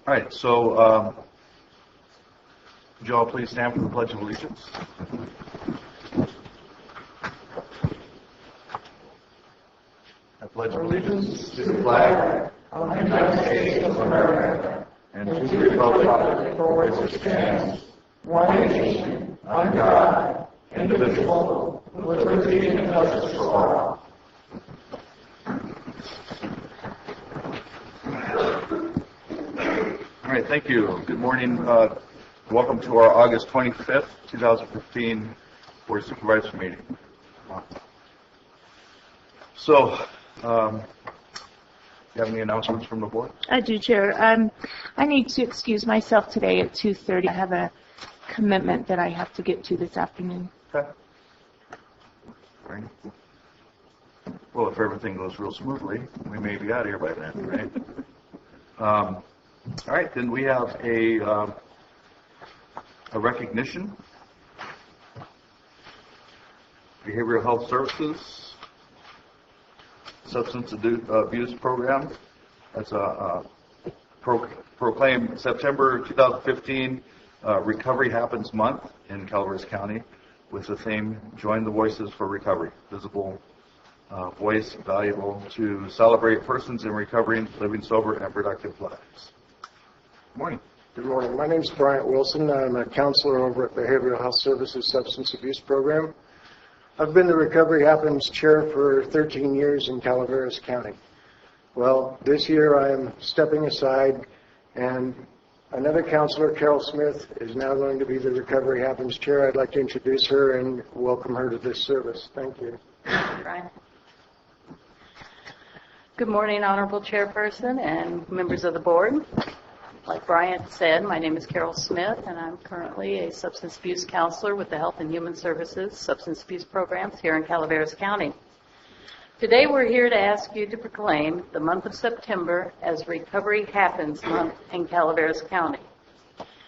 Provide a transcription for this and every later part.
All right, so would you all please stand for the Pledge of Allegiance? I pledge allegiance to the flag of the United States of America and to the republic for which it stands, one nation, under God, indivisible, with liberty and justice for all. All right, thank you. Good morning. Welcome to our August 25th, 2015 Board of Supervisors meeting. So, you have any announcements from the board? I do, Chair. I need to excuse myself today at 2:30. I have a commitment that I have to get to this afternoon. Okay. Right. Well, if everything goes real smoothly, we may be out of here by then, right? All right, then we have a recognition. Behavioral Health Services Substance Abuse Program. That's a proclaimed September 2015 Recovery Happens Month in Calaveras County with the theme, Join the Voices for Recovery. Visible voice, valuable to celebrate persons in recovery, living sober and productive lives. Good morning. Good morning. My name is Bryant Wilson. I'm a counselor over at Behavioral Health Services Substance Abuse Program. I've been the Recovery Happens Chair for 13 years in Calaveras County. Well, this year I am stepping aside, and another counselor, Carol Smith, is now going to be the Recovery Happens Chair. I'd like to introduce her and welcome her to this service. Thank you. Thank you, Brian. Good morning, Honorable Chairperson and members of the board. Like Brian said, my name is Carol Smith, and I'm currently a substance abuse counselor with the Health and Human Services Substance Abuse Programs here in Calaveras County. Today we're here to ask you to proclaim the month of September as Recovery Happens Month in Calaveras County.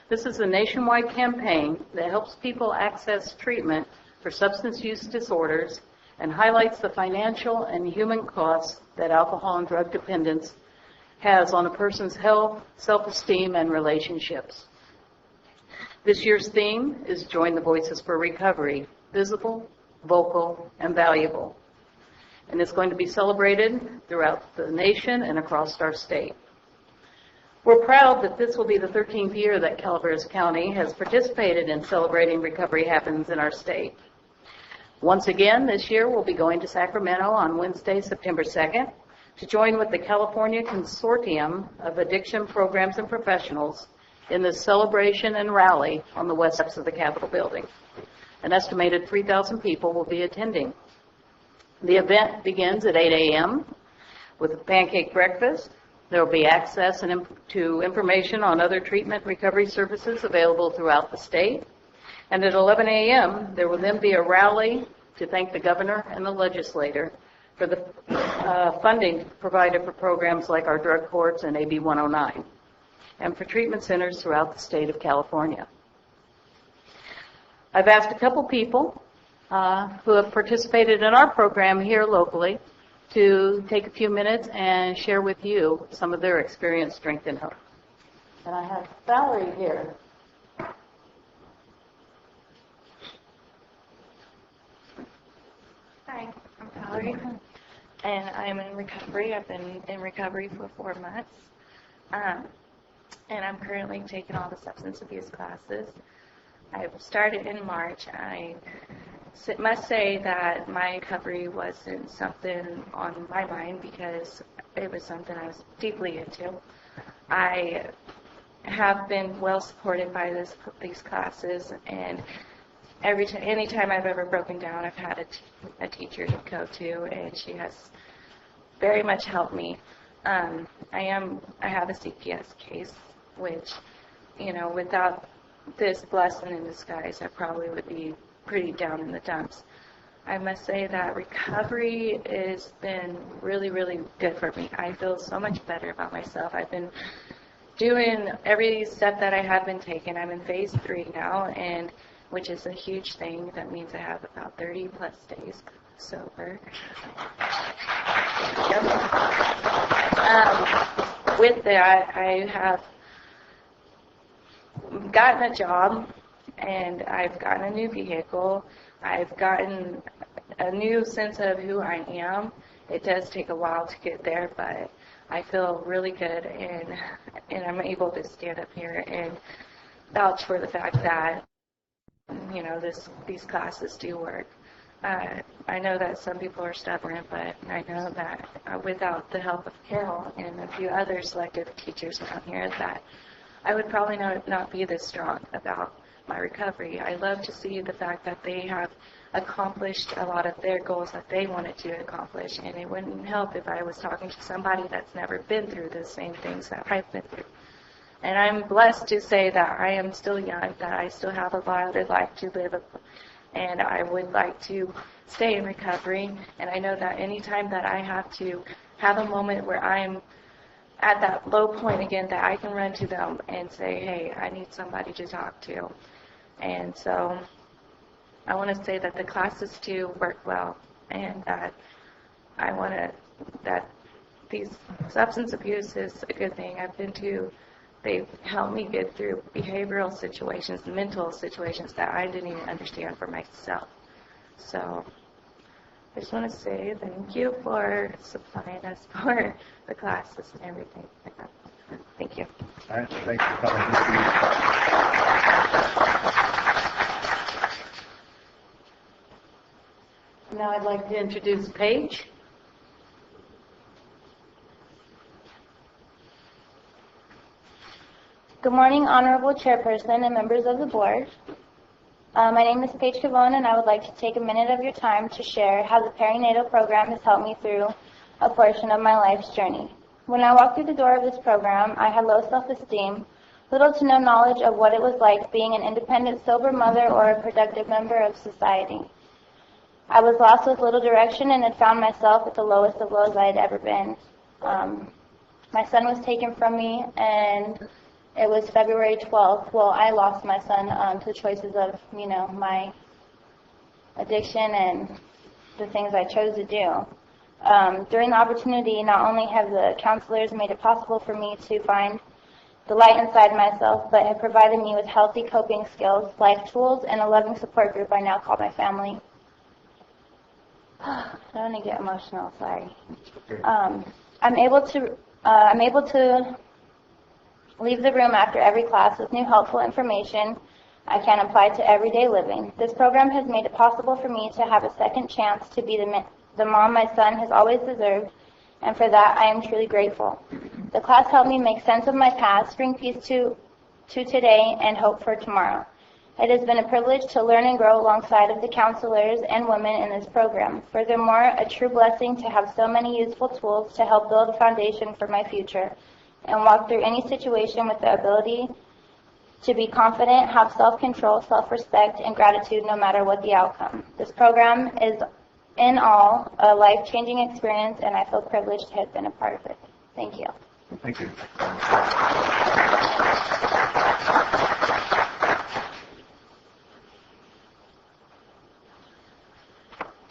This is a nationwide campaign that helps people access treatment for substance use disorders and highlights the financial and human costs that alcohol and drug dependence has on a person's health, self-esteem, and relationships. This year's theme is Join the Voices for Recovery, visible, vocal, and valuable. And it's going to be celebrated throughout the nation and across our state. We're proud that this will be the 13th year that Calaveras County has participated in celebrating Recovery Happens in our state. Once again, this year we'll be going to Sacramento on Wednesday, September 2nd, to join with the California Consortium of Addiction Programs and Professionals in the celebration and rally on the west steps of the Capitol building. An estimated 3,000 people will be attending. The event begins at 8 a.m. with a pancake breakfast. There will be access to information on other treatment recovery services available throughout the state. And at 11 a.m., there will then be a rally to thank the governor and the legislator for the funding provided for programs like our drug courts and AB 109, and for treatment centers throughout the state of California. I've asked a couple people who have participated in our program here locally to take a few minutes and share with you some of their experience, strength, and hope. And I have Valerie here. Hi, I'm Valerie, and I'm in recovery. I've been in recovery for 4 months, and I'm currently taking all the substance abuse classes. I've started in March. I must say that my recovery wasn't something on my mind because it was something I was deeply into. I have been well supported by these classes, and anytime I've ever broken down, I've had a teacher to go to, and she has very much helped me. I have a CPS case, which, without this blessing in disguise, I probably would be pretty down in the dumps. I must say that recovery has been really, really good for me. I feel so much better about myself. I've been doing every step that I have been taking. I'm in phase 3 now, and which is a huge thing. That means I have about 30 plus days sober. With that, I have gotten a job, and I've gotten a new vehicle. I've gotten a new sense of who I am. It does take a while to get there, but I feel really good, and I'm able to stand up here and vouch for the fact that, you know, these classes do work. I know that some people are stubborn, but I know that without the help of Carol and a few other selective teachers around here, that I would probably not be this strong about my recovery. I love to see the fact that they have accomplished a lot of their goals that they wanted to accomplish, and it wouldn't help if I was talking to somebody that's never been through the same things that I've been through. And I'm blessed to say that I am still young, that I still have a lot of life to live, and I would like to stay in recovery. And I know that anytime that I have to have a moment where I'm at that low point again, that I can run to them and say, hey, I need somebody to talk to. And so I want to say that the classes do work well, and that I want to, that these substance abuse is a good thing. I've been to, they've helped me get through behavioral situations, mental situations that I didn't even understand for myself. So I just want to say thank you for supplying us for the classes and everything. Thank you. All right, thanks for coming. Now I'd like to introduce Paige. Good morning, Honorable Chairperson and members of the board. My name is Paige Cavone, and I would like to take a minute of your time to share how the perinatal program has helped me through a portion of my life's journey. When I walked through the door of this program, I had low self-esteem, little to no knowledge of what it was like being an independent, sober mother or a productive member of society. I was lost with little direction and had found myself at the lowest of lows I had ever been. My son was taken from me, and it was February 12th. Well, I lost my son to the choices of, you know, my addiction and the things I chose to do. During the opportunity, not only have the counselors made it possible for me to find the light inside myself, but have provided me with healthy coping skills, life tools, and a loving support group I now call my family. I don't want to get emotional, sorry. I'm able to leave the room after every class with new helpful information I can apply to everyday living. This program has made it possible for me to have a second chance to be the mom my son has always deserved, and for that I am truly grateful. The class helped me make sense of my past, bring peace to today, and hope for tomorrow. It has been a privilege to learn and grow alongside of the counselors and women in this program. Furthermore, a true blessing to have so many useful tools to help build a foundation for my future and walk through any situation with the ability to be confident, have self-control, self-respect, and gratitude no matter what the outcome. This program is, in all, a life-changing experience, and I feel privileged to have been a part of it. Thank you. Thank you.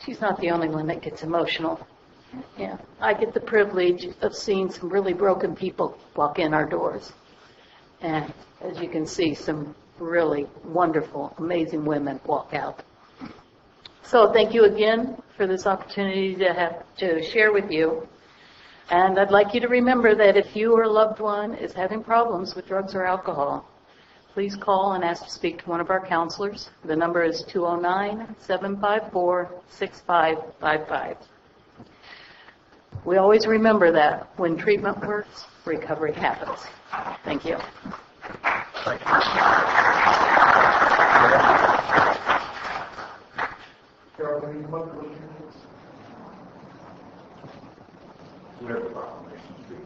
She's not the only one that gets emotional. Yeah, I get the privilege of seeing some really broken people walk in our doors. And as you can see, some really wonderful, amazing women walk out. So thank you again for this opportunity to share with you. And I'd like you to remember that if you or a loved one is having problems with drugs or alcohol, please call and ask to speak to one of our counselors. The number is 209-754-6555. We always remember that when treatment works, recovery happens. Thank you. Carol, can you come up with whatever proclamation speech.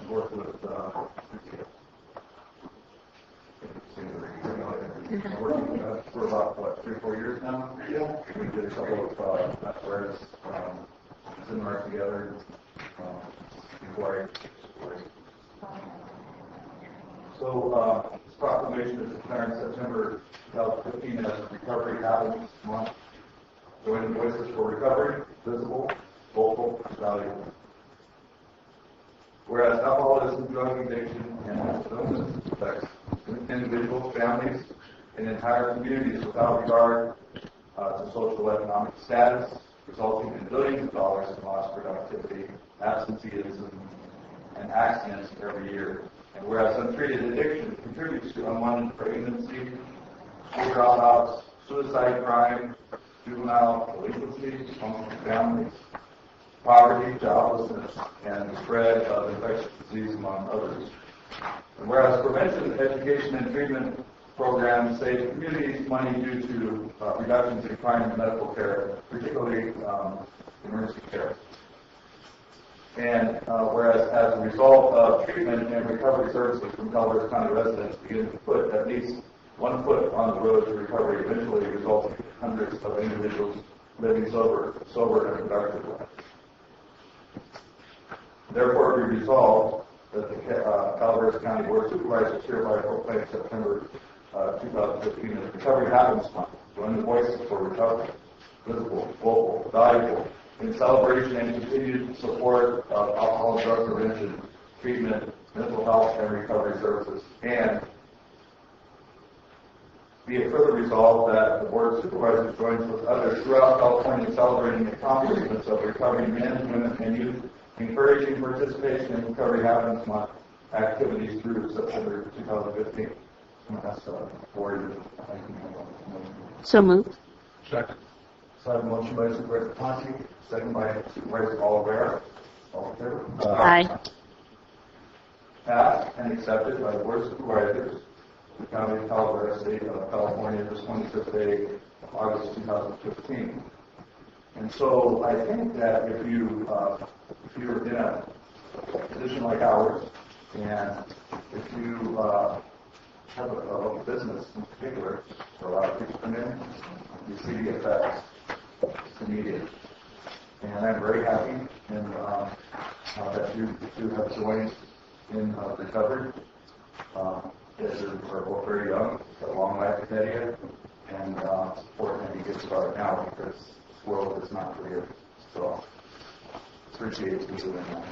Work with for about, 3 or 4 years now? Yeah. We did a couple of Calaveras seminars together before So this proclamation is declaring September 2015 as Recovery Happens Month. Join Voices for Recovery, visible, vocal, valuable. Whereas alcoholism, drug addiction, and mental illness affects individuals, families, and entire communities without regard to social economic status, resulting in billions of dollars in lost productivity, absenteeism, and accidents every year. And whereas untreated addiction contributes to unwanted pregnancy, school dropouts, suicide, crime, juvenile delinquency, dysfunctional families, poverty, joblessness, and the spread of infectious disease, among others. And whereas prevention, education, and treatment programs save communities money due to reductions in crime and medical care, particularly emergency care. And whereas as a result of treatment and recovery services from Calaveras County residents begin to put at least 1 foot on the road to recovery, eventually resulting in hundreds of individuals living sober and productive lives. Therefore, we resolve that the Calaveras County Board of Supervisors hereby proclaim September 2015 as Recovery Happens Month. Join the voices for recovery, visible, vocal, valuable, in celebration and continued support of alcohol and drug prevention, treatment, mental health, and recovery services. And be it further resolved that the Board of Supervisors joins with others throughout California in celebrating the accomplishments of recovering men, women, and youth, encouraging participation in Recovery Happens Month activities through September 2015. That's board. So moved. Second. So I have a motion by Supervisor Ponte, second by Supervisor Calaveras. All in favor? Aye. Passed and accepted by the Board of Supervisors, the County of Calaveras, State of California, this 25th day of August 2015. And so I think that if you're in a position like ours, and if you have a local business in particular, where a lot of people come in, you see the effects. It's immediate. And I'm very happy that you have joined in recovery. You're both very young, got a long life ahead of you, and it's important that you get started now because this world is not for you. So, appreciate you doing that.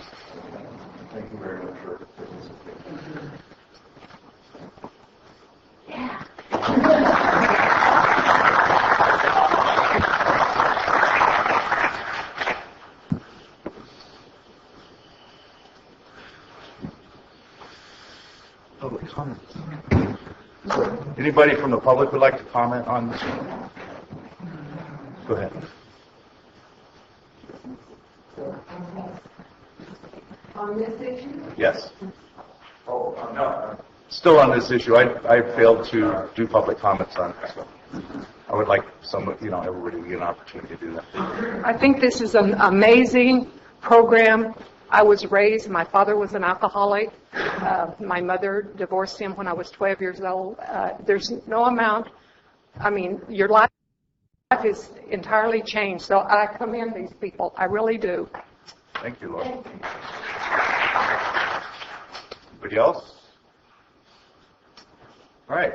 Thank you very much for participating. Yeah. Public comments. Anybody from the public would like to comment on this one? Go ahead. On this issue? Yes. Oh, no. Still on this issue, I failed to do public comments on this one. I would like everybody to get an opportunity to do that. I think this is an amazing program. I was raised, my father was an alcoholic. My mother divorced him when I was 12 years old. There's no amount, your life is entirely changed. So I commend these people. I really do. Thank you, Laura. Anybody else? All right.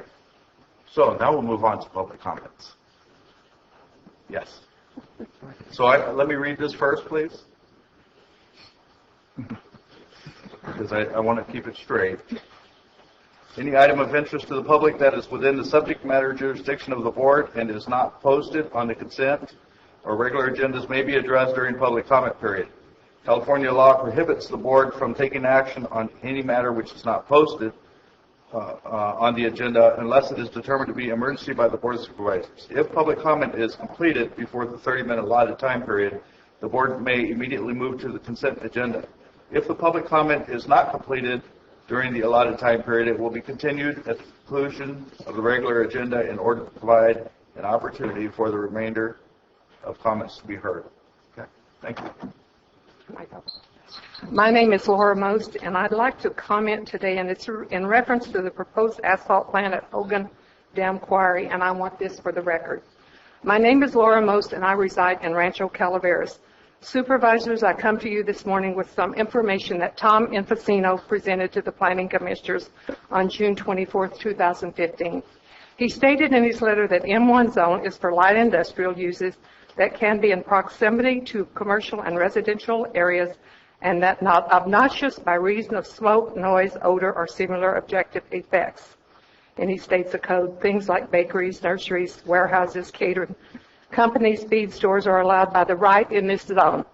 So now we'll move on to public comments. Yes. So let me read this first, please. Because I want to keep it straight. Any item of interest to the public that is within the subject matter jurisdiction of the board and is not posted on the consent or regular agendas may be addressed during public comment period. California law prohibits the board from taking action on any matter which is not posted on the agenda unless it is determined to be emergency by the Board of Supervisors. If public comment is completed before the 30-minute allotted time period, the board may immediately move to the consent agenda. If the public comment is not completed during the allotted time period, it will be continued at the conclusion of the regular agenda in order to provide an opportunity for the remainder of comments to be heard. Okay, thank you. My name is Laura Most, and I'd like to comment today, and it's in reference to the proposed asphalt plant at Hogan Dam Quarry, and I want this for the record. My name is Laura Most, and I reside in Rancho Calaveras. Supervisors, I come to you this morning with some information that Tom Infacino presented to the Planning Commissioners on June 24, 2015. He stated in his letter that M1 zone is for light industrial uses that can be in proximity to commercial and residential areas and that not obnoxious by reason of smoke, noise, odor, or similar objective effects. And he states a code, things like bakeries, nurseries, warehouses, catering companies, feed stores are allowed by the right in this zone.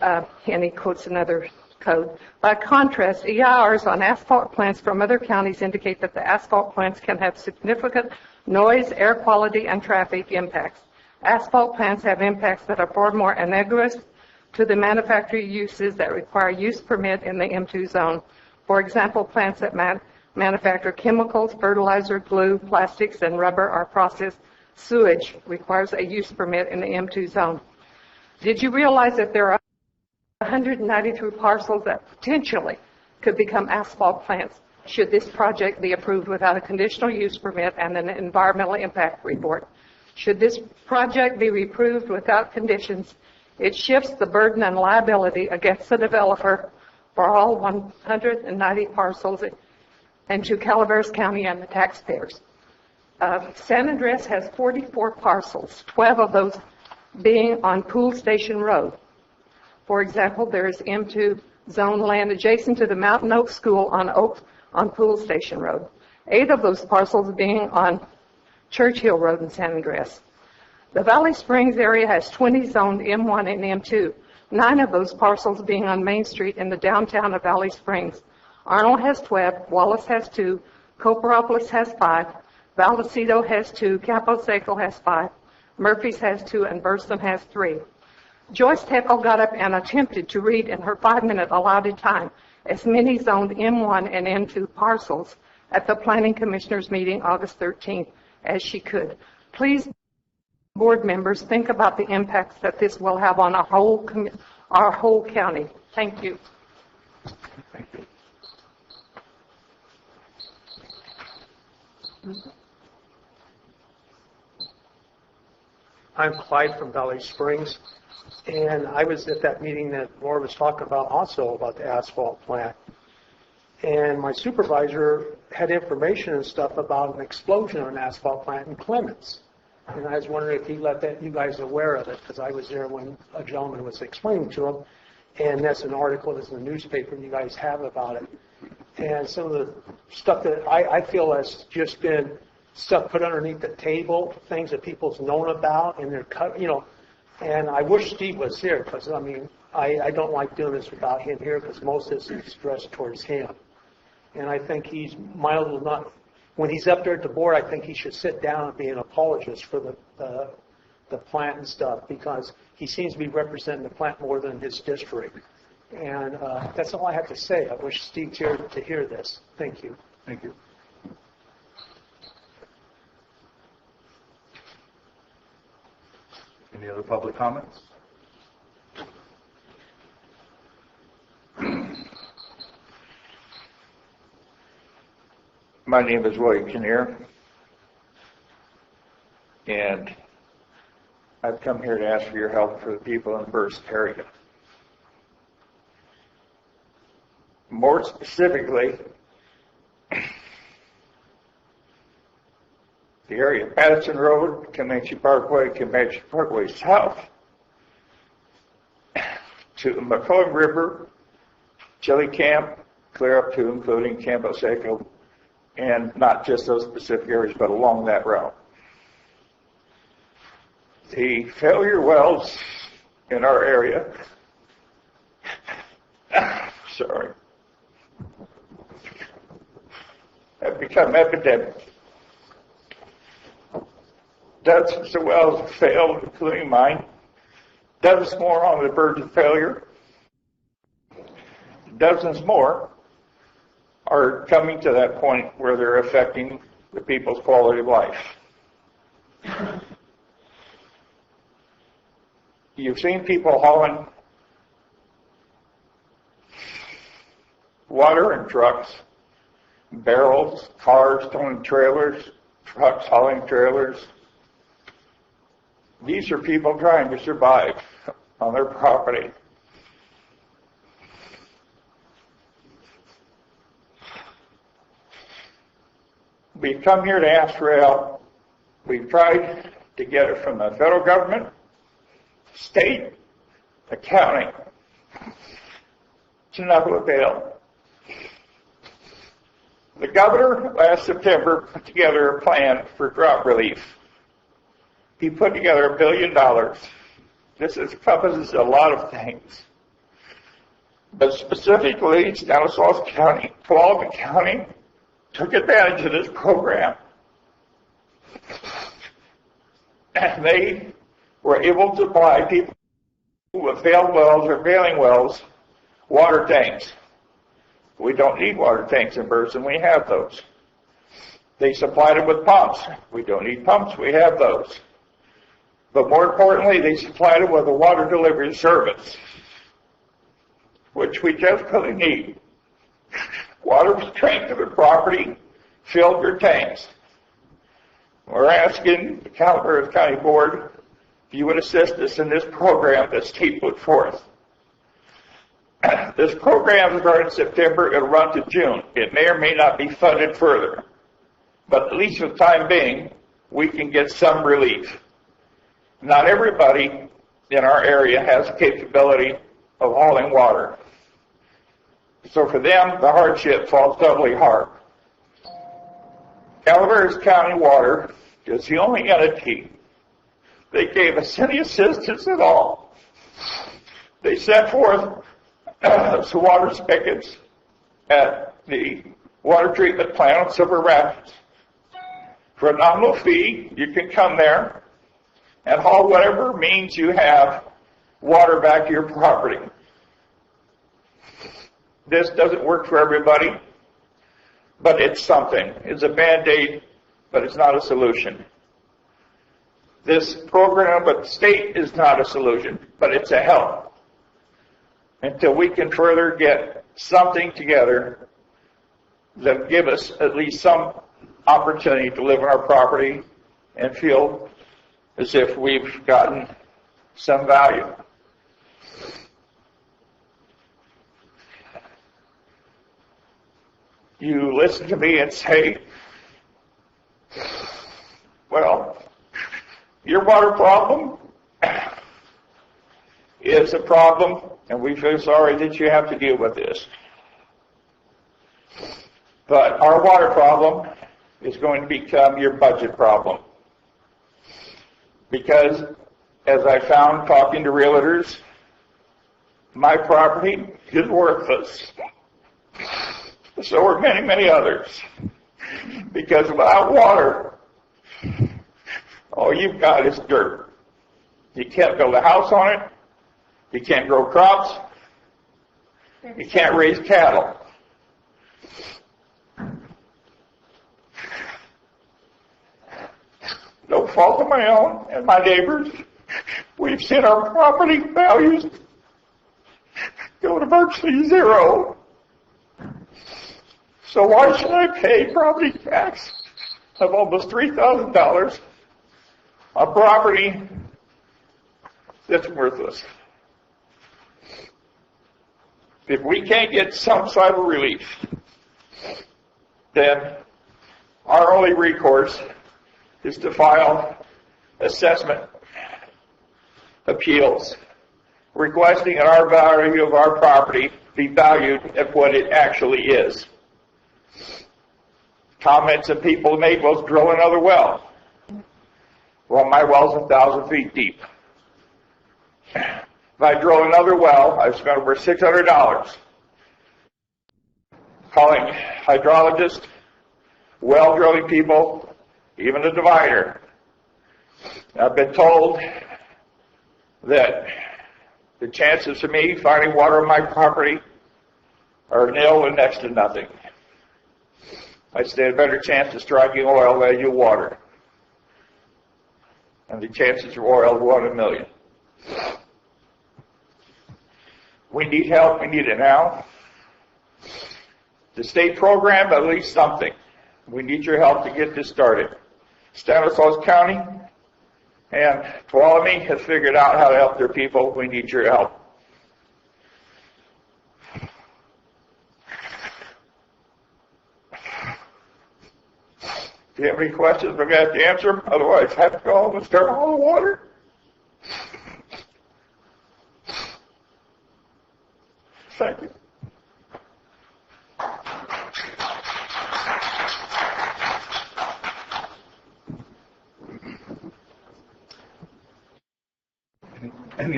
And he quotes another code. By contrast, EIRs on asphalt plants from other counties indicate that the asphalt plants can have significant noise, air quality, and traffic impacts. Asphalt plants have impacts that are far more analogous to the manufacturing uses that require use permit in the M2 zone. For example, plants that manufacture chemicals, fertilizer, glue, plastics, and rubber are processed. Sewage requires a use permit in the M2 zone. Did you realize that there are 193 parcels that potentially could become asphalt plants should this project be approved without a conditional use permit and an environmental impact report? Should this project be approved without conditions, it shifts the burden and liability against the developer for all 190 parcels and to Calaveras County and the taxpayers. San Andres has 44 parcels, 12 of those being on Pool Station Road. For example, there is M2 zone land adjacent to the Mountain Oak School on Pool Station Road. 8 of those parcels being on Churchill Road in San Andres. The Valley Springs area has 20 zoned M1 and M2, 9 of those parcels being on Main Street in the downtown of Valley Springs. Arnold has 12, Wallace has 2, Copperopolis has 5, Valdecito has 2, Campo Seco has 5, Murphy's has 2, and Burston has 3. Joyce Teckle got up and attempted to read in her 5-minute allotted time as many zoned M1 and M2 parcels at the Planning Commissioners meeting August 13th as she could. Please, board members, think about the impacts that this will have on our whole county. Thank you. Thank you. I'm Clyde from Valley Springs, and I was at that meeting that Laura was talking about also about the asphalt plant. And my supervisor had information and stuff about an explosion on an asphalt plant in Clements. And I was wondering if he let you guys aware of it, because I was there when a gentleman was explaining to him. And that's an article that's in the newspaper you guys have about it. And some of the stuff that I feel has just been stuff put underneath the table, things that people's known about, and they're cut, and I wish Steve was here, because, I don't like doing this without him here, because most of this is stressed towards him. And I think he's mild enough. When he's up there at the board, I think he should sit down and be an apologist for the plant and stuff, because he seems to be representing the plant more than his district. And that's all I have to say. I wish Steve's here to hear this. Thank you. Thank you. Any other public comments? My name is William Kinnear, and I've come here to ask for your help for the people in the Burst area. More specifically, the area of Madison Road, Comanche Parkway South, to the McCollum River, Chili Camp, clear up to including Campo Seco, and not just those specific areas, but along that route. The failure wells in our area, have become epidemic. Dozens of wells have failed, including mine. Dozens more on the verge of failure. Dozens more are coming to that point where they're affecting the people's quality of life. You've seen people hauling water in trucks, barrels, cars towing trailers, trucks hauling trailers. These are people trying to survive on their property. We've come here to ask for help. We've tried to get it from the federal government, state, the county. to no avail. The governor last September put together a plan for drought relief. He put together $1 billion. This encompasses a lot of things. But specifically, Stanislaus County, Tuolumne County, took advantage of this program. And they were able to buy people with failed wells or failing wells water tanks. We don't need water tanks in Burson. We have those. They supplied them with pumps. We don't need pumps. We have those. But more importantly, they supplied them with a water delivery service, which we desperately need. Water was trained to the property, filled your tanks. We're asking the Calaveras County Board if you would assist us in this program that Steve put forth. This program started in September. It'll run to June. It may or may not be funded further. But at least for the time being, we can get some relief. Not everybody in our area has the capability of hauling water. So for them, the hardship falls doubly hard. Calaveras County Water is the only entity that gave us any assistance at all. They set forth some water spigots at the water treatment plant on Silver Rapids. For a nominal fee, you can come there and haul whatever means you have water back to your property. This doesn't work for everybody, but it's something. It's a Band-Aid, but it's not a solution. This program at the state is not a solution, but it's a help until we can further get something together that give us at least some opportunity to live on our property and feel as if we've gotten some value. You listen to me and say, well, your water problem is a problem, and we feel sorry that you have to deal with this. But our water problem is going to become your budget problem. Because, as I found talking to realtors, my property is worthless. So are many, many others. Because without water, all you've got is dirt. You can't build a house on it. You can't grow crops. You can't raise cattle. No fault of my own and my neighbors, we've seen our property values go to virtually zero. So why should I pay property tax of almost $3,000 on property that's worthless? If we can't get some sort of relief, then our only recourse is to file assessment appeals, requesting that our value of our property be valued at what it actually is. Comments that people made was drill another well. Well, my well's 1,000 feet deep. If I drill another well, I've spent over $600 calling hydrologists, well drilling people, even a diviner. I've been told that the chances of me finding water on my property are nil and next to nothing. I stand a better chance of striking oil than I do water. And the chances of oil are 1 in a million. We need help. We need it now. The state program, at least something. We need your help to get this started. Stanislaus County and Tuolumne have figured out how to help their people. We need your help. Do you have any questions? I'm going to have to answer them. Otherwise, I have to go home and start all the water. Thank you.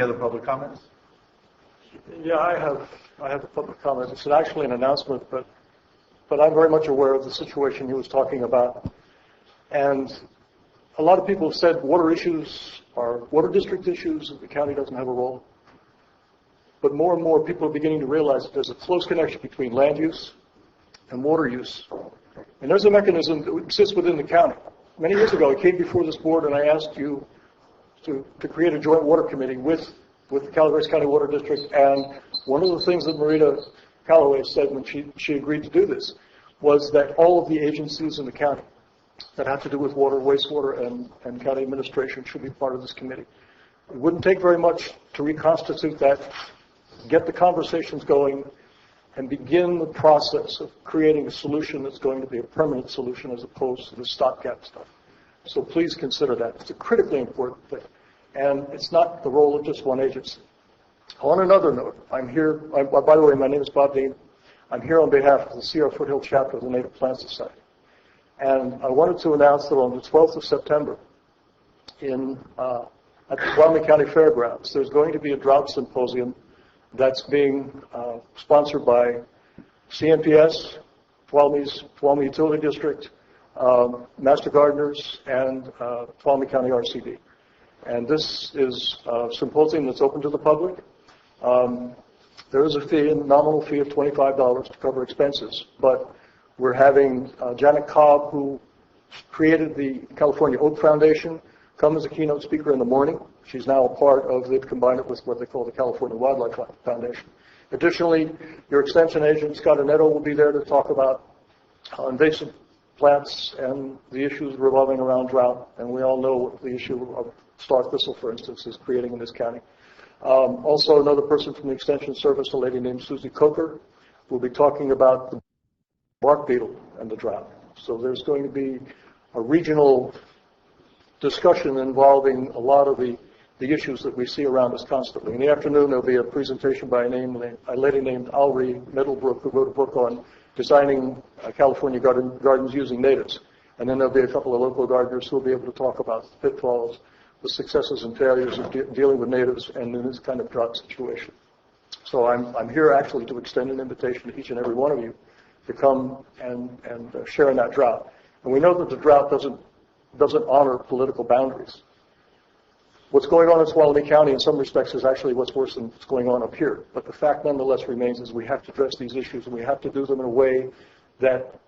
other public comments? Yeah, I have a public comment. It's actually an announcement, but I'm very much aware of the situation he was talking about. And a lot of people have said water issues are water district issues, and the county doesn't have a role. But more and more people are beginning to realize that there's a close connection between land use and water use. And there's a mechanism that exists within the county. Many years ago, I came before this board and I asked you to create a joint water committee with the Calaveras County Water District. And one of the things that Marita Calloway said when she agreed to do this was that all of the agencies in the county that have to do with water, wastewater, and county administration should be part of this committee. It wouldn't take very much to reconstitute that, get the conversations going, and begin the process of creating a solution that's going to be a permanent solution as opposed to the stopgap stuff. So please consider that. It's a critically important thing. And it's not the role of just one agency. On another note, I'm here, by the way, my name is Bob Dean. I'm here on behalf of the Sierra Foothill chapter of the Native Plant Society. And I wanted to announce that on the 12th of September at the Tuolumne County Fairgrounds, there's going to be a drought symposium that's being sponsored by CNPS, Tuolumne Utility District, Master Gardeners, and Tuolumne County RCD. And this is a symposium that's open to the public. There is a fee, a nominal fee of $25 to cover expenses, but we're having Janet Cobb, who created the California Oak Foundation, come as a keynote speaker in the morning. She's now a part of, they've combined it with what they call the California Wildlife Foundation. Additionally, your extension agent, Scott Anetto, will be there to talk about invasive plants and the issues revolving around drought. And we all know what the issue of star thistle, for instance, is creating in this county. Also, another person from the Extension Service, a lady named Susie Coker, will be talking about the bark beetle and the drought. So there's going to be a regional discussion involving a lot of the issues that we see around us constantly. In the afternoon, there'll be a presentation by a lady named Alri Middlebrook, who wrote a book on designing California gardens using natives. And then there'll be a couple of local gardeners who will be able to talk about the pitfalls, the successes and failures of dealing with natives and in this kind of drought situation. So I'm here actually to extend an invitation to each and every one of you to come and share in that drought. And we know that the drought doesn't honor political boundaries. What's going on in Tuolumne County in some respects is actually what's worse than what's going on up here. But the fact nonetheless remains is we have to address these issues, and we have to do them in a way that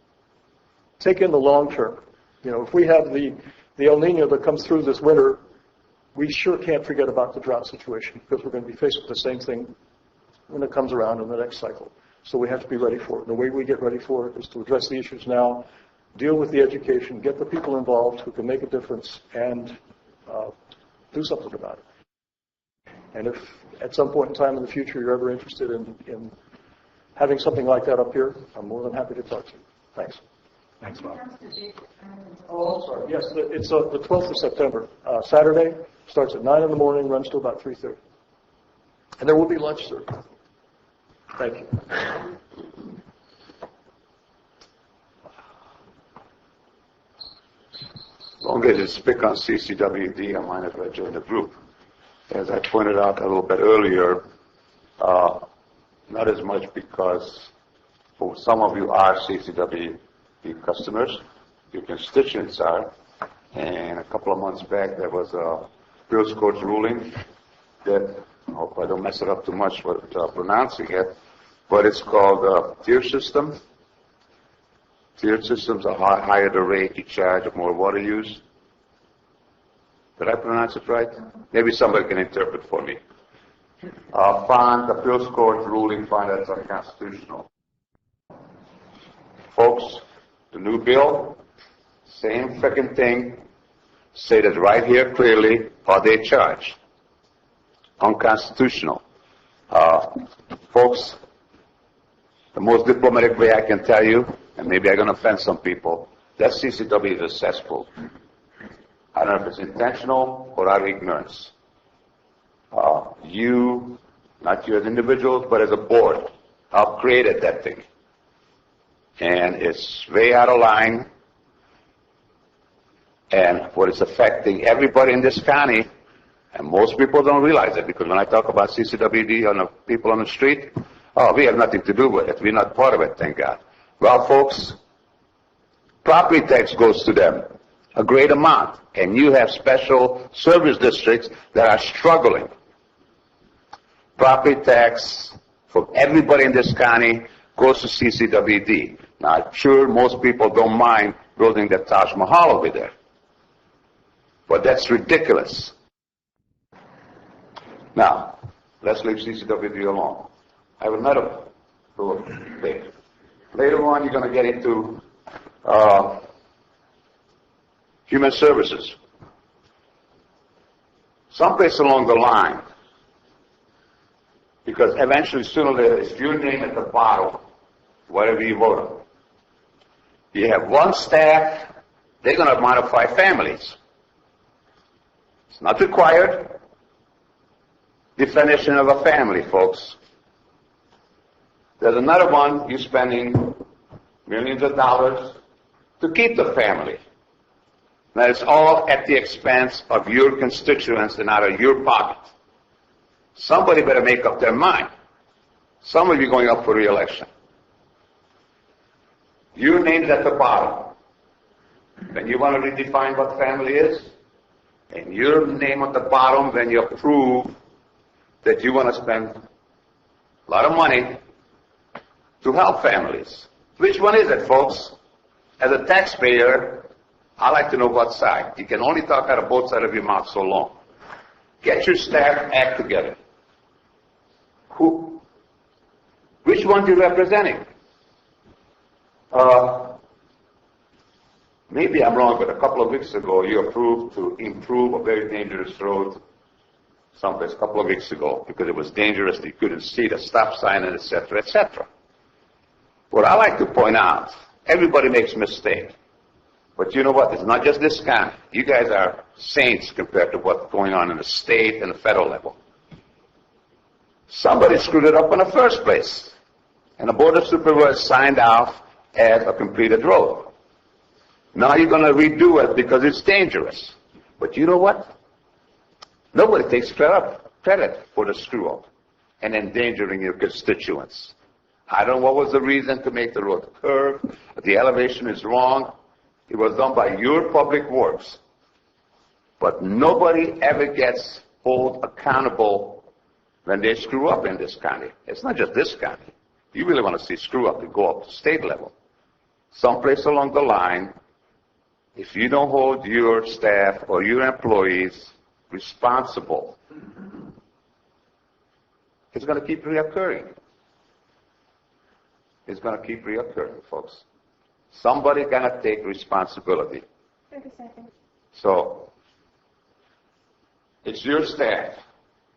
take in the long term. You know, if we have the El Nino that comes through this winter, we sure can't forget about the drought situation, because we're going to be faced with the same thing when it comes around in the next cycle. So we have to be ready for it. And the way we get ready for it is to address the issues now, deal with the education, get the people involved who can make a difference, and do something about it. And if at some point in time in the future you're ever interested in having something like that up here, I'm more than happy to talk to you. Thanks. Thanks, Bob. Oh, I'm sorry. Yes, it's the 12th of September, Saturday. Starts at 9 in the morning, runs till about 3:30. And there will be lunch served. Thank you. As long as it's pick on CCWD, I might as well join the group. As I pointed out a little bit earlier, not as much because for some of you are CCWD customers, your constituents are, and a couple of months back there was a appeals court's ruling that, I hope I don't mess it up too much with pronouncing it, but it's called tier system. Tiered systems are higher the rate you charge of more water use. Did I pronounce it right? Maybe somebody can interpret for me. Find the appeals court ruling, find that's unconstitutional. Folks, the new bill, same frickin' thing, say that right here clearly, are they charged? Unconstitutional. Folks, the most diplomatic way I can tell you, and maybe I'm going to offend some people, that CCW is a cesspool. I don't know if it's intentional or out of ignorance. You, not you as individuals, but as a board, helped created that thing. And it's way out of line. And what is affecting everybody in this county, And most people don't realize it, because when I talk about CCWD on the people on the street, oh, we have nothing to do with it. We're not part of it, thank God. Well, folks, property tax goes to them, a great amount. And you have special service districts that are struggling. Property tax for everybody in this county goes to CCWD. Now, I'm sure most people don't mind building the Taj Mahal over there. But that's ridiculous. Now, let's leave CCWD alone. I have another little thing. Later on, you're going to get into human services. Someplace along the line, because eventually, sooner or later, it's your name at the bottom, whatever you vote on. You have one staff, they're going to modify families. It's not required. Definition of a family, folks. There's another one, you're spending millions of dollars to keep the family. Now, it's all at the expense of your constituents and out of your pocket. Somebody better make up their mind. Some of you going up for re-election. Your name's at the bottom. Then you want to redefine what family is? And your name at the bottom, then you approve that you want to spend a lot of money to help families. Which one is it, folks? As a taxpayer, I like to know what side. You can only talk out of both sides of your mouth so long. Get your staff act together. Which one are you representing? Maybe I'm wrong, but a couple of weeks ago, you approved to improve a very dangerous road someplace a couple of weeks ago because it was dangerous. You couldn't see the stop sign, and et cetera, et cetera. What I like to point out, everybody makes mistakes. But you know what? It's not just this county. You guys are saints compared to what's going on in the state and the federal level. Somebody screwed it up in the first place. And the Board of Supervisors signed off as a completed road. Now you're going to redo it because it's dangerous. But you know what? Nobody takes credit for the screw-up and endangering your constituents. I don't know what was the reason to make the road curve. The elevation is wrong. It was done by your public works. But nobody ever gets held accountable when they screw up in this county. It's not just this county. You really want to see screw up to go up to state level. Someplace along the line, if you don't hold your staff or your employees responsible, it's going to keep reoccurring. It's going to keep reoccurring, folks. Somebody got to take responsibility. 30 seconds. So, it's your staff.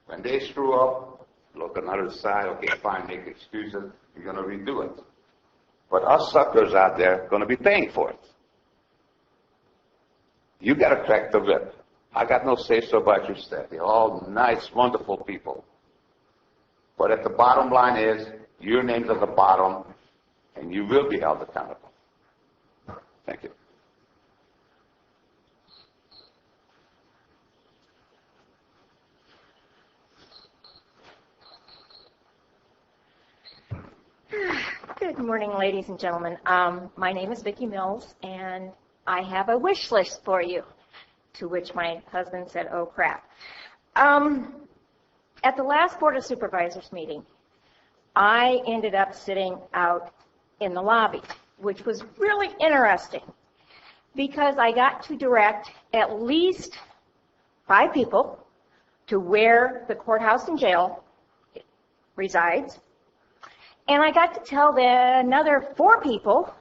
When they screw up, look on the other side, okay, fine, make excuses, you're going to redo it. But us suckers out there are going to be paying for it. You got to crack the whip. I got no say-so about your staff. They're all nice, wonderful people. But at the bottom line is, your name's at the bottom, and you will be held accountable. Thank you. Good morning, ladies and gentlemen. My name is Vicki Mills, and I have a wish list for you, to which my husband said, oh, crap. At the last Board of Supervisors meeting, I ended up sitting out in the lobby, which was really interesting because I got to direct at least 5 people to where the courthouse and jail resides. And I got to tell another 4 people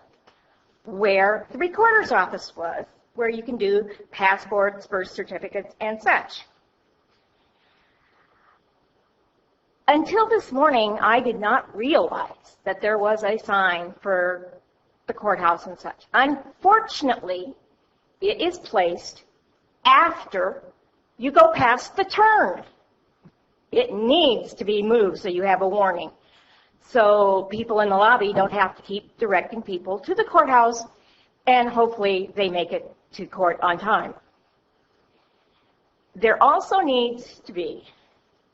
where the recorder's office was, where you can do passports, birth certificates, and such. Until this morning, I did not realize that there was a sign for the courthouse and such. Unfortunately, it is placed after you go past the turn. It needs to be moved so you have a warning. So people in the lobby don't have to keep directing people to the courthouse, and hopefully they make it to court on time. There also needs to be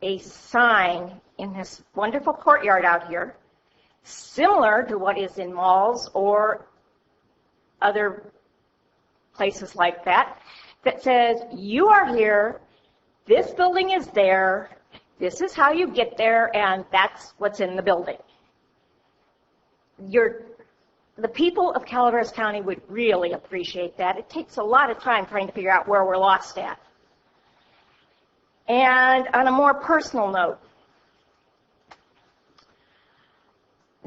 a sign in this wonderful courtyard out here, similar to what is in malls or other places like that, that says, you are here, this building is there, this is how you get there, and that's what's in the building. The people of Calaveras County would really appreciate that. It takes a lot of time trying to figure out where we're lost at. And on a more personal note,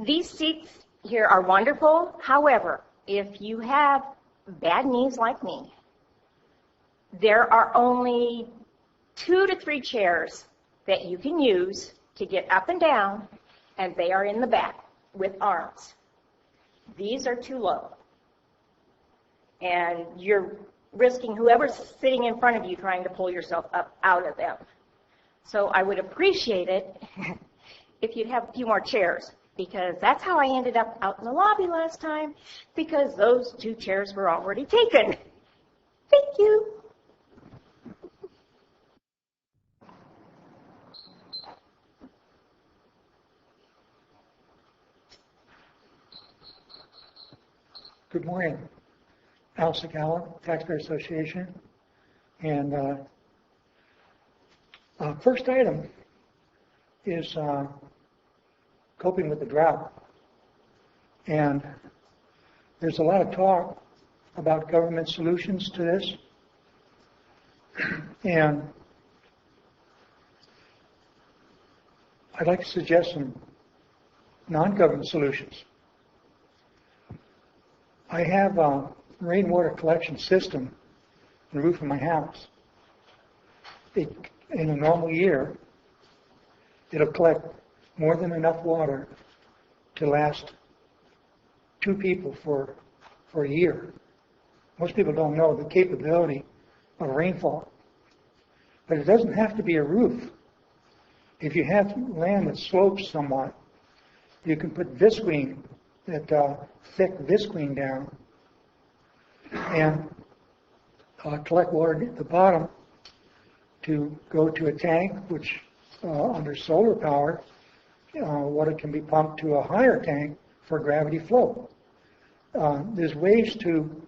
these seats here are wonderful. However, if you have bad knees like me, there are only 2 to 3 chairs that you can use to get up and down, and they are in the back with arms. These are too low. And you're risking whoever's sitting in front of you trying to pull yourself up out of them. So I would appreciate it if you'd have a few more chairs, because that's how I ended up out in the lobby last time, because those 2 chairs were already taken. Thank you. Good morning. Al Sakala, Taxpayer Association. And first item is coping with the drought. And there's a lot of talk about government solutions to this. And I'd like to suggest some non-government solutions. I have a rainwater collection system on the roof of my house. In a normal year, it'll collect more than enough water to last 2 people for a year. Most people don't know the capability of rainfall. But it doesn't have to be a roof. If you have land that slopes somewhat, you can put visqueen, that thick visqueen down, and collect water at the bottom to go to a tank, which under solar power, water can be pumped to a higher tank for gravity flow. There's ways to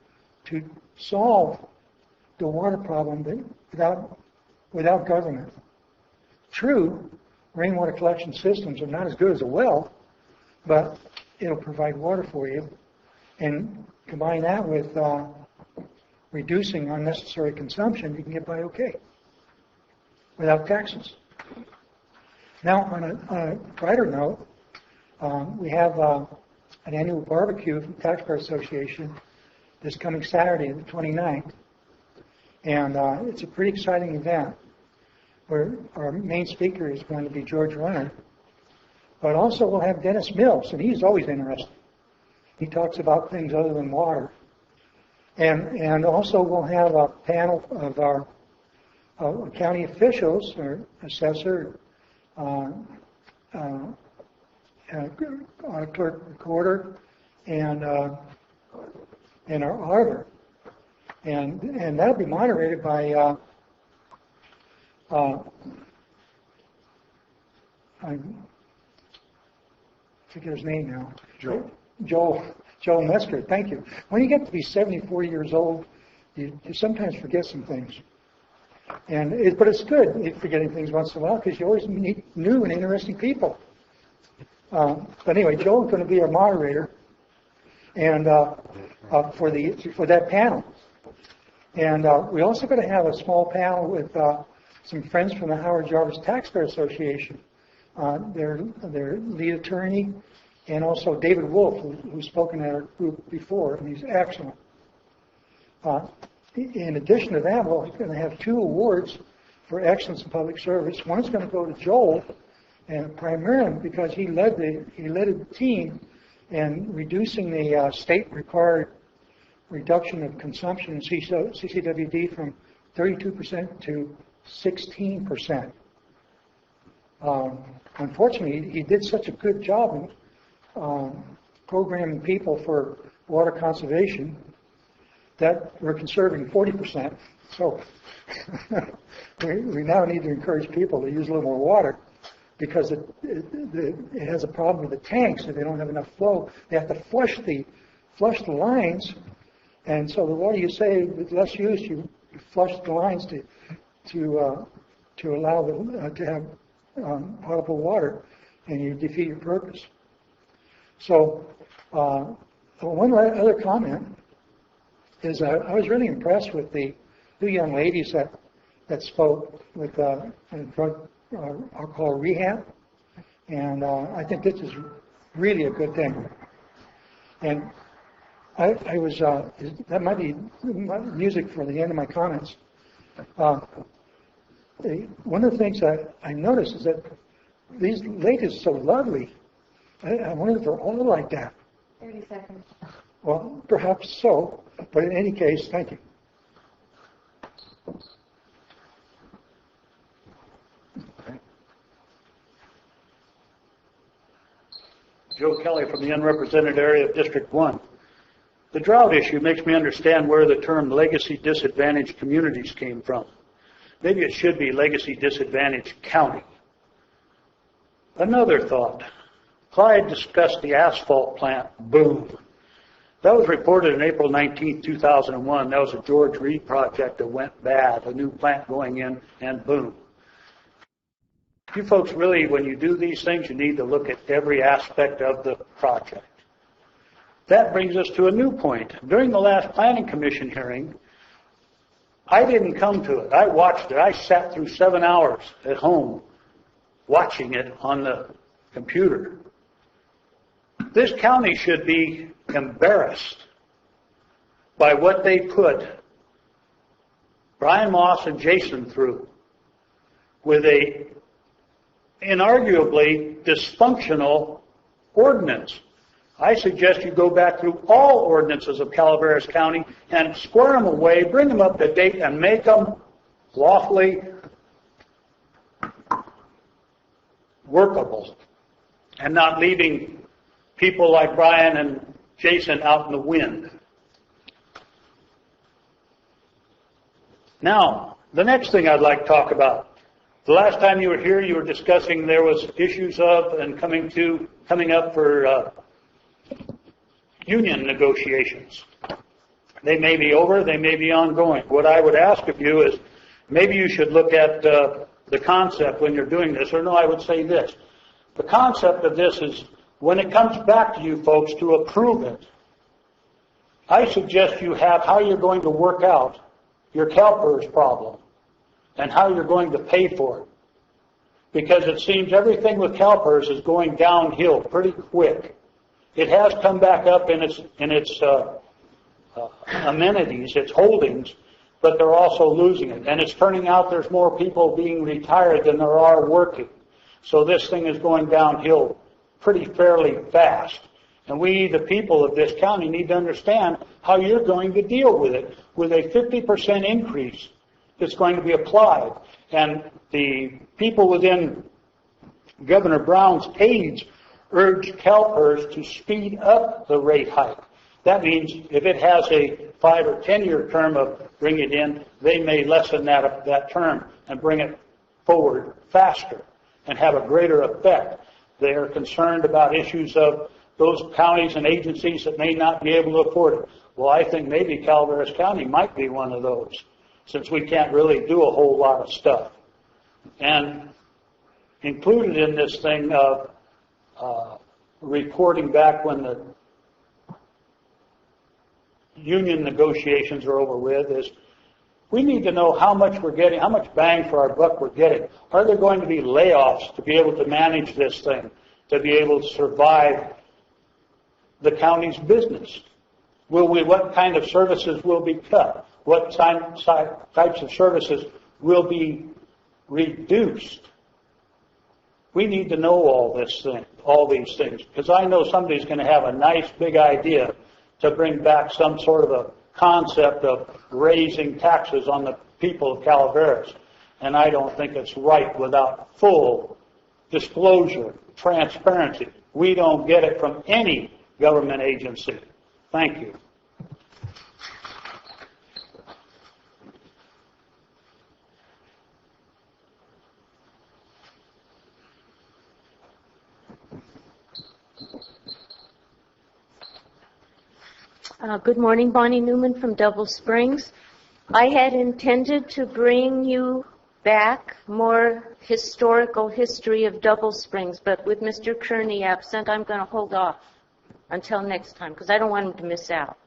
solve the water problem without government. True, rainwater collection systems are not as good as a well, but it'll provide water for you. And combine that with reducing unnecessary consumption, you can get by okay without taxes. Now, on a brighter note, we have an annual barbecue from the Taxpayer Association this coming Saturday, the 29th. And it's a pretty exciting event where our main speaker is going to be George Runner. But also we'll have Dennis Mills, and he's always interesting. He talks about things other than water. And also we'll have a panel of our county officials, our assessor, clerk recorder, and our auditor. And that'll be moderated by I forget his name now. Joel Mesker, thank you. When you get to be 74 years old, you sometimes forget some things. But it's good forgetting things once in a while because you always meet new and interesting people. But anyway, Joel's going to be our moderator and for that panel. And we're also going to have a small panel with some friends from the Howard Jarvis Taxpayer Association. Their lead attorney, and also David Wolf, who's spoken at our group before, and he's excellent. In addition to that, we're going to have 2 awards for excellence in public service. One is going to go to Joel, and primarily because he led a team in reducing the state-required reduction of consumption in CCWD from 32% to 16%. Unfortunately, he did such a good job in programming people for water conservation that we're conserving 40%. So we now need to encourage people to use a little more water because it has a problem with the tanks. If they don't have enough flow, they have to flush the lines, and so the water you save with less use, you flush the lines to allow them to have potable water, and you defeat your purpose. So one other comment is I was really impressed with the two young ladies that spoke with drug alcohol rehab, and I think this is really a good thing. And I was that might be music for the end of my comments. One of the things that I noticed is that these ladies are so lovely. I wonder if they're all like that. 30 seconds. Well, perhaps so, but in any case, thank you. Joe Kelly from the unrepresented area of District 1. The drought issue makes me understand where the term legacy disadvantaged communities came from. Maybe it should be legacy disadvantaged county. Another thought. Clyde discussed the asphalt plant boom. That was reported in April 19, 2001. That was a George Reed project that went bad, a new plant going in, and boom. You folks really, when you do these things, you need to look at every aspect of the project. That brings us to a new point. During the last Planning Commission hearing, I didn't come to it. I watched it. I sat through 7 hours at home watching it on the computer. This county should be embarrassed by what they put Brian Moss and Jason through with a inarguably dysfunctional ordinance. I suggest you go back through all ordinances of Calaveras County and square them away, bring them up to date, and make them lawfully workable, and not leaving people like Brian and Jason out in the wind. Now, the next thing I'd like to talk about. The last time you were here, you were discussing there was issues of and coming up for union negotiations. They may be over, they may be ongoing. What I would ask of you is maybe you should look at the concept when you're doing this, or no, I would say this. The concept of this is when it comes back to you folks to approve it, I suggest you have how you're going to work out your CalPERS problem and how you're going to pay for it. Because it seems everything with CalPERS is going downhill pretty quick. It has come back up in its amenities, its holdings, but they're also losing it. And it's turning out there's more people being retired than there are working. So this thing is going downhill pretty fairly fast. And we, the people of this county, need to understand how you're going to deal with it with a 50% increase that's going to be applied. And the people within Governor Brown's aides urged CalPERS to speed up the rate hike. That means if it has a 5 or 10 year term of bring it in, they may lessen that term and bring it forward faster and have a greater effect. They are concerned about issues of those counties and agencies that may not be able to afford it. Well, I think maybe Calaveras County might be one of those, since we can't really do a whole lot of stuff. And included in this thing of reporting back when the union negotiations are over with is we need to know how much we're getting, how much bang for our buck we're getting. Are there going to be layoffs to be able to manage this thing, to be able to survive the county's business? What kind of services will be cut? What types of services will be reduced? We need to know all these things, because I know somebody's going to have a nice big idea to bring back some sort of a concept of raising taxes on the people of Calaveras. And I don't think it's right without full disclosure, transparency. We don't get it from any government agency. Thank you. Good morning, Bonnie Newman from Double Springs. I had intended to bring you back more historical history of Double Springs, but with Mr. Kearney absent, I'm going to hold off until next time because I don't want him to miss out.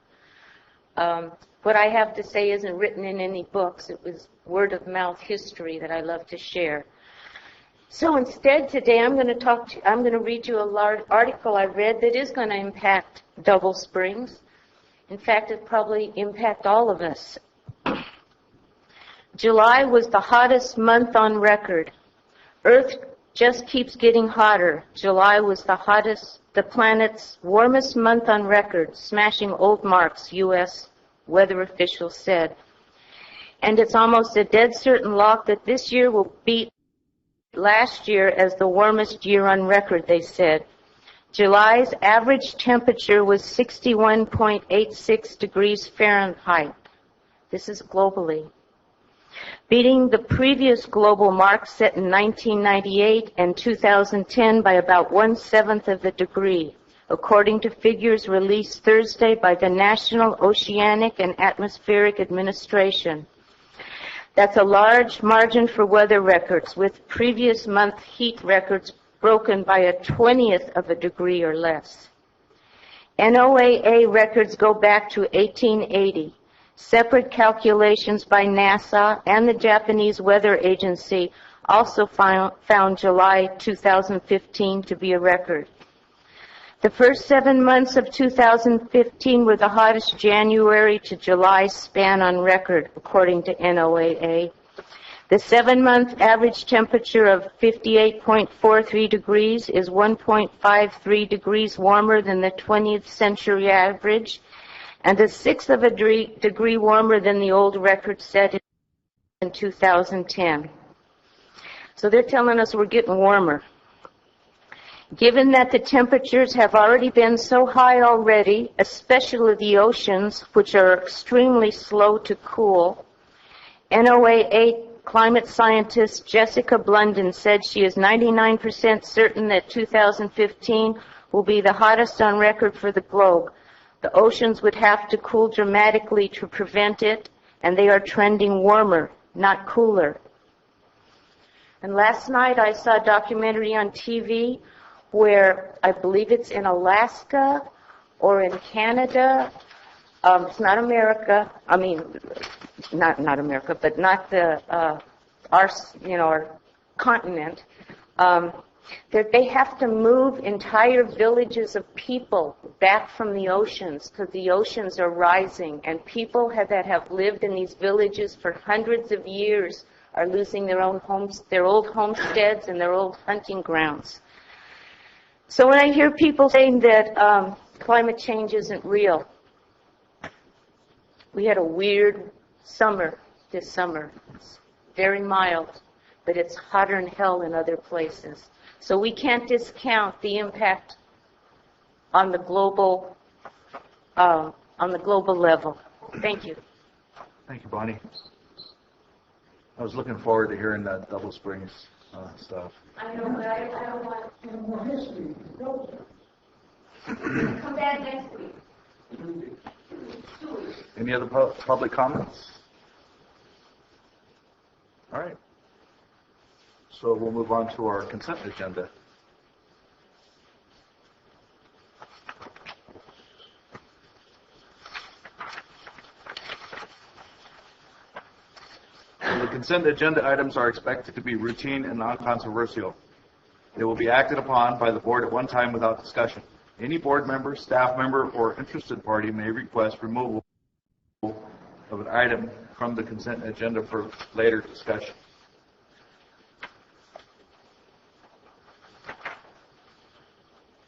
What I have to say isn't written in any books. It was word-of-mouth history that I love to share. So instead today I'm going to read you a large article I read that is going to impact Double Springs. In fact, it probably impact all of us. July was the hottest month on record. Earth just keeps getting hotter. July was the planet's warmest month on record, smashing old marks, U.S. weather officials said. And it's almost a dead certain lock that this year will beat last year as the warmest year on record, they said. July's average temperature was 61.86 degrees Fahrenheit. This is globally. Beating the previous global mark set in 1998 and 2010 by about 1/7 of a degree, according to figures released Thursday by the National Oceanic and Atmospheric Administration. That's a large margin for weather records, with previous month heat records broken by a 1/20th of a degree or less. NOAA records go back to 1880. Separate calculations by NASA and the Japanese Weather Agency also found July 2015 to be a record. The first 7 months of 2015 were the hottest January to July span on record, according to NOAA. The 7-month average temperature of 58.43 degrees is 1.53 degrees warmer than the 20th century average, and 1/6 of a degree warmer than the old record set in 2010. So they're telling us we're getting warmer. Given that the temperatures have already been so high already, especially the oceans, which are extremely slow to cool, NOAA climate scientist Jessica Blunden said she is 99% certain that 2015 will be the hottest on record for the globe. The oceans would have to cool dramatically to prevent it, and they are trending warmer, not cooler. And last night I saw a documentary on TV where I believe it's in Alaska or in Canada. It's not America. I mean, not America, but not our continent. That they have to move entire villages of people back from the oceans because the oceans are rising, and people that have lived in these villages for hundreds of years are losing their old homesteads and their old hunting grounds. So when I hear people saying that climate change isn't real, we had a weird summer this summer. It's very mild, but it's hotter than hell in other places. So we can't discount the impact on the global level. Thank you. Thank you, Bonnie. I was looking forward to hearing that Double Springs stuff. I know, but I don't want more history. Come back next week. Any other public comments? All right. So we'll move on to our consent agenda. The consent agenda items are expected to be routine and non-controversial. They will be acted upon by the board at one time without discussion. Any board member, staff member, or interested party may request removal of an item from the consent agenda for later discussion.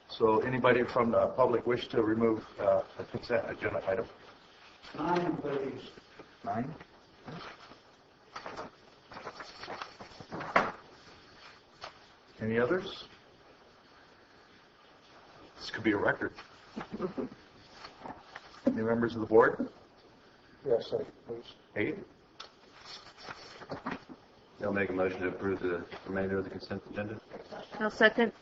So anybody from the public wish to remove a consent agenda item? 9, please. 9? Any others? This could be a record. Any members of the board? Yes, please. 8? I'll make a motion to approve the remainder of the consent agenda. I'll second.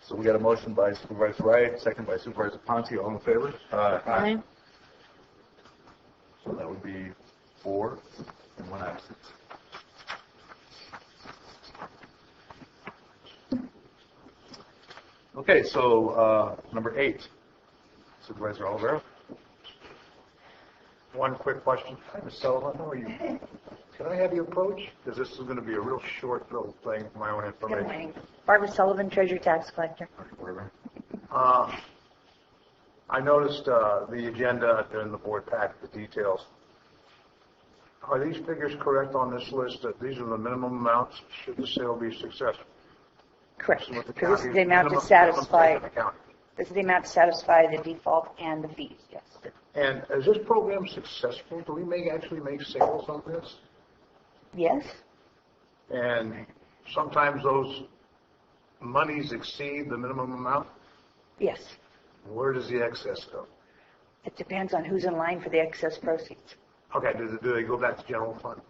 So we got a motion by Supervisor Wright, second by Supervisor Ponte. All in favor? Aye. So that would be 4 and 1 absent. Okay, so number 8, Supervisor Olivera. One quick question. Hi, Ms. Sullivan. How are you? Can I have you approach? Because this is going to be a real short little thing for my own Good information. morning. Barbara Sullivan, Treasurer Tax Collector. I noticed the agenda in the board pack, the details. Are these figures correct on this list, that these are the minimum amounts should the sale be successful? Correct. So what the This is county- the amount to minimum satisfy, pay for the county. this is the amount to satisfy the default and the fees, yes. And is this program successful? Do we actually make sales on this? Yes? And sometimes those monies exceed the minimum amount? Yes. Where does the excess go? It depends on who's in line for the excess proceeds. Okay, do they go back to general fund?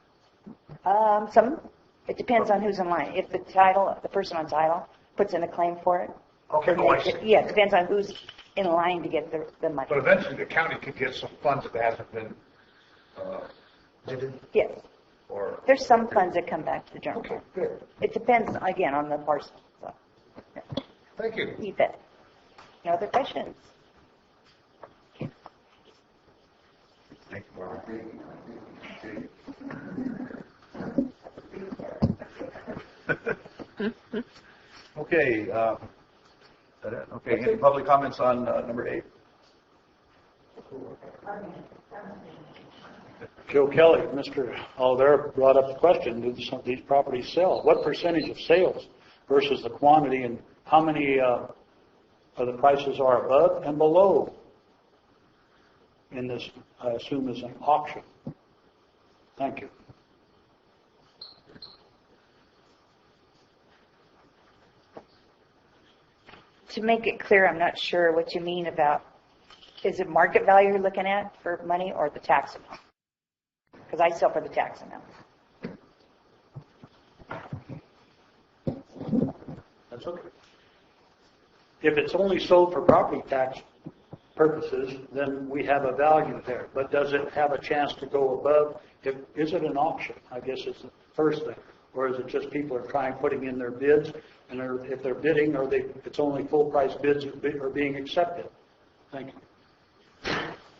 It depends on who's in line. If the person on title puts in a claim for it. Okay, then oh, I they- see. Yeah, it depends on who's in line to get the money. But eventually the county could get some funds if it hasn't been, Yes. or... There's some funds that come back to the general fund. Good. It depends, again, on the parcel. So, Thank you. you bet. No other questions? Thank you, Barbara. Okay, okay, any public comments on number 8? Joe Kelly, Mr. Olivera brought up the question, do some of these properties sell? What percentage of sales versus the quantity, and how many of the prices are above and below in this, I assume, is an auction? Thank you. To make it clear, I'm not sure what you mean about, is it market value you're looking at for money or the tax amount? Because I sell for the tax amount. That's okay. If it's only sold for property tax purposes, then we have a value there. But does it have a chance to go above? Is it an auction? I guess is the first thing. Or is it just people are putting in their bids, and if they're bidding, it's only full price bids are being accepted? Thank you.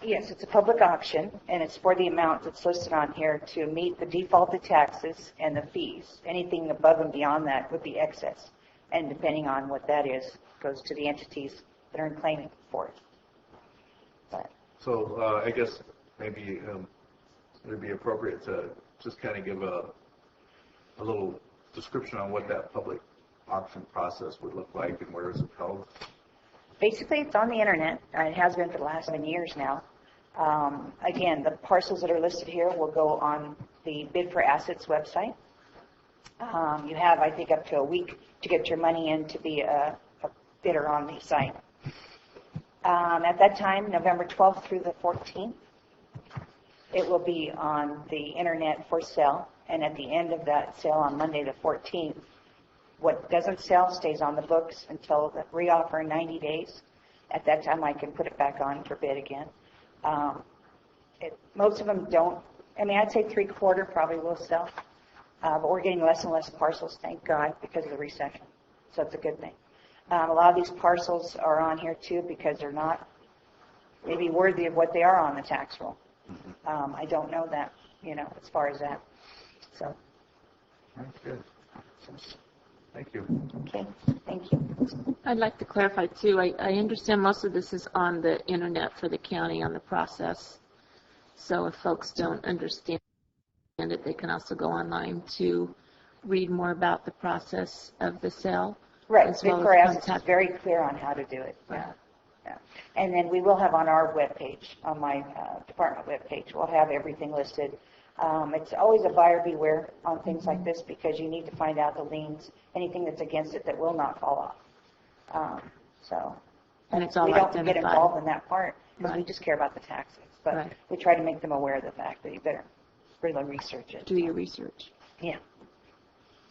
Yes, it's a public auction, and it's for the amount that's listed on here to meet the defaulted taxes and the fees. Anything above and beyond that would be excess. And depending on what that is, goes to the entities that are claiming for it. But So I guess maybe it would be appropriate to just kind of give a little description on what that public auction process would look like and where is it held. basically, it's on the internet. It has been for the last 7 years now. Again, the parcels that are listed here will go on the Bid for Assets website. You have, I think, up to a week to get your money in to be a bidder on the site. At that time, November 12th through the 14th, it will be on the internet for sale. And at the end of that sale on Monday the 14th, what doesn't sell stays on the books until the reoffer in 90 days. At that time, I can put it back on for bid again. Most of them don't. I mean, I'd say 3/4 probably will sell. But we're getting less and less parcels, thank God, because of the recession. So it's a good thing. A lot of these parcels are on here, too, because they're not maybe worthy of what they are on the tax roll. I don't know that, as far as that. So. That's good. Thank you. Okay, thank you. I'd like to clarify, too. I understand most of this is on the internet for the county on the process. So if folks don't understand it, they can also go online to read more about the process of the sale. Right, as Bid well for as Assets is contact. very clear on how to do it. Yeah. And then we will have on our webpage, on my department webpage, we'll have everything listed. It's always a buyer beware on things like this because you need to find out the liens, anything that's against it that will not fall off. And it's all we don't get identified. involved in that part because we Right. just care about the taxes. But Right. we try to make them aware of the fact that you better really research it. Do your research. Yeah.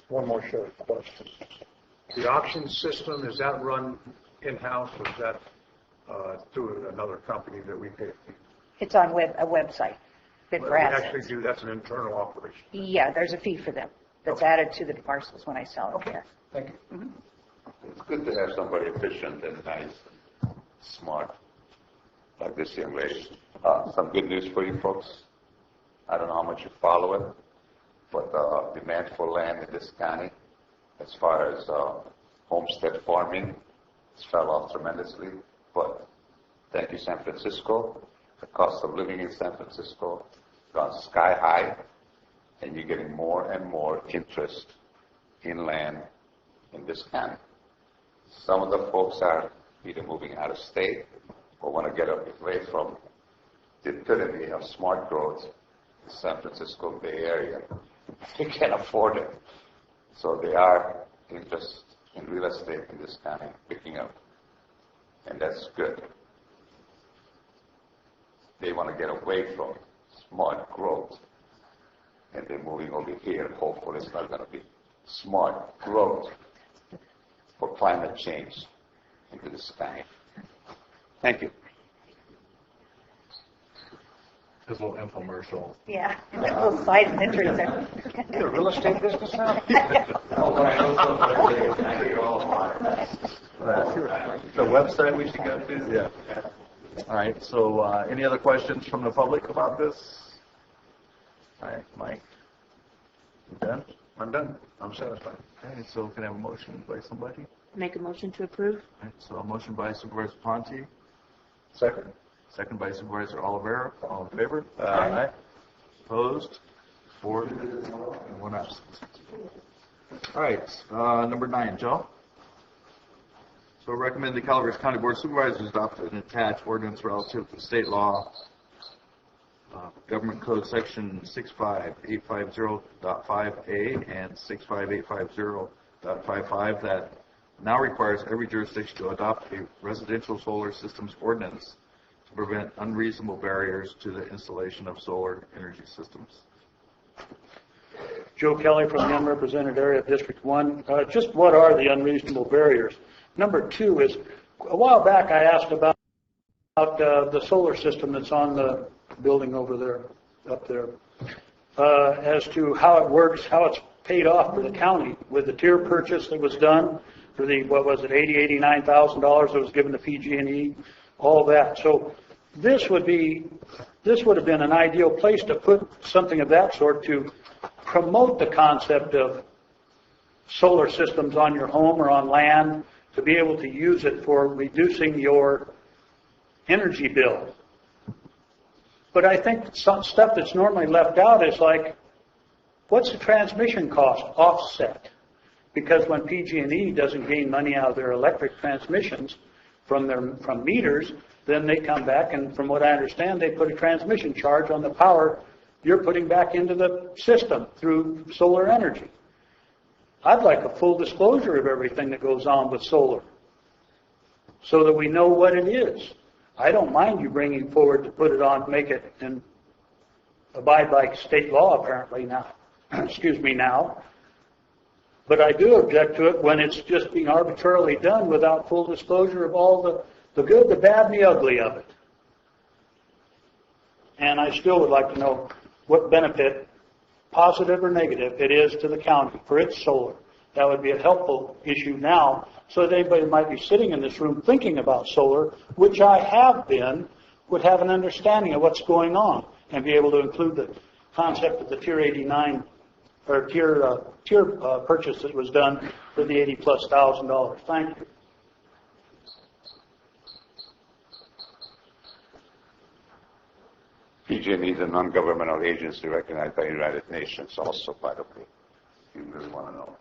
One more short question. The auction system, is that run in-house or is that through another company that we pay? It's on a website, Bid for Assets. Actually do, that's an internal operation. Yeah, there's a fee for them that's added to the parcels when I sell them here. Thank you. Mhm. It's good to have somebody efficient and nice, smart, like this young lady. Some good news for you folks. I don't know how much you follow it, but demand for land in this county, as far as homestead farming, it's fell off tremendously. But thank you, San Francisco. The cost of living in San Francisco gone sky high, and you're getting more and more interest in land in this county. Some of the folks are either moving out of state or want to get away from the epitome of smart growth in San Francisco Bay Area. They can't afford it. So they are interested in real estate in this county picking up. And that's good. They want to get away from smart growth. And they're moving over here. Hopefully it's not going to be smart growth for climate change into this county. Thank you. This little infomercial. Yeah, a little side entrance there. You're a real estate business now? The website we should go to? Yeah. All right, so any other questions from the public about this? All right, Mike. You done? I'm done. I'm satisfied. Okay, so can I have a motion by somebody? Make a motion to approve? All right, so a motion by Supervisor Ponte. Second. Second by Supervisor Oliveira. All in favor? Aye. Opposed? 4 and 1 absent. All right, number 9, Joe. So I recommend the Calaveras County Board of Supervisors adopt an attached ordinance relative to state law, Government Code Section 65850.5A and 65850.55 that now requires every jurisdiction to adopt a residential solar systems ordinance to prevent unreasonable barriers to the installation of solar energy systems. Joe Kelly from the unrepresented area of District 1. Just what are the unreasonable barriers? Number 2 is, a while back I asked about the solar system that's on the building over there, up there, as to how it works, how it's paid off for the county with the tier purchase that was done for the, what was it, $89,000 that was given to PG&E, all that. So this would have been an ideal place to put something of that sort to promote the concept of solar systems on your home or on land, to be able to use it for reducing your energy bill. But I think some stuff that's normally left out is like, what's the transmission cost offset? Because when PG&E doesn't gain money out of their electric transmissions from meters, then they come back and, from what I understand, they put a transmission charge on the power you're putting back into the system through solar energy. I'd like a full disclosure of everything that goes on with solar so that we know what it is. I don't mind you bringing forward to put it on, make it and abide by state law apparently now. Excuse me now. But I do object to it when it's just being arbitrarily done without full disclosure of all the good, the bad, and the ugly of it. And I still would like to know what benefit, positive or negative, it is to the county for its solar. That would be a helpful issue now, so that anybody who might be sitting in this room thinking about solar, which I have been, would have an understanding of what's going on and be able to include the concept of the Tier 89 or tier purchase that was done for the $80,000+. Thank you. PG&E is a non-governmental agency recognized by the United Nations also, by the way, if you really want to know.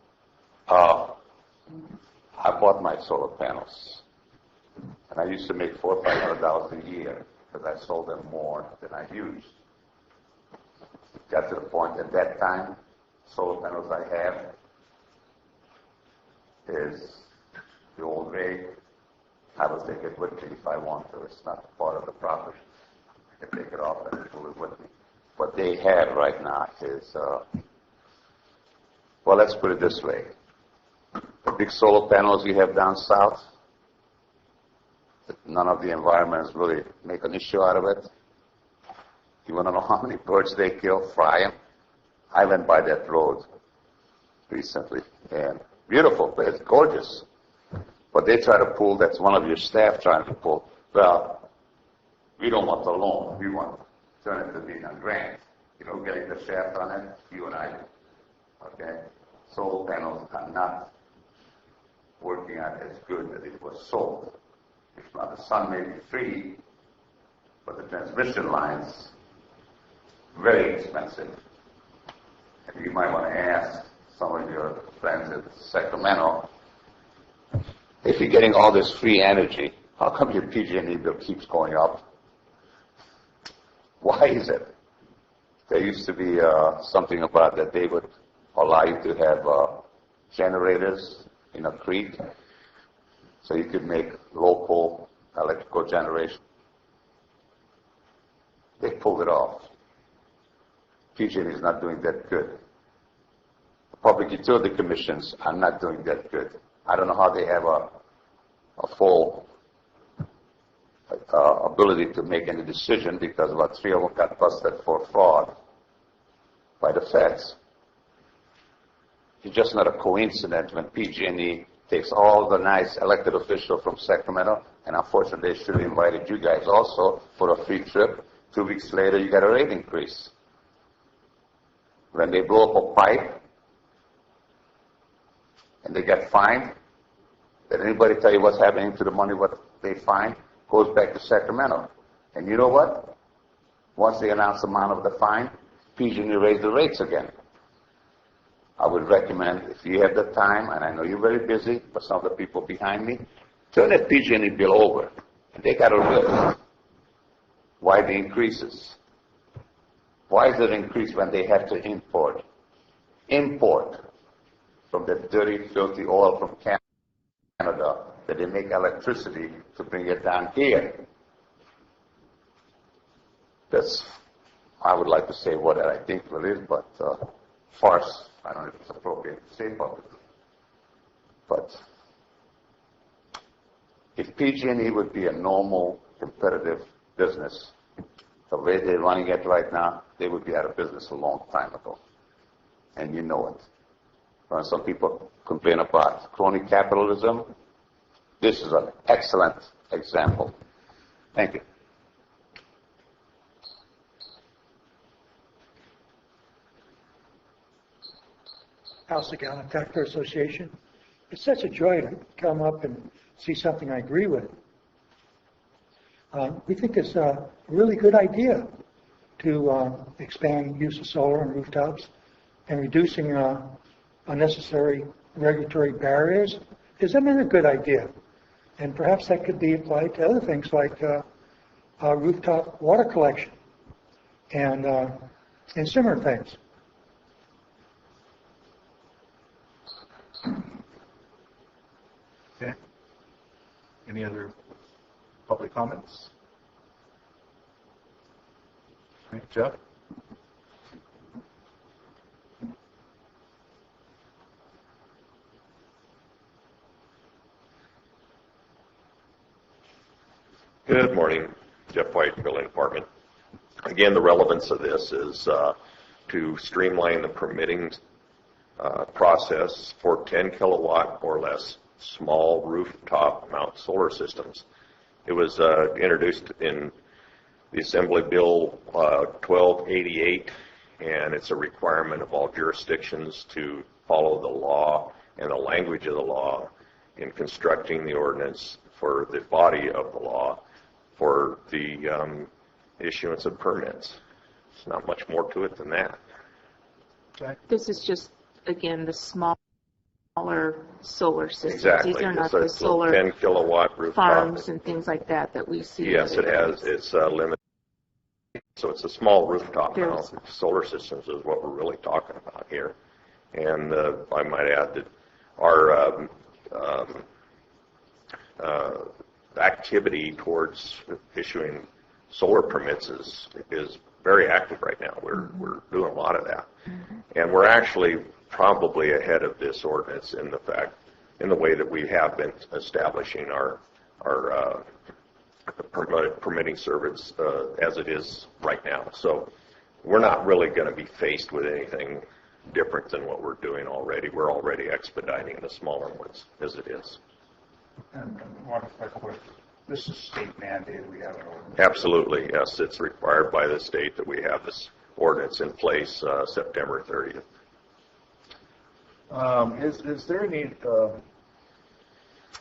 I bought my solar panels, and I used to make $400,000 or $500 a year because I sold them more than I used. Got to the point at that time, solar panels I have is the old rate. I will take it with me if I want to. It's not part of the profit. I can take it off and pull it with me. What they have right now is, well, let's put it this way. The big solar panels you have down south, none of the environments really make an issue out of it. You want to know how many birds they kill frying? I went by that road recently, and beautiful place, gorgeous. But they try to pull, that's one of your staff trying to pull. Well, we don't want the loan. We want to turn it to being a grant. You know, getting the shaft on it, you and I do. Okay? Solar panels are not working out as good as it was sold. If not, the sun may be free, but the transmission lines, very expensive. And you might want to ask some of your friends in Sacramento, if you're getting all this free energy, how come your PG&E bill keeps going up? Why is it? There used to be something about that they would allow you to have generators in a creek so you could make local electrical generation. They pulled it off. PG&E is not doing that good. The public utility commissions are not doing that good. I don't know how they have a full ability to make any decision because about 3 of them got busted for fraud by the feds. It's just not a coincidence when PG&E takes all the nice elected officials from Sacramento, and unfortunately they should have invited you guys also for a free trip. 2 weeks later you got a rate increase. When they blow up a pipe and they get fined, did anybody tell you what's happening to the money what they fined? Goes back to Sacramento. And you know what? Once they announce the amount of the fine, PG&E raise the rates again. I would recommend, if you have the time, and I know you're very busy, but some of the people behind me, turn that PG&E bill over. And they got to realize why the increases. Why is it increased when they have to import? Import from that dirty, filthy oil from Canada that they make electricity to bring it down here. That's, I would like to say what I think it is, but farce, I don't know if it's appropriate to say publicly. But if PG&E would be a normal, competitive business, the way they're running it right now, they would be out of business a long time ago. And you know it. When some people complain about crony capitalism, this is an excellent example. Thank you. House of Gallup Factor Association. It's such a joy to come up and see something I agree with. We think it's a really good idea to expand use of solar on rooftops and reducing unnecessary regulatory barriers. Isn't it a good idea? And perhaps that could be applied to other things like rooftop water collection and similar things. Okay. Any other public comments? Okay, Jeff? Good morning, Jeff White, Building Department. Again, the relevance of this is to streamline the permitting process for 10 kilowatt or less small rooftop mount solar systems. It was introduced in the Assembly Bill 1288, and it's a requirement of all jurisdictions to follow the law and the language of the law in constructing the ordinance for the body of the law for the issuance of permits. It's not much more to it than that. Okay. This is just, again, the smaller solar systems. Exactly. These are not It's the solar 10 kilowatt rooftop farms and things like that we see. Yes, it has. It's limited. So it's a small rooftop mount. Solar systems is what we're really talking about here. And I might add that our activity towards issuing solar permits is very active right now. We're doing a lot of that. Mm-hmm. And we're actually probably ahead of this ordinance in the fact in the way that we have been establishing our permitting service as it is right now. So we're not really going to be faced with anything different than what we're doing already. We're already expediting the smaller ones as it is. And one second question. This is state mandated. We have an ordinance. Absolutely, yes. It's required by the state that we have this ordinance in place September 30th. Is there any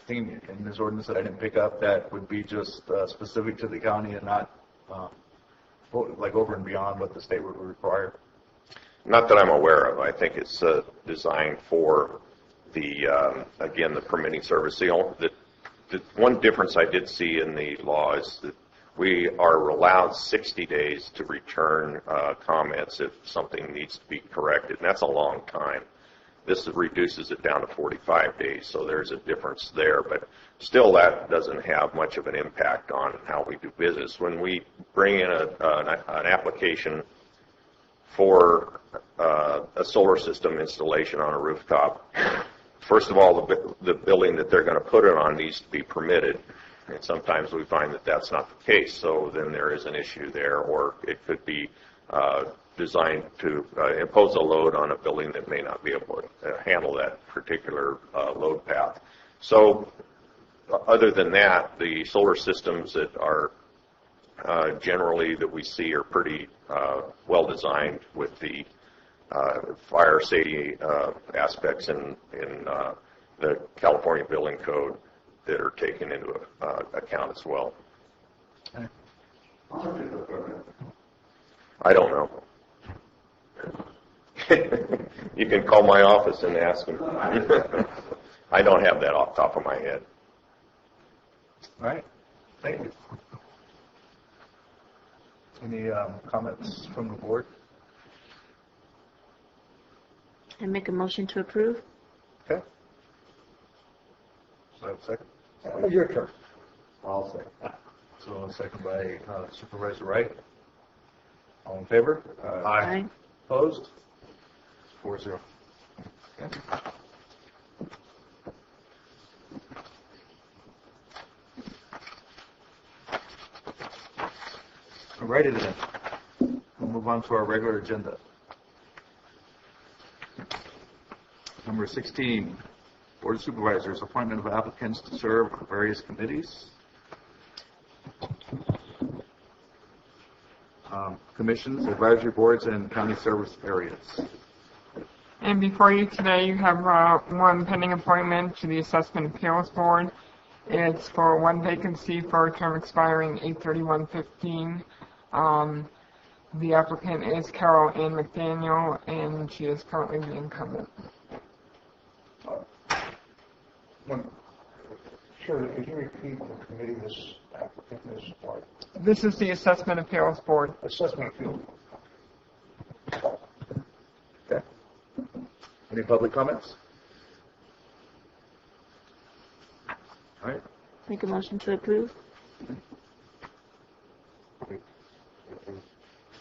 thing in this ordinance that I didn't pick up that would be just specific to the county and not like over and beyond what the state would require? Not that I'm aware of. I think it's designed for the, again, the permitting service. The one difference I did see in the law is that we are allowed 60 days to return comments if something needs to be corrected, and that's a long time. This reduces it down to 45 days, so there's a difference there, but still that doesn't have much of an impact on how we do business. When we bring in an application for a solar system installation on a rooftop, first of all, the building that they're going to put it on needs to be permitted, and sometimes we find that that's not the case, so then there is an issue there, or it could be designed to impose a load on a building that may not be able to handle that particular load path. So other than that, the solar systems that are generally that we see are pretty well designed with the fire safety aspects in the California Building Code that are taken into account as well. I don't know. You can call my office and ask them. I don't have that off the top of my head. All right. Thank you. Any comments from the board? I make a motion to approve. Okay. So I have a second? Your turn. I'll second. So a second by Supervisor Wright. All in favor? Aye. Opposed? 4-0. Okay. All righty then. We'll move on to our regular agenda. Number 16, Board of Supervisors, appointment of applicants to serve on various committees. Commissions, advisory boards, and county service areas. And before you today, you have one pending appointment to the Assessment Appeals Board. It's for one vacancy for a term expiring 8/31/15. The applicant is Carol Ann McDaniel, and she is currently the incumbent. Sure, could you repeat the committee this applicant is for? This is the Assessment Appeals Board. Assessment Appeals. Okay. Any public comments? All right. Make a motion to approve.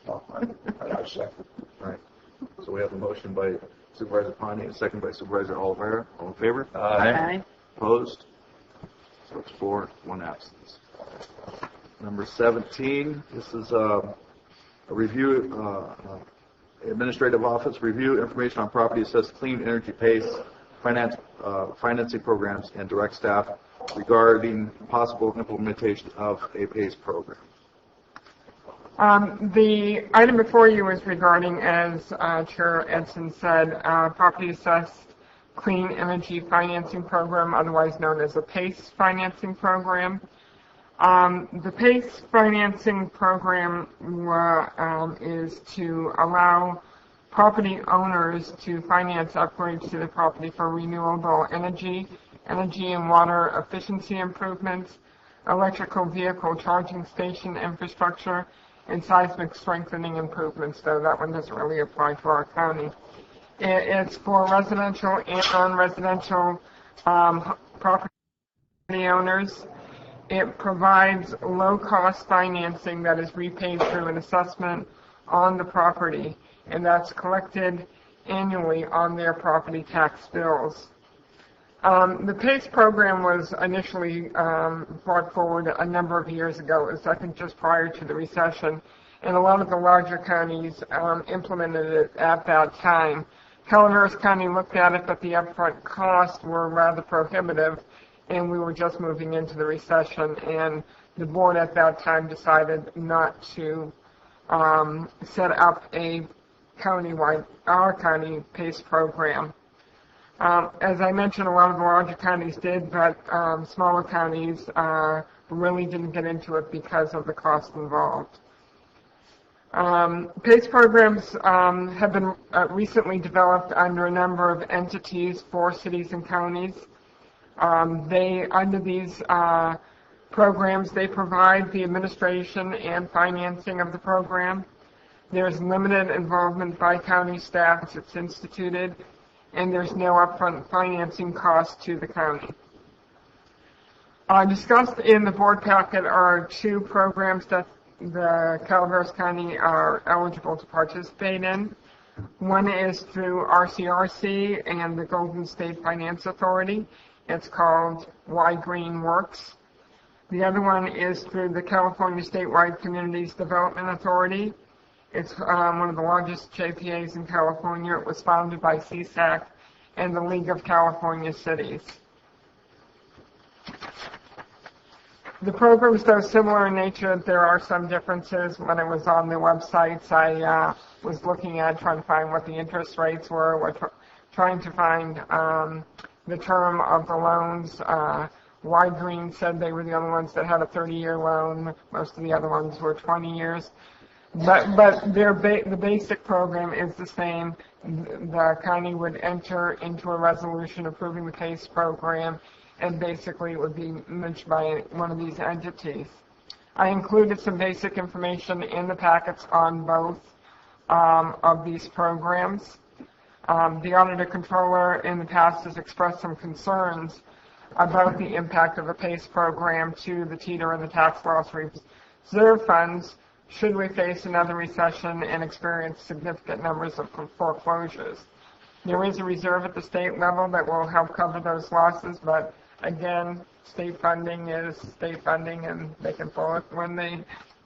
All right. So we have a motion by Supervisor Pawnee and a second by Supervisor Oliveira. All in favor? Aye. Opposed? So it's 4, 1 absence. Number 17, this is a review, administrative office review information on property assessed clean energy PACE financing programs and direct staff regarding possible implementation of a PACE program. The item before you is regarding, as Chair Edson said, property assessed clean energy financing program, otherwise known as a PACE financing program. The PACE financing program is to allow property owners to finance upgrades to the property for renewable energy and water efficiency improvements, electrical vehicle charging station infrastructure, and seismic strengthening improvements, though that one doesn't really apply to our county. It's for residential and non-residential property owners. It provides low-cost financing that is repaid through an assessment on the property, and that's collected annually on their property tax bills. The PACE program was initially brought forward a number of years ago. It was, I think, just prior to the recession, and a lot of the larger counties implemented it at that time. Calaveras County looked at it, but the upfront costs were rather prohibitive, and we were just moving into the recession, and the board at that time decided not to set up a countywide, our county PACE program. As I mentioned, a lot of the larger counties did, but smaller counties really didn't get into it because of the cost involved. PACE programs have been recently developed under a number of entities for cities and counties. Under these programs, they provide the administration and financing of the program. There's limited involvement by county staff as it's instituted, and there's no upfront financing cost to the county. Discussed in the board packet are two programs that the Calaveras County are eligible to participate in. One is through RCRC and the Golden State Finance Authority. It's called Y Green Works. The other one is through the California Statewide Communities Development Authority. It's one of the largest JPAs in California. It was founded by CSAC and the League of California Cities. The programs, though similar in nature, there are some differences. When I was on the websites, I was looking at trying to find what the interest rates were, trying to find the term of the loans. Y Green said they were the only ones that had a 30-year loan. Most of the other ones were 20 years. But the basic program is the same. The county would enter into a resolution approving the PACE program, and basically it would be managed by one of these entities. I included some basic information in the packets on both of these programs. The Auditor Controller in the past has expressed some concerns about the impact of the PACE program to the TETR and the tax loss reserve funds should we face another recession and experience significant numbers of foreclosures. There is a reserve at the state level that will help cover those losses, but again, state funding is state funding, and they can pull it when they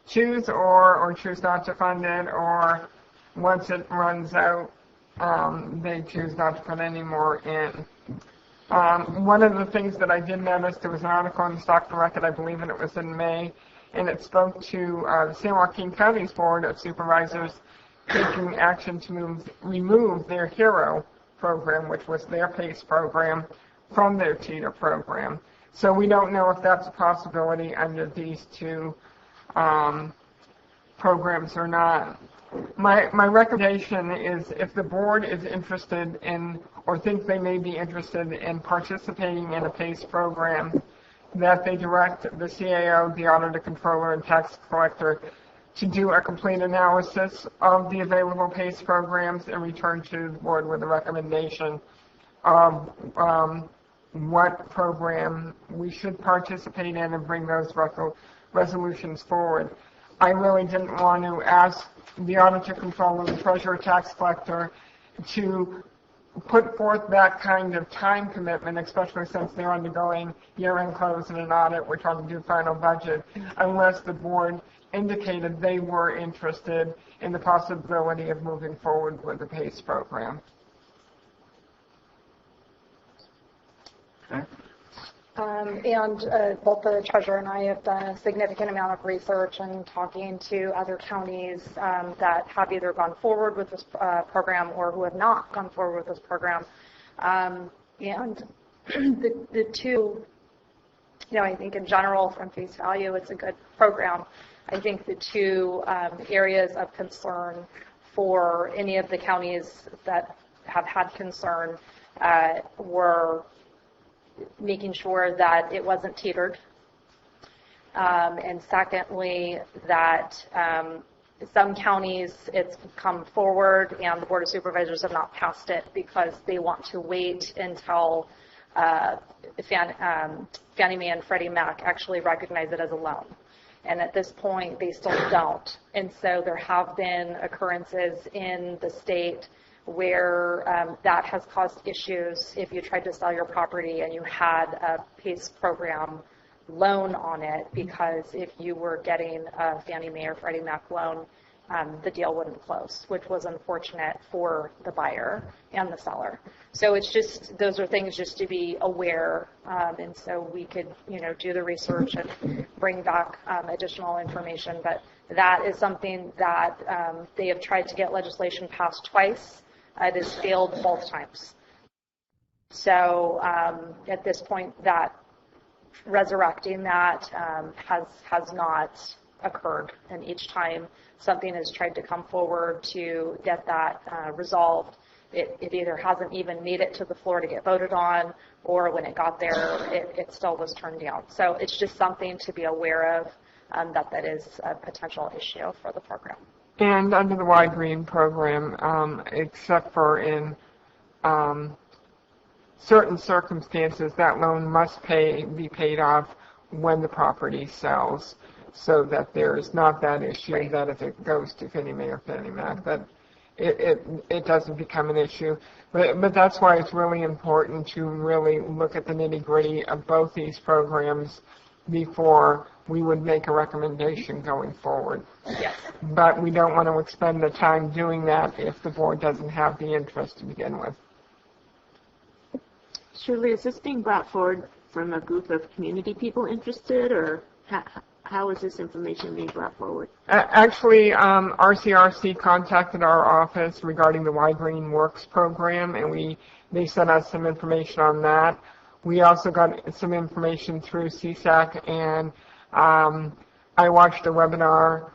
choose or choose not to fund it, or once it runs out, they choose not to put any more in. One of the things that I did notice, there was an article in the Stockton Record, I believe, and it was in May, and it spoke to the San Joaquin County's Board of Supervisors taking action to remove their HERO program, which was their PACE program, from their TETR program. So we don't know if that's a possibility under these two programs or not. My recommendation is if the board is interested in or thinks they may be interested in participating in a PACE program, that they direct the CAO, the Auditor Controller, and Tax Collector to do a complete analysis of the available PACE programs and return to the board with a recommendation of what program we should participate in and bring those resolutions forward. I really didn't want to ask the Auditor Controller, the Treasurer, Tax Collector to put forth that kind of time commitment, especially since they're undergoing year-end close and an audit, we're trying to do final budget, unless the board indicated they were interested in the possibility of moving forward with the PACE program. Okay. And both the treasurer and I have done a significant amount of research and talking to other counties that have either gone forward with this program or who have not gone forward with this program. And the two, I think in general, from face value, it's a good program. I think the two areas of concern for any of the counties that have had concern were making sure that it wasn't teetered, and secondly, that some counties it's come forward and the Board of Supervisors have not passed it because they want to wait until Fannie Mae and Freddie Mac actually recognize it as a loan. And at this point, they still don't. And so there have been occurrences in the state where that has caused issues if you tried to sell your property and you had a PACE program loan on it, because if you were getting a Fannie Mae or Freddie Mac loan, the deal wouldn't close, which was unfortunate for the buyer and the seller. So it's just, those are things just to be aware, and so we could, do the research and bring back additional information. But that is something that they have tried to get legislation passed twice. It has failed both times. So at this point, that resurrecting that has not occurred, and each time something has tried to come forward to get that resolved, it either hasn't even made it to the floor to get voted on, or when it got there, it still was turned down. So it's just something to be aware of, that is a potential issue for the program. And under the Y Green program, except for in certain circumstances, that loan must be paid off when the property sells, so that there is not that issue that if it goes to Fannie Mae or Fannie Mac, that it doesn't become an issue. But that's why it's really important to really look at the nitty-gritty of both these programs before we would make a recommendation going forward. Yes. But we don't want to expend the time doing that if the board doesn't have the interest to begin with. Shirley, is this being brought forward from a group of community people interested, or how is this information being brought forward? Actually, RCRC contacted our office regarding the Y Green Works program, and they sent us some information on that. We also got some information through CSAC, and I watched a webinar,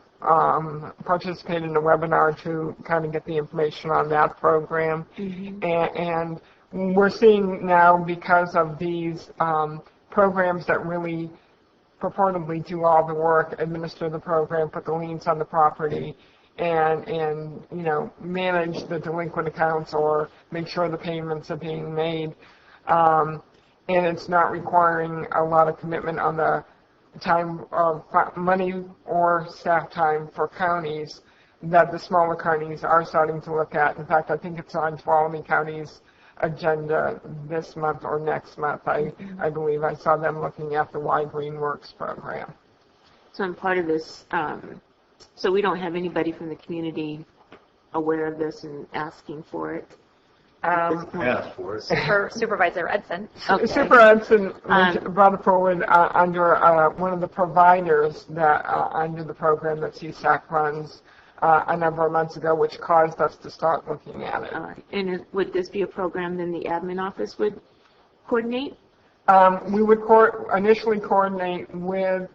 participated in a webinar to kind of get the information on that program. Mm-hmm. And we're seeing now, because of these programs that really purportedly do all the work, administer the program, put the liens on the property, and manage the delinquent accounts or make sure the payments are being made. And it's not requiring a lot of commitment on the time of money or staff time for counties, that the smaller counties are starting to look at. In fact, I think it's on Tuolumne County's agenda this month or next month. I believe I saw them looking at the Y Green Works program. So I'm part of this. So we don't have anybody from the community aware of this and asking for it. Ask for it. Supervisor Edson. Okay. Super Edson brought it forward under one of the providers that under the program that CSAC runs a number of months ago, which caused us to start looking at it. And would this be a program then the admin office would coordinate? We would initially coordinate with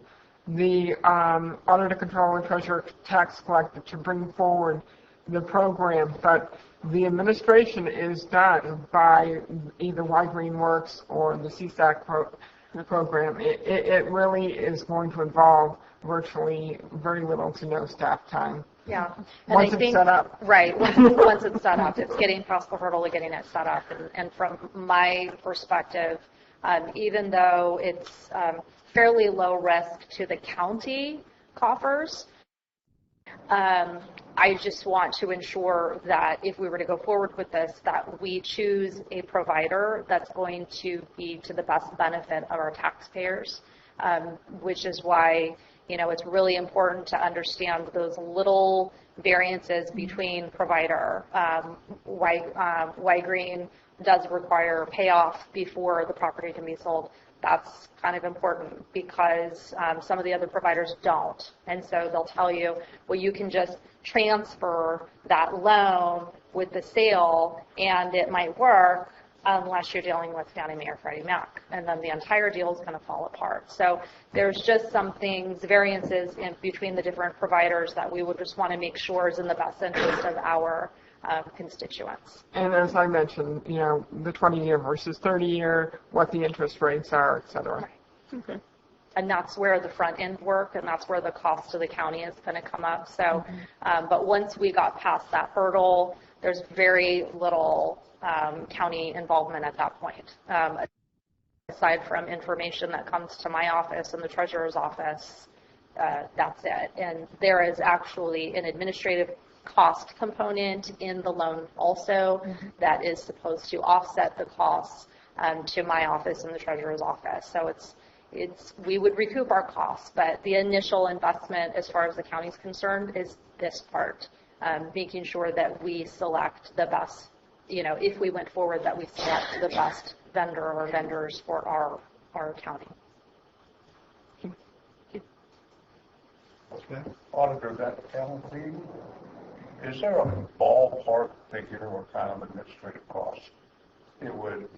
the auditor, controller, treasurer, tax collector to bring forward the program, but the administration is done by either Y Green Works or the CSAC program. It really is going to involve virtually very little to no staff time. Yeah. Once it's set up. Right. Once it's set up, it's getting past the hurdle of getting it set up. And from my perspective, even though it's fairly low risk to the county coffers, I just want to ensure that if we were to go forward with this, that we choose a provider that's going to be to the best benefit of our taxpayers, which is why, it's really important to understand those little variances between provider. Y Green does require payoff before the property can be sold. That's kind of important because some of the other providers don't. And so they'll tell you, well, you can just transfer that loan with the sale and it might work unless you're dealing with Fannie Mae or Freddie Mac. And then the entire deal is going to fall apart. So there's just some things, variances in between the different providers that we would just want to make sure is in the best interest of our constituents. And as I mentioned, the 20-year versus 30-year, what the interest rates are, et cetera. Right. Okay. And that's where the front end work, and that's where the cost to the county is going to come up. So, but once we got past that hurdle, there's very little county involvement at that point. Aside from information that comes to my office and the treasurer's office, that's it. And there is actually an administrative cost component in the loan also that is supposed to offset the costs to my office and the treasurer's office. So we would recoup our costs, but the initial investment as far as the county is concerned is this part, making sure that we select the best, if we went forward, that we select the best vendor or vendors for our county. Auditor, that calendar, is there a ballpark figure or kind of administrative cost it would?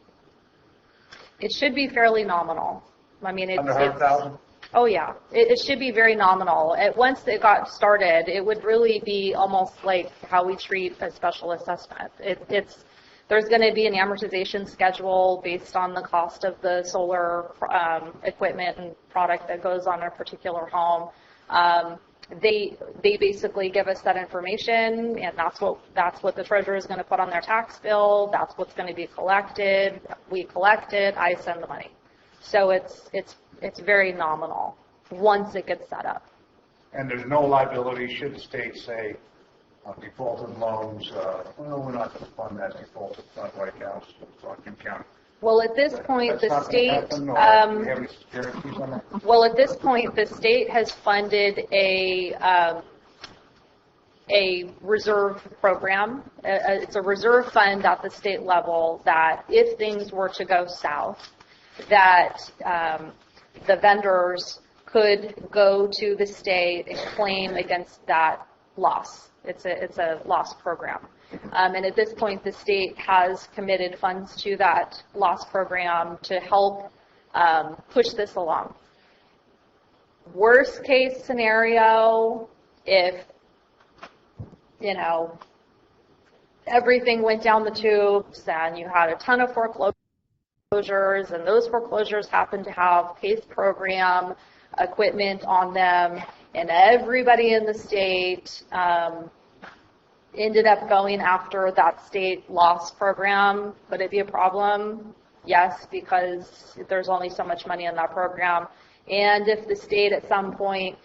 It should be fairly nominal. I mean, Under 100,000? Oh yeah, it should be very nominal. Once it got started, it would really be almost like how we treat a special assessment. There's going to be an amortization schedule based on the cost of the solar equipment and product that goes on a particular home. They basically give us that information, and that's what the treasurer is going to put on their tax bill. That's what's going to be collected. We collect it. I send the money. So it's very nominal once it gets set up. And there's no liability should the state say on defaulted loans, we're not going to fund that defaulted fund right now, so it's on Kim County. Well, at this point, the state has funded a reserve program. It's a reserve fund at the state level that if things were to go south, that the vendors could go to the state and claim against that loss. It's a loss program. And at this point, the state has committed funds to that loss program to help push this along. Worst case scenario, if, everything went down the tubes and you had a ton of foreclosures and those foreclosures happened to have PACE program equipment on them and everybody in the state ended up going after that state loss program, would it be a problem? Yes, because there's only so much money in that program. And if the state at some point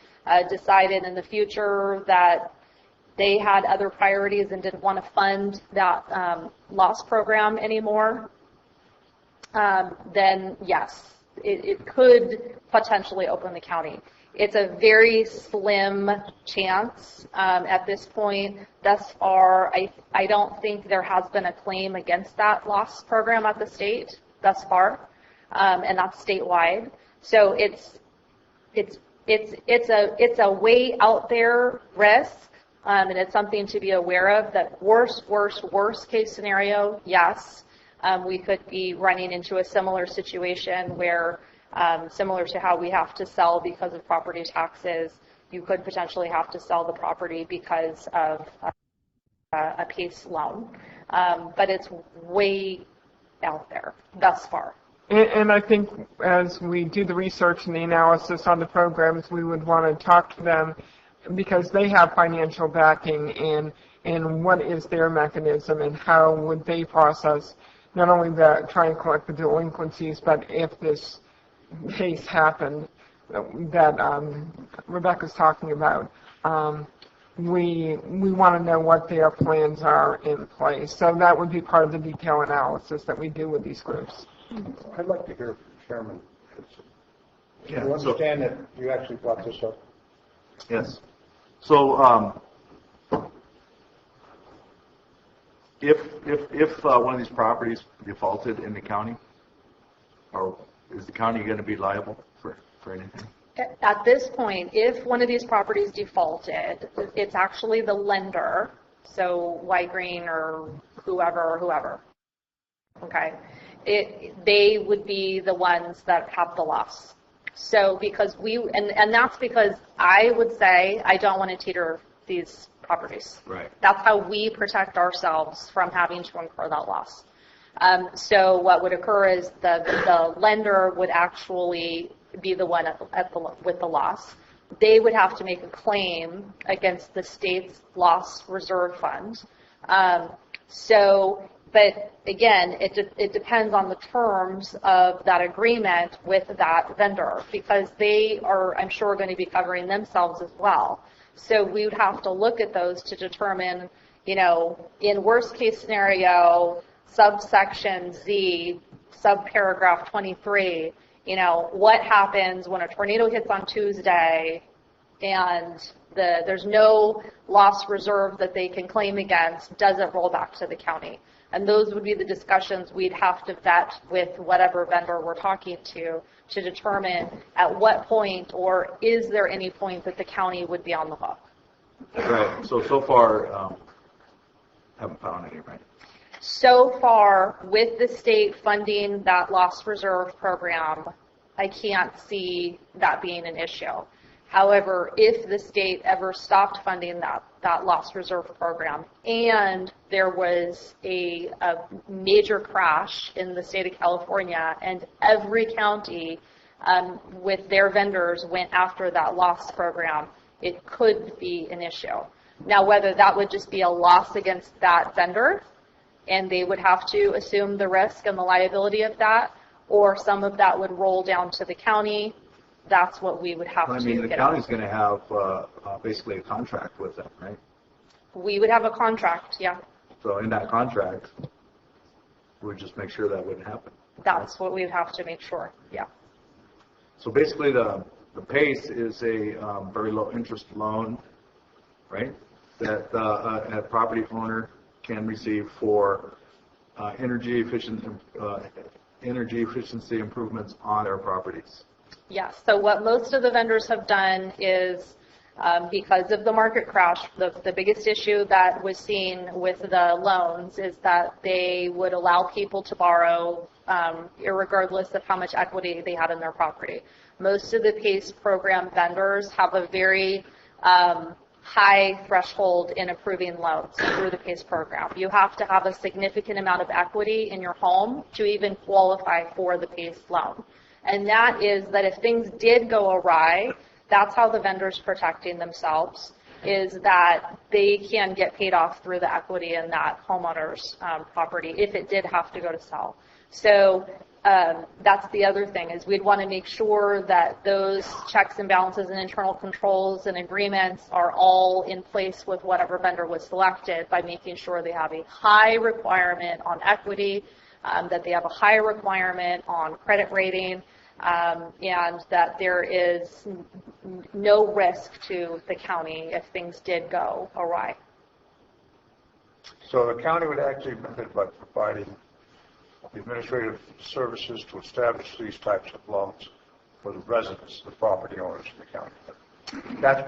decided in the future that they had other priorities and didn't want to fund that loss program anymore, then yes, it could potentially open the county. It's a very slim chance at this point. Thus far, I don't think there has been a claim against that loss program at the state thus far, and that's statewide. So it's a way out there risk, and it's something to be aware of. That worst case scenario, yes, we could be running into a similar situation where. Similar to how we have to sell because of property taxes, you could potentially have to sell the property because of a PACE loan. But it's way out there thus far. And I think as we do the research and the analysis on the programs, we would want to talk to them because they have financial backing and what is their mechanism and how would they process not only try and collect the delinquencies, but if this case happened that Rebecca's talking about, we want to know what their plans are in place. So that would be part of the detailed analysis that we do with these groups. I'd like to hear from Chairman. Yeah, you understand that you actually brought this up? Yes. So if one of these properties defaulted in the county, or is the county going to be liable for anything? At this point, if one of these properties defaulted, it's actually the lender, so White Green or whoever. Okay, they would be the ones that have the loss. So because and that's because I would say I don't want to teeter these properties. Right. That's how we protect ourselves from having to incur that loss. So what would occur is the lender would actually be the one with the loss. They would have to make a claim against the state's loss reserve fund. So But again, it depends on the terms of that agreement with that vendor, because they are, I'm sure, going to be covering themselves as well. So we would have to look at those to determine, in worst case scenario, subsection Z, subparagraph 23, what happens when a tornado hits on Tuesday and there's no loss reserve that they can claim against, does it roll back to the county? And those would be the discussions we'd have to vet with whatever vendor we're talking to determine at what point, or is there any point that the county would be on the hook. Right. So far, haven't found any, right? So far, with the state funding that loss reserve program, I can't see that being an issue. However, if the state ever stopped funding that loss reserve program and there was a major crash in the state of California and every county with their vendors went after that loss program, it could be an issue. Now, whether that would just be a loss against that vendor and they would have to assume the risk and the liability of that, or some of that would roll down to the county, that's what we would have to get. The county's going to have basically a contract with them, right? We would have a contract, yeah. So in that contract, we would just make sure that wouldn't happen. That's what we would have to make sure, yeah. So basically the PACE is a very low interest loan, right, that a property owner can receive for energy efficiency improvements on their properties. Yes. So what most of the vendors have done is, because of the market crash, the biggest issue that was seen with the loans is that they would allow people to borrow irregardless of how much equity they had in their property. Most of the PACE program vendors have a very high threshold in approving loans through the PACE program. You have to have a significant amount of equity in your home to even qualify for the PACE loan. And that is that if things did go awry, that's how the vendor's protecting themselves, is that they can get paid off through the equity in that homeowner's property if it did have to go to sell. So that's the other thing, is we'd want to make sure that those checks and balances and internal controls and agreements are all in place with whatever vendor was selected, by making sure they have a high requirement on equity, that they have a high requirement on credit rating, and that there is no risk to the county if things did go awry. So the county would actually benefit by providing the administrative services to establish these types of loans for the residents, the property owners in the county. That's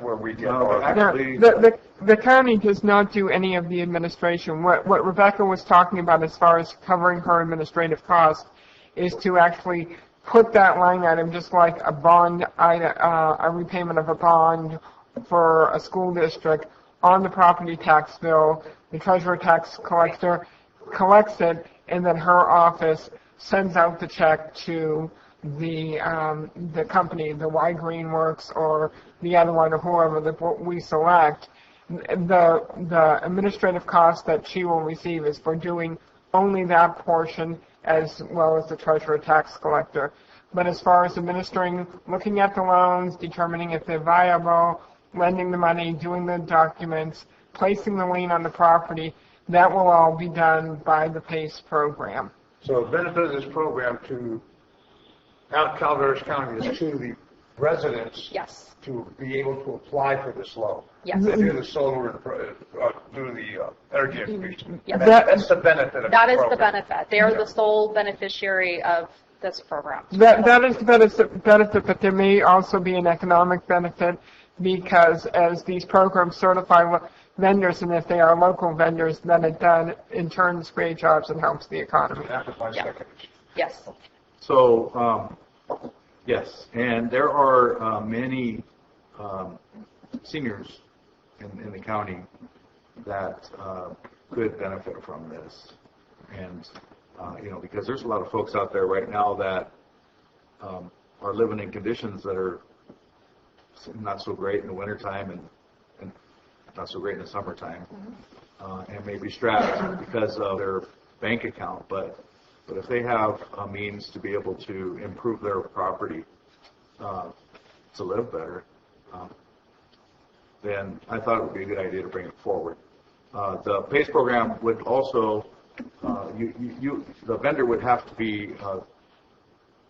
where we get our. Actually, the county does not do any of the administration. What Rebecca was talking about as far as covering her administrative costs is to actually put that line item, just like a bond, a repayment of a bond for a school district, on the property tax bill. The treasurer tax collector collects it, and then her office sends out the check to the company, the Y Green Works or the other one, or whoever we select. The administrative cost that she will receive is for doing only that portion, as well as the treasurer tax collector. But as far as administering, looking at the loans, determining if they're viable, lending the money, doing the documents, placing the lien on the property, that will all be done by the PACE program. So the benefit of this program to Calaveras County is to the residents. Yes. To be able to apply for this loan. Yes. Do the solar, do the energy efficiency. Yes. That's the benefit of that the is program. the benefit. They are the sole beneficiary of this program. That is the benefit, but there may also be an economic benefit, because as these programs certify vendors, and if they are local vendors, then it in turn creates jobs and helps the economy. Yeah. Yes. So, yes, and there are many seniors in the county that could benefit from this. And, because there's a lot of folks out there right now that are living in conditions that are not so great in the wintertime and not so great in the summertime. and may be strapped because of their bank account. But if they have a means to be able to improve their property to live better, then I thought it would be a good idea to bring it forward. The PACE program would also, the vendor would have to be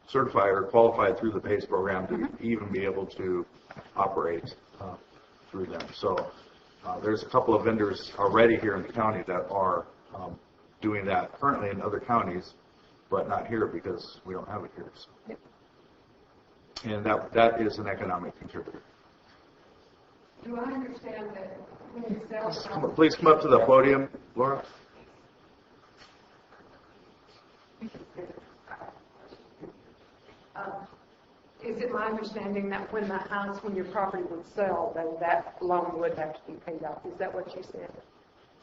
certified or qualified through the PACE program to even be able to operate through them. So there's a couple of vendors already here in the county that are doing that currently in other counties, but not here because we don't have it here. So. And that is an economic contributor. Do I understand that when you sell... Please come up to the podium, Laura. Is it my understanding that when your property would sell, then that loan would have to be paid off? Is that what you said?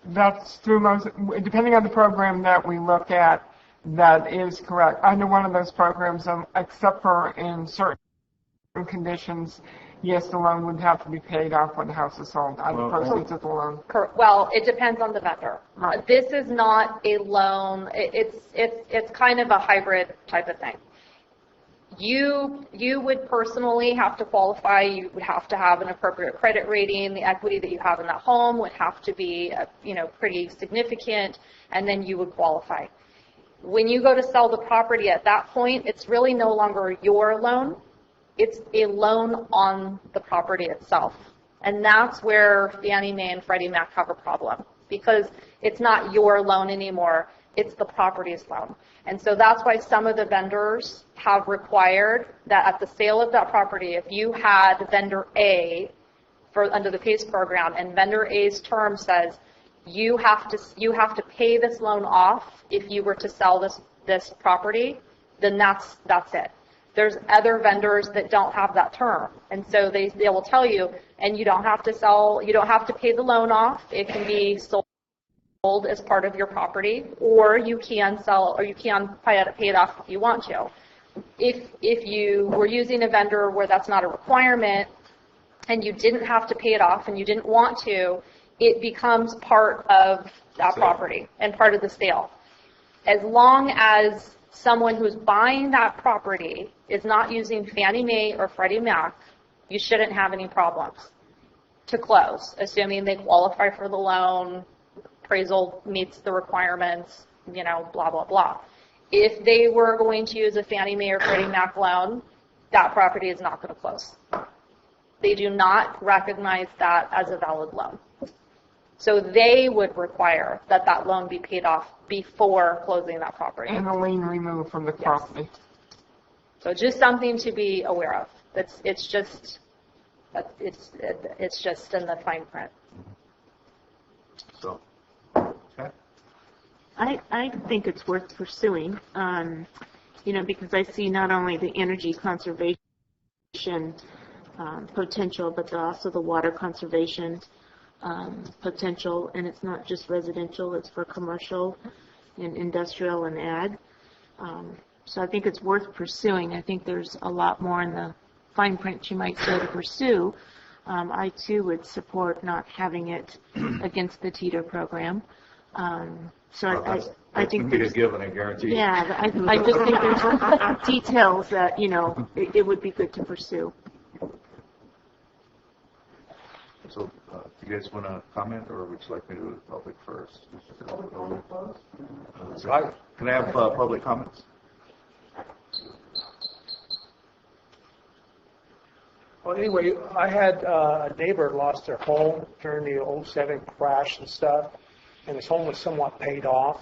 That's through most, depending on the program that we look at, that is correct. Under one of those programs, except for in certain conditions, yes, the loan would have to be paid off when the house is sold out of the proceeds of the loan. Well, it depends on the vendor. Right. This is not a loan. It's kind of a hybrid type of thing. You would personally have to qualify. You would have to have an appropriate credit rating. The equity that you have in that home would have to be, pretty significant, and then you would qualify. When you go to sell the property at that point, it's really no longer your loan. It's a loan on the property itself. And that's where Fannie Mae and Freddie Mac have a problem, because it's not your loan anymore. It's the property's loan. And so that's why some of the vendors have required that at the sale of that property, if you had vendor A under the PACE program, and vendor A's term says you have to pay this loan off if you were to sell this property, then that's it. There's other vendors that don't have that term, and so they will tell you, and you don't have to pay the loan off. It can be sold as part of your property, or you can sell, or you can pay it off if you want to. If you were using a vendor where that's not a requirement, and you didn't have to pay it off, and you didn't want to, it becomes part of that property and part of the sale. As long as someone who's buying that property is not using Fannie Mae or Freddie Mac, you shouldn't have any problems to close, assuming they qualify for the loan, appraisal meets the requirements, blah, blah, blah. If they were going to use a Fannie Mae or Freddie Mac loan, that property is not going to close. They do not recognize that as a valid loan. So they would require that loan be paid off before closing that property. And the lien removed from the property. Yes. So just something to be aware of. It's just in the fine print. So, okay. I think it's worth pursuing, because I see not only the energy conservation potential, but also the water conservation potential, and it's not just residential, it's for commercial and industrial and ag. So I think it's worth pursuing. I think there's a lot more in the fine print you might say to pursue. I too would support not having it against the TETR program. I think there's a given, I guarantee. Yeah, I just think there's details that it would be good to pursue. So, do you guys want to comment, or would you like me to do the public first? Can I have public comments? Well, anyway, I had a neighbor lost their home during the 07 crash and stuff, and his home was somewhat paid off.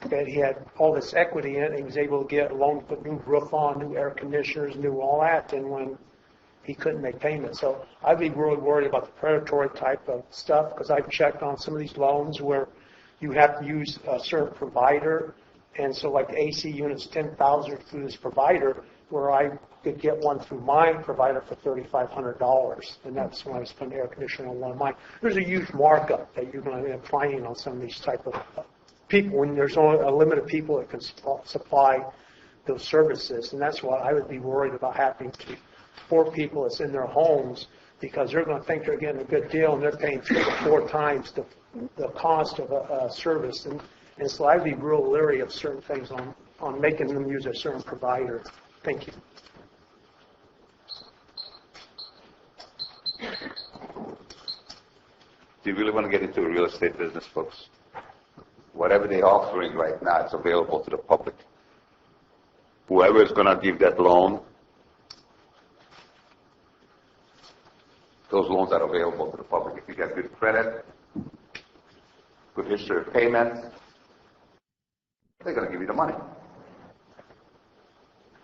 That he had all this equity in it, and he was able to get a loan to put new roof on, new air conditioners, new all that, and when he couldn't make payments. So I'd be really worried about the predatory type of stuff, because I've checked on some of these loans where you have to use a certain provider, and so like the AC unit's $10,000 through this provider, where I could get one through my provider for $3,500, and that's when I was putting air conditioning on one of mine. There's a huge markup that you're going to end up finding on some of these type of people when there's only a limited people that can supply those services, and that's what I would be worried about happening to poor people that's in their homes because they're going to think they're getting a good deal, and they're paying 3 to 4 times the cost of a service. And so I'd be real leery of certain things on making them use a certain provider. Thank you. Do you really want to get into a real estate business, folks? Whatever they're offering right now, it's available to the public. Whoever is going to give that loan, those loans are available to the public. If you got good credit, good history of payment, they're going to give you the money.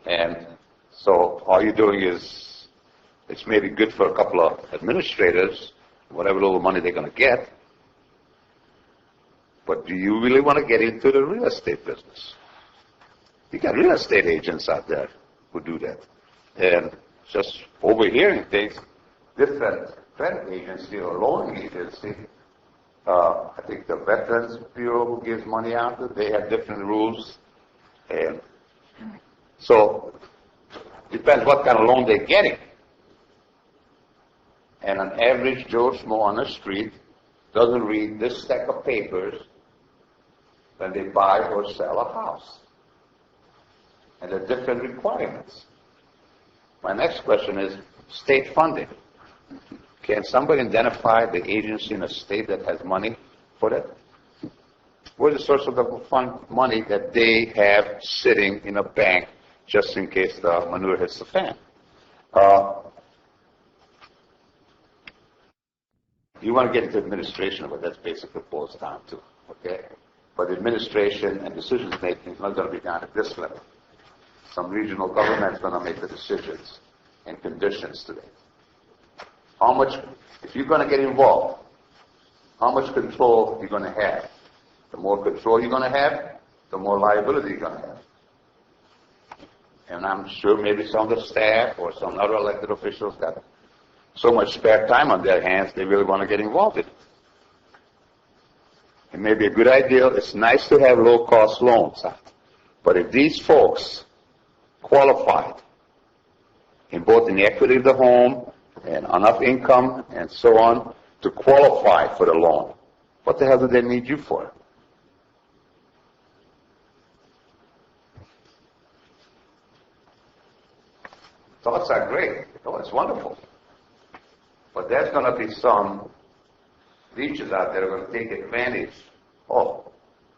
And so all you're doing is, it's maybe good for a couple of administrators, whatever little money they're going to get. But do you really want to get into the real estate business? You got real estate agents out there who do that. And just overhearing things, different credit agency or loan agency, I think the Veterans Bureau who gives money out, they have different rules. And so, depends what kind of loan they're getting. And an average Joe Schmo on the street doesn't read this stack of papers when they buy or sell a house. And there are different requirements. My next question is state funding. Can somebody identify the agency in a state that has money for that? Where's the source of the fund money that they have sitting in a bank just in case the manure hits the fan? You want to get into administration of it, that's basically what it boils down to, okay? But administration and decisions making is not going to be done at this level. Some regional government is going to make the decisions and conditions today. How much, if you're going to get involved, how much control you're going to have? The more control you're going to have, the more liability you're going to have. And I'm sure maybe some of the staff or some other elected officials got so much spare time on their hands, they really want to get involved in it. It may be a good idea. It's nice to have low-cost loans. But if these folks qualified in both in the equity of the home and enough income and so on to qualify for the loan, what the hell do they need you for? Thoughts are great. Oh, it's wonderful. But there's going to be some leeches out there who are going to take advantage of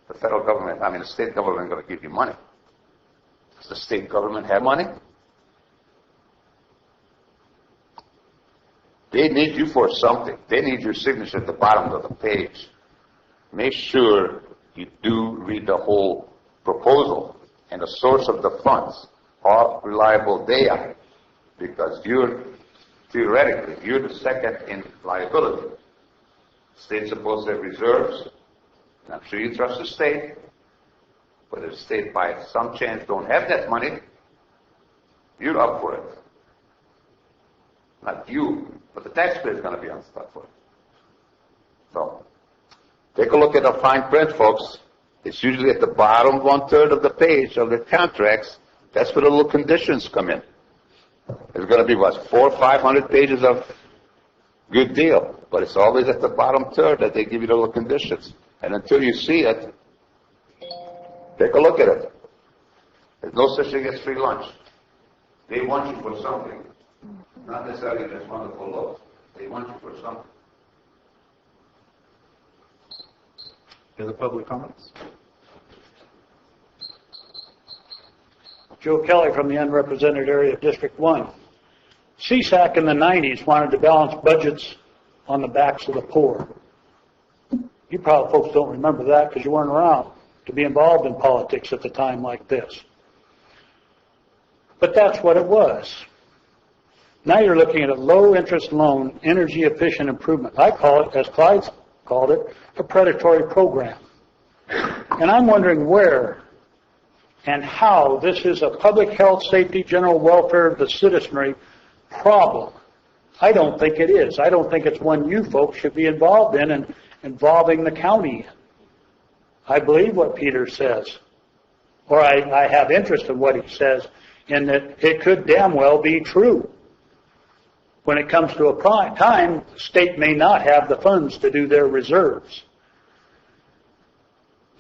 the federal government, the state government is going to give you money. Does the state government have money? They need you for something. They need your signature at the bottom of the page. Make sure you do read the whole proposal and the source of the funds, how reliable they are, because theoretically, you're the second in liability. The state's supposed to have reserves. And I'm sure you trust the state. But if the state by some chance don't have that money, you're up for it. Not you, but the taxpayer is going to be unstuck for it. So, take a look at the fine print, folks. It's usually at the bottom 1/3 of the page of the contracts. That's where the little conditions come in. There's going to be, 400 or 500 pages of good deal. But it's always at the bottom third that they give you the little conditions. And until you see it, take a look at it. There's no such thing as free lunch. They want you for something. Not necessarily just wonderful look. They want you for something. Any other public comments? Joe Kelly from the unrepresented area of District 1. CSAC in the 90s wanted to balance budgets on the backs of the poor. You probably folks don't remember that because you weren't around to be involved in politics at the time like this. But that's what it was. Now you're looking at a low-interest loan, energy-efficient improvement. I call it, as Clyde called it, a predatory program. And I'm wondering where and how this is a public health, safety, general welfare of the citizenry problem. I don't think it is. I don't think it's one you folks should be involved in and involving the county in. I believe what Peter says, or I have interest in what he says, in that it could damn well be true. When it comes to a time, the state may not have the funds to do their reserves.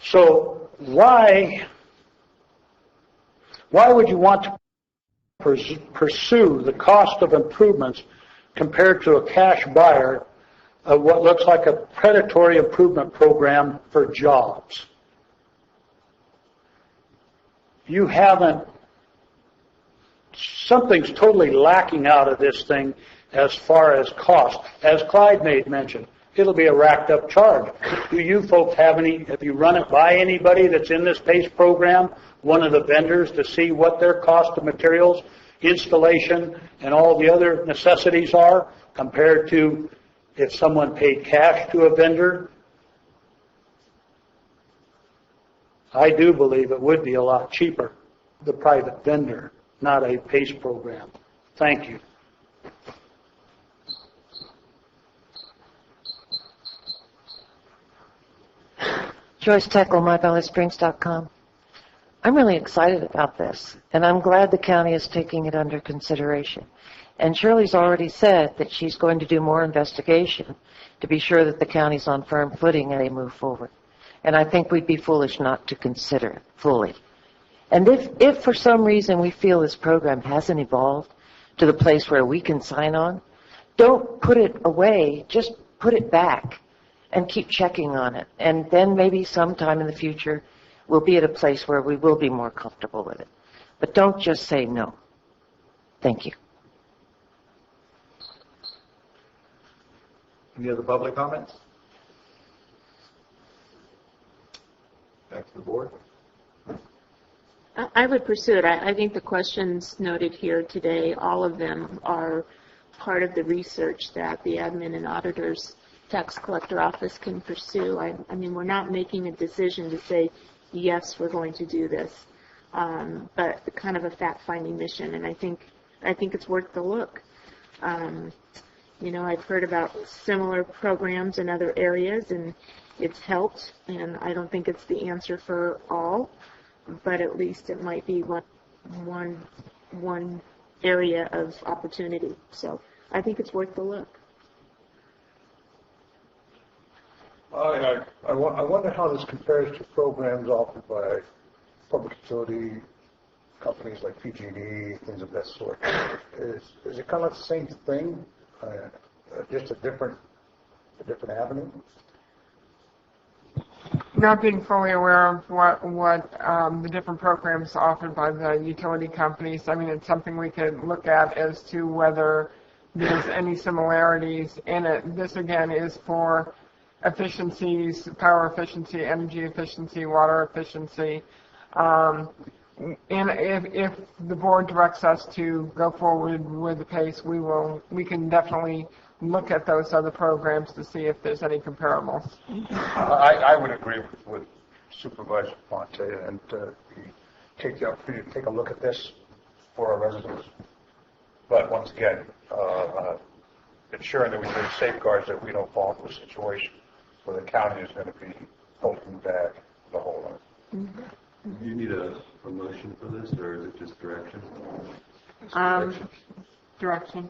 So why would you want to pursue the cost of improvements compared to a cash buyer of what looks like a predatory improvement program for jobs? You haven't, something's totally lacking out of this thing as far as cost. As Clyde made mention, it'll be a racked up charge. Do you folks have you run it by anybody that's in this PACE program, one of the vendors, to see what their cost of materials, installation, and all the other necessities are compared to if someone paid cash to a vendor? I do believe it would be a lot cheaper, the private vendor, not a PACE program. Thank you. Joyce Teckle, MyValleySprings.com. I'm really excited about this, and I'm glad the county is taking it under consideration. And Shirley's already said that she's going to do more investigation to be sure that the county's on firm footing and they move forward. And I think we'd be foolish not to consider it fully. And if for some reason we feel this program hasn't evolved to the place where we can sign on, don't put it away, just put it back and keep checking on it. And then maybe sometime in the future we'll be at a place where we will be more comfortable with it. But don't just say no. Thank you. Any other public comments? Back to the board. I would pursue it. I think the questions noted here today, all of them are part of the research that the admin and auditors tax collector office can pursue. I mean, we're not making a decision to say, yes, we're going to do this, but kind of a fact-finding mission, and I think it's worth the look. You know, I've heard about similar programs in other areas, and it's helped, and I don't think it's the answer for all, but at least it might be one area of opportunity. So I think it's worth the look. I wonder how this compares to programs offered by public utility companies like PG&E, things of that sort. Is it kind of the same thing, just a different avenue? Not being fully aware of what the different programs offered by the utility companies, I mean, it's something we could look at as to whether there's any similarities in it. This, again, is for efficiencies, power efficiency, energy efficiency, water efficiency. And if the board directs us to go forward with the PACE, we can definitely look at those other programs to see if there's any comparables. I would agree with Supervisor Ponte and take the opportunity to take a look at this for our residents. But once again, ensuring that we take safeguards that we don't fall into a situation where the county is going to be holding back the whole lot. Do you need a motion for this, or is it just direction? Direction.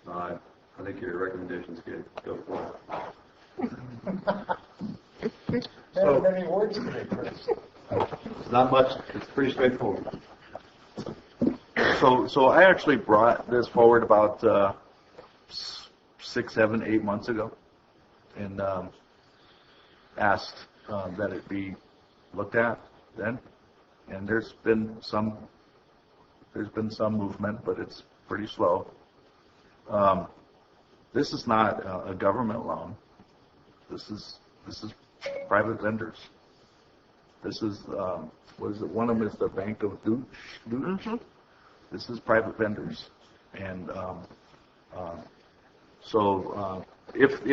I think your recommendation's good. Go for it. So many words today, Chris. Not much. It's pretty straightforward. So I actually brought this forward about 6, 7, 8 months ago, and asked that it be looked at then. And there's been some movement, but it's pretty slow. This is not a government loan. This is private vendors. This is what is it? One of them is the Bank of Dutch. Mm-hmm. This is private vendors, and so if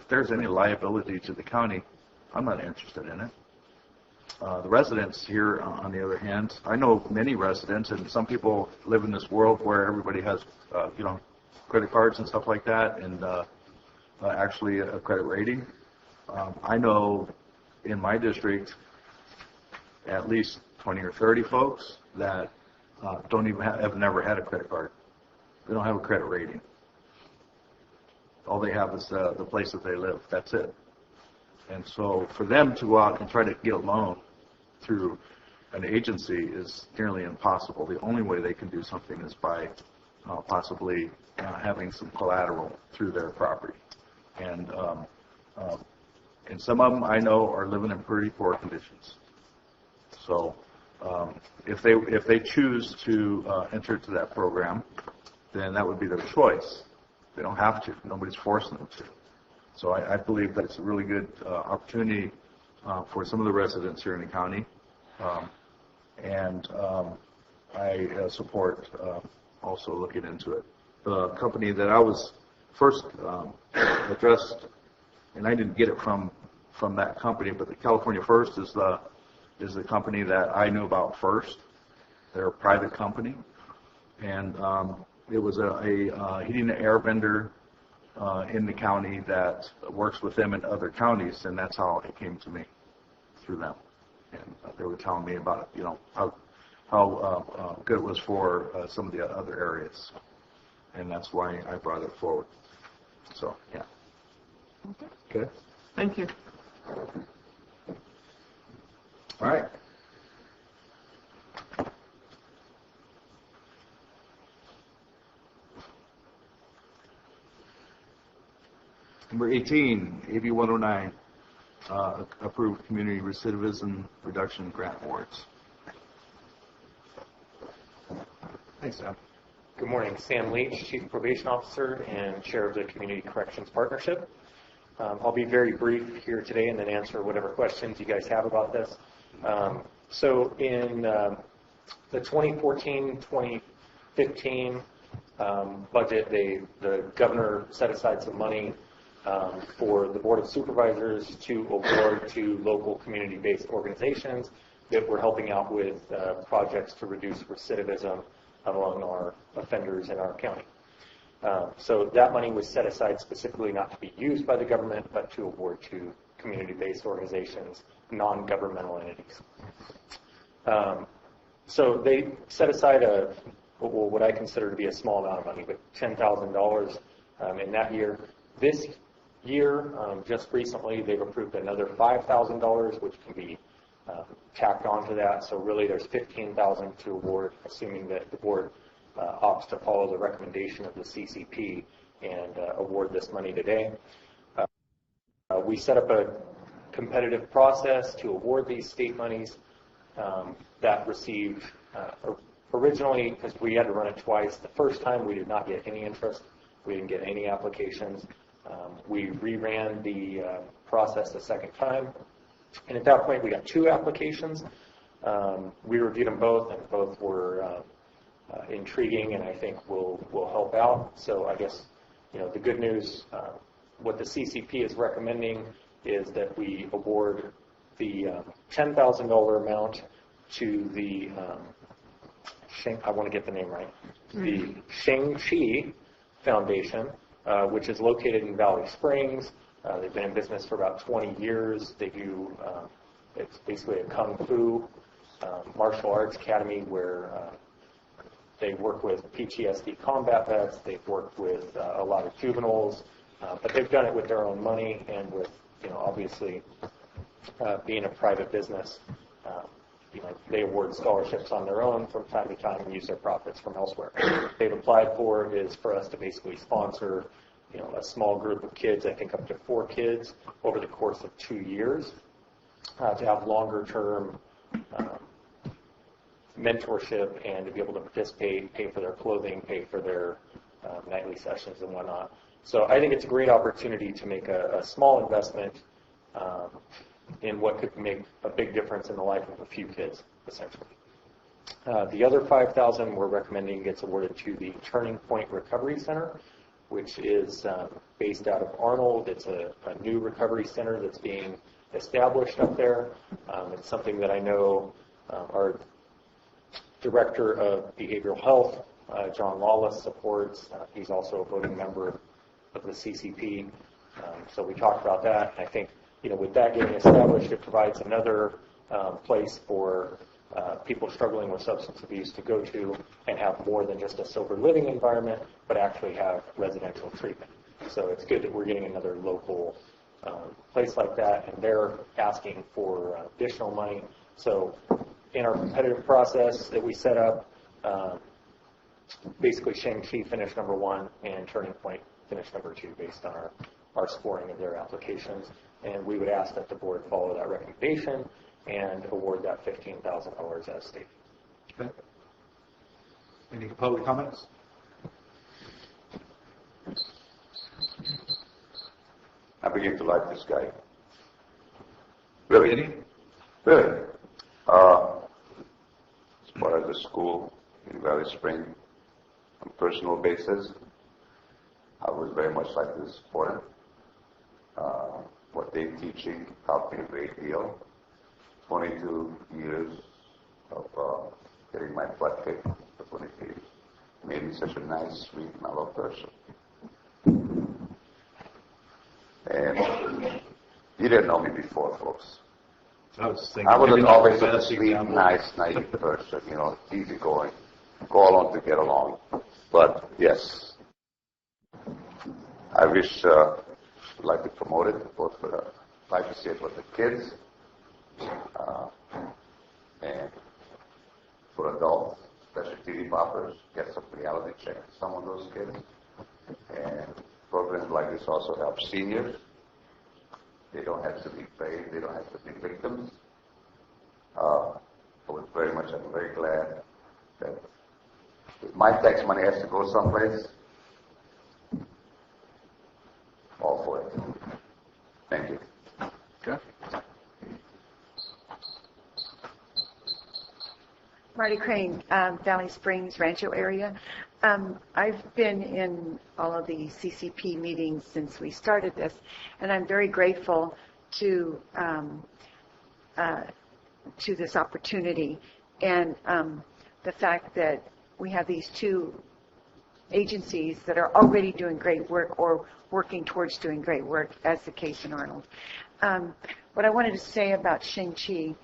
there's any liability to the county, I'm not interested in it. The residents here, on the other hand, I know many residents, and some people live in this world where everybody has, credit cards and stuff like that, and actually a credit rating. I know in my district at least 20 or 30 folks that don't even have never had a credit card, They don't have a credit rating. All they have is the place that they live. That's it. And so for them to go out and try to get a loan through an agency is nearly impossible. The only way they can do something is by possibly having some collateral through their property. And some of them I know are living in pretty poor conditions. So if they choose to enter into that program, then that would be their choice. They don't have to. Nobody's forcing them to. So I believe that it's a really good opportunity for some of the residents here in the county. I support also looking into it. The company that I was first addressed, and I didn't get it from that company, but the California First is the company that I knew about first. They're a private company, and it was a heating and air vendor in the county that works with them in other counties, and that's how it came to me, through them. And they were telling me about, how good it was for some of the other areas, and that's why I brought it forward. So, yeah. Okay. Thank you. All right. Number 18, AB 109, approved community recidivism reduction grant awards. Thanks, Sam. Good morning. Sam Leach, Chief Probation Officer and Chair of the Community Corrections Partnership. I'll be very brief here today and then answer whatever questions you guys have about this. So in the 2014-2015 budget, the governor set aside some money for the Board of Supervisors to award to local community-based organizations that were helping out with projects to reduce recidivism among our offenders in our county. So that money was set aside specifically not to be used by the government, but to award to community-based organizations, non-governmental entities. So they set aside what I consider to be a small amount of money, but $10,000 in that year. This year, just recently, they've approved another $5,000, which can be tacked onto that. So really, there's $15,000 to award, assuming that the board opts to follow the recommendation of the CCP and award this money today. We set up a competitive process to award these state monies that received originally, because we had to run it twice. The first time we did not get any interest. We didn't get any applications. We reran the process a second time, and at that point we got 2 applications. We reviewed them both, and both were intriguing, and I think will help out. So I guess the good news, what the CCP is recommending is that we award the $10,000 amount to the I want to get the name right, the Shang-Chi Foundation, which is located in Valley Springs. They've been in business for about 20 years. They do, it's basically a kung fu martial arts academy where they work with PTSD combat vets. They've worked with a lot of juveniles, but they've done it with their own money and with, obviously being a private business. They award scholarships on their own from time to time and use their profits from elsewhere. What they've applied for is for us to basically sponsor, a small group of kids, I think up to 4 kids, over the course of 2 years, to have longer term mentorship and to be able to participate, pay for their clothing, pay for their nightly sessions and whatnot. So I think it's a great opportunity to make a small investment in what could make a big difference in the life of a few kids, essentially. The other $5,000 we're recommending gets awarded to the Turning Point Recovery Center, which is based out of Arnold. It's a new recovery center that's being established up there. It's something that I know our Director of Behavioral Health, John Lawless, supports. He's also a voting member of the CCP. So we talked about that. And I think, with that getting established, it provides another place for people struggling with substance abuse to go to and have more than just a sober living environment, but actually have residential treatment. So it's good that we're getting another local place like that, and they're asking for additional money. So in our competitive process that we set up, basically Shang-Chi finished number 1 and Turning Point finished number 2 based on our scoring of their applications. And we would ask that the board follow that recommendation and award that $15,000 as stated. Okay. Any public comments? I begin to like this guy. Really? Really? As far as the school in Valley Spring, on a personal basis, I would very much like to support him. What they're teaching helped me a great deal. 22 years of getting my butt kicked for 22 years. Made me such a nice, sweet, mellow person. And you didn't know me before, folks. I was always a sweet, nice, naive person, you know, easygoing, go along to get along. But yes, I wish I'd like to promote it, both for the, like to see it with the kids, and for adults, especially TV poppers, get some reality check to some of those kids. And programs like this also help seniors. They don't have to be paid. They don't have to be victims. I'm very glad that if my tax money has to go someplace, all for it. Thank you. Okay. Marty Crane, Valley Springs, Rancho area. I've been in all of the CCP meetings since we started this, and I'm very grateful to this opportunity and the fact that we have these two agencies that are already doing great work or working towards doing great work, as the case in Arnold. What I wanted to say about Shang-Chi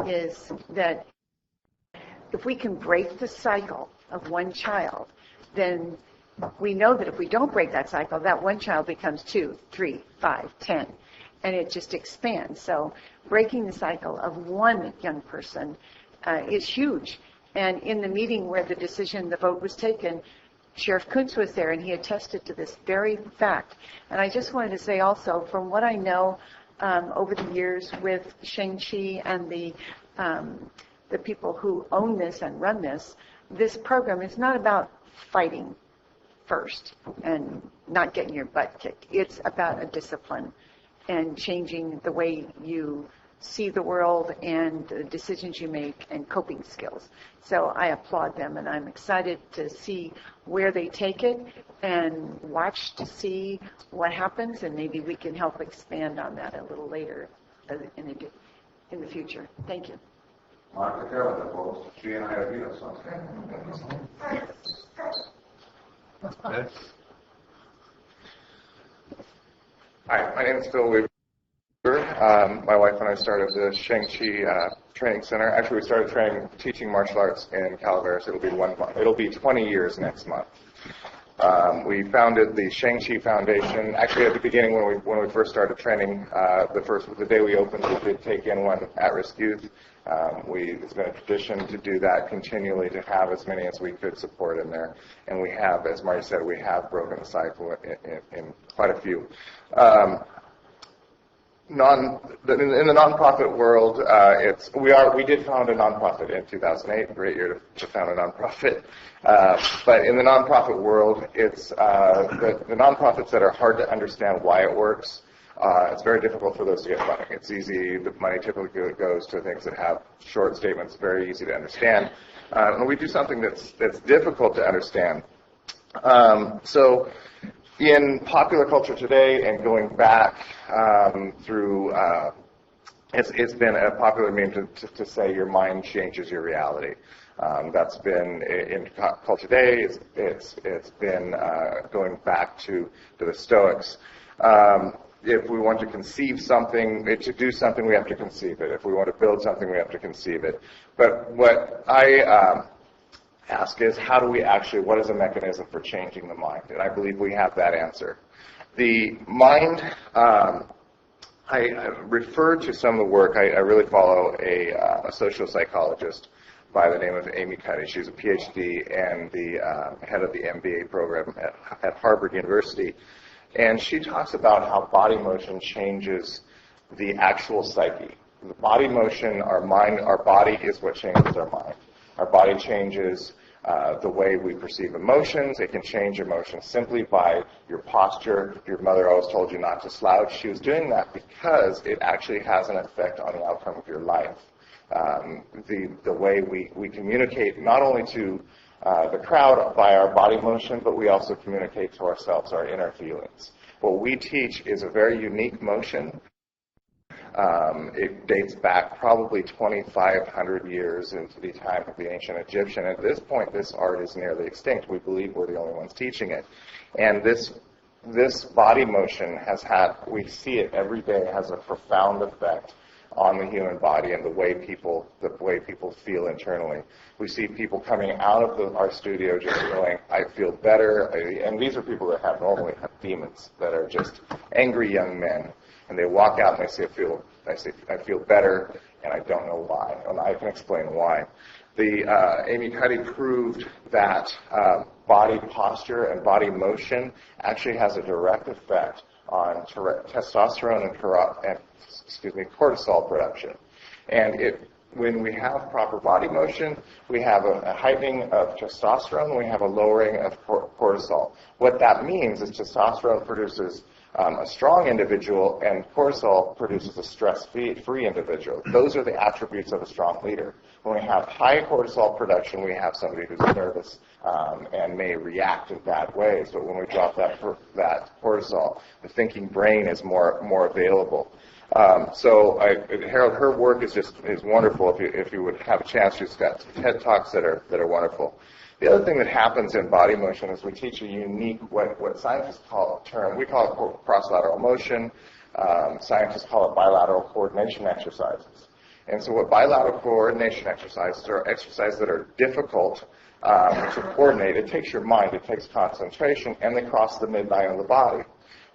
is that if we can break the cycle of one child, then we know that if we don't break that cycle, that one child becomes 2, 3, 5, 10, and it just expands. So breaking the cycle of one young person is huge. And in the meeting where the vote was taken, Sheriff Kuntz was there, and he attested to this very fact. And I just wanted to say also, from what I know over the years with Shang-Chi and the people who own this and run this program is not about fighting first and not getting your butt kicked. It's about a discipline and changing the way you see the world and the decisions you make and coping skills. So I applaud them, and I'm excited to see where they take it and watch to see what happens, and maybe we can help expand on that a little later in the future. Thank you. Martha Carolyn, folks. She and I are here, so. Hi, my name is Phil Weaver. My wife and I started the Shang-Chi Training Center. Actually, we started teaching martial arts in Calaveras. It'll be 20 years next month. We founded the Shang-Chi Foundation. Actually, at the beginning, when we first started training, the day we opened, we did take in one at-risk youth. It's been a tradition to do that continually, to have as many as we could support in there. And we have, as Marty said, we have broken the cycle in quite a few. In the nonprofit world, we did found a nonprofit in 2008. Great year to found a nonprofit. But in the nonprofit world, it's the nonprofits that are hard to understand why it works. It's very difficult for those to get funding. It's easy. The money typically goes to things that have short statements, very easy to understand. And we do something that's difficult to understand. So in popular culture today and going back through, it's been a popular meme to say your mind changes your reality. That's been in culture today. It's been going back to the Stoics. if we want to conceive something, to do something, we have to conceive it. If we want to build something, we have to conceive it. But what I ask is, how do we actually, what is a mechanism for changing the mind? And I believe we have that answer. The mind, I refer to some of the work, I really follow a social psychologist by the name of Amy Cuddy. She's a PhD and the head of the MBA program at Harvard University. And she talks about how body motion changes the actual psyche. The body motion, our mind, our body is what changes our mind. Our body changes the way we perceive emotions. It can change emotions simply by your posture. Your mother always told you not to slouch. She was doing that because it actually has an effect on the outcome of your life. The way we communicate not only to the crowd by our body motion, but we also communicate to ourselves our inner feelings. What we teach is a very unique motion. It dates back probably 2,500 years into the time of the ancient Egyptian. At this point, this art is nearly extinct. We believe we're the only ones teaching it. And this body motion we see it every day, has a profound effect on the human body and the way people feel internally. We see people coming out of our studio just going, I feel better. And these are people that normally have demons, that are just angry young men. And they walk out and they say, I feel better, and I don't know why. And I can explain why. Amy Cuddy proved that body posture and body motion actually has a direct effect on testosterone and cortisol production. And when we have proper body motion, we have a heightening of testosterone, we have a lowering of cortisol. What that means is testosterone produces a strong individual, and cortisol produces a stress-free individual. Those are the attributes of a strong leader. When we have high cortisol production, we have somebody who's nervous and may react in bad ways. But when we drop that cortisol, the thinking brain is more available. Harold, her work is wonderful. If you would have a chance, she's got TED Talks that are wonderful. The other thing that happens in body motion is we teach a unique, what scientists call we call it cross-lateral motion. Scientists call it bilateral coordination exercises. And so what bilateral coordination exercises are exercises that are difficult to coordinate. It takes your mind, it takes concentration, and they cross the midline of the body.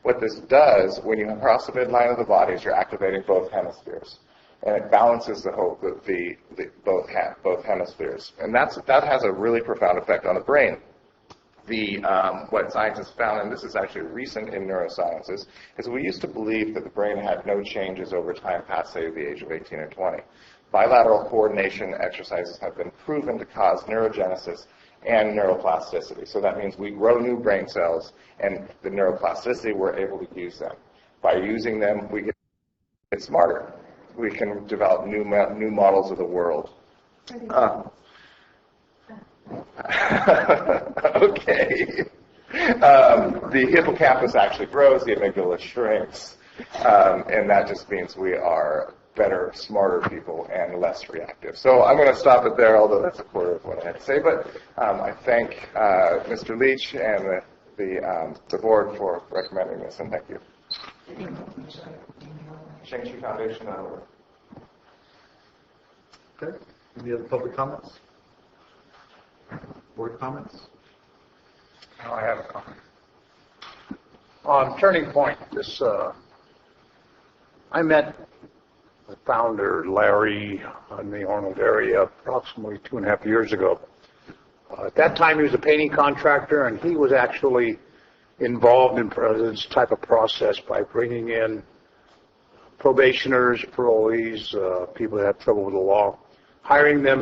What this does, when you cross the midline of the body, is you're activating both hemispheres. And it balances both hemispheres. And that has a really profound effect on the brain. What scientists found, and this is actually recent in neurosciences, is we used to believe that the brain had no changes over time past, say, the age of 18 or 20. Bilateral coordination exercises have been proven to cause neurogenesis and neuroplasticity. So that means we grow new brain cells, and the neuroplasticity, we're able to use them. By using them, we get smarter. We can develop new models of the world. Okay. The hippocampus actually grows, the amygdala shrinks, and that just means we are better, smarter people and less reactive. So I'm going to stop it there, although that's a quarter of what I had to say. But I thank Mr. Leach and the board for recommending this, and thank you. ShangChi Okay. Any other public comments? Board comments? Now I have a comment. On Turning Point, I met the founder, Larry, in the Arnold area approximately 2.5 years ago. At that time, he was a painting contractor, and he was actually involved in this type of process by bringing in probationers, parolees, people that have trouble with the law, hiring them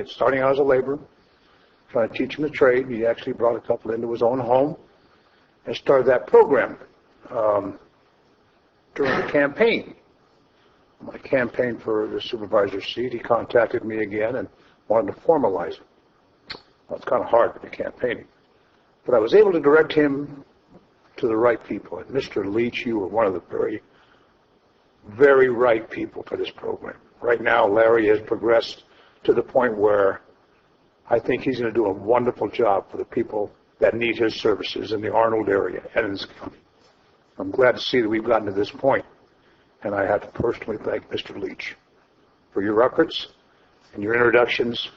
starting out as a laborer, trying to teach them the trade. He actually brought a couple into his own home and started that program during the campaign. My campaign for the supervisor's seat, he contacted me again and wanted to formalize it. Well, it's kind of hard with the campaigning. But I was able to direct him to the right people. And Mr. Leach, you were one of the very, very right people for this program. Right now, Larry has progressed to the point where I think he's going to do a wonderful job for the people that need his services in the Arnold area and in this county. I'm glad to see that we've gotten to this point, and I have to personally thank Mr. Leach for your efforts and your introductions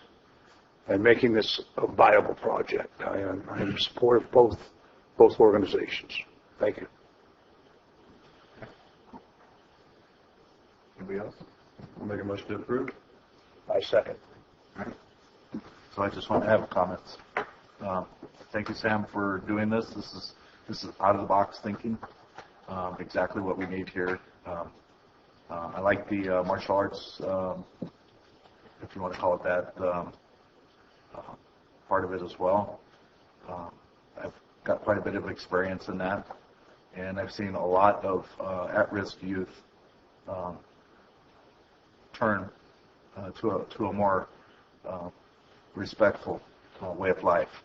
and making this a viable project. I am in support of both organizations. Thank you. Anybody else? I'll make a motion to approve. I second. So I just want to have comments. Thank you, Sam, for doing this. This is out of the box thinking. Exactly what we need here. I like the martial arts, if you want to call it that, part of it as well. I've got quite a bit of experience in that, and I've seen a lot of at-risk youth turn to a more respectful way of life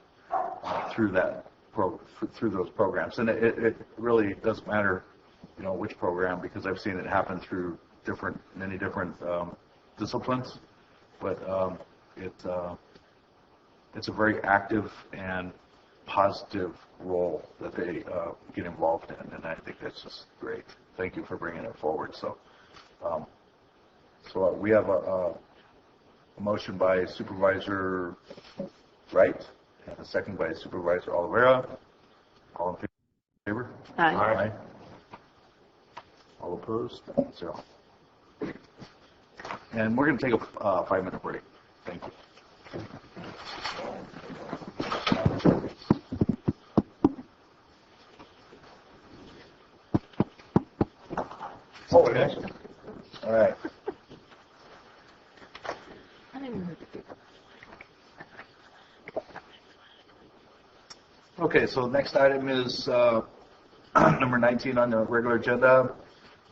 through those programs. And it really doesn't matter, which program, because I've seen it happen through many different disciplines. But it's a very active and positive role that they get involved in, and I think that's just great. Thank you for bringing it forward. So we have a motion by Supervisor Wright and a second by Supervisor Oliveira. All in favor? Aye. Aye. All opposed? 0. And we're going to take a 5-minute break. Thank you. Oh, it is. All right. Okay, so the next item is number 19 on the regular agenda.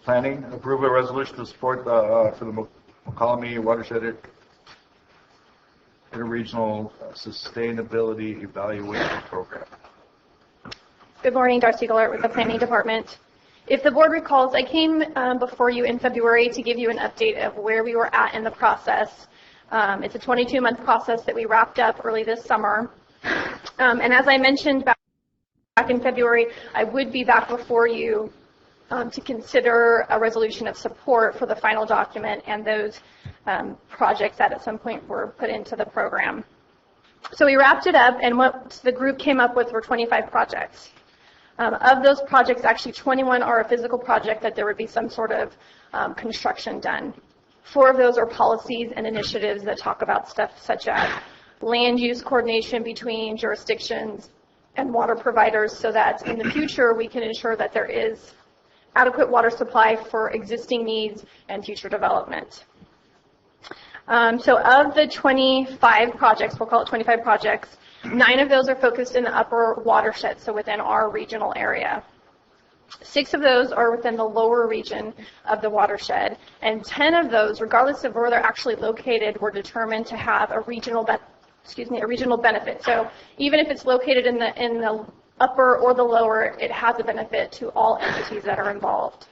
Planning, approve a resolution to support for the McCollum Watershed Interregional Sustainability Evaluation Program. Good morning, Darcy Gillert with the Planning Department. If the board recalls, I came before you in February to give you an update of where we were at in the process. It's a 22-month process that we wrapped up early this summer. And as I mentioned back in February, I would be back before you to consider a resolution of support for the final document and those projects that at some point were put into the program. So we wrapped it up, and what the group came up with were 25 projects. Of those projects, actually 21 are a physical project that there would be some sort of construction done. 4 of those are policies and initiatives that talk about stuff such as land use coordination between jurisdictions and water providers so that in the future we can ensure that there is adequate water supply for existing needs and future development. So of the 25 projects, we'll call it 25 projects, 9 of those are focused in the upper watershed, so within our regional area. 6 of those are within the lower region of the watershed, and 10 of those, regardless of where they're actually located, were determined to have a regional benefit. So even if it's located in the upper or the lower, it has a benefit to all entities that are involved.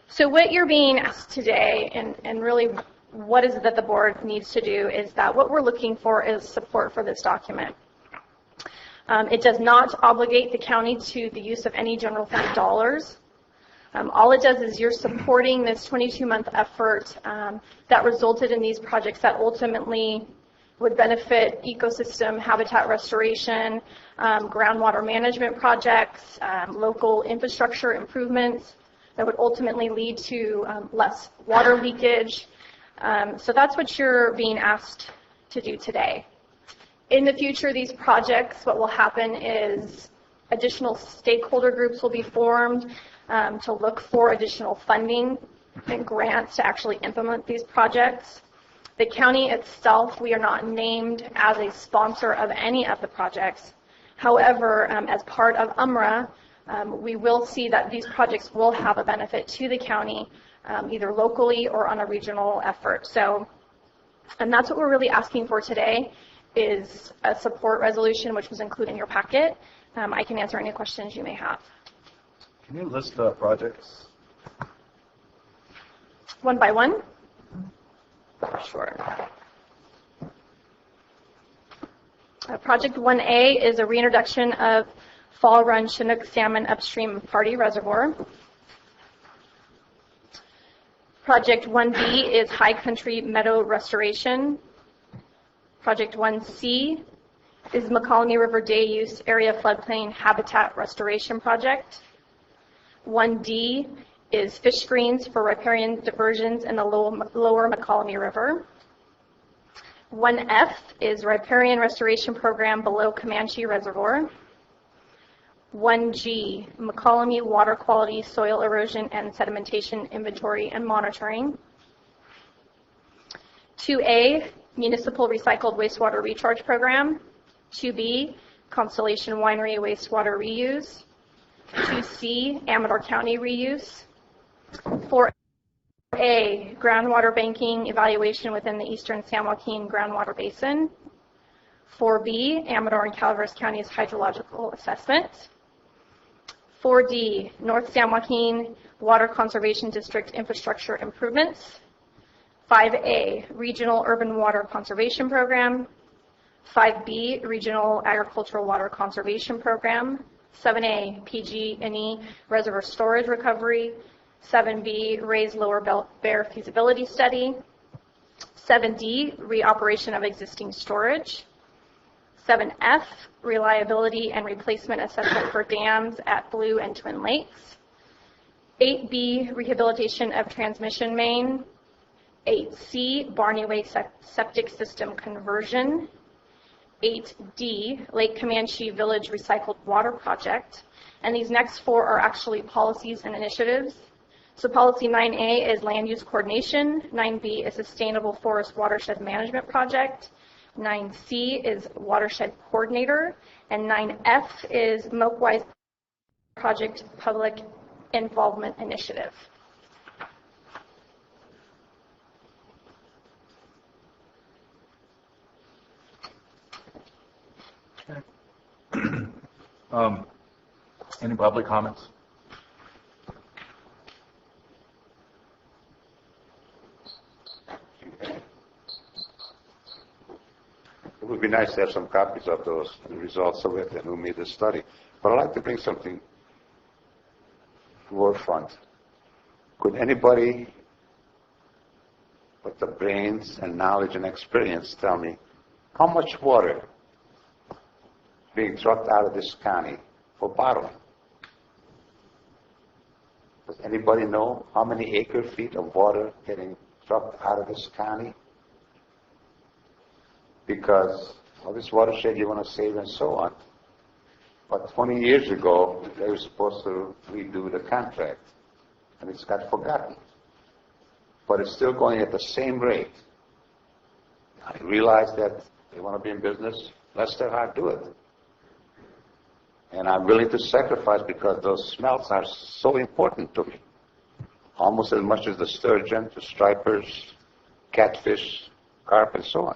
So what you're being asked today, and really what is it that the board needs to do, is that what we're looking for is support for this document. It does not obligate the county to the use of any general fund dollars. All it does is you're supporting this 22-month effort that resulted in these projects that ultimately would benefit ecosystem habitat restoration, groundwater management projects, local infrastructure improvements that would ultimately lead to less water leakage. So that's what you're being asked to do today. In the future, these projects, what will happen is additional stakeholder groups will be formed to look for additional funding and grants to actually implement these projects. The county itself, we are not named as a sponsor of any of the projects. However, as part of UMRA, we will see that these projects will have a benefit to the county, either locally or on a regional effort. So, and that's what we're really asking for today, is a support resolution, which was included in your packet. I can answer any questions you may have. Can you list the projects? One by one? Sure. Project 1A is a reintroduction of Fall Run Chinook Salmon upstream of Party Reservoir. Project 1B is High Country Meadow Restoration. Project 1C is McCallamy River Day Use Area Floodplain Habitat Restoration Project. 1D is fish screens for riparian diversions in the lower McCallamy River. 1F is riparian restoration program below Comanche Reservoir. 1G, McCallamy Water Quality, Soil Erosion, and Sedimentation Inventory and Monitoring. 2A, Municipal Recycled Wastewater Recharge Program. 2B, Constellation Winery Wastewater Reuse. 2C, Amador County Reuse. 4A, Groundwater Banking Evaluation within the Eastern San Joaquin Groundwater Basin. 4B, Amador and Calaveras County's Hydrological Assessment. 4D, North San Joaquin Water Conservation District Infrastructure Improvements. 5A, Regional Urban Water Conservation Program. 5B, Regional Agricultural Water Conservation Program. 7A, PG&E Reservoir Storage Recovery. 7B, Raise Lower Bear Feasibility Study. 7D, Reoperation of Existing Storage. 7F, Reliability and Replacement Assessment for Dams at Blue and Twin Lakes. 8B, Rehabilitation of Transmission Main. 8C, Barney Way Septic System Conversion. 8D, Lake Comanche Village Recycled Water Project. And these next four are actually policies and initiatives. So policy 9A is Land Use Coordination. 9B is Sustainable Forest Watershed Management Project. 9C is Watershed Coordinator, and 9F is MOPWISE Project Public Involvement Initiative. Any public comments? It would be nice to have some copies of those results of it and who made the study. But I'd like to bring something forefront. Could anybody with the brains and knowledge and experience tell me how much water being trucked out of this county for bottling? Does anybody know how many acre feet of water getting trucked out of this county? Because all this watershed you want to save and so on. But 20 years ago, they were supposed to redo the contract, and it's got forgotten. But it's still going at the same rate. I realize that they want to be in business, let their heart do it. And I'm willing to sacrifice because those smelts are so important to me. Almost as much as the sturgeon, the stripers, catfish, carp, and so on.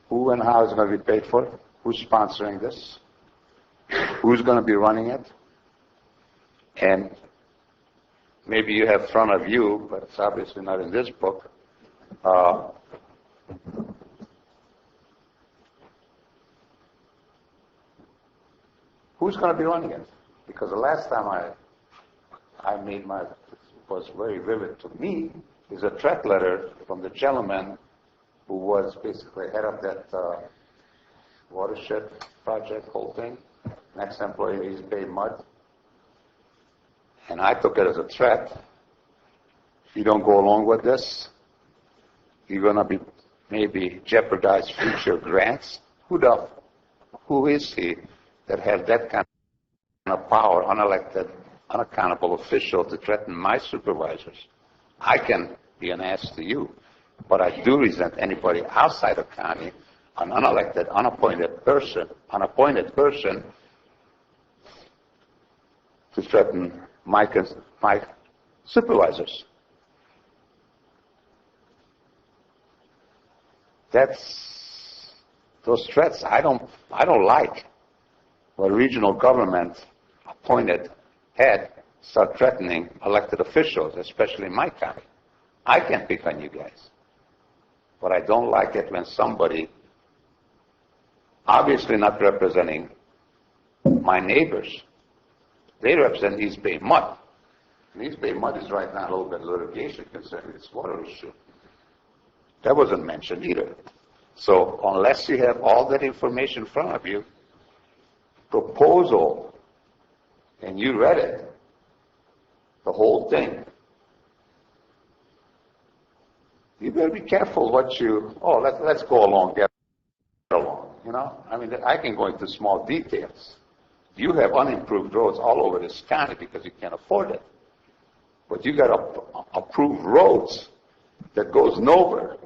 Who and how is going to be paid for? Who's sponsoring this? Who's going to be running it? And maybe you have front of you, but it's obviously not in this book. Who's going to be running it? Because the last time I made my, was very vivid to me, is a threat letter from the gentleman who was basically head of that watershed project, whole thing. Next employee is Bay Mud. And I took it as a threat. If you don't go along with this, you're going to be maybe jeopardize future grants. Who is he that has that kind of power, unelected, unaccountable official to threaten my supervisors? I can be an ass to you, but I do resent anybody outside of county, an unelected, unappointed person, to threaten my supervisors. Those threats I don't like. When regional government appointed head start threatening elected officials, especially in my county. I can't pick on you guys. But I don't like it when somebody, obviously not representing my neighbors, they represent East Bay Mud. And East Bay Mud is right now a little bit of litigation concerning its water issue. That wasn't mentioned either. So unless you have all that information in front of you, proposal, and you read it, the whole thing, you better be careful what you, let's go along, get along, you know? I mean, I can go into small details. You have unimproved roads all over this county because you can't afford it. But you got approved roads that goes nowhere.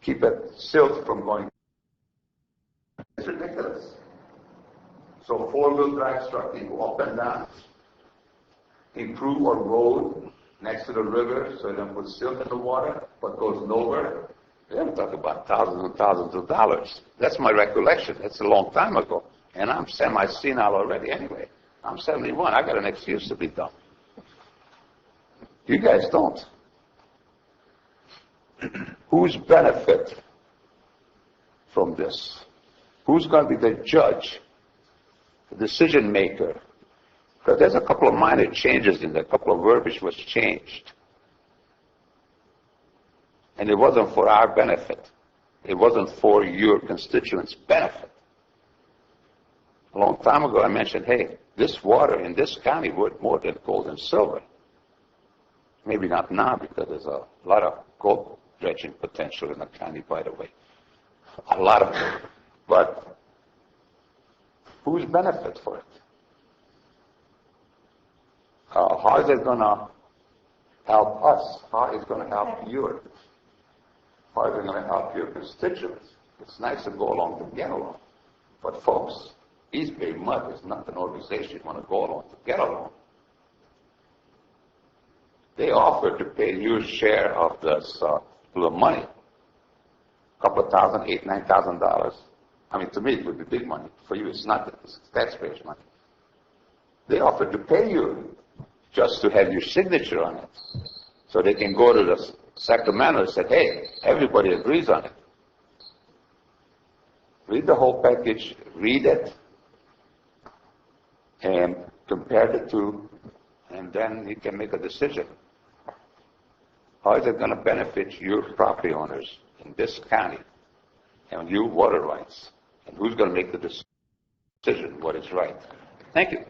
Keep it silt from going. It's ridiculous. So four-wheel drive truck can go up and down. Improve a road next to the river so they don't put silt in the water, but goes nowhere. They don't talk about thousands and thousands of dollars. That's my recollection. That's a long time ago. And I'm semi-senile already anyway. I'm 71. I got an excuse to be dumb. You guys don't. Who's benefit from this? Who's going to be the judge, the decision maker? Because there's a couple of minor changes in there, a couple of verbiage was changed. And it wasn't for our benefit. It wasn't for your constituents' benefit. A long time ago I mentioned, hey, this water in this county worth more than gold and silver. Maybe not now because there's a lot of gold dredging potential in the county, by the way. A lot of it. But whose benefit for it? How is it going to help us? How is it going to help you? How is it going to help your constituents? It's nice to go along to get along. But folks, East Bay Mud is not an organization you want to go along to get along. They offer to pay your share of this the money, a couple of thousand, $8,000, $9,000. I mean, to me, it would be big money. For you, it's not. It's taxpayers' money. They offer to pay you just to have your signature on it, so they can go to the Sacramento and say, "Hey, everybody agrees on it." Read the whole package. Read it, and compare the two, and then you can make a decision. How is it going to benefit your property owners in this county and your water rights? And who's going to make the decision what is right? Thank you.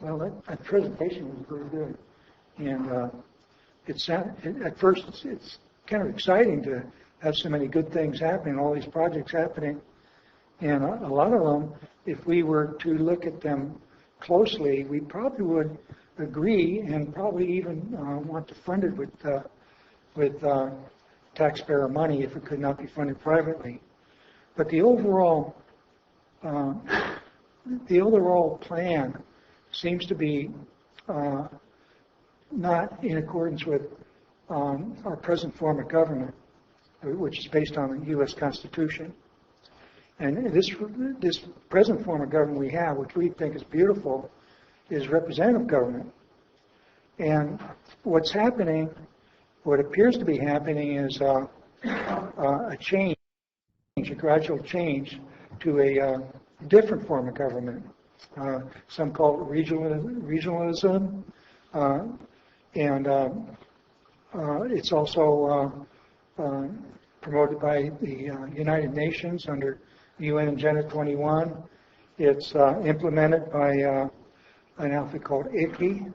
Well, that presentation was very good. And at first, it's kind of exciting to have so many good things happening, all these projects happening. And a lot of them, if we were to look at them closely, we probably would agree and probably even want to fund it with taxpayer money if it could not be funded privately. But the overall plan seems to be not in accordance with our present form of government, which is based on the U.S. Constitution. And this present form of government we have, which we think is beautiful, is representative government. And what's happening, what appears to be happening is a change, a gradual change to a different form of government. Some call it regionalism, and it's also promoted by the United Nations under UN Agenda 21. It's implemented by an outfit called ICI.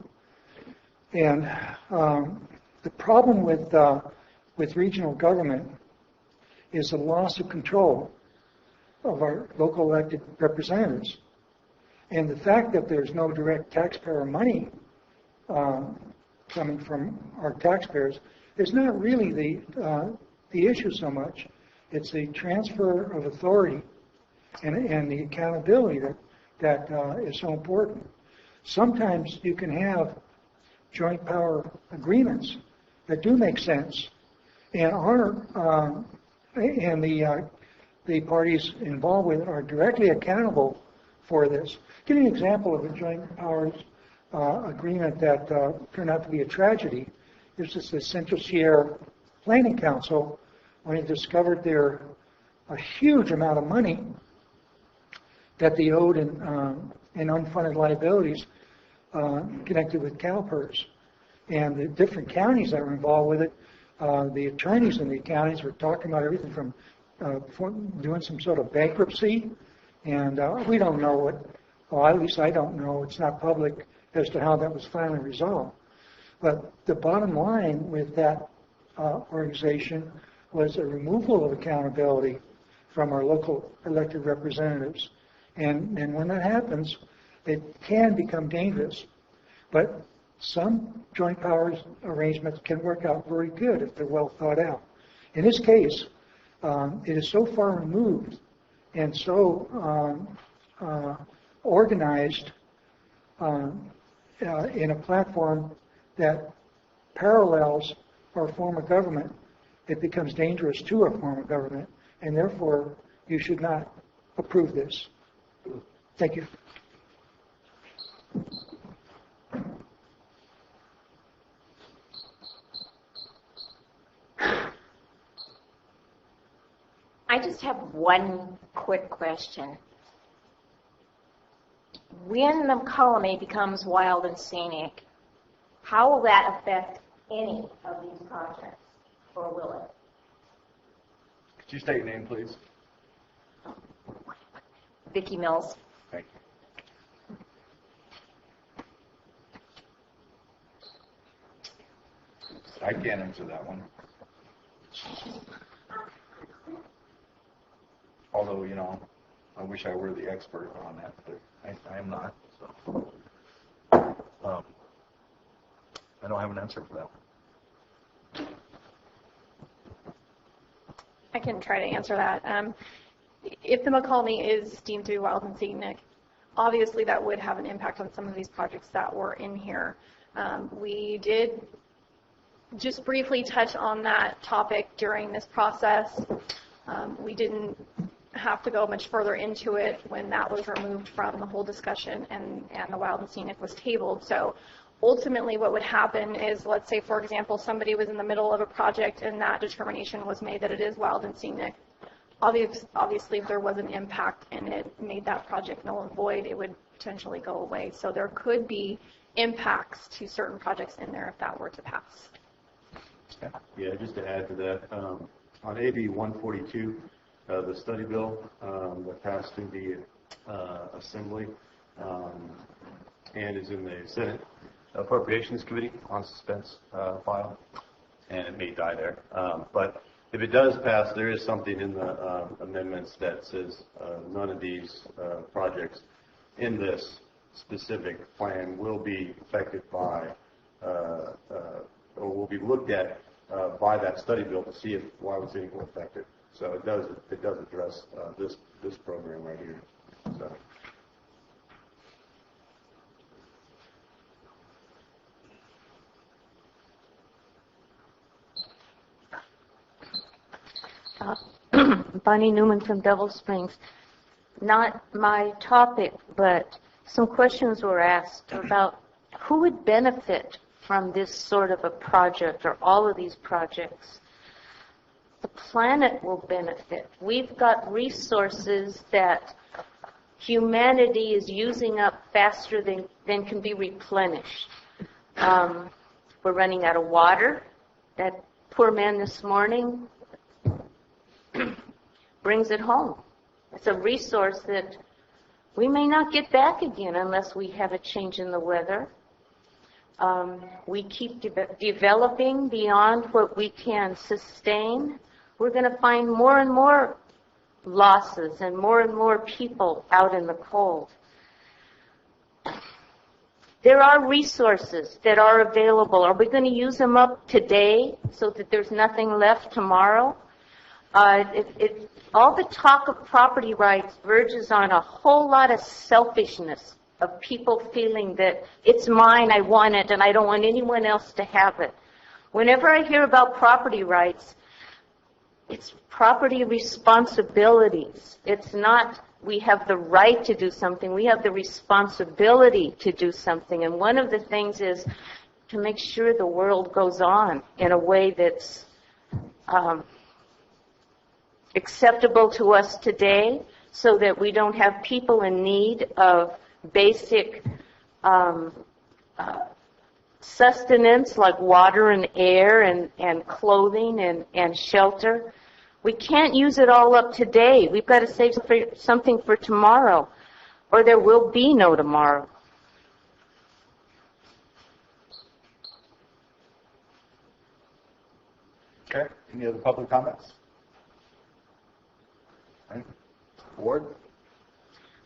And the problem with regional government is the loss of control of our local elected representatives. And the fact that there's no direct taxpayer money coming from our taxpayers is not really the issue so much. It's the transfer of authority and the accountability that is so important. Sometimes you can have joint power agreements that do make sense and and the parties involved with it are directly accountable for this. Give you an example of a joint powers agreement that turned out to be a tragedy. This is the Central Sierra Planning Council when it discovered there a huge amount of money that they owed in unfunded liabilities connected with CalPERS. And the different counties that were involved with it, the attorneys in the counties were talking about everything from doing some sort of bankruptcy, and we don't know what, well, at least I don't know, it's not public as to how that was finally resolved. But the bottom line with that organization was a removal of accountability from our local elected representatives. And when that happens, it can become dangerous. But some joint powers arrangements can work out very good if they're well thought out. In this case, it is so far removed and so organized in a platform that parallels our form of government, it becomes dangerous to our form of government, and therefore you should not approve this. Thank you. I just have one quick question. When the colony becomes wild and scenic, how will that affect any of these projects, or will it? Could you state your name, please? Vicki Mills. Thank you. I can't answer that one. Although, you know, I wish I were the expert on that, but I am not. So, I don't have an answer for that one. I can try to answer that. If the McCallney is deemed to be wild and scenic, obviously that would have an impact on some of these projects that were in here. We did just briefly touch on that topic during this process. We didn't have to go much further into it when that was removed from the whole discussion and the wild and scenic was tabled. So ultimately what would happen is, let's say, for example, somebody was in the middle of a project and that determination was made that it is wild and scenic. Obviously, if there was an impact and it made that project null and void, it would potentially go away. So there could be impacts to certain projects in there if that were to pass. Yeah, just to add to that, on AB 142, the study bill that passed through the Assembly and is in the Senate Appropriations Committee on suspense file, and it may die there. But if it does pass, there is something in the amendments that says none of these projects in this specific plan will be affected by or will be looked at by that study bill to see if wild and scenic will affect it. So it does address this program right here. So. Bonnie Newman from Devil Springs. Not my topic, but some questions were asked about who would benefit from this sort of a project or all of these projects. The planet will benefit. We've got resources that humanity is using up faster than can be replenished. We're running out of water. That poor man this morning brings it home. It's a resource that we may not get back again unless we have a change in the weather. We keep developing beyond what we can sustain. We're going to find more and more losses and more people out in the cold. There are resources that are available. Are we going to use them up today so that there's nothing left tomorrow? All the talk of property rights verges on a whole lot of selfishness of people feeling that it's mine, I want it, and I don't want anyone else to have it. Whenever I hear about property rights, it's property responsibilities. It's not we have the right to do something. We have the responsibility to do something. And one of the things is to make sure the world goes on in a way that's acceptable to us today, so that we don't have people in need of basic sustenance like water and air and clothing and shelter. We can't use it all up today. We've got to save something for tomorrow, or there will be no tomorrow. Okay. Any other public comments? Ward?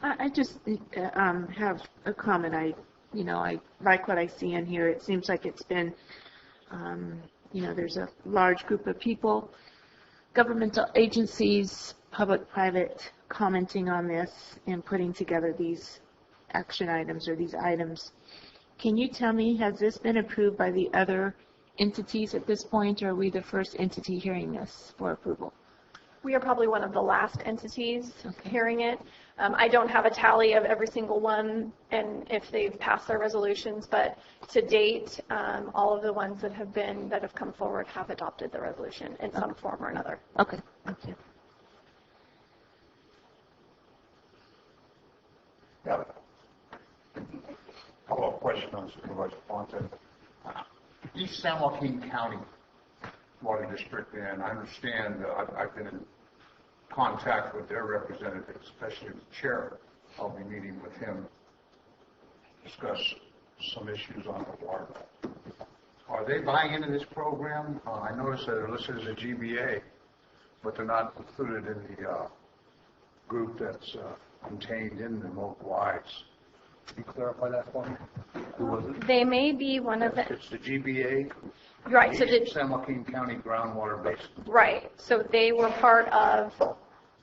I just have a comment. I like what I see in here. It seems like it's been, there's a large group of people, governmental agencies, public-private, commenting on this and putting together these action items or these items. Can you tell me, has this been approved by the other entities at this point, or are we the first entity hearing this for approval? We are probably one of the last entities hearing it. I don't have a tally of every single one and if they've passed their resolutions, but to date, all of the ones that have come forward have adopted the resolution in some form or another. Okay, thank you. Yeah. Follow-up question on Supervisor Ponte. East San Joaquin County Water District, and I understand I've been in contact with their representatives, especially the chair. I'll be meeting with him to discuss some issues on the water. Are they buying into this program? I noticed that they're listed as a GBA, but they're not included in the group that's contained in the MOC-WISE. Can you clarify that for me? Who was it? They may be one of the... It's the GBA? Right. So the San Joaquin County Groundwater Basin. Right. So they were part of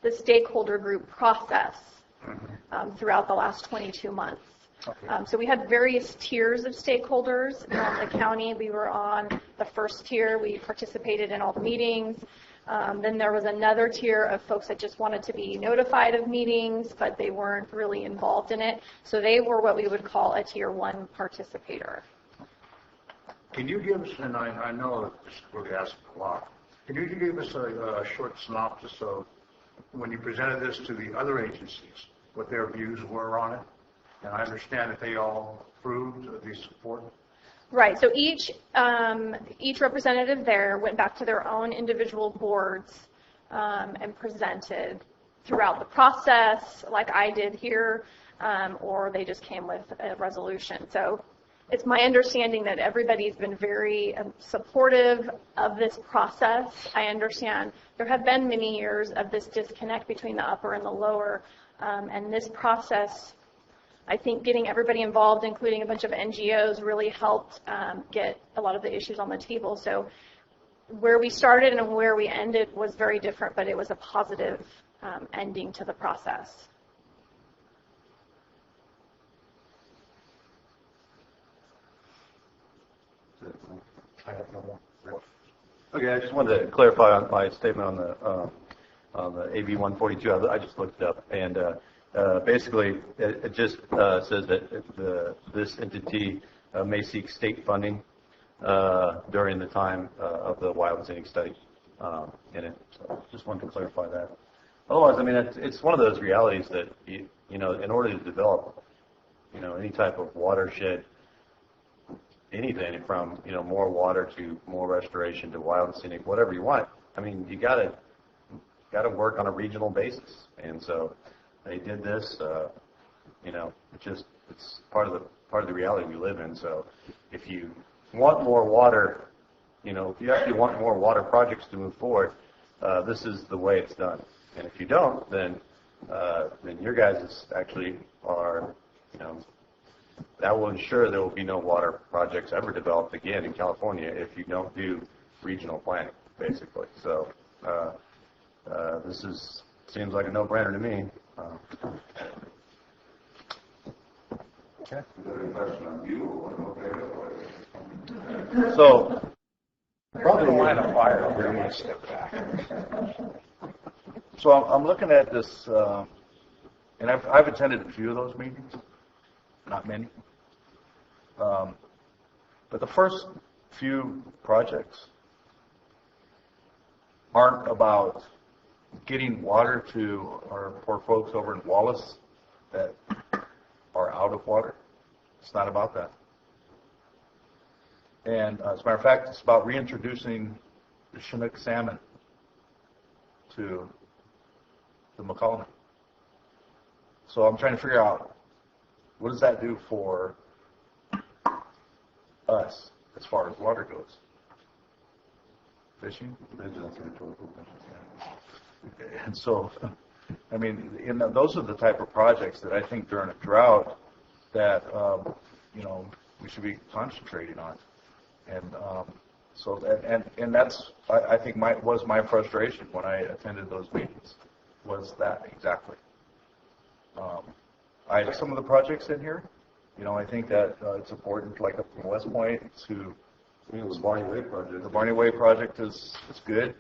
the stakeholder group process throughout the last 22 months. Okay. So we had various tiers of stakeholders. In the county, we were on the first tier. We participated in all the meetings. Then there was another tier of folks that just wanted to be notified of meetings, but they weren't really involved in it. So they were what we would call a tier 1 participator. Can you give us, and I know that this is really asking a lot, can you give us a short synopsis of when you presented this to the other agencies, what their views were on it? And I understand that they all approved the support. Right. So each representative there went back to their own individual boards and presented throughout the process, like I did here, or they just came with a resolution. So it's my understanding that everybody's been very supportive of this process. I understand there have been many years of this disconnect between the upper and the lower, and this process, I think getting everybody involved, including a bunch of NGOs, really helped get a lot of the issues on the table. So where we started and where we ended was very different, but it was a positive ending to the process. I have no more. Okay, I just wanted to clarify on my statement on the AB 142. I just looked it up, and basically it just says that this entity may seek state funding during the time of the wild and scenic study in it. So just wanted to clarify that. Otherwise, I mean, it's one of those realities that in order to develop any type of watershed, anything from more water to more restoration to wild and scenic, whatever you want. I mean, you got to work on a regional basis, and so they did this. It's part of the reality we live in. So if you want more water, if you actually want more water projects to move forward, this is the way it's done. And if you don't, then your guys actually are, that will ensure there will be no water projects ever developed again in California if you don't do regional planning, basically. So this seems like a no-brainer to me. Okay. So probably line of fire. We're going to step back. So I'm looking at this And I've attended a few of those meetings, not many. But the first few projects aren't about getting water to our poor folks over in Wallace that are out of water. It's not about that. And as a matter of fact, it's about reintroducing the Chinook salmon to the McCollum. So I'm trying to figure out, what does that do for us as far as water goes? Fishing? And so, I mean, those are the type of projects that I think during a drought that, we should be concentrating on. And that's, I think, was my frustration when I attended those meetings, was that exactly. I like some of the projects in here. I think that it's important, like up in West Point, to the Barney Way project. The Barney Way project is good.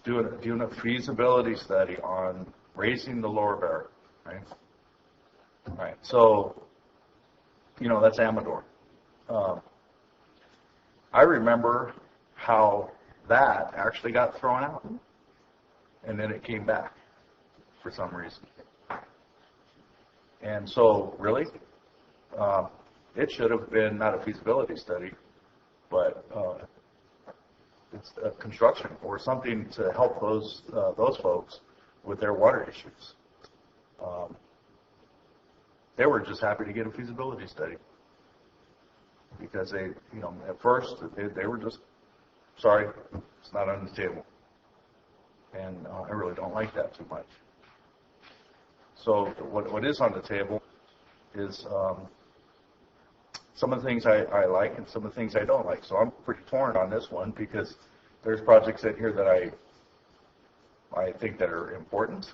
Doing a feasibility study on raising the lower barrier, right? Right. So, that's Amador. I remember how that actually got thrown out, and then it came back for some reason. And so, really, it should have been not a feasibility study, but it's a construction or something to help those folks with their water issues. They were just happy to get a feasibility study because they, at first they were just, sorry, it's not on the table. And I really don't like that too much. So what is on the table is some of the things I like and some of the things I don't like. So I'm pretty torn on this one because there's projects in here that I think that are important,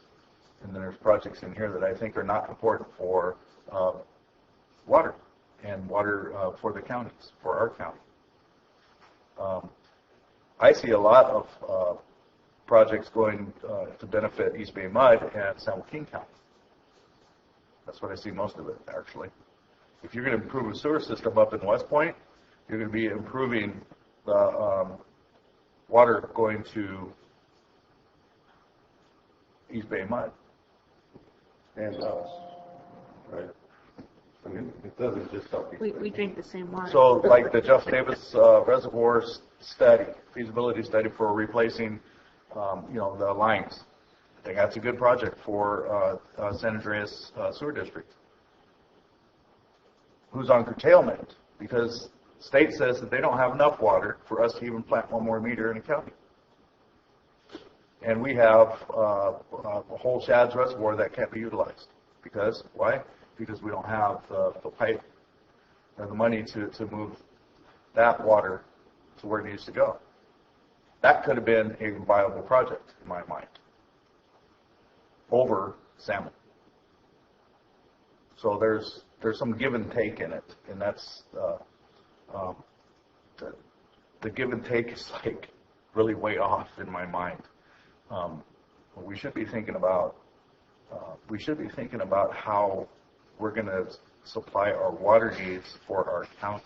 and then there's projects in here that I think are not important for water and water for the counties, for our county. I see a lot of projects going to benefit East Bay Mud and San Joaquin County. That's what I see most of it, actually. If you're going to improve a sewer system up in West Point, you're going to be improving the water going to East Bay Mud. And us, right? I mean, it doesn't just help you. We drink the same water. So, like the Jeff Davis Reservoir study, feasibility study for replacing, the lines. I think that's a good project for San Andreas Sewer District. Who's on curtailment because the state says that they don't have enough water for us to even plant one more meter in a county. And we have a whole Shad's Reservoir that can't be utilized. Because, why? Because we don't have the pipe or the money to move that water to where it needs to go. That could have been a viable project in my mind over salmon. So there's some give and take in it, and that's the give and take is like really way off in my mind. We should be thinking about how we're going to supply our water needs for our county.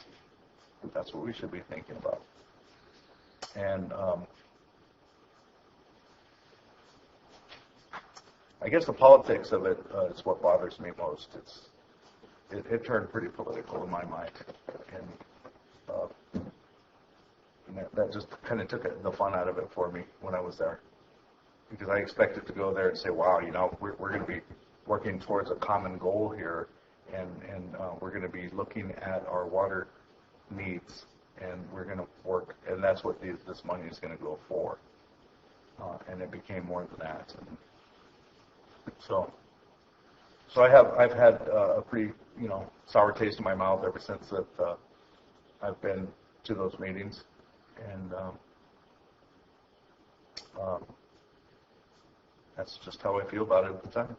That's what we should be thinking about. And I guess the politics of it is what bothers me most. It turned pretty political in my mind, and that just kind of took the fun out of it for me when I was there, because I expected to go there and say, wow, we're going to be working towards a common goal here, and we're going to be looking at our water needs, and we're going to work, and that's what this money is going to go for. And it became more than that. And so I've had a pretty sour taste in my mouth ever since that I've been to those meetings, and that's just how I feel about it at the time.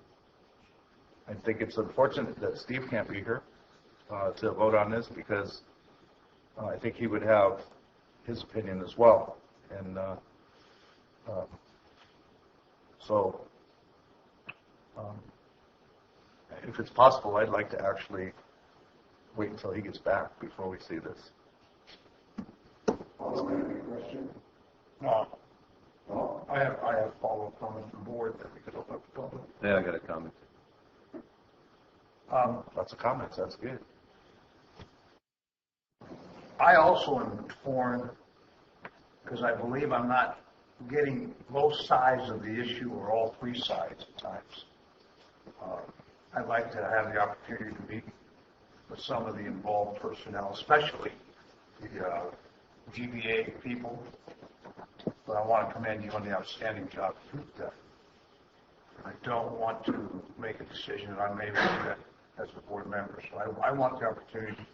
I think it's unfortunate that Steve can't be here to vote on this, because I think he would have his opinion as well. And so If it's possible, I'd like to actually wait until he gets back before we see this. No. I have follow-up comments from the board that we could open up to public. Yeah, I got a comment. Lots of comments. That's good. I also am torn because I believe I'm not getting both sides of the issue or all three sides at times. I'd like to have the opportunity to meet with some of the involved personnel, especially the GBA people. But I want to commend you on the outstanding job you've done. I don't want to make a decision that I may regret as a board member. So I want the opportunity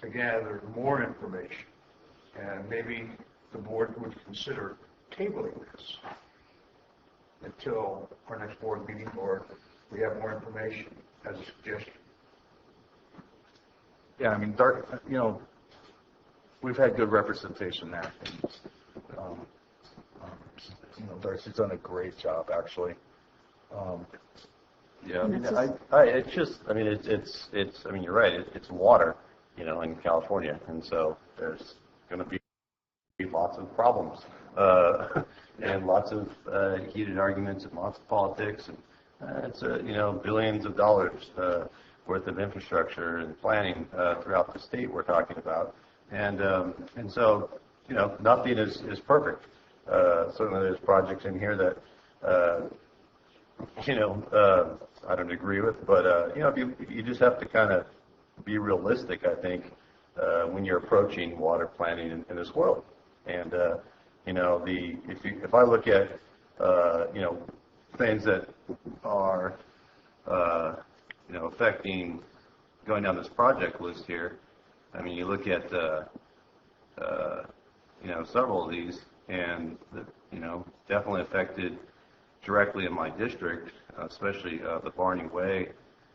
to gather more information, and maybe the board would consider tabling this until our next board meeting, or we have more information as a suggestion. Yeah, I mean, we've had good representation there. Darcy's done a great job, actually. Yeah, I mean, you're right. It's water, in California, and so there's going to be lots of problems and lots of heated arguments and lots of politics, and it's billions of dollars worth of infrastructure and planning throughout the state we're talking about, and so nothing is perfect. Certainly, there's projects in here that I don't agree with, but you just have to kind of be realistic, I think, when you're approaching water planning in this world. And if I look at things that are affecting going down this project list here, I mean, you look at several of these, and definitely affected directly in my district, especially the Barney Way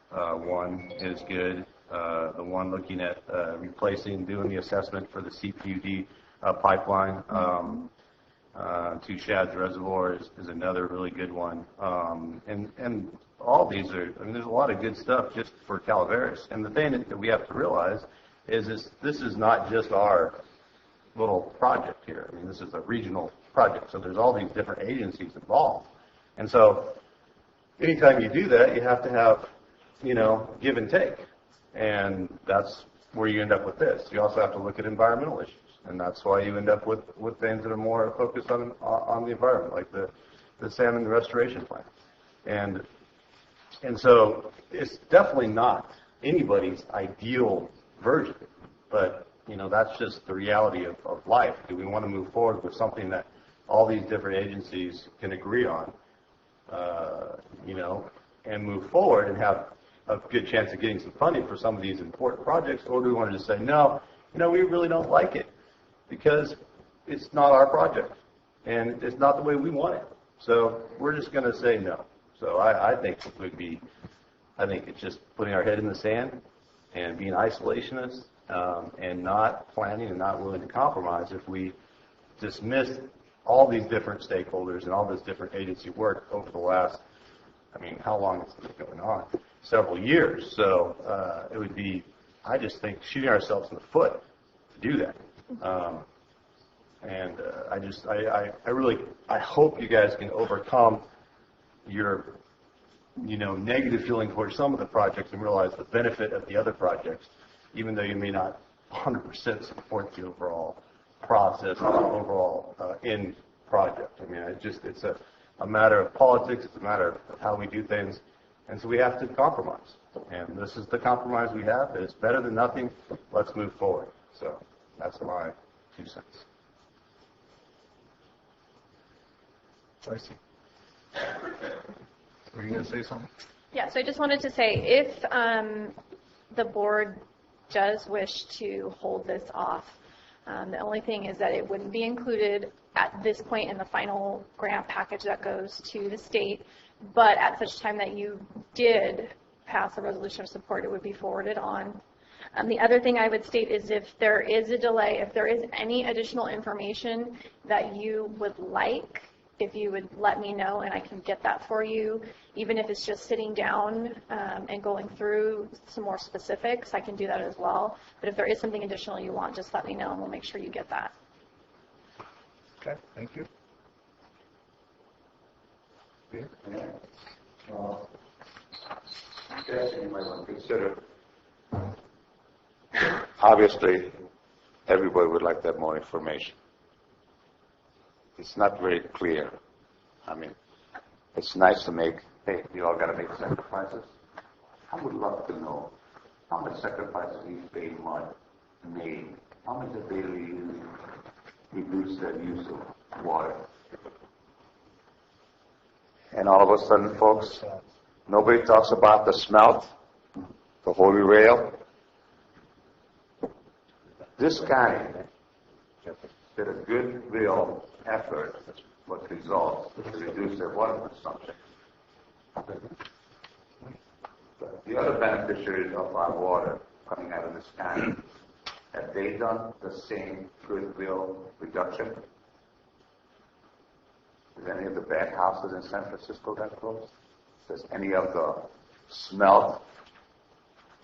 one is good. The one looking at doing the assessment for the CPUD pipeline to Shad's Reservoir is another really good one. And all these there's a lot of good stuff just for Calaveras. And the thing that we have to realize is this is not just our little project here. I mean, this is a regional project, so there's all these different agencies involved. And so anytime you do that, you have to have, give and take. And that's where you end up with this. You also have to look at environmental issues. And that's why you end up with things that are more focused on the environment, like the salmon restoration plan. And so it's definitely not anybody's ideal version. But, that's just the reality of life. Do we want to move forward with something that all these different agencies can agree on, and move forward and have a good chance of getting some funding for some of these important projects? Or do we want to just say, no, we really don't like it because it's not our project and it's not the way we want it. So we're just going to say no. So I think it's just putting our head in the sand and being isolationists and not planning and not willing to compromise if we dismiss all these different stakeholders and all this different agency work over the last, how long has this been going on? Several years. So it would be, I just think, shooting ourselves in the foot to do that. I hope you guys can overcome your, negative feeling towards some of the projects and realize the benefit of the other projects, even though you may not 100% support the overall process or the overall end project. It's a matter of politics. It's a matter of how we do things. And so we have to compromise. And this is the compromise we have. It's better than nothing. Let's move forward. So that's my 2 cents. Tracy, were you going to say something? Yeah, so I just wanted to say, if the board does wish to hold this off, the only thing is that it wouldn't be included at this point in the final grant package that goes to the state, but at such time that you did pass a resolution of support, it would be forwarded on. The other thing I would state is if there is a delay, if there is any additional information that you would like if you would let me know and I can get that for you, even if it's just sitting down and going through some more specifics, I can do that as well. But if there is something additional you want, just let me know and we'll make sure you get that. Okay, thank you. I guess you might want to consider, obviously, everybody would like to have more information. It's not very clear. I mean, it's nice to make, hey, you all got to make sacrifices. I would love to know how much sacrifices these Bay Mud made. How much have they reduced their use of water? And all of a sudden, folks, nobody talks about the smelt, the Holy Rail. This guy did a good real effort with results to reduce their water consumption. The other beneficiaries of our water coming out of this county, have they done the same goodwill reduction? Is any of the bathhouses in San Francisco that close? Does any of the smelt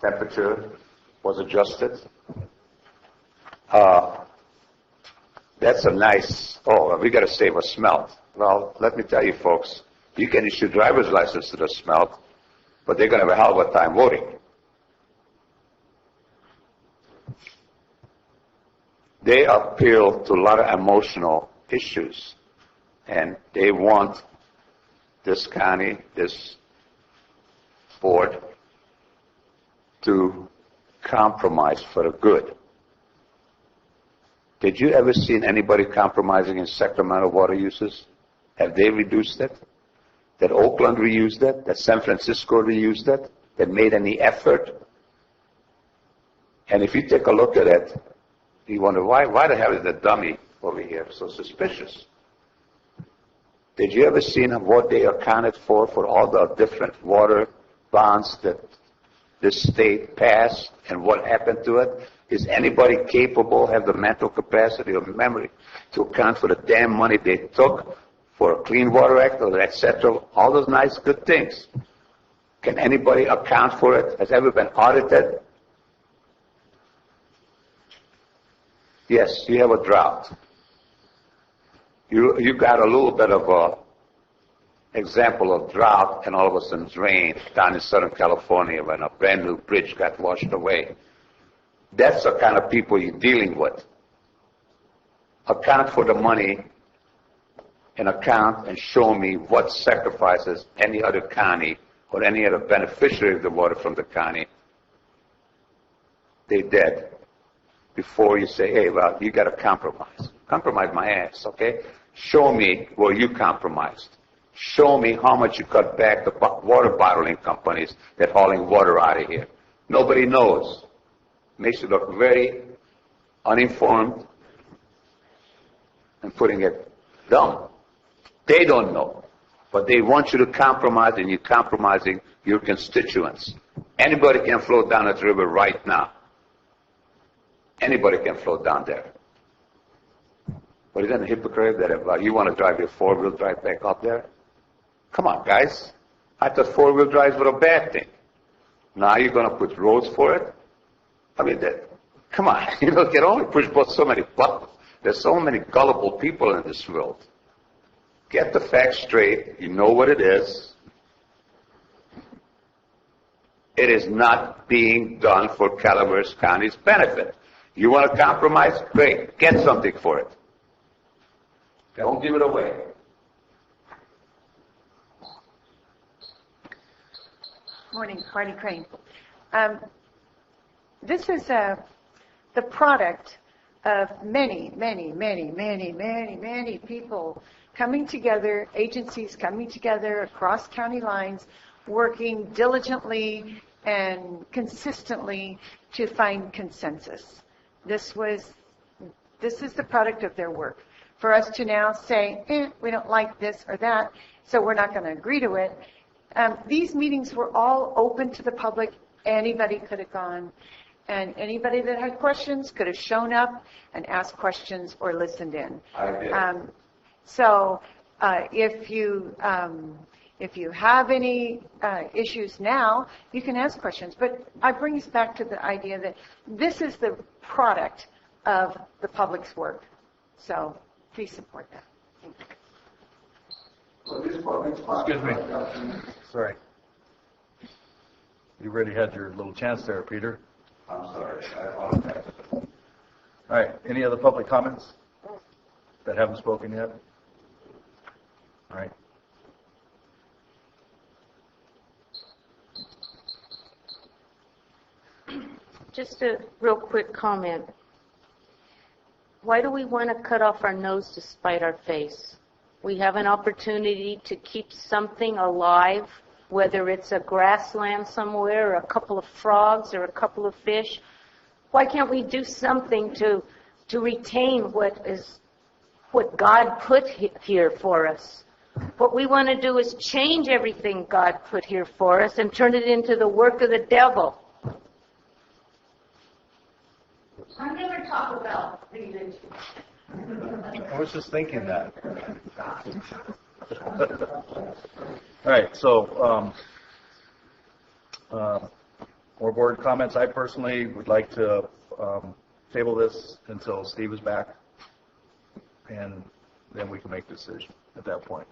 temperature was adjusted? That's a nice, we got to save a smelt. Well, let me tell you folks, you can issue driver's license to the smelt, but they're going to have a hell of a time voting. They appeal to a lot of emotional issues, and they want this county, this board, to compromise for the good. Did you ever see anybody compromising in Sacramento water uses? Have they reduced it? That Oakland reused it? That San Francisco reused it? That made any effort? And if you take a look at it, you wonder, why the hell is the dummy over here so suspicious? Did you ever see what they accounted for all the different water bonds that this state passed and what happened to it? Is anybody capable, have the mental capacity or memory to account for the damn money they took for a Clean Water Act, or et cetera, all those nice, good things? Can anybody account for it? Has ever been audited? Yes, you have a drought. You got a little bit of a example of drought, and all of a sudden it's rain down in Southern California when a brand new bridge got washed away. That's the kind of people you're dealing with. Account for the money and account and show me what sacrifices any other county or any other beneficiary of the water from the county they did before you say, hey, well, you got to compromise. Compromise my ass, okay? Show me where you compromised. Show me how much you cut back the water bottling companies that hauling water out of here. Nobody knows. Makes you look very uninformed and putting it dumb. They don't know, but they want you to compromise, and you're compromising your constituents. Anybody can float down that river right now. Anybody can float down there. But is that a hypocrite that if you want to drive your four-wheel drive back up there? Come on, guys. I thought four-wheel drives were a bad thing. Now you're going to put roads for it? I mean, come on. You can only push so many buttons. There's so many gullible people in this world. Get the facts straight. You know what it is. It is not being done for Calaveras County's benefit. You want to compromise? Great. Get something for it. Don't give it away. Morning, Marty Crane. This is the product of many people coming together, agencies coming together across county lines, working diligently and consistently to find consensus. This is the product of their work. For us to now say, we don't like this or that, so we're not going to agree to it. These meetings were all open to the public. Anybody could have gone, and anybody that had questions could have shown up and asked questions or listened in. I did. If you have any issues now, you can ask questions. But I bring us back to the idea that this is the product of the public's work. So please support that. Excuse me. Sorry. You already had your little chance there, Peter. I'm sorry. I apologize. All right. Any other public comments that haven't spoken yet? All right. Just a real quick comment. Why do we want to cut off our nose to spite our face? We have an opportunity to keep something alive, whether it's a grassland somewhere, or a couple of frogs, or a couple of fish. Why can't we do something to retain what God put here for us? What we want to do is change everything God put here for us and turn it into the work of the devil. I never talk about religion. I was just thinking that. All right, so more board comments. I personally would like to table this until Steve is back, and then we can make a decision at that point.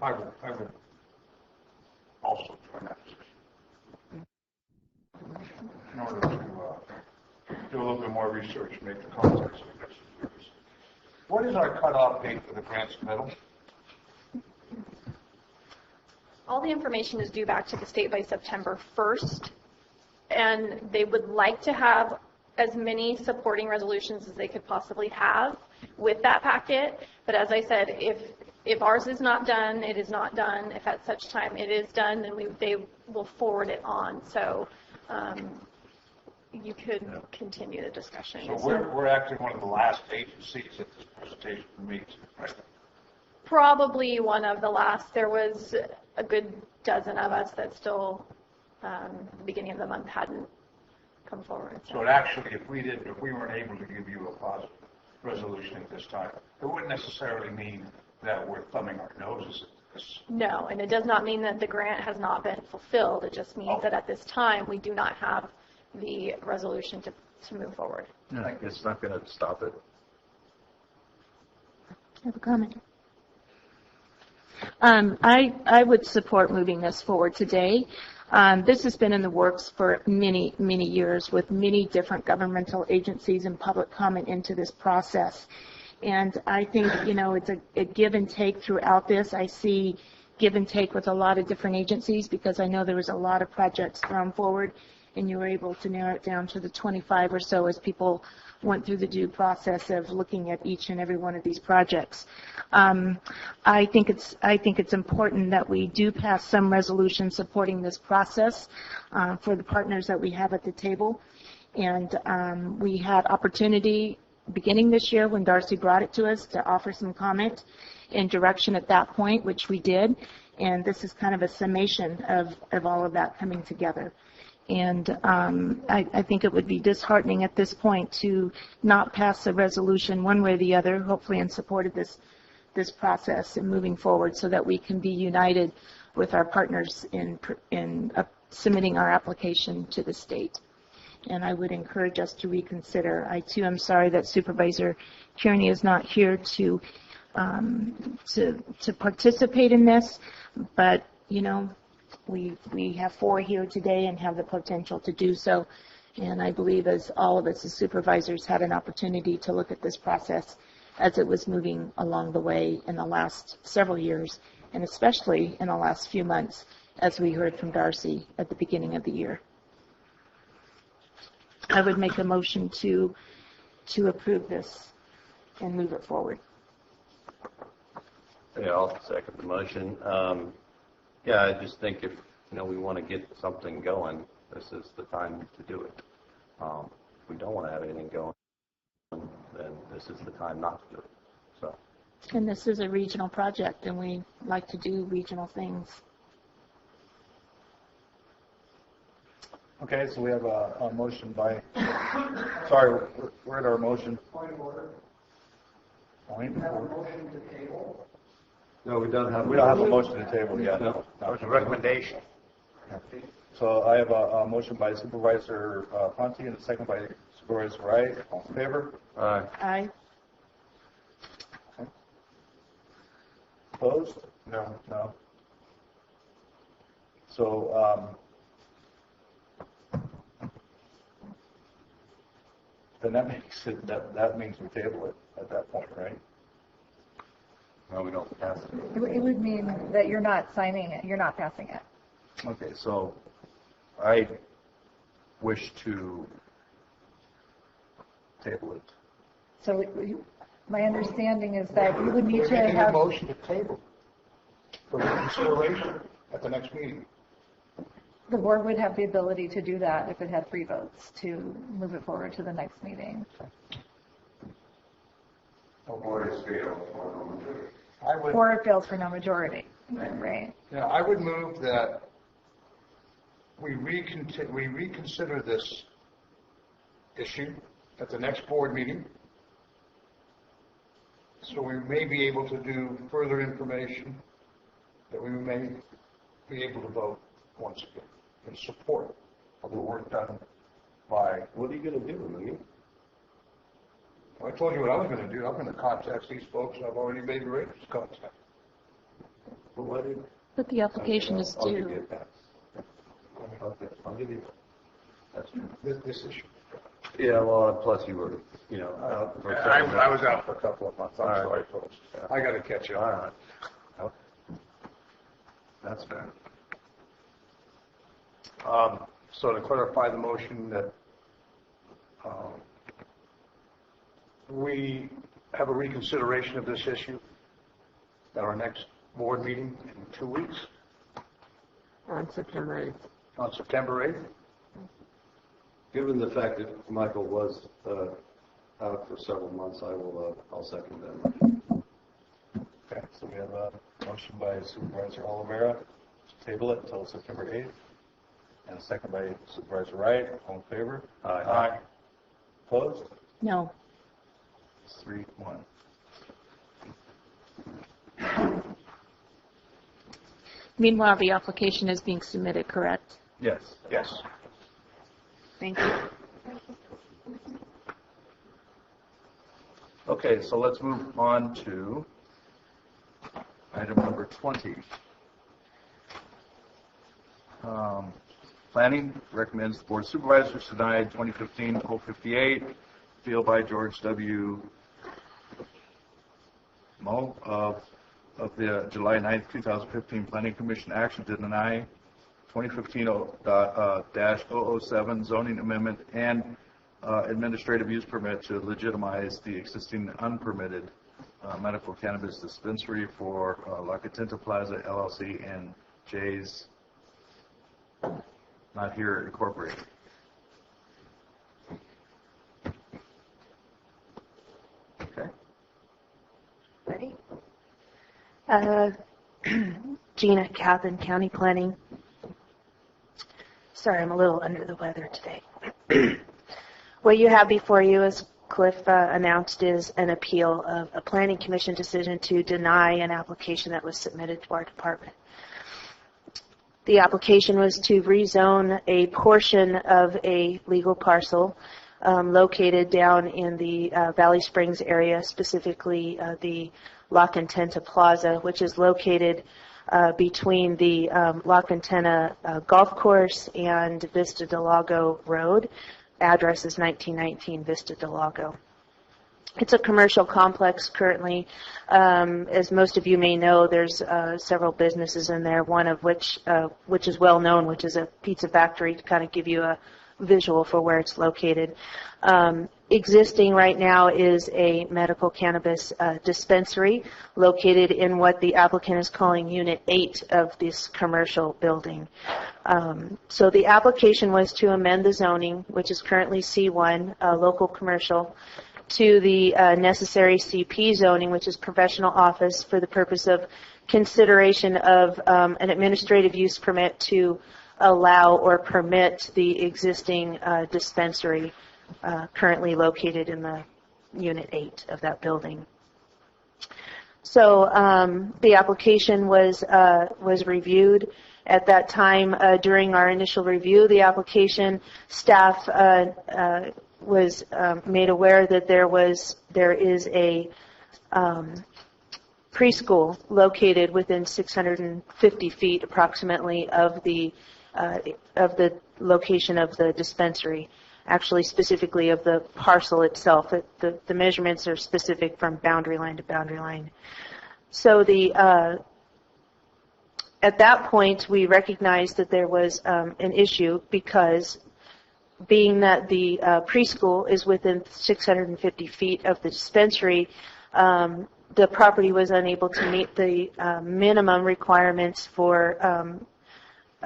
I would also join that decision. In order to do a little bit more research and make the context of this. What is our cutoff date for the grant submittal? All the information is due back to the state by September 1st, and they would like to have as many supporting resolutions as they could possibly have with that packet. But as I said, if ours is not done, it is not done. If at such time it is done, then they will forward it on. So you could continue the discussion. So we're actually one of the last agencies that this presentation meets, right? Probably one of the last. There was a good dozen of us that still, the beginning of the month, hadn't come forward. So it actually, if we weren't able to give you a positive resolution at this time, it wouldn't necessarily mean that we're thumbing our noses at this. No, and it does not mean that the grant has not been fulfilled. It just means that at this time we do not have the resolution to move forward. Yeah, it's not going to stop it. I have a comment. I would support moving this forward today. This has been in the works for many, many years with many different governmental agencies and public comment into this process. And I think, it's a give and take throughout this. I see give and take with a lot of different agencies because I know there was a lot of projects thrown forward, and you were able to narrow it down to the 25 or so as people went through the due process of looking at each and every one of these projects. I think it's important that we do pass some resolution supporting this process for the partners that we have at the table. And we had opportunity beginning this year when Darcy brought it to us to offer some comment and direction at that point, which we did. And this is kind of a summation of all of that coming together. And I think it would be disheartening at this point to not pass a resolution one way or the other, hopefully in support of this process and moving forward so that we can be united with our partners in submitting our application to the state. And I would encourage us to reconsider. I, too, am sorry that Supervisor Kearney is not here to participate in this, but, we have 4 here today and have the potential to do so. And I believe as all of us as supervisors had an opportunity to look at this process as it was moving along the way in the last several years, and especially in the last few months, as we heard from Darcy at the beginning of the year. I would make a motion to approve this and move it forward. Yeah, I'll second the motion. I just think if we want to get something going, this is the time to do it. If we don't want to have anything going, then this is the time not to do it. So. And this is a regional project, and we like to do regional things. Okay, so we have a motion by. Sorry, we're at our motion. Point of order. Point. We have a motion to table. No, we don't have a motion to table yet. No. That was a recommendation. So I have a motion by Supervisor Ponte and a second by Supervisor Wright. All in favor? Aye. Aye. Opposed? No. No. So, then that makes it, that means we table it at that point, right? No, we don't pass it. It would mean that you're not signing it, you're not passing it. Okay, so I wish to table it. So my understanding is that you would need We're to making a have, motion to table for consideration at the next meeting. the board would have the ability to do that if it had 3 votes to move it forward to the next meeting. Or it's failed. Or it fails for no majority, right? Yeah, I would move that we reconsider this issue at the next board meeting, so we may be able to do further information that we may be able to vote once again in support of the work done by. What are you going to do, Lee? I told you what I was going to do. I'm going to contact these folks, and I've already made arrangements to contact. Well, what did? But the application is I'll give you due. that. Okay, I'll give you that. That's true. This issue. Yeah, well, plus you were, you know, out for I was out for a couple of months. I'm All right. sorry, folks. I got to catch you. All right. Okay. That's fair. So to clarify the motion that we have a reconsideration of this issue at our next board meeting in 2 weeks, On September 8th. on September 8th. Given the fact that Michael was out for several months, I'll second that. Okay, so we have a motion by Supervisor Oliveira to table it until September 8th, and a second by Supervisor Wright. All in favor? Aye. Opposed? No. It's 3-1. Meanwhile, the application is being submitted, correct? Yes. Yes. Thank you. Okay, so let's move on to item number 20. Planning recommends the Board of Supervisors deny 2015 058 appeal by George W. Moe of the July 9th, 2015 Planning Commission action to deny 2015-007 zoning amendment and administrative use permit to legitimize the existing unpermitted medical cannabis dispensary for La Quinta Plaza LLC and Jay's Not Here Incorporated. Okay. Ready? Gina Cathan, County Planning. Sorry, I'm a little under the weather today. What you have before you, as Cliff announced, is an appeal of a Planning Commission decision to deny an application that was submitted to our department. The application was to rezone a portion of a legal parcel located down in the Valley Springs area, specifically the La Quinta Plaza, which is located between the La Quinta Golf Course and Vista del Lago Road. Address is 1919 Vista del Lago. It's a commercial complex currently. As most of you may know, there's several businesses in there, one of which is well known, which is a pizza factory, to kind of give you a visual for where it's located. Existing right now is a medical cannabis dispensary located in what the applicant is calling Unit 8 of this commercial building. So the application was to amend the zoning, which is currently C1, local commercial, to the necessary CP zoning, which is professional office, for the purpose of consideration of an administrative use permit to allow or permit the existing dispensary currently located in the Unit 8 of that building. So the application was reviewed. At that time, during our initial review of the application, staff was made aware that there is a preschool located within 650 feet approximately of the location of the dispensary. Actually, specifically of the parcel itself. The measurements are specific from boundary line to boundary line. So at that point, we recognized that there was an issue because being that the preschool is within 650 feet of the dispensary, the property was unable to meet the minimum requirements for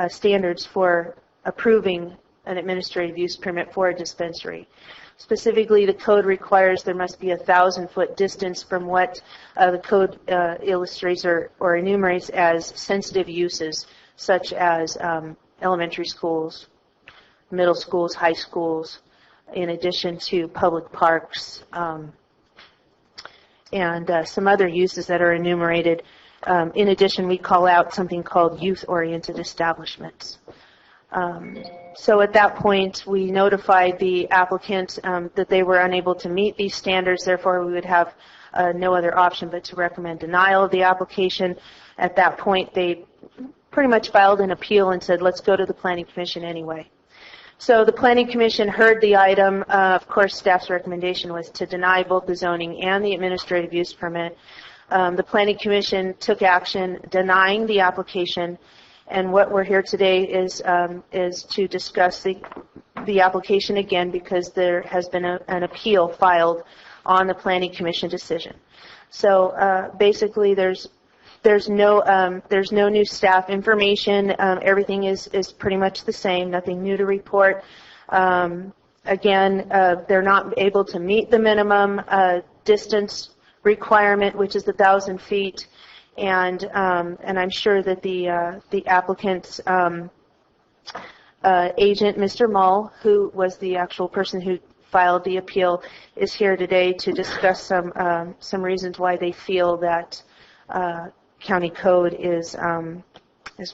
standards for approving an administrative use permit for a dispensary. Specifically, the code requires there must be a 1,000-foot distance from what the code illustrates or enumerates as sensitive uses, such as elementary schools, middle schools, high schools, in addition to public parks, and some other uses that are enumerated. In addition, we call out something called youth-oriented establishments. So at that point, we notified the applicant that they were unable to meet these standards. Therefore, we would have no other option but to recommend denial of the application. At that point, they pretty much filed an appeal and said, let's go to the Planning Commission anyway. So the Planning Commission heard the item. Of course, staff's recommendation was to deny both the zoning and the administrative use permit. The Planning Commission took action denying the application, and what we're here today is to discuss the application again because there has been an appeal filed on the Planning Commission decision. So basically, there's no new staff information. Everything is pretty much the same. Nothing new to report. Again, they're not able to meet the minimum distance requirement, which is 1,000 feet. And I'm sure that the applicant's agent, Mr. Mull, who was the actual person who filed the appeal, is here today to discuss some reasons why they feel that county code is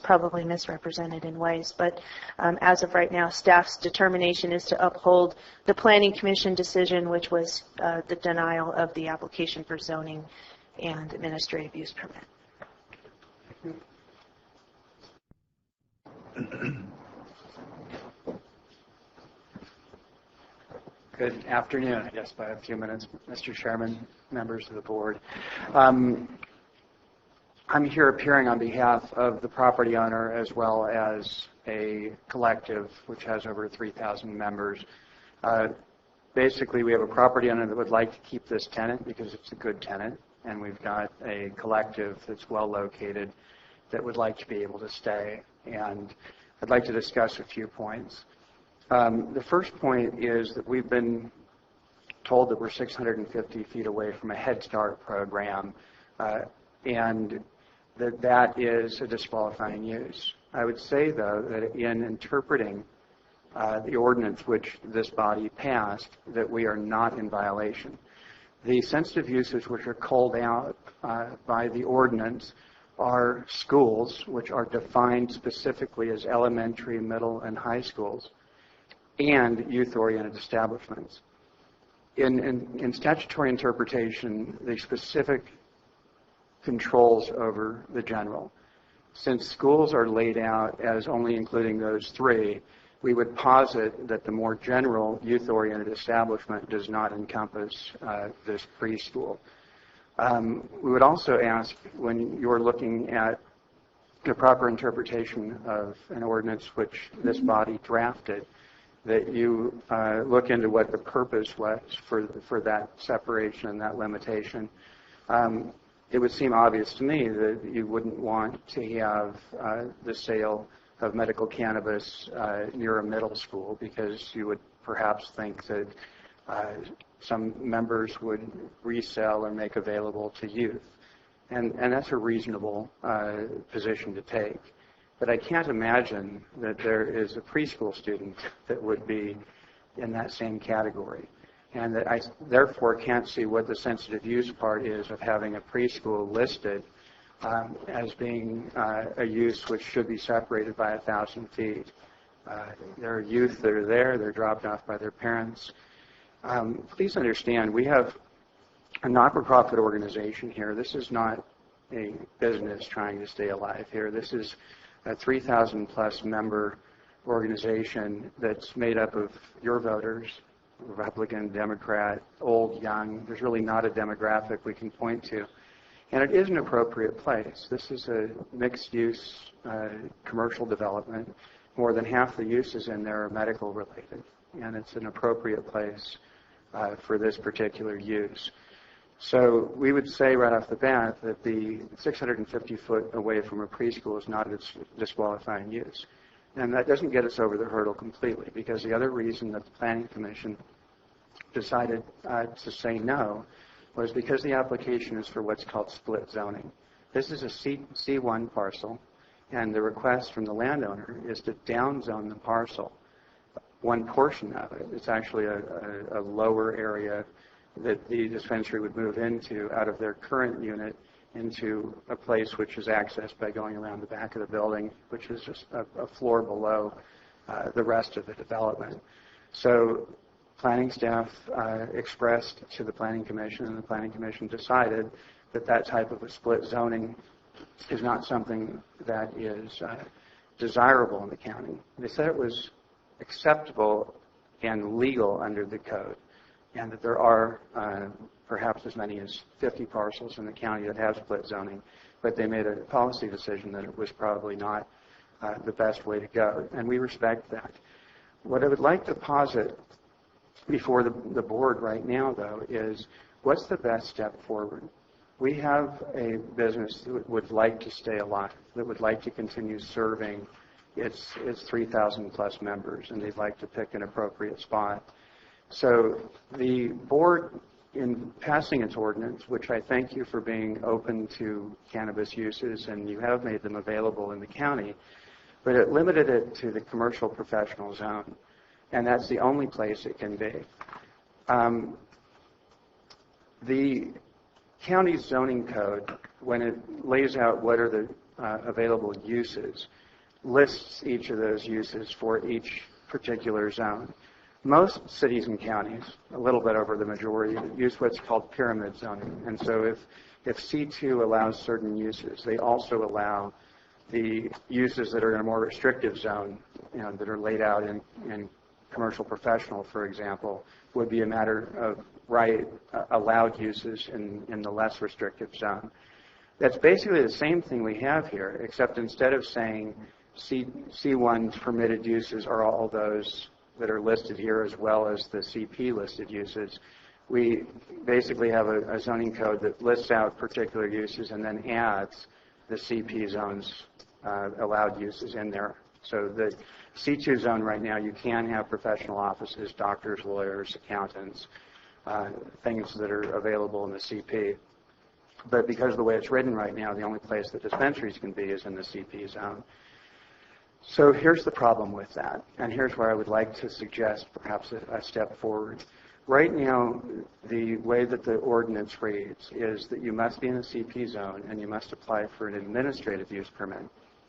probably misrepresented in ways. But as of right now, staff's determination is to uphold the Planning Commission decision, which was the denial of the application for zoning and administrative use permit. Good afternoon, I guess by a few minutes, Mr. Chairman, members of the board. I'm here appearing on behalf of the property owner as well as a collective which has over 3,000 members. Basically, we have a property owner that would like to keep this tenant because it's a good tenant, and we've got a collective that's well located that would like to be able to stay. And I'd like to discuss a few points. The first point is that we've been told that we're 650 feet away from a Head Start program, and that is a disqualifying use. I would say, though, that in interpreting the ordinance which this body passed, that we are not in violation. The sensitive uses which are called out by the ordinance are schools, which are defined specifically as elementary, middle, and high schools, and youth-oriented establishments. In statutory interpretation, the specific controls over the general. Since schools are laid out as only including those three, we would posit that the more general youth-oriented establishment does not encompass this preschool. We would also ask, when you're looking at the proper interpretation of an ordinance which this body drafted, that you look into what the purpose was for that separation and that limitation. It would seem obvious to me that you wouldn't want to have the sale of medical cannabis near a middle school because you would perhaps think that some members would resell and make available to youth. And that's a reasonable position to take. But I can't imagine that there is a preschool student that would be in that same category. and that I therefore can't see what the sensitive use part is of having a preschool listed as being a use which should be separated by 1,000 feet. There are youth that are there, they're dropped off by their parents. Please understand, we have a not-for-profit organization here. This is not a business trying to stay alive here. This is a 3,000 plus member organization that's made up of your voters, Republican, Democrat, old, young. There's really not a demographic we can point to. And it is an appropriate place. This is a mixed-use commercial development. More than half the uses in there are medical related, and it's an appropriate place for this particular use. So we would say right off the bat that the 650 foot away from a preschool is not a disqualifying use. And that doesn't get us over the hurdle completely, because the other reason that the Planning Commission decided to say no was because the application is for what's called split zoning. This is a C1 parcel, and the request from the landowner is to downzone the parcel. One portion of it, it's actually a lower area that the dispensary would move into out of their current unit into a place which is accessed by going around the back of the building, which is just a floor below the rest of the development. So planning staff expressed to the Planning Commission, and the Planning Commission decided that that type of a split zoning is not something that is desirable in the county. They said it was acceptable and legal under the code, and that there are perhaps as many as 50 parcels in the county that have split zoning, but they made a policy decision that it was probably not the best way to go, and we respect that. What I would like to posit before the board right now, though, is what's the best step forward? We have a business that would like to stay alive, that would like to continue serving its 3,000 plus members, and they'd like to pick an appropriate spot. So the board, in passing its ordinance, which I thank you for being open to cannabis uses, and you have made them available in the county, but it limited it to the commercial professional zone, and that's the only place it can be. The county's zoning code, when it lays out what are the available uses, lists each of those uses for each particular zone. Most cities and counties, a little bit over the majority, use what's called pyramid zoning. And so if C2 allows certain uses, they also allow the uses that are in a more restrictive zone, that are laid out in commercial professional, for example, would be a matter of right allowed uses in the less restrictive zone. That's basically the same thing we have here, except instead of saying C1's permitted uses are all those that are listed here as well as the CP listed uses, we basically have a zoning code that lists out particular uses and then adds the CP zones allowed uses in there. So the C2 zone right now, you can have professional offices, doctors, lawyers, accountants, things that are available in the CP. But because of the way it's written right now, the only place that dispensaries can be is in the CP zone. So here's the problem with that, and here's where I would like to suggest perhaps a step forward. Right now, the way that the ordinance reads is that you must be in a CP zone and you must apply for an administrative use permit.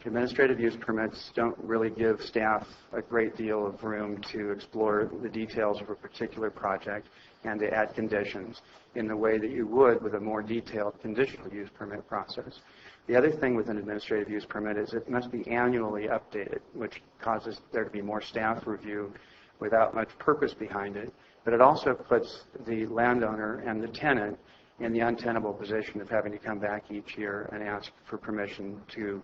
Administrative use permits don't really give staff a great deal of room to explore the details of a particular project and to add conditions in the way that you would with a more detailed conditional use permit process. The other thing with an administrative use permit is it must be annually updated, which causes there to be more staff review without much purpose behind it. But it also puts the landowner and the tenant in the untenable position of having to come back each year and ask for permission to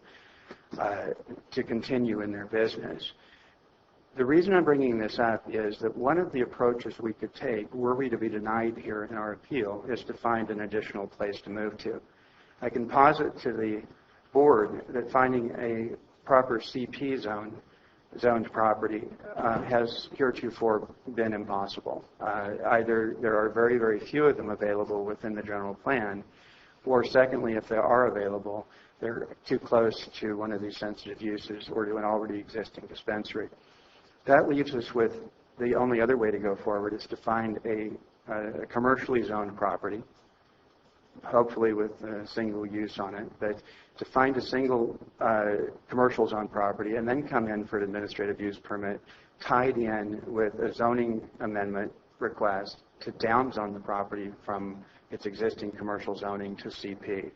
continue in their business. The reason I'm bringing this up is that one of the approaches we could take, were we to be denied here in our appeal, is to find an additional place to move to. I can posit to the board that finding a proper CP zoned property has heretofore been impossible. Either there are very, very few of them available within the general plan, or secondly, if they are available, they're too close to one of these sensitive uses or to an already existing dispensary. That leaves us with the only other way to go forward is to find a commercially zoned property, hopefully with a single use on it, but to find a single commercial zone property and then come in for an administrative use permit tied in with a zoning amendment request to downzone the property from its existing commercial zoning to CP.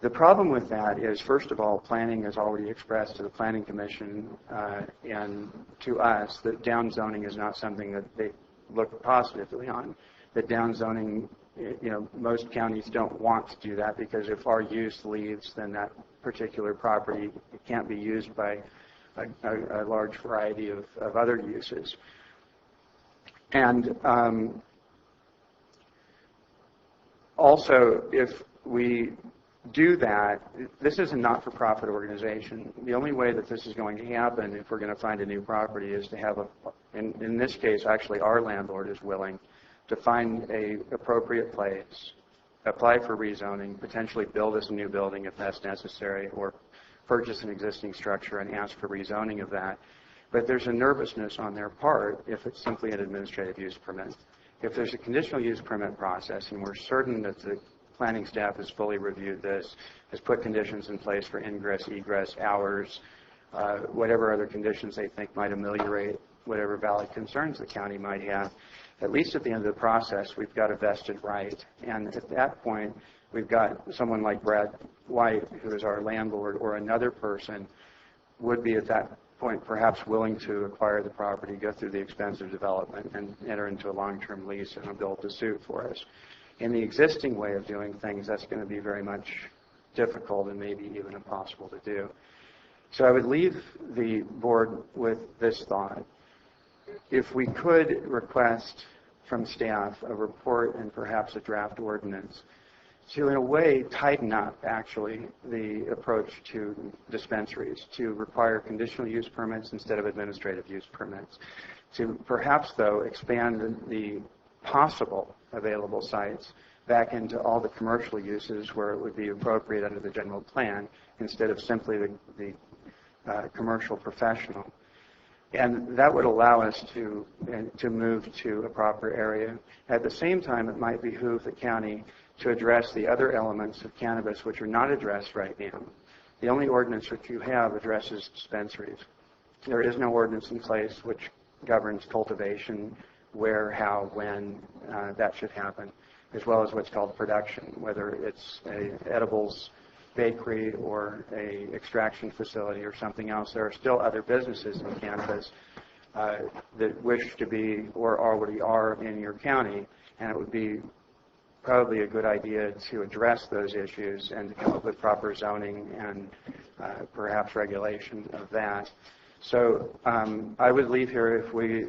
The problem with that is, first of all, planning has already expressed to the Planning Commission and to us that downzoning is not something that they look positively on. That downzoning, most counties don't want to do that because if our use leaves, then that particular property can't be used by a large variety of other uses. And also, if we do that, this is a not-for-profit organization. The only way that this is going to happen if we're going to find a new property is to have in this case, actually our landlord is willing to find a appropriate place, apply for rezoning, potentially build us a new building if that's necessary, or purchase an existing structure and ask for rezoning of that. But there's a nervousness on their part if it's simply an administrative use permit. If there's a conditional use permit process and we're certain that the planning staff has fully reviewed this, has put conditions in place for ingress, egress, hours, whatever other conditions they think might ameliorate whatever valid concerns the county might have, at least at the end of the process, we've got a vested right. And at that point, we've got someone like Brad White, who is our landlord, or another person would be at that point perhaps willing to acquire the property, go through the expensive development, and enter into a long-term lease and a build-to-suit for us. In the existing way of doing things, that's going to be very much difficult and maybe even impossible to do. So I would leave the board with this thought. If we could request from staff a report and perhaps a draft ordinance to, in a way, tighten up, actually, the approach to dispensaries, to require conditional use permits instead of administrative use permits, to perhaps, though, expand the possible available sites back into all the commercial uses where it would be appropriate under the general plan instead of simply the commercial professional. And that would allow us to move to a proper area. At the same time, it might behoove the county to address the other elements of cannabis which are not addressed right now. The only ordinance which you have addresses dispensaries. There is no ordinance in place which governs cultivation, where, how, when that should happen, as well as what's called production, whether it's an edibles bakery or a extraction facility or something else. There are still other businesses in cannabis that wish to be or already are in your county, and it would be probably a good idea to address those issues and to come up with proper zoning and perhaps regulation of that. So I would leave here if we,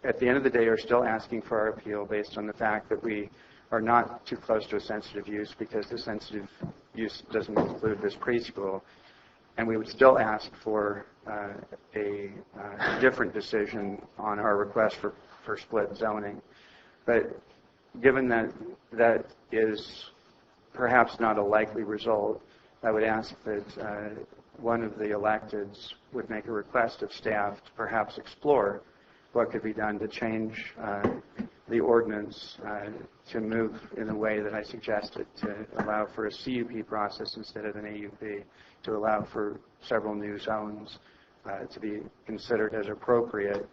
at the end of the day, are still asking for our appeal based on the fact that we are not too close to a sensitive use because the sensitive use doesn't include this preschool, and we would still ask for a different decision on our request for split zoning. But given that that is perhaps not a likely result, I would ask that one of the electeds would make a request of staff to perhaps explore what could be done to change the ordinance to move in a way that I suggested, to allow for a CUP process instead of an AUP, to allow for several new zones to be considered as appropriate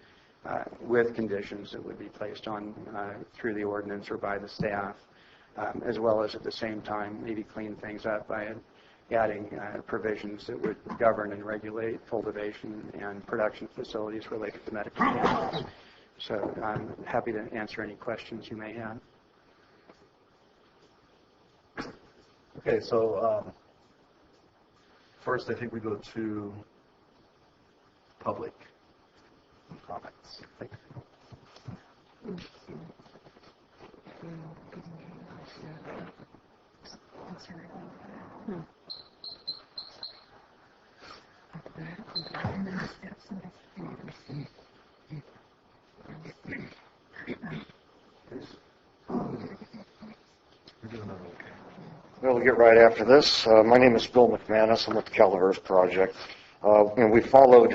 with conditions that would be placed on through the ordinance or by the staff, as well as at the same time maybe clean things up by adding provisions that would govern and regulate cultivation and production facilities related to medical cannabis. So I'm happy to answer any questions you may have. Okay, so first I think we go to public comments. Thank you. We'll get right after this. My name is Bill McManus. I'm with the Calaveras Project. We followed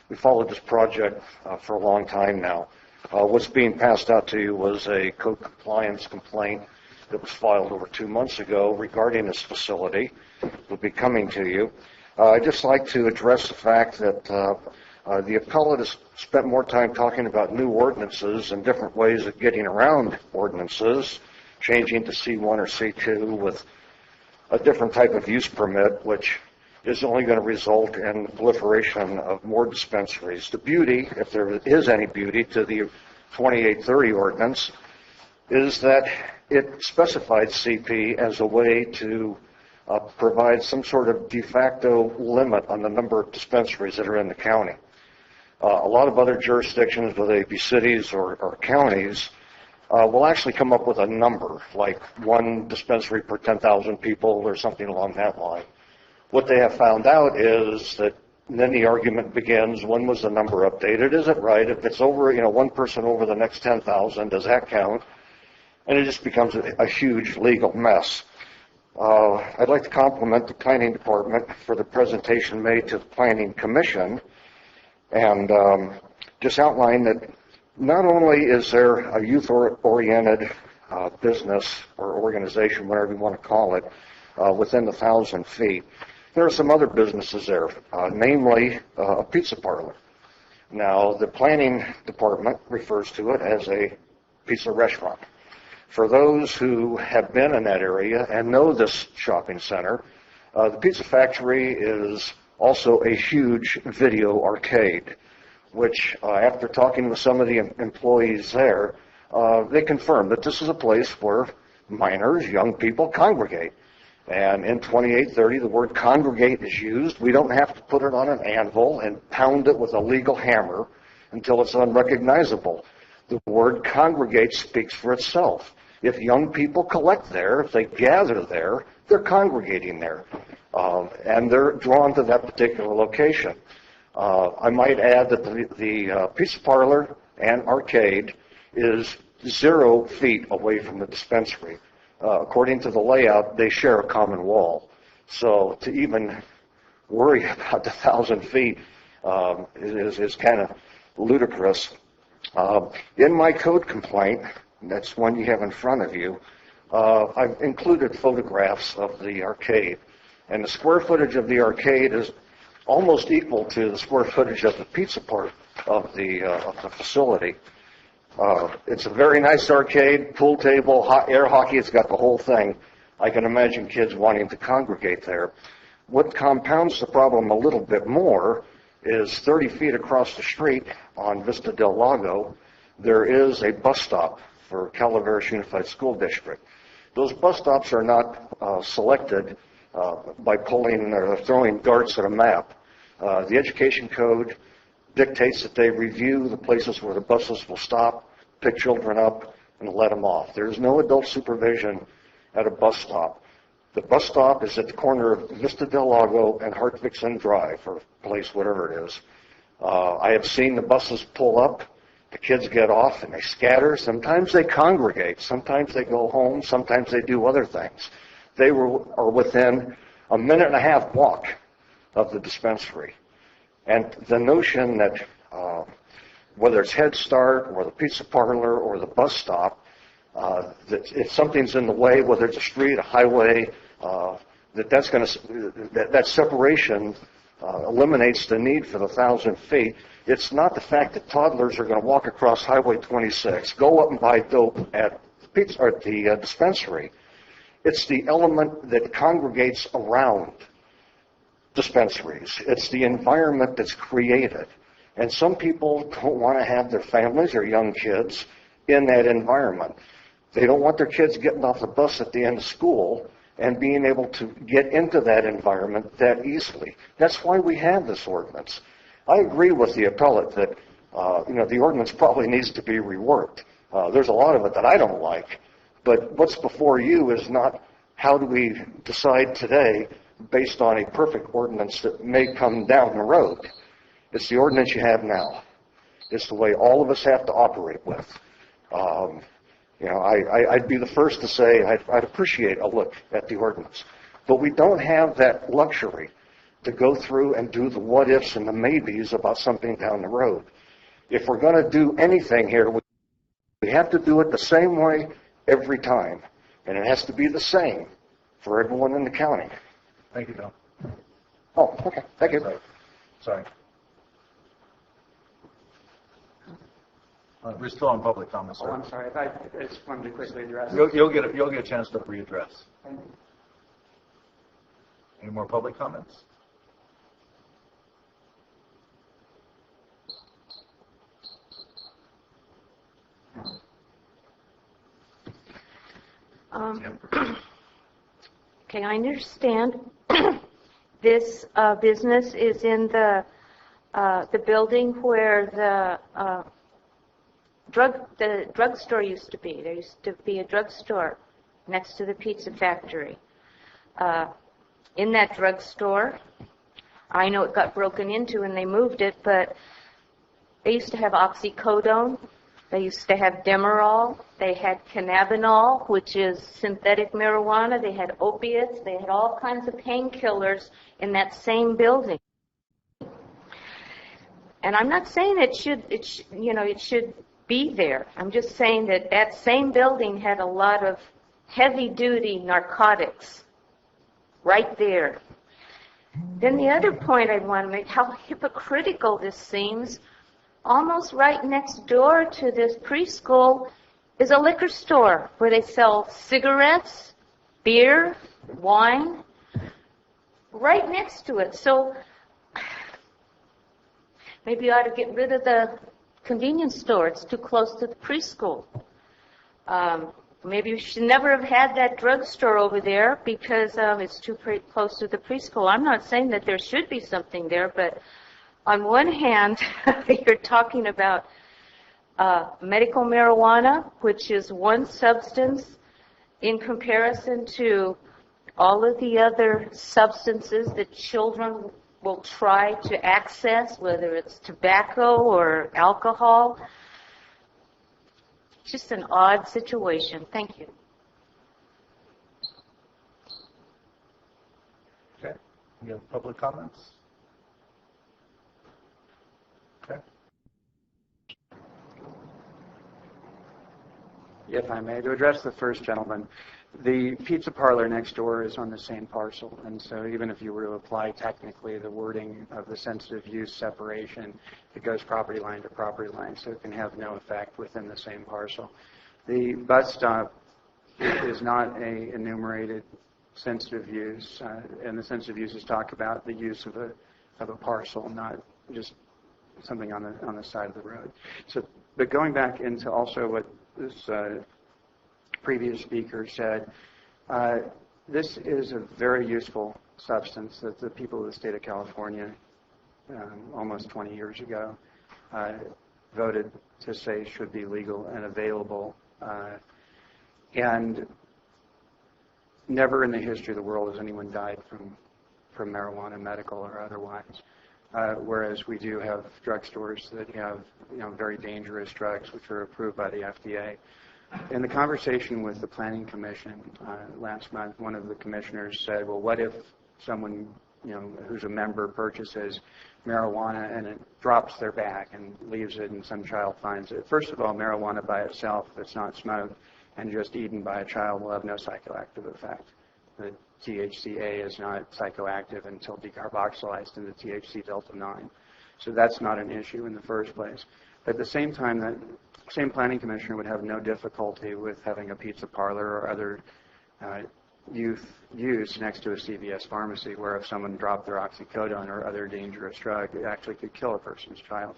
We followed this project for a long time now. What's being passed out to you was a code compliance complaint that was filed over 2 months ago regarding this facility. It will be coming to you. I'd just like to address the fact that the appellate has spent more time talking about new ordinances and different ways of getting around ordinances, changing to C1 or C2 with a different type of use permit, which is only going to result in the proliferation of more dispensaries. The beauty, if there is any beauty, to the 2830 ordinance is that it specified CP as a way to provide some sort of de facto limit on the number of dispensaries that are in the county. A lot of other jurisdictions, whether they be cities or counties, will actually come up with a number, like one dispensary per 10,000 people or something along that line. What they have found out is that then the argument begins, when was the number updated? Is it right? If it's over, one person over the next 10,000, does that count? And it just becomes a huge legal mess. I'd like to compliment the Planning Department for the presentation made to the Planning Commission and just outline that not only is there a youth-oriented business or organization, whatever you want to call it, within the 1,000 feet, there are some other businesses there, namely a pizza parlor. Now, the Planning Department refers to it as a pizza restaurant. For those who have been in that area and know this shopping center, the Pizza Factory is also a huge video arcade, which after talking with some of the employees there, they confirmed that this is a place where minors, young people congregate. And in 2830, the word congregate is used. We don't have to put it on an anvil and pound it with a legal hammer until it's unrecognizable. The word congregate speaks for itself. If young people collect there, if they gather there, they're congregating there. And they're drawn to that particular location. I might add that the pizza parlor and arcade is 0 feet away from the dispensary. According to the layout, they share a common wall. So to even worry about the 1,000 feet is kind of ludicrous. In my code complaint, that's one you have in front of you, I've included photographs of the arcade. And the square footage of the arcade is almost equal to the square footage of the pizza part of the facility. It's a very nice arcade, pool table, hot air hockey. It's got the whole thing. I can imagine kids wanting to congregate there. What compounds the problem a little bit more is 30 feet across the street on Vista del Lago, there is a bus stop for Calaveras Unified School District. Those bus stops are not selected by pulling or throwing darts at a map. The education code dictates that they review the places where the buses will stop, pick children up, and let them off. There's no adult supervision at a bus stop. The bus stop is at the corner of Vista del Lago and Hartvigsen Drive, or place, whatever it is. I have seen the buses pull up, the kids get off, and they scatter. Sometimes they congregate. Sometimes they go home. Sometimes they do other things. They are within a 1.5-minute walk of the dispensary. And the notion that whether it's Head Start or the pizza parlor or the bus stop, that if something's in the way, whether it's a street, a highway, that separation eliminates the need for the 1,000 feet. It's not the fact that toddlers are going to walk across Highway 26, go up and buy dope at the dispensary. It's the element that congregates around dispensaries. It's the environment that's created. And some people don't want to have their families or young kids in that environment. They don't want their kids getting off the bus at the end of school and being able to get into that environment that easily. That's why we have this ordinance. I agree with the appellate that the ordinance probably needs to be reworked. There's a lot of it that I don't like. But what's before you is not how do we decide today based on a perfect ordinance that may come down the road. It's the ordinance you have now. It's the way all of us have to operate with. I'd be the first to say I'd appreciate a look at the ordinance. But we don't have that luxury. to go through and do the what ifs and the maybes about something down the road. If we're going to do anything here, we have to do it the same way every time, and it has to be the same for everyone in the county. Thank you, Tom. Oh, okay. Thank you. Sorry. We're still on public comments, sir. Oh, I'm sorry. I just wanted to quickly address. You'll get a chance to readdress. Thank you. Any more public comments? Okay, I understand this business is in the building where the drugstore used to be. There used to be a drugstore next to the pizza factory. In that drugstore, I know it got broken into and they moved it, but they used to have oxycodone. They used to have Demerol. They had cannabinol, which is synthetic marijuana. They had opiates. They had all kinds of painkillers in that same building. And I'm not saying it should be there. I'm just saying that that same building had a lot of heavy-duty narcotics right there. Then the other point I want to make, how hypocritical this seems. Almost right next door to this preschool is a liquor store where they sell cigarettes, beer, wine, right next to it. So maybe you ought to get rid of the convenience store. It's too close to the preschool. Maybe we should never have had that drugstore over there because it's too close to the preschool. I'm not saying that there should be something there, but on one hand, you're talking about medical marijuana, which is one substance in comparison to all of the other substances that children will try to access, whether it's tobacco or alcohol. Just an odd situation. Thank you. Okay. You have public comments? Okay. If I may, to address the first gentleman, the pizza parlor next door is on the same parcel, and so even if you were to apply technically the wording of the sensitive use separation, it goes property line to property line, so it can have no effect within the same parcel. The bus stop is not a enumerated sensitive use, and the sensitive uses talk about the use of a parcel, not just something on the side of the road. So, but going back into also what this previous speaker said, this is a very useful substance that the people of the state of California almost 20 years ago voted to say should be legal and available. And never in the history of the world has anyone died from marijuana, medical or otherwise. Whereas we do have drugstores that have very dangerous drugs which are approved by the FDA. In the conversation with the Planning Commission last month, one of the commissioners said, well, what if someone who's a member purchases marijuana and it drops their bag and leaves it and some child finds it? First of all, marijuana by itself, if it's not smoked and just eaten by a child, will have no psychoactive effect. The THCA is not psychoactive until decarboxylized into THC delta 9. So that's not an issue in the first place. But at the same time, that same planning commissioner would have no difficulty with having a pizza parlor or other youth use next to a CVS pharmacy where if someone dropped their oxycodone or other dangerous drug, it actually could kill a person's child.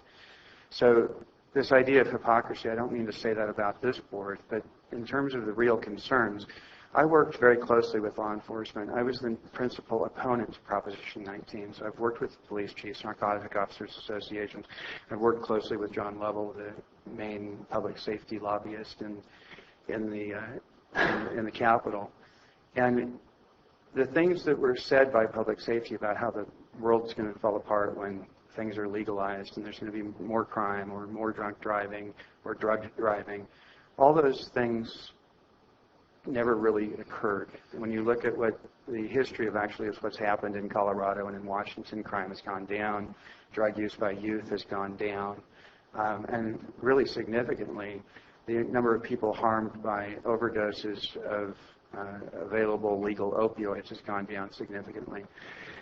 So this idea of hypocrisy, I don't mean to say that about this board, but in terms of the real concerns, I worked very closely with law enforcement. I was the principal opponent to Proposition 19, so I've worked with the police chiefs, narcotic officers associations. I've worked closely with John Lovell, the main public safety lobbyist in the Capitol. And the things that were said by public safety about how the world's going to fall apart when things are legalized and there's going to be more crime or more drunk driving or drug driving, all those things never really occurred. When you look at what the history of actually is what's happened in Colorado and in Washington, crime has gone down, drug use by youth has gone down, and really significantly, the number of people harmed by overdoses of available legal opioids has gone down significantly.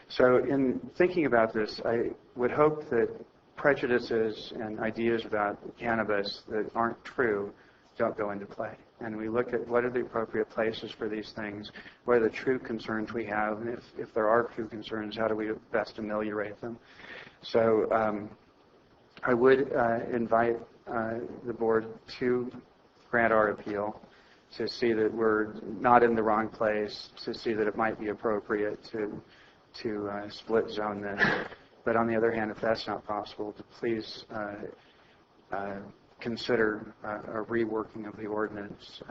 So in thinking about this, I would hope that prejudices and ideas about cannabis that aren't true don't go into play. And we look at what are the appropriate places for these things, what are the true concerns we have, and if there are true concerns, how do we best ameliorate them. So I would invite the board to grant our appeal, to see that we're not in the wrong place, to see that it might be appropriate to split zone this. But on the other hand, if that's not possible, to please consider a reworking of the ordinance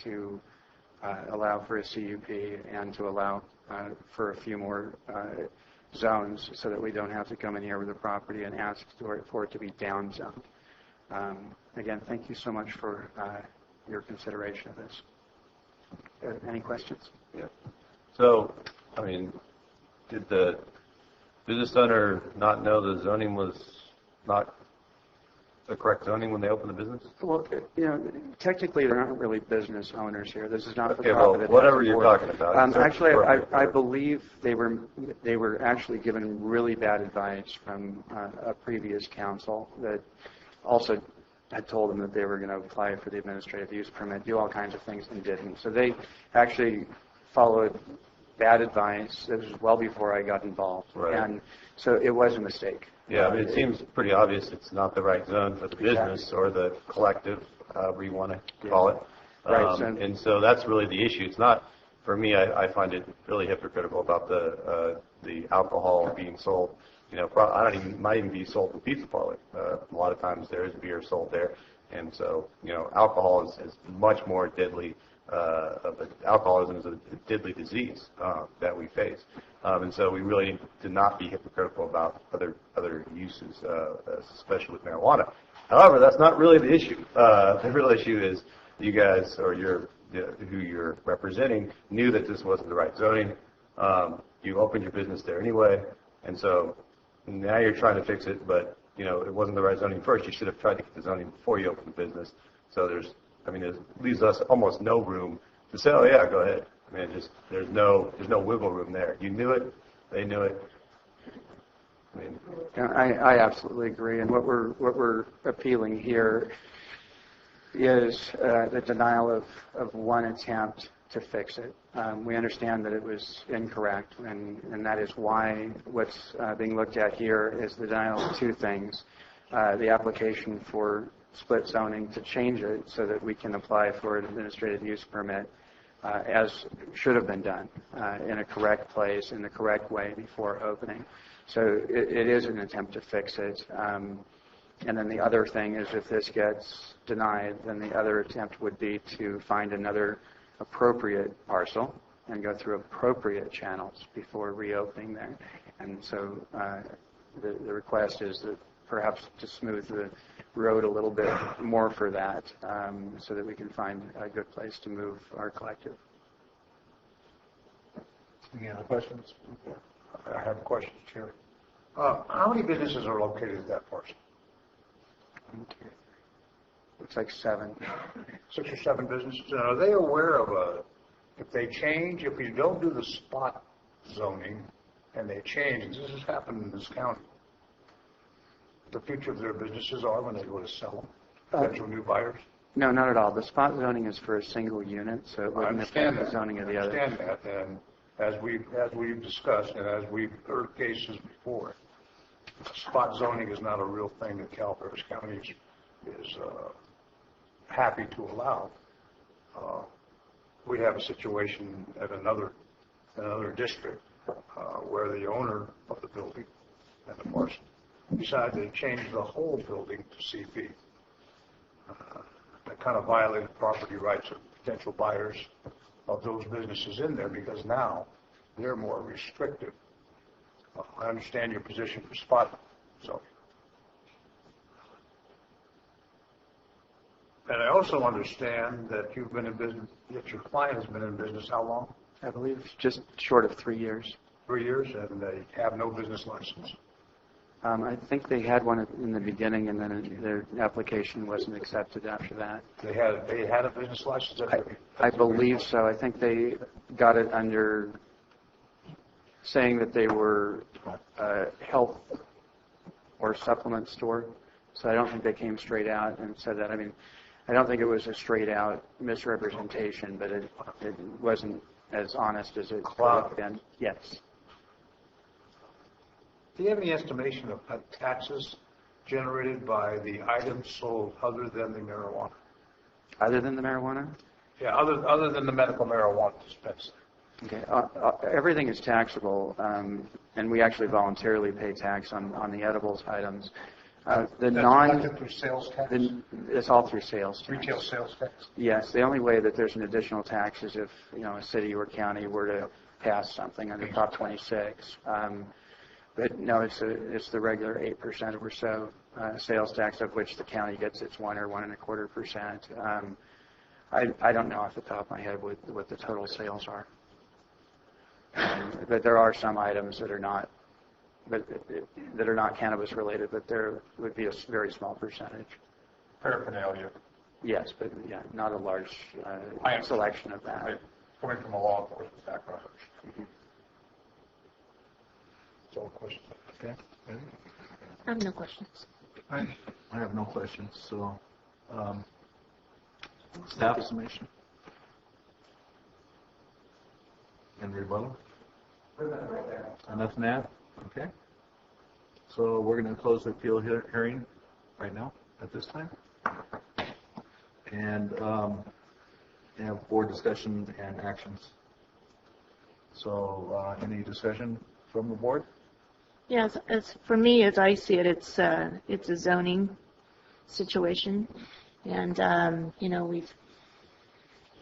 to allow for a CUP and to allow for a few more zones so that we don't have to come in here with the property and ask for it to be down zoned. Again, thank you so much for your consideration of this. Any questions? Yeah. So, I mean, did the business owner not know the zoning was not the correct zoning when they opened the business? Well, technically they're not really business owners here. This is not for Okay, profit. well, whatever you're talking about. Actually, I believe they were actually given really bad advice from a previous council that also had told them that they were going to apply for the administrative use permit, do all kinds of things, and didn't. So they actually followed bad advice. It was well before I got involved. Right. And so it was a mistake. Yeah, I mean, it seems pretty obvious it's not the right zone for the business or the collective, however you want to call it. Right. And so that's really the issue. It's not, for me, I find it really hypocritical about the alcohol being sold. Might even be sold in pizza parlor. A lot of times there is beer sold there. And so, alcohol is much more deadly. Alcoholism is a deadly disease that we face. And so we really need to not be hypocritical about other uses, especially with marijuana. However, that's not really the issue. The real issue is you guys or who you're representing knew that this wasn't the right zoning. You opened your business there anyway. And so now you're trying to fix it, but it wasn't the right zoning first. You should have tried to get the zoning before you opened the business. So it leaves us almost no room to say, oh yeah, go ahead. I mean, there's no wiggle room there. You knew it, they knew it. I absolutely agree. And what we're appealing here is the denial of one attempt to fix it. We understand that it was incorrect, and that is why what's being looked at here is the denial of two things. The application for split zoning to change it so that we can apply for an administrative use permit as should have been done in a correct place, in the correct way before opening. So it is an attempt to fix it. And then the other thing is if this gets denied, then the other attempt would be to find another appropriate parcel and go through appropriate channels before reopening there. And so the request is that perhaps to smooth the road a little bit more for that so that we can find a good place to move our collective. Any other questions? I have a question, Chair. How many businesses are located at that parcel? Looks like 7. 6 or 7 businesses. And are they aware of if we don't do the spot zoning and they change, and this has happened in this county, the future of their businesses are when they go to sell them, potential new buyers? No, not at all. The spot zoning is for a single unit, so it wouldn't affect the zoning of the other. I understand that, and as we've discussed and as we've heard cases before, spot zoning is not a real thing that Calaveras County is happy to allow. We have a situation at another district where the owner of the building and the parcel decided to change the whole building to CP. That kind of violated property rights of potential buyers of those businesses in there because now they're more restrictive. I understand your position for spot zoning. And I also understand that you've been in business, that your client has been in business how long? I believe just short of 3 years. 3 years, and they have no business license. I think they had one in the beginning, and then their application wasn't accepted after that. They had a business license? I believe so. I think they got it under saying that they were a health or supplement store. So I don't think they came straight out and said that. I mean, I don't think it was a straight out misrepresentation, but it wasn't as honest as it could have been. Yes. Do you have any estimation of taxes generated by the items sold other than the marijuana? Other than the marijuana? Yeah, other than the medical marijuana dispensary. Okay. Everything is taxable, and we actually voluntarily pay tax on the edibles items. That's collected through sales tax? It's all through sales tax. Retail sales tax? Yes. The only way that there's an additional tax is if, a city or county were to pass something under Prop 26. But no, it's the regular 8% or so sales tax, of which the county gets its 1 or 1.25%. I don't know off the top of my head what the total sales are. But there are some items that are not cannabis related, but there would be a very small percentage. Paraphernalia. Yes, but yeah, not a large selection of that. Coming from a law enforcement background. Mm-hmm. That's all questions. Okay. I have no questions. I have no questions. So, staff summation. And rebuttal? Nothing to add? Okay. So we're going to close the appeal hearing right now at this time. And have board discussion and actions. So any discussion from the board? Yes, as for me, as I see it, it's a zoning situation, and we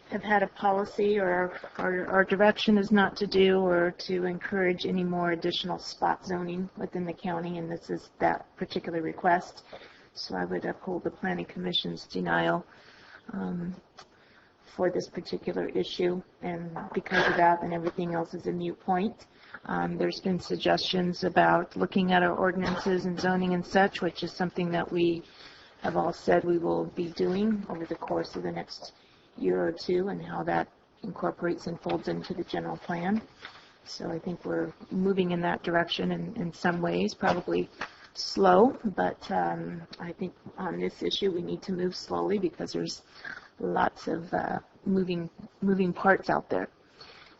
have had a policy, or our direction is not to do or to encourage any more additional spot zoning within the county, and this is that particular request. So I would uphold the Planning Commission's denial for this particular issue, and because of that, then everything else is a moot point. There's been suggestions about looking at our ordinances and zoning and such, which is something that we have all said we will be doing over the course of the next year or two, and how that incorporates and folds into the general plan. So I think we're moving in that direction in some ways, probably slow, but I think on this issue we need to move slowly because there's lots of moving parts out there.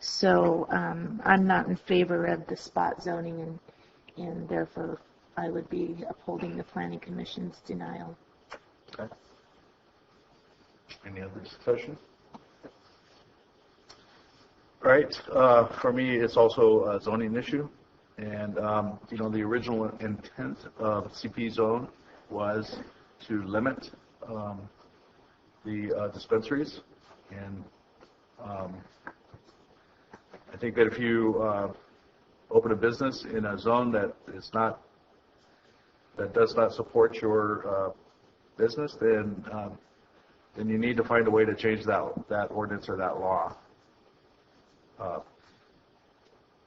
So I'm not in favor of the spot zoning, and therefore I would be upholding the Planning Commission's denial. Okay. Any other discussion? All right. For me, it's also a zoning issue. And, the original intent of CP zone was to limit the dispensaries. And I think that if you open a business in a zone that does not support your business, then you need to find a way to change that ordinance or that law.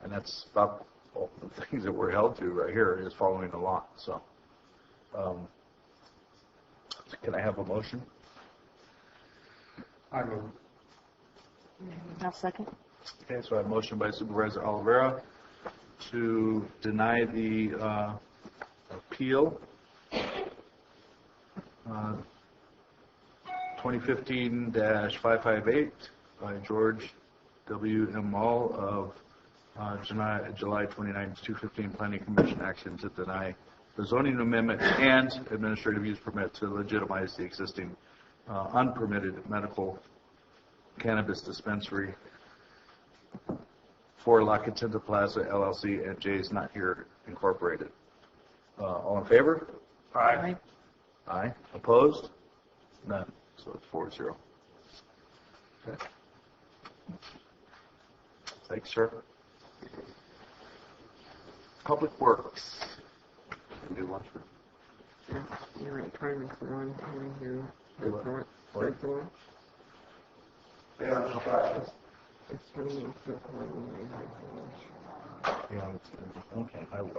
And that's about all the things that we're held to right here is following the law. So, can I have a motion? I move. I'll second. Okay, so I have a motion by Supervisor Oliveira to deny the appeal 2015-558 by George W.M. Mall of July 29, 2015 Planning Commission action to deny the zoning amendment and administrative use permit to legitimize the existing unpermitted medical cannabis dispensary for La Contenta Plaza LLC and Jay's Not Here Incorporated. All in favor? Aye. Aye. Opposed? None. So it's 4-0. Okay. Thanks, sir. Public Works. You're right, primary for one, here.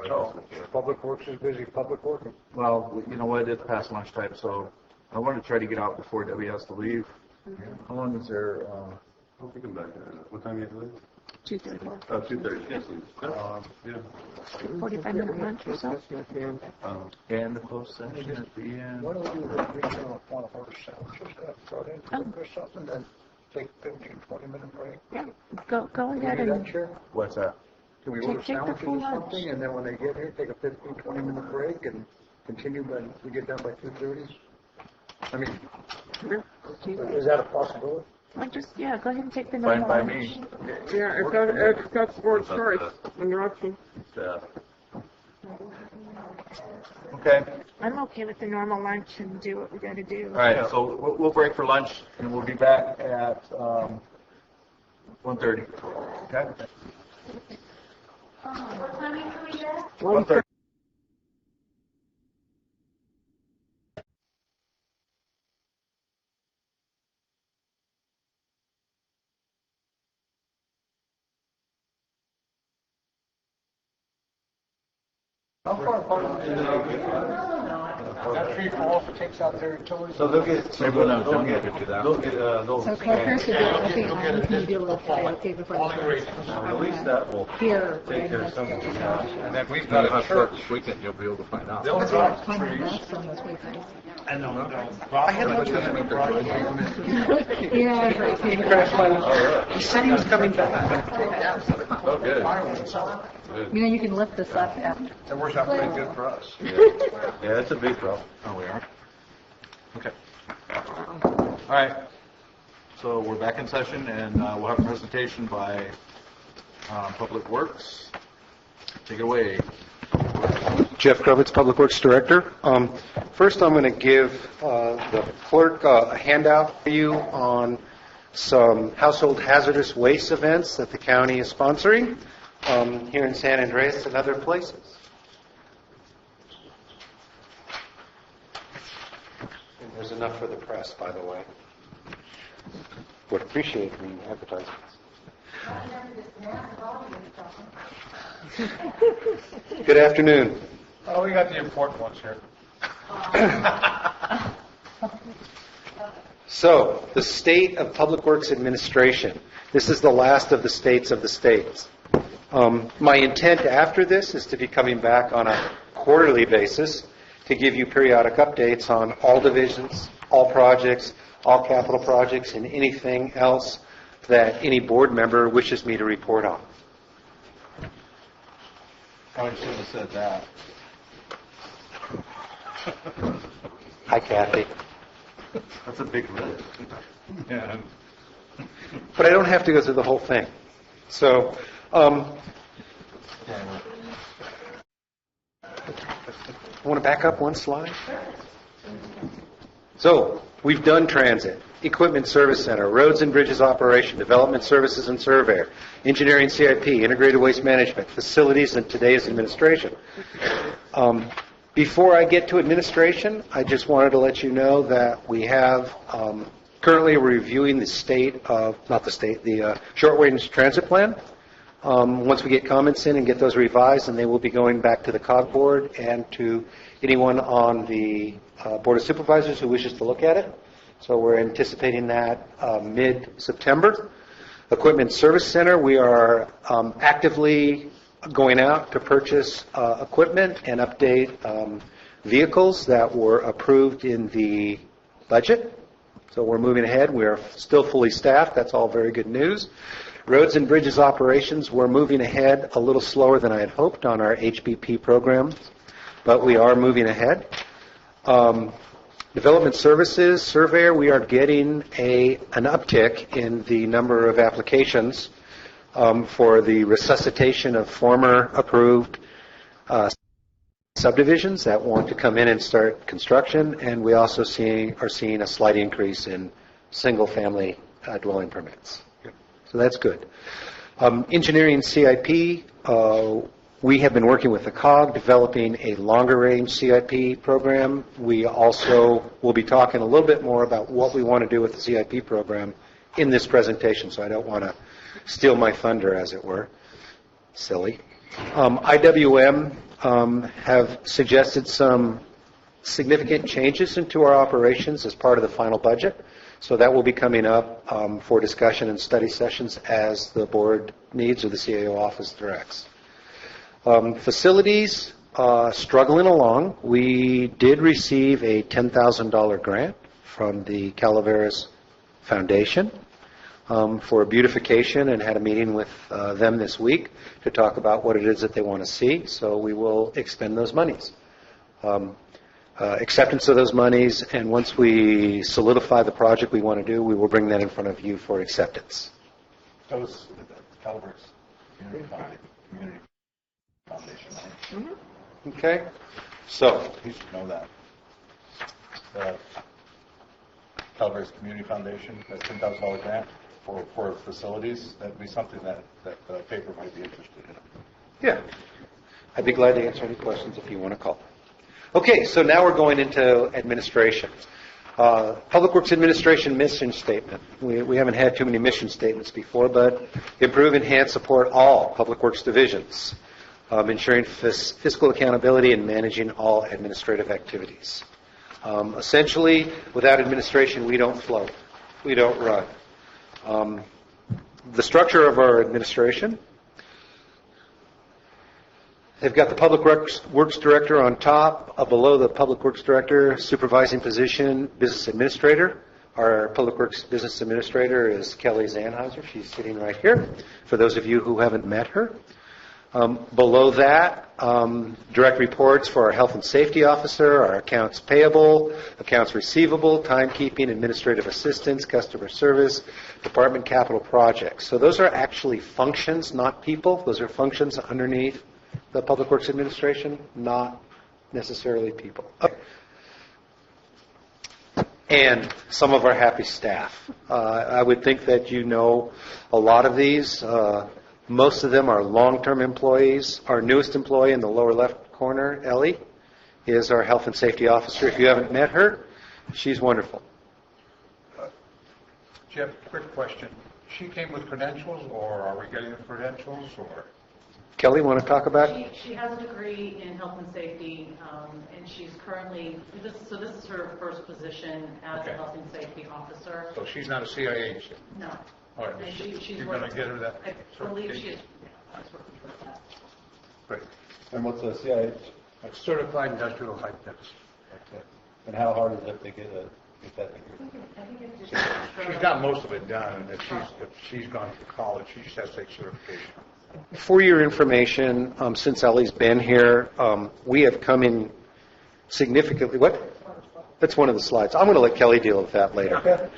So, Public Works is busy, Public Works. Well, you know what, it's past lunchtime, so I want to try to get out before Debbie has to leave. How long is there, I'll take him back. What time do you have to leave? 2:30. Oh, 2:30. Yes, yeah. 45-minute lunch or so? and the closed session at the end? Why don't we do this regional one of our sandwiches, throw it in quick or something, then take 15, 20-minute break? Yeah, go Can we ahead do that, and Chair? What's that? Can we Take- order take the sandwiches full or lunch. something, and then when they get here, take a 15, 20-minute break and continue by, we get done by 2:30? I mean, is that a possibility? Well, just, yeah, go ahead and take the Fine normal by lunch. me. Yeah, if that's the board's choice and direction. Okay. I'm okay with the normal lunch and do what we got to do. All right, so we'll break for lunch, and we'll be back at 1:30. Okay? What time are we at? 1:30. How far apart is that tree fall off, it takes out their utilities? So they'll get. Maybe we'll not jump yet into that. They'll get. So Calaveras would be looking on, can you do a okay before At least that will Here, take care of some of the. And then we've got a church. This weekend, you'll be able to find out. They'll that's drop what I'm trees. on those weekends. And they'll drop them. Yeah, right. He crashed my, he said he was coming back. Oh, good. You know, you can lift this up after. That works out pretty good for us. Yeah, that's a big problem. Oh, we are? Okay. All right. So we're back in session, and we'll have a presentation by Public Works. Take it away. Jeff Krovitz, Public Works Director. First, I'm going to give the clerk a handout for you on some household hazardous waste events that the county is sponsoring here in San Andreas and other places. And there's enough for the press, by the way. Would appreciate the advertisements. Good afternoon. Oh, we got the important ones here. So, the state of Public Works Administration. This is the last of the states of the states. My intent after this is to be coming back on a quarterly basis to give you periodic updates on all divisions, all projects, all capital projects, and anything else that any board member wishes me to report on. Probably shouldn't have said that. Hi, Kathy. That's a big list. Yeah. But I don't have to go through the whole thing. So, I want to back up one slide. So, we've done transit, equipment service center, roads and bridges operation, development services and surveyor, engineering CIP, integrated waste management, facilities, and today's administration. Before I get to administration, I just wanted to let you know that we have currently reviewing the the short-range transit plan. Once we get comments in and get those revised, and they will be going back to the COG board and to anyone on the Board of Supervisors who wishes to look at it. So we're anticipating that mid-September. Equipment Service Center, we are actively going out to purchase equipment and update vehicles that were approved in the budget. So we're moving ahead. We are still fully staffed. That's all very good news. Roads and bridges operations, we're moving ahead a little slower than I had hoped on our HBP programs, but we are moving ahead. Development services, surveyor, we are getting an uptick in the number of applications for the resuscitation of former approved subdivisions that want to come in and start construction, and we also are seeing a slight increase in single-family dwelling permits. So that's good. Engineering CIP, we have been working with the COG developing a longer-range CIP program. We also will be talking a little bit more about what we want to do with the CIP program in this presentation, so I don't want to steal my thunder, as it were. Silly. IWM have suggested some significant changes into our operations as part of the final budget. So that will be coming up for discussion and study sessions as the board needs or the CAO office directs. Facilities, struggling along. We did receive a $10,000 grant from the Calaveras Foundation for beautification, and had a meeting with them this week to talk about what it is that they want to see. So we will expend those monies. Acceptance of those monies, and once we solidify the project we want to do, we will bring that in front of you for acceptance. That was Calaveras Community Foundation. Mm-hmm. Okay, so You should know that. Calaveras Community Foundation, that $10,000 grant for facilities, that would be something that the paper might be interested in. yeah, I'd be glad to answer any questions if you want to call. Okay, so now we're going into administration. Public Works Administration mission statement. We haven't had too many mission statements before, but improve, enhance, support all Public Works divisions, ensuring fiscal accountability and managing all administrative activities. Essentially, without administration, we don't float. We don't run. The structure of our administration, they've got the Public Works Director on top. Below the Public Works Director, supervising position, Business Administrator. Our Public Works Business Administrator is Kelly Zanheiser. She's sitting right here, for those of you who haven't met her. Below that, direct reports for our Health and Safety Officer, our Accounts Payable, Accounts Receivable, Timekeeping, Administrative Assistance, Customer Service, Department Capital Projects. So those are actually functions, not people. Those are functions underneath the Public Works Administration, not necessarily people. Okay. And some of our happy staff. I would think that you know a lot of these. Most of them are long-term employees. Our newest employee in the lower left corner, Ellie, is our Health and Safety Officer. If you haven't met her, she's wonderful. Jeff, quick question. She came with credentials, or are we getting the credentials, or? Kelly, want to talk about it? She has a degree in health and safety, and she's currently, this is her first position as a health and safety officer. So she's not a CIA agent? No. All right, you're going to get her that? I believe she is. Great. And what's the CIA? A certified industrial hygienist. Okay. And how hard is it to get that degree? She's got most of it done, and if she's gone to college, she just has to take certification. For your information, since Ellie's been here, we have come in significantly. What? That's one of the slides. I'm going to let Kelly deal with that later.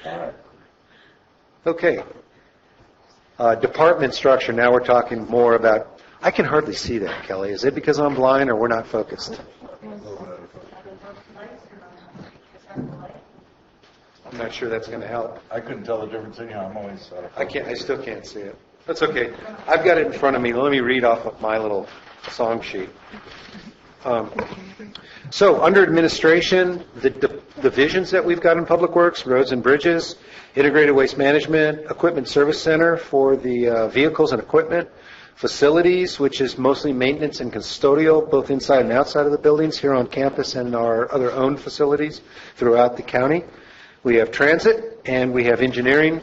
Okay. Department structure. Now we're talking more about. I can hardly see that, Kelly. Is it because I'm blind or we're not focused? I'm not sure that's going to help. I couldn't tell the difference anyhow. I'm always. I still can't see it. That's okay. I've got it in front of me. Let me read off of my little song sheet. So under administration, the divisions that we've got in Public Works, Roads and Bridges, Integrated Waste Management, Equipment Service Center for the vehicles and equipment, Facilities, which is mostly maintenance and custodial, both inside and outside of the buildings here on campus and our other owned facilities throughout the county. We have Transit, and we have Engineering.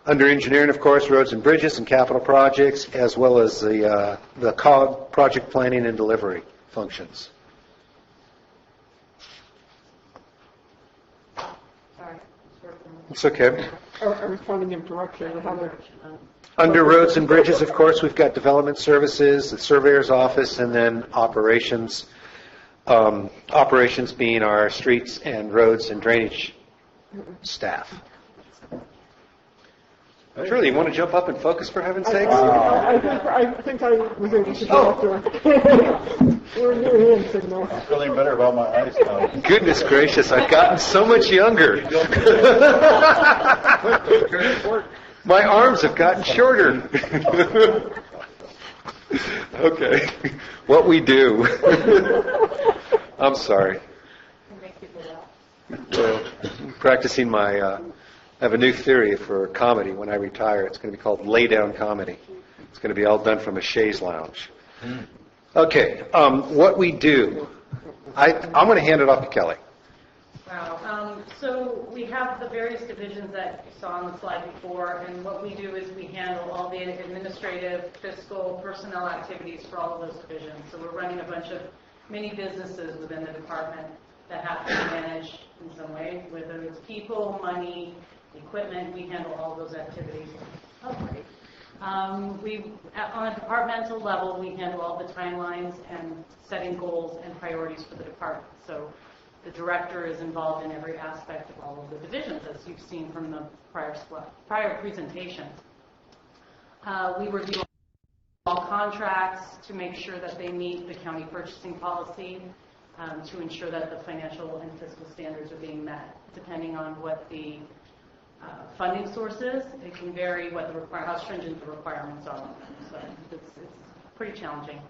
Under engineering, of course, roads and bridges and capital projects, as well as the COG, project planning and delivery functions. Sorry. It's okay. I was trying to interrupt you. Under roads and bridges, of course, we've got development services, the surveyor's office, and then operations. Operations being our streets and roads and drainage staff. Truly, you want to jump up and focus, for heaven's sakes? I think I was able to talk to her. We're near hand signal. I'm feeling better about my eyes now. Goodness gracious, I've gotten so much younger. My arms have gotten shorter. Okay, what we do. I'm sorry. Practicing my I have a new theory for comedy when I retire. It's going to be called lay down comedy. It's going to be all done from a chaise lounge. Okay, what we do, I'm going to hand it off to Kelly. Wow. So we have the various divisions that you saw on the slide before, and what we do is we handle all the administrative, fiscal, personnel activities for all of those divisions. So we're running a bunch of mini businesses within the department that have to be managed in some way, whether it's people, money, equipment. We handle all of those activities. Oh, great. On a departmental level, we handle all the timelines and setting goals and priorities for the department. So the director is involved in every aspect of all of the divisions, as you've seen from the prior presentation. We review all contracts to make sure that they meet the county purchasing policy, to ensure that the financial and fiscal standards are being met. Depending on what the funding sources, it can vary how stringent the requirements are. So it's pretty challenging.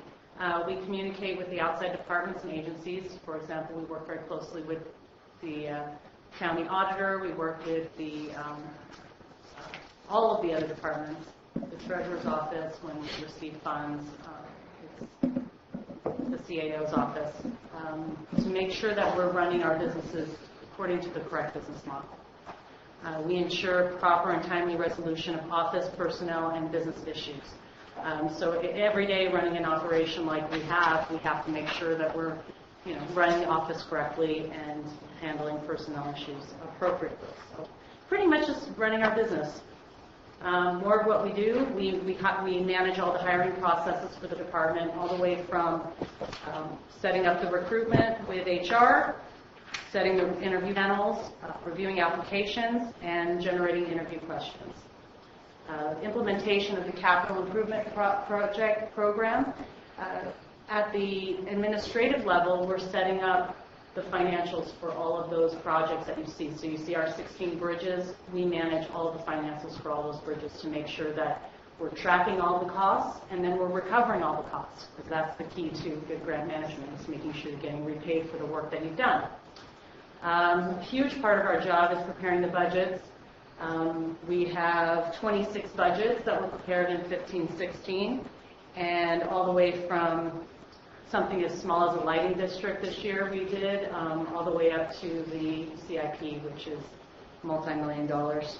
We communicate with the outside departments and agencies. For example, we work very closely with the county auditor. We work with all of the other departments, the treasurer's office when we receive funds, the CAO's office, to make sure that we're running our businesses according to the correct business model. We ensure proper and timely resolution of office, personnel, and business issues. So every day running an operation like we have to make sure that we're running the office correctly and handling personnel issues appropriately. So pretty much just running our business. More of what we do, we manage all the hiring processes for the department, all the way from setting up the recruitment with HR, setting the interview panels, reviewing applications, and generating interview questions. Implementation of the capital improvement project program. At the administrative level, we're setting up the financials for all of those projects that you see. So you see our 16 bridges. We manage all of the finances for all those bridges to make sure that we're tracking all the costs and then we're recovering all the costs, because that's the key to good grant management, is making sure you're getting repaid for the work that you've done. A huge part of our job is preparing the budgets. We have 26 budgets that were prepared in 15-16, and all the way from something as small as a lighting district this year we did, all the way up to the CIP, which is multi-million dollars.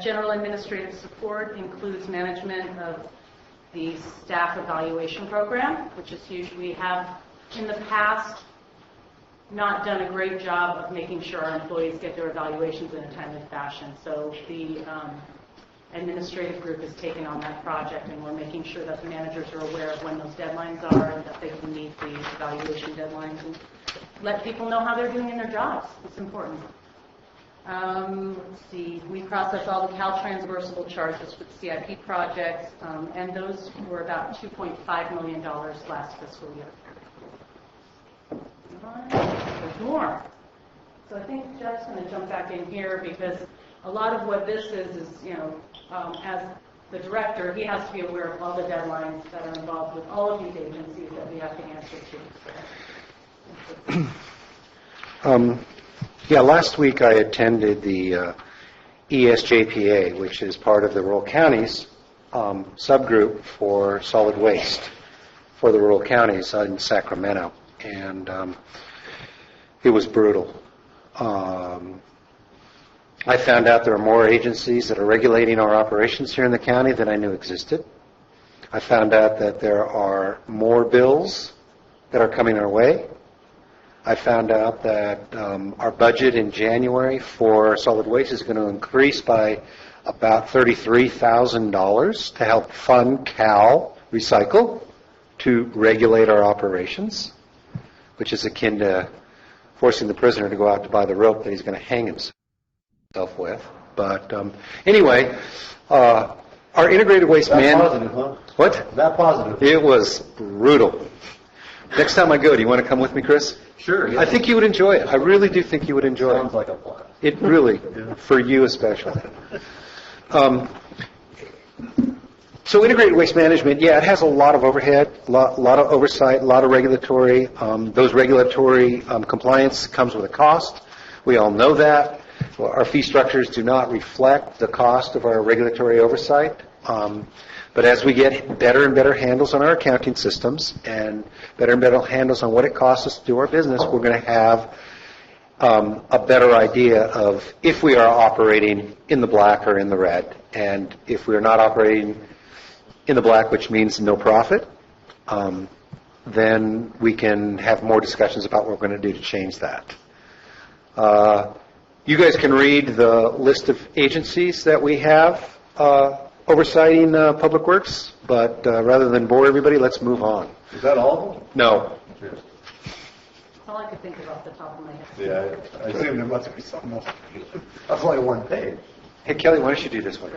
General administrative support includes management of the staff evaluation program, which is huge. We have, in the past, not done a great job of making sure our employees get their evaluations in a timely fashion. So the administrative group has taken on that project, and we're making sure that the managers are aware of when those deadlines are and that they can meet the evaluation deadlines and let people know how they're doing in their jobs. It's important. Let's see, we process all the Caltrans charges for the CIP projects, and those were about $2.5 million last fiscal year. There's more. So I think Jeff's going to jump back in here, because a lot of what this is as the director, he has to be aware of all the deadlines that are involved with all of these agencies that we have to answer to. Yeah, last week I attended the ESJPA, which is part of the rural counties subgroup for solid waste for the rural counties in Sacramento, and it was brutal. I found out there are more agencies that are regulating our operations here in the county than I knew existed. I found out that there are more bills that are coming our way. I found out that our budget in January for solid waste is going to increase by about $33,000 to help fund Cal Recycle to regulate our operations, which is akin to forcing the prisoner to go out to buy the rope that he's going to hang himself with. But anyway, our integrated waste management. Positive, huh? What? That positive. It was brutal. Next time I go, do you want to come with me, Chris? Sure. Yeah. I think you would enjoy it. I really do think you would enjoy it. Sounds like a blast. It really, for you especially. So integrated waste management, yeah, it has a lot of overhead, a lot of oversight, a lot of regulatory. Those regulatory compliance comes with a cost. We all know that. Well, our fee structures do not reflect the cost of our regulatory oversight. But as we get better and better handles on our accounting systems and better and better handles on what it costs us to do our business, we're going to have a better idea of if we are operating in the black or in the red. And if we are not operating in the black, which means no profit, then we can have more discussions about what we're going to do to change that. You guys can read the list of agencies that we have oversighting Public Works, but rather than bore everybody, let's move on. Is that all of them? No. All I could think of off the top of my head. Yeah, I assume there must be something else. That's only one page. Hey, Kelly, why don't you do this one?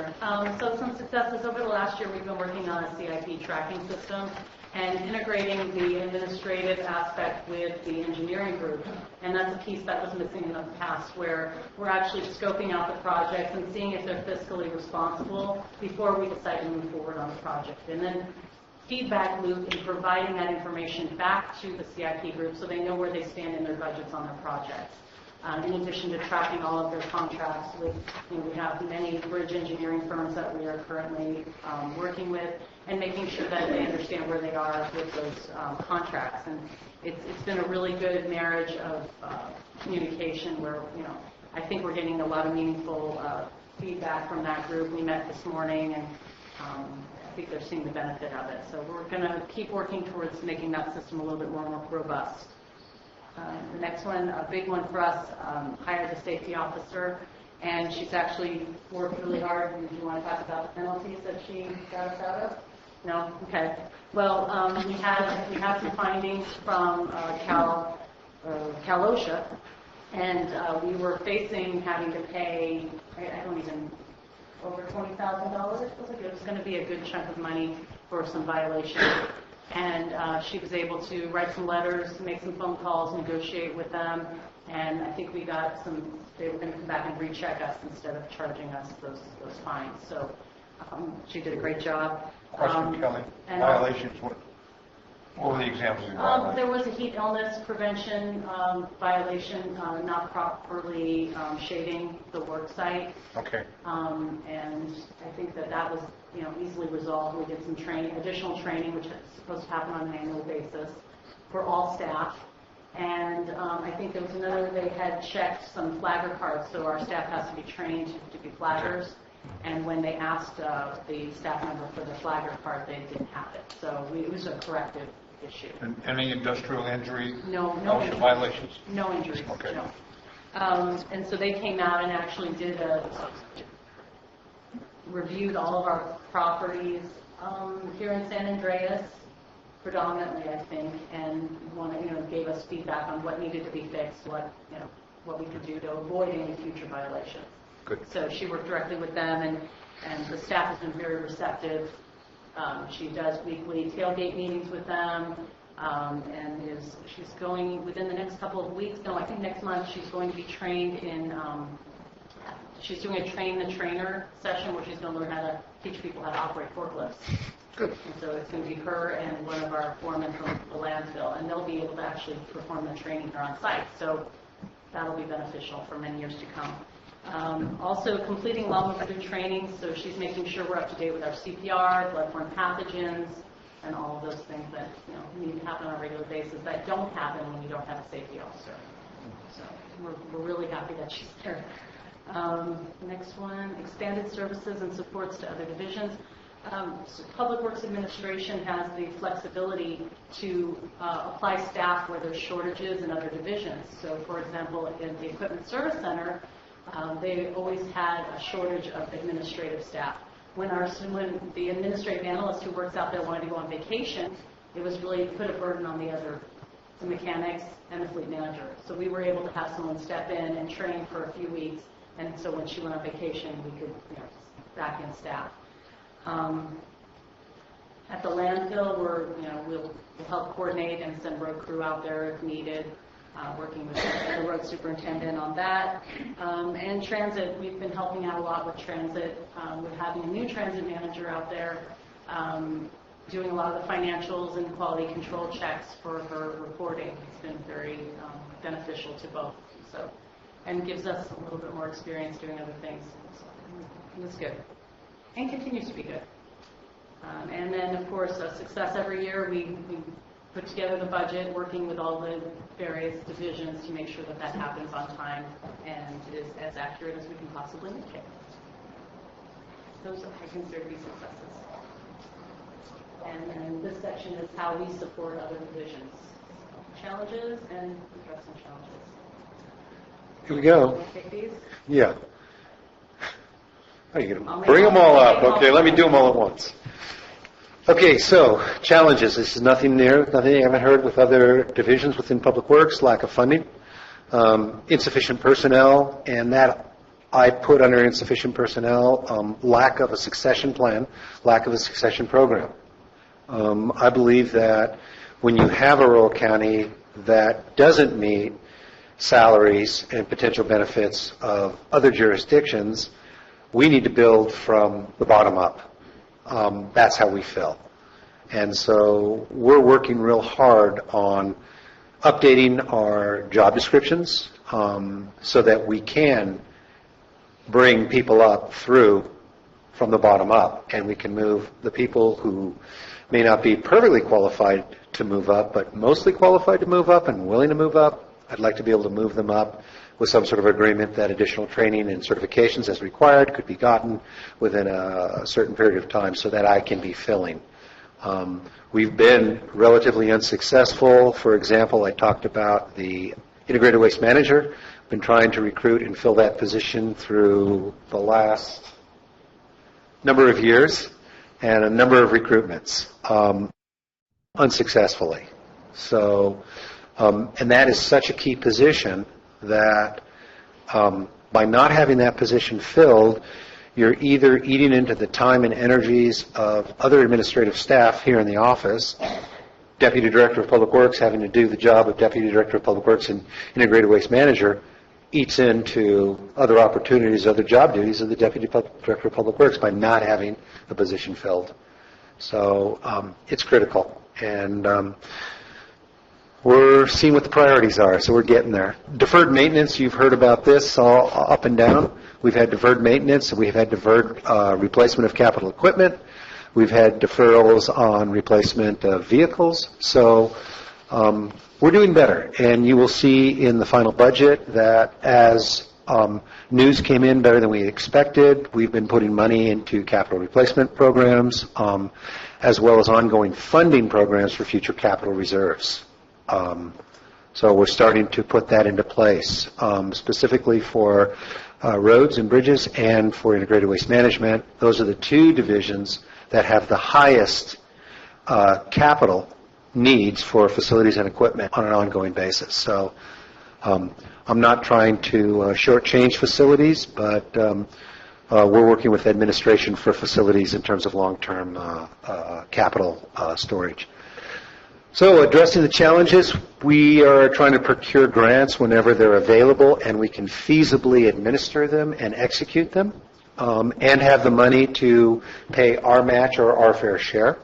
So some successes over the last year, we've been working on a CIP tracking system and integrating the administrative aspect with the engineering group. And that's a piece that was missing in the past, where we're actually scoping out the projects and seeing if they're fiscally responsible before we decide to move forward on the project. And then feedback loop in providing that information back to the CIP group so they know where they stand in their budgets on their projects. In addition to tracking all of their contracts with, we have many bridge engineering firms that we are currently working with, and making sure that they understand where they are with those contracts. And it's been a really good marriage of communication where, I think we're getting a lot of meaningful feedback from that group. We met this morning, and I think they're seeing the benefit of it. So we're going to keep working towards making that system a little bit more robust. The next one, a big one for us, hired a safety officer, and she's actually worked really hard. Do you want to talk about the penalties that she got us out of? No? Okay. Well, we had some findings from CalOSHA, and we were facing having to pay, over $20,000. It was going to be a good chunk of money for some violations. And she was able to write some letters, make some phone calls, negotiate with them, and I think we got they were going to come back and recheck us instead of charging us those fines. So she did a great job. Question, Kelly. Violations, what were the examples of violations? There was a heat illness prevention violation, not properly shading the work site. Okay. And I think that was easily resolved. We did some additional training, which is supposed to happen on an annual basis for all staff. And I think there was another, they had checked some flagger cards, so our staff has to be trained to be flaggers. And when they asked the staff member for the flagger card, they didn't have it. So it was a corrective issue. And any industrial injury? No injuries. Violations? No injuries. Okay. No. And so they came out and actually reviewed all of our properties here in San Andreas, predominantly, I think, and gave us feedback on what needed to be fixed, what we could do to avoid any future violations. Good. So she worked directly with them, and the staff has been very receptive. She does weekly tailgate meetings with them, and she's going within the next couple of weeks. No, I think next month she's going to be trained in. She's doing a train the trainer session where she's going to learn how to teach people how to operate forklifts. Good. And so it's going to be her and one of our foremen from the landfill, and they'll be able to actually perform the training here on site. So that'll be beneficial for many years to come. Also completing long overdue training, so she's making sure we're up to date with our CPR, bloodborne pathogens, and all of those things that need to happen on a regular basis that don't happen when you don't have a safety officer. So we're really happy that she's there. Next one, expanded services and supports to other divisions. Public Works Administration has the flexibility to apply staff where there's shortages in other divisions. So, for example, in the Equipment Service Center, they always had a shortage of administrative staff. When the administrative analyst who works out there wanted to go on vacation, it was really put a burden on the mechanics and the fleet manager. So we were able to have someone step in and train for a few weeks, and so when she went on vacation, we could back in staff. At the landfill, we'll help coordinate and send road crew out there if needed, working with the road superintendent on that. And transit, we've been helping out a lot with transit. We're having a new transit manager out there doing a lot of the financials and quality control checks for her reporting. It's been very beneficial to both. So and gives us a little bit more experience doing other things. So it was good and continues to be good. And then, of course, success every year. We put together the budget, working with all the various divisions to make sure that that happens on time and is as accurate as we can possibly make it. Those I consider to be successes. And then this section is how we support other divisions. Challenges and address some challenges. Here we go. Can I take these? Yeah. How are you going to bring them all up? Okay, let me do them all at once. Okay, so challenges. This is nothing new, nothing you haven't heard with other divisions within Public Works. Lack of funding, insufficient personnel, and that I put under insufficient personnel, lack of a succession plan, lack of a succession program. I believe that when you have a rural county that doesn't meet salaries and potential benefits of other jurisdictions, we need to build from the bottom up. That's how we feel. And so we're working real hard on updating our job descriptions so that we can bring people up through from the bottom up, and we can move the people who may not be perfectly qualified to move up, but mostly qualified to move up and willing to move up. I'd like to be able to move them up with some sort of agreement that additional training and certifications as required could be gotten within a certain period of time so that I can be filling. We've been relatively unsuccessful. For example, I talked about the integrated waste manager. Been trying to recruit and fill that position through the last number of years and a number of recruitments unsuccessfully. So, and that is such a key position that by not having that position filled, you're either eating into the time and energies of other administrative staff here in the office, Deputy Director of Public Works having to do the job of Deputy Director of Public Works and Integrated Waste Manager, eats into other opportunities, other job duties of the Deputy Director of Public Works by not having the position filled. So it's critical. And we're seeing what the priorities are, so we're getting there. Deferred maintenance, you've heard about this all up and down. We've had deferred maintenance, we've had deferred replacement of capital equipment, we've had deferrals on replacement of vehicles. So we're doing better, and you will see in the final budget that as news came in better than we expected, we've been putting money into capital replacement programs, as well as ongoing funding programs for future capital reserves. So we're starting to put that into place, specifically for roads and bridges and for integrated waste management. Those are the two divisions that have the highest capital needs for facilities and equipment on an ongoing basis. So I'm not trying to shortchange facilities, but we're working with administration for facilities in terms of long-term capital storage. So addressing the challenges, we are trying to procure grants whenever they're available and we can feasibly administer them and execute them and have the money to pay our match or our fair share.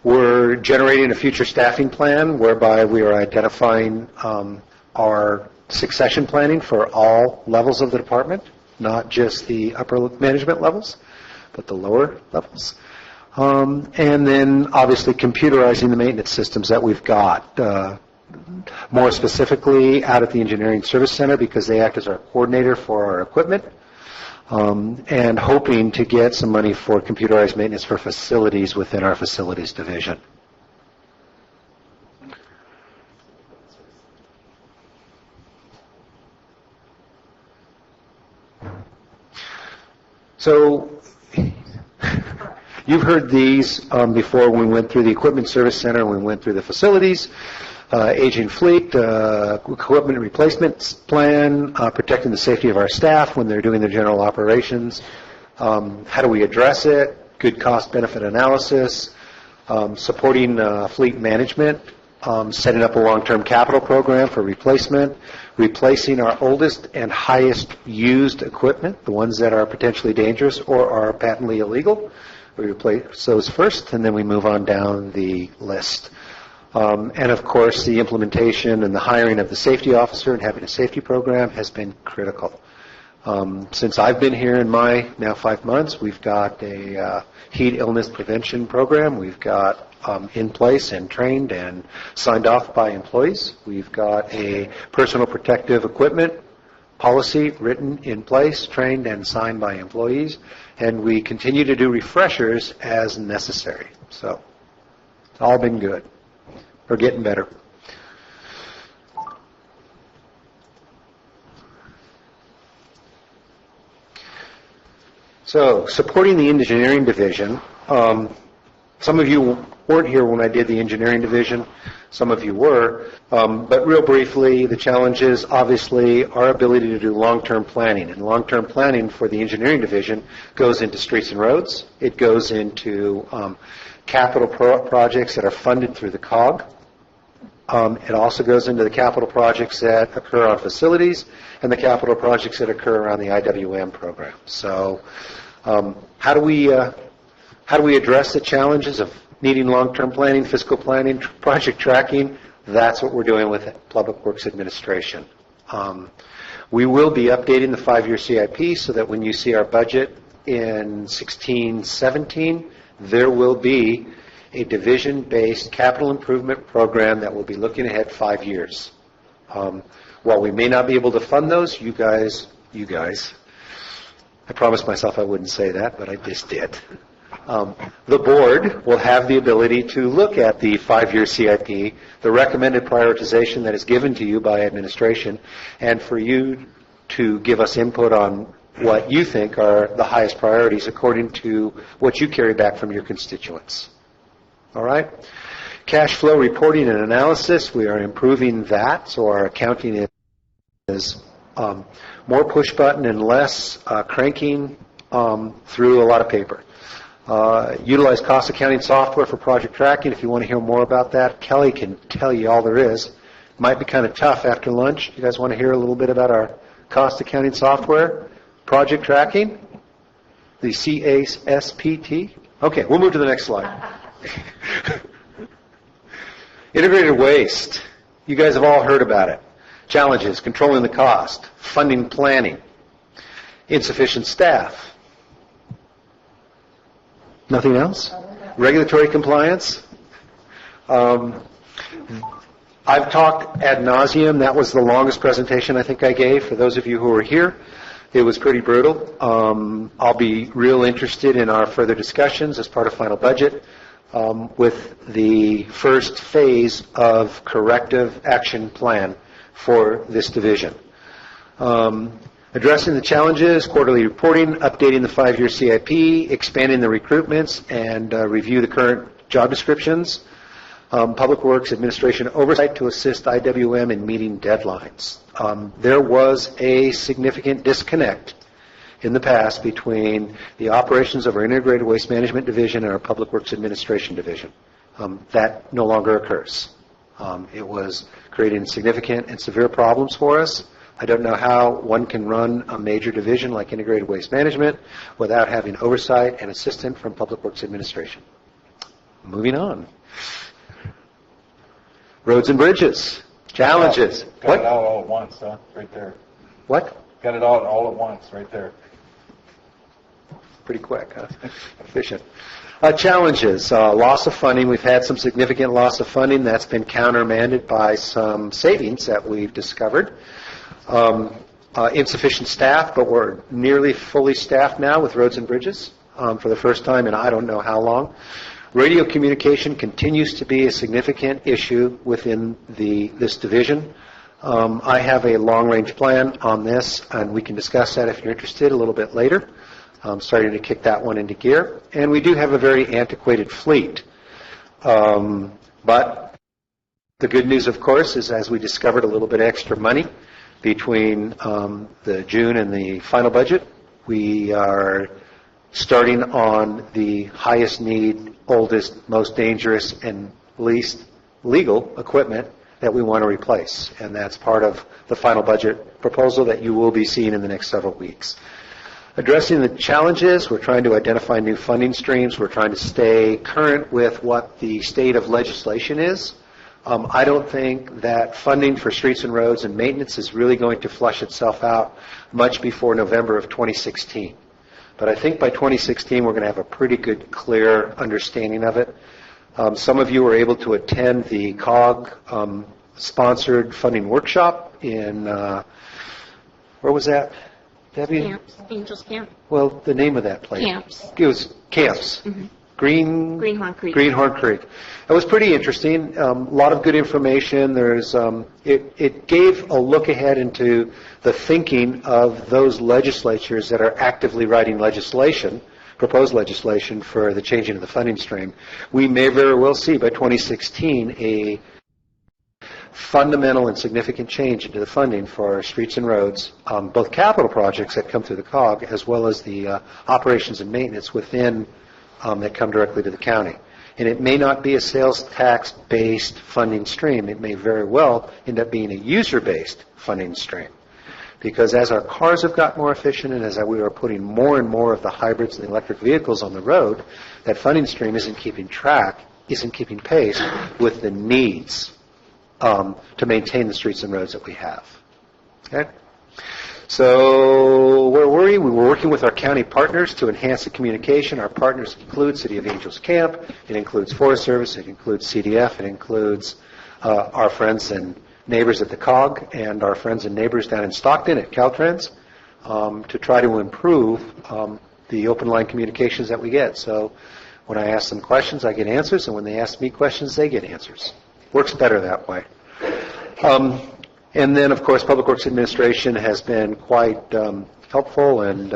We're generating a future staffing plan whereby we are identifying our succession planning for all levels of the department, not just the upper management levels, but the lower levels. And then obviously computerizing the maintenance systems that we've got, more specifically out at the Engineering Service Center because they act as our coordinator for our equipment, and hoping to get some money for computerized maintenance for facilities within our facilities division. So you've heard these before when we went through the Equipment Service Center and we went through the facilities, aging fleet, equipment replacement plan, protecting the safety of our staff when they're doing their general operations. How do we address it? Good cost-benefit analysis, supporting fleet management, setting up a long-term capital program for replacement, replacing our oldest and highest used equipment, the ones that are potentially dangerous or are patently illegal. We replace those first, and then we move on down the list. And of course, the implementation and the hiring of the safety officer and having a safety program has been critical. Since I've been here in my now 5 months, we've got a heat illness prevention program. We've got in place and trained and signed off by employees. We've got a personal protective equipment policy written in place, trained and signed by employees, and we continue to do refreshers as necessary. So it's all been good. We're getting better. So, supporting the engineering division. Some of you weren't here when I did the engineering division. Some of you were. But real briefly, the challenge is obviously our ability to do long-term planning. And long-term planning for the engineering division goes into streets and roads. It goes into capital projects that are funded through the COG. It also goes into the capital projects that occur on facilities and the capital projects that occur around the IWM program. So how do we address the challenges of needing long-term planning, fiscal planning, project tracking? That's what we're doing with Public Works Administration. We will be updating the 5-year CIP so that when you see our budget in 16-17, there will be a division-based capital improvement program that will be looking ahead 5 years. While we may not be able to fund those, you guys, I promised myself I wouldn't say that, but I just did. The board will have the ability to look at the 5-year CIP, the recommended prioritization that is given to you by administration, and for you to give us input on what you think are the highest priorities according to what you carry back from your constituents. All right? Cash flow reporting and analysis, we are improving that, so our accounting is more push button and less cranking through a lot of paper. Utilize cost accounting software for project tracking. If you want to hear more about that, Kelly can tell you all there is. Might be kind of tough after lunch. You guys want to hear a little bit about our cost accounting software, project tracking, the CASPT? Okay, we'll move to the next slide. Integrated waste. You guys have all heard about it. Challenges, controlling the cost, funding planning, insufficient staff. Nothing else? Regulatory compliance. I've talked ad nauseum. That was the longest presentation I think I gave for those of you who were here. It was pretty brutal. I'll be real interested in our further discussions as part of final budget with the first phase of corrective action plan for this division. Addressing the challenges, quarterly reporting, updating the 5-year CIP, expanding the recruitments, and review the current job descriptions. Public Works Administration oversight to assist IWM in meeting deadlines. There was a significant disconnect in the past between the operations of our Integrated Waste Management Division and our Public Works Administration Division. That no longer occurs. It was creating significant and severe problems for us. I don't know how one can run a major division like Integrated Waste Management without having oversight and assistance from Public Works Administration. Moving on. Roads and bridges. Challenges. Got it all at once, huh? Right there. What? Got it all at once, right there. Pretty quick, huh? Efficient. Challenges. Loss of funding. We've had some significant loss of funding. That's been countermanded by some savings that we've discovered. Insufficient staff, but we're nearly fully staffed now with roads and bridges for the first time in I don't know how long. Radio communication continues to be a significant issue within this division. I have a long-range plan on this, and we can discuss that if you're interested a little bit later. I'm starting to kick that one into gear. And we do have a very antiquated fleet. But the good news, of course, is as we discovered a little bit extra money between the June and the final budget, we are starting on the highest need, oldest, most dangerous, and least legal equipment that we want to replace. And that's part of the final budget proposal that you will be seeing in the next several weeks. Addressing the challenges, we're trying to identify new funding streams. We're trying to stay current with what the state of legislation is I don't think that funding for streets and roads and maintenance is really going to flush itself out much before November of 2016. But I think by 2016 we're going to have a pretty good, clear understanding of it. Some of you were able to attend the COG sponsored funding workshop in, where was that? Debbie? Camps, Angels Camp. Well, the name of that place. Camps. It was Camps. Mhm. Greenhorn Creek. Greenhorn Creek. It was pretty interesting. A lot of good information. It gave a look ahead into the thinking of those legislatures that are actively writing legislation, proposed legislation for the changing of the funding stream. We may very well see by 2016 a fundamental and significant change into the funding for our streets and roads, both capital projects that come through the COG as well as the operations and maintenance within that come directly to the county. And it may not be a sales tax-based funding stream. It may very well end up being a user-based funding stream. Because as our cars have got more efficient and as we are putting more and more of the hybrids and the electric vehicles on the road, that funding stream isn't keeping pace with the needs to maintain the streets and roads that we have. Okay? So where were we? We were working with our county partners to enhance the communication. Our partners include City of Angels Camp. It includes Forest Service. It includes CDF. It includes our friends and neighbors at the COG and our friends and neighbors down in Stockton at Caltrans to try to improve the open line communications that we get. So when I ask them questions, I get answers, and when they ask me questions, they get answers. Works better that way. And then, of course, Public Works Administration has been quite helpful in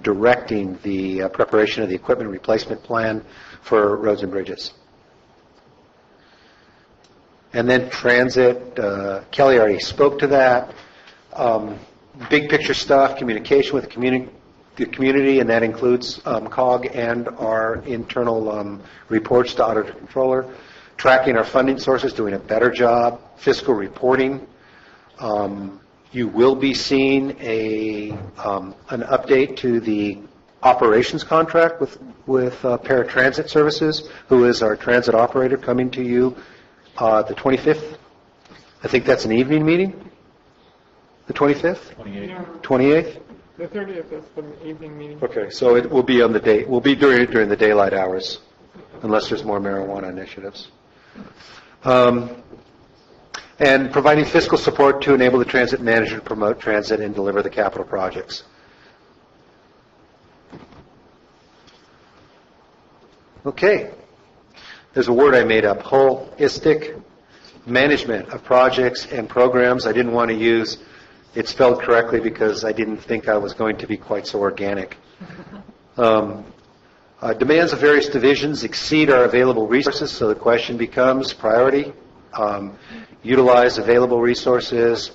directing the preparation of the equipment replacement plan for roads and bridges. And then transit, Kelly already spoke to that. Big picture stuff, communication with the community, and that includes COG and our internal reports to Auditor Controller. Tracking our funding sources, doing a better job. Fiscal reporting. You will be seeing an update to the operations contract with Paratransit Services, who is our transit operator, coming to you the 25th. I think that's an evening meeting. The 25th? 28th. 28th? The 30th is the evening meeting. Okay, so it will be on the day. We'll be during the daylight hours, unless there's more marijuana initiatives. And providing fiscal support to enable the transit manager to promote transit and deliver the capital projects. Okay. There's a word I made up, holistic management of projects and programs. I didn't want to use it spelled correctly because I didn't think I was going to be quite so organic. Demands of various divisions exceed our available resources, so the question becomes priority. Utilize available resources,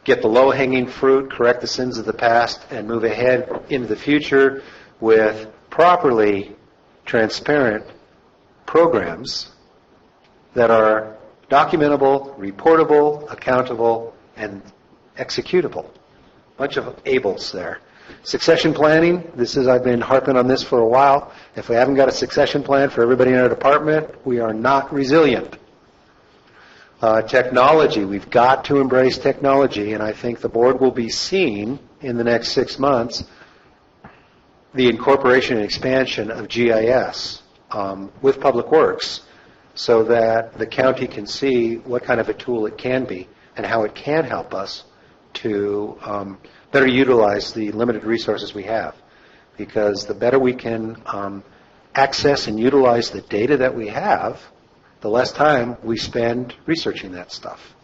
get the low-hanging fruit, correct the sins of the past, and move ahead into the future with properly transparent programs that are documentable, reportable, accountable, and executable. Bunch of ables there. Succession planning, I've been harping on this for a while. If we haven't got a succession plan for everybody in our department, we are not resilient. Technology, we've got to embrace technology, and I think the board will be seeing in the next 6 months the incorporation and expansion of GIS with Public Works so that the county can see what kind of a tool it can be and how it can help us to better utilize the limited resources we have. Because the better we can access and utilize the data that we have, the less time we spend researching that stuff.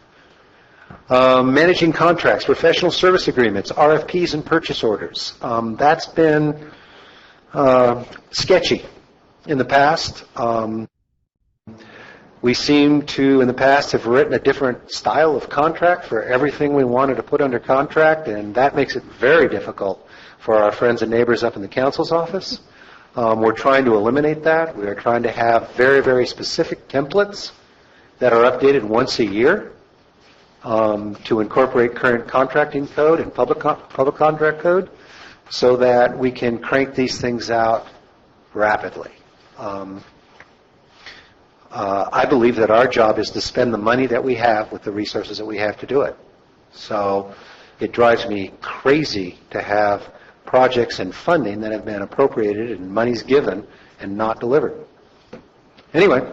Managing contracts, professional service agreements, RFPs, and purchase orders. That's been sketchy in the past. We seem to, in the past, have written a different style of contract for everything we wanted to put under contract, and that makes it very difficult for our friends and neighbors up in the council's office. We're trying to eliminate that. We are trying to have very, very specific templates that are updated once a year to incorporate current contracting code and public contract code so that we can crank these things out rapidly. I believe that our job is to spend the money that we have with the resources that we have to do it. So it drives me crazy to have projects and funding that have been appropriated and money's given and not delivered. Anyway,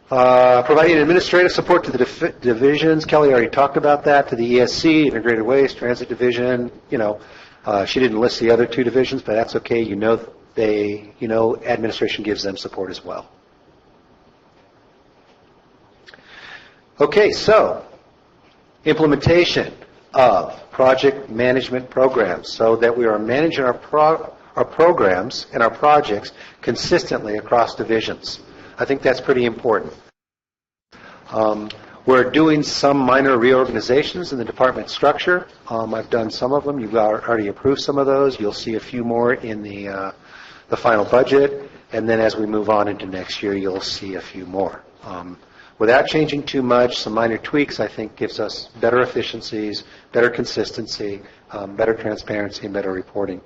providing administrative support to the divisions. Kelly already talked about that, to the ESC, Integrated Waste, Transit Division. She didn't list the other two divisions, but that's okay. Administration gives them support as well. Okay, so implementation of project management programs so that we are managing our programs and our projects consistently across divisions. I think that's pretty important. We're doing some minor reorganizations in the department structure. I've done some of them. You've already approved some of those. You'll see a few more in the final budget. And then as we move on into next year, you'll see a few more. Without changing too much, some minor tweaks, I think, gives us better efficiencies, better consistency, better transparency, and better reporting.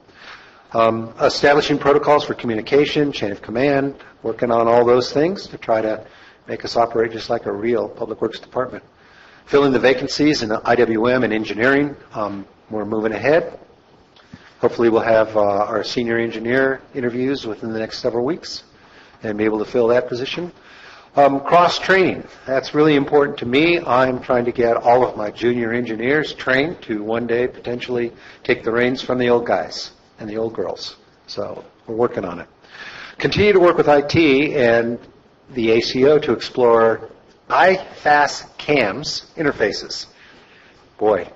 Establishing protocols for communication, chain of command, working on all those things to try to make us operate just like a real public works department. Filling the vacancies in IWM and engineering. We're moving ahead. Hopefully we'll have our senior engineer interviews within the next several weeks and be able to fill that position. Cross-training. That's really important to me. I'm trying to get all of my junior engineers trained to one day potentially take the reins from the old guys and the old girls. So we're working on it. Continue to work with IT and the ACO to explore IFAS CAMS interfaces. Boy,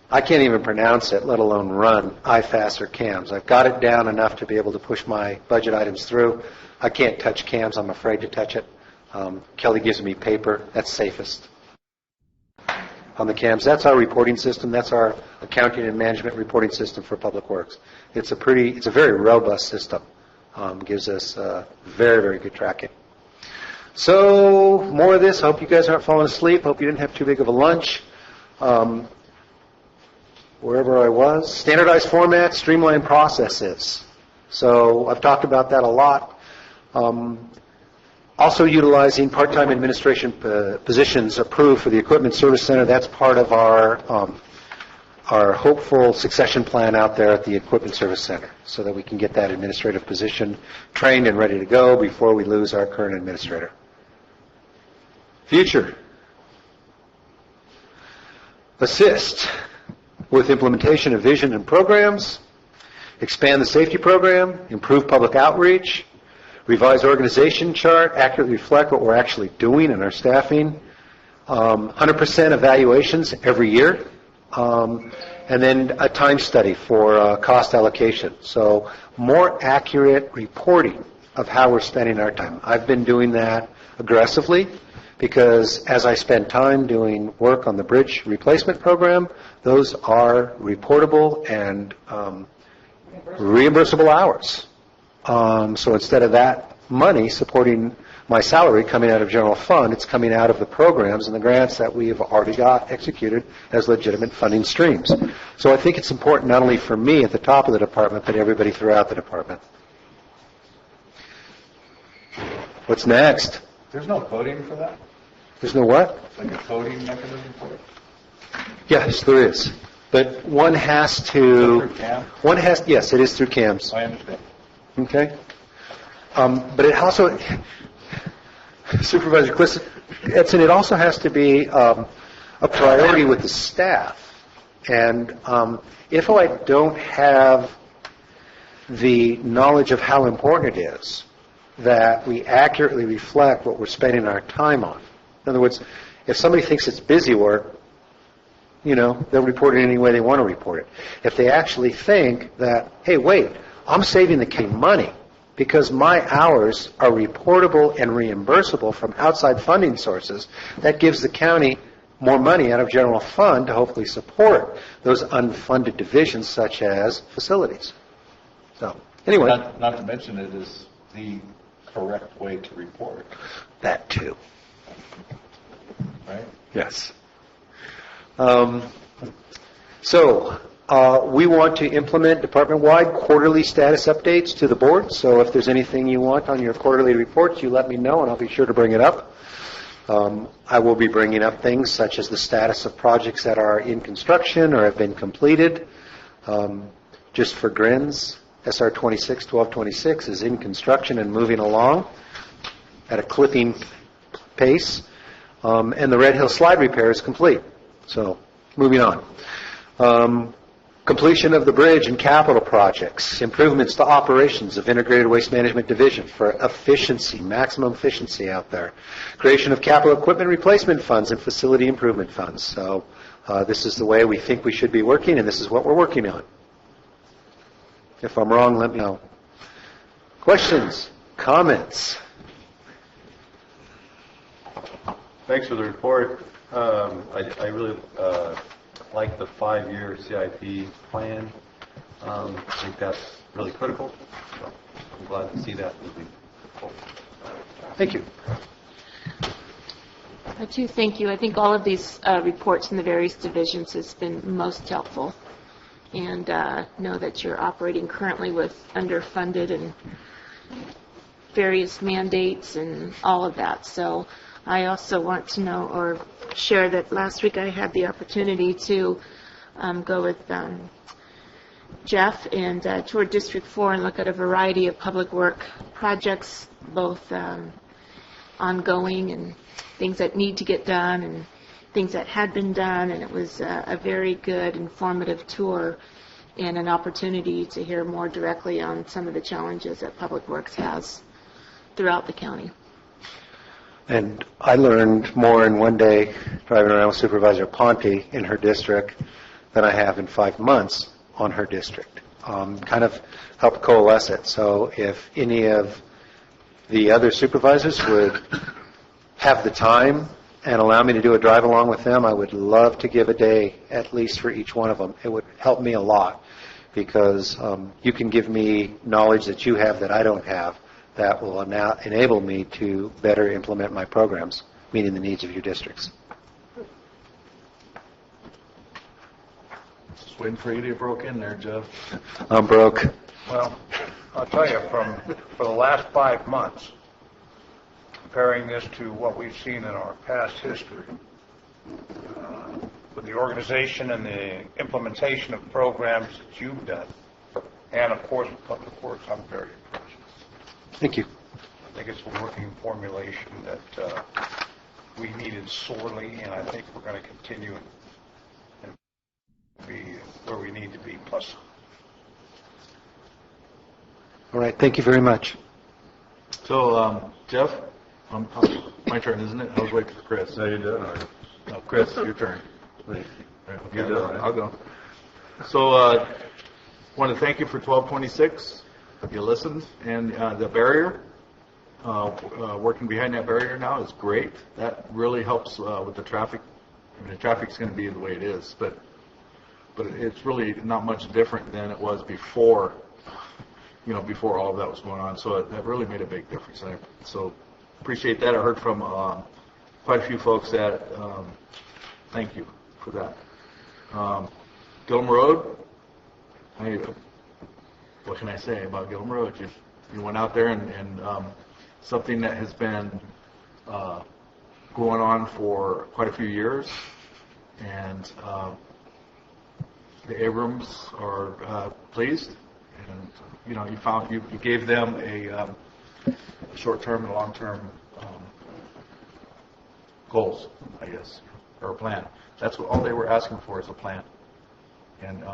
I can't even pronounce it, let alone run IFAS or CAMS. I've got it down enough to be able to push my budget items through. I can't touch CAMS. I'm afraid to touch it. Kelly gives me paper. That's safest. On the CAMS, that's our reporting system. That's our accounting and management reporting system for Public Works. It's a very robust system. Gives us very, very good tracking. So more of this. I hope you guys aren't falling asleep. Hope you didn't have too big of a lunch. Wherever I was. Standardized formats, streamlined processes. So I've talked about that a lot. Also utilizing part-time administration positions approved for the Equipment Service Center. That's part of our hopeful succession plan out there at the Equipment Service Center so that we can get that administrative position trained and ready to go before we lose our current administrator. Future. Assist with implementation of vision and programs. Expand the safety program. Improve public outreach. Revise organization chart, accurately reflect what we're actually doing in our staffing. 100% evaluations every year. And then a time study for cost allocation. So more accurate reporting of how we're spending our time. I've been doing that aggressively because as I spend time doing work on the bridge replacement program, those are reportable and reimbursable hours. So instead of that money supporting my salary coming out of general fund, it's coming out of the programs and the grants that we have already got executed as legitimate funding streams. So I think it's important not only for me at the top of the department, but everybody throughout the department. What's next? There's no coding for that? There's no what? Like a coding mechanism for it? Yes, there is. But one has to... Yes, it is through CAMS. I understand. Okay. But it also, Supervisor Edson, it also has to be a priority with the staff. And if I don't have the knowledge of how important it is that we accurately reflect what we're spending our time on. In other words, if somebody thinks it's busy work, they'll report it any way they want to report it. If they actually think that, hey, wait, I'm saving the county money because my hours are reportable and reimbursable from outside funding sources, that gives the county more money out of general fund to hopefully support those unfunded divisions such as facilities. So, anyway. Not to mention it is the correct way to report. That too. Right? Yes. So, We want to implement department-wide quarterly status updates to the board, so if there's anything you want on your quarterly reports, you let me know, and I'll be sure to bring it up. I will be bringing up things such as the status of projects that are in construction or have been completed. Just for grins, SR 1226 is in construction and moving along at a clipping pace, and the Red Hill slide repair is complete. So, moving on. Completion of the bridge and capital projects, improvements to operations of Integrated Waste Management Division for efficiency, maximum efficiency out there. Creation of capital equipment replacement funds and facility improvement funds. So this is the way we think we should be working, and this is what we're working on. If I'm wrong, let me know. Questions? Comments? Thanks for the report. I really like the 5-year CIP plan. I think that's really critical. So I'm glad to see that moving forward. Thank you. I too thank you. I think all of these reports in the various divisions has been most helpful, and know that you're operating currently with underfunded and various mandates and all of that. So I also want to know or share that last week I had the opportunity to go with Jeff and tour District 4 and look at a variety of public work projects, both ongoing and things that need to get done and things that had been done, and it was a very good, informative tour and an opportunity to hear more directly on some of the challenges that Public Works has throughout the county. And I learned more in one day driving around with Supervisor Ponte in her district than I have in 5 months on her district. Kind of helped coalesce it. So if any of the other supervisors would have the time and allow me to do a drive along with them, I would love to give a day at least for each one of them. It would help me a lot because you can give me knowledge that you have that I don't have that will enable me to better implement my programs, meeting the needs of your districts. Just waiting for you to get broke in there, Jeff. I'm broke. Well, I'll tell you, for the last 5 months, comparing this to what we've seen in our past history, with the organization and the implementation of programs that you've done, and of course with Public Works, I'm very impressed. Thank you. I think it's a working formulation that we needed sorely, and I think we're going to continue and be where we need to be, plus. All right. Thank you very much. So, Jeff, my turn, isn't it? I was waiting for Chris. No, you did. No, Chris, your turn. Right. Okay, I'll go. So, want to thank you for 1226. You listened, and the barrier, working behind that barrier now is great. That really helps with the traffic. I mean, the traffic's going to be the way it is, but it's really not much different than it was before, before all of that was going on. So that really made a big difference. So appreciate that. I heard from quite a few folks that thank you for that. Gilman Road, what can I say about Gilman Road? You went out there and something that has been going on for quite a few years, and the Abrams are pleased, and you gave them a short-term and long-term goals, I guess, or a plan. That's what all they were asking for is a plan, and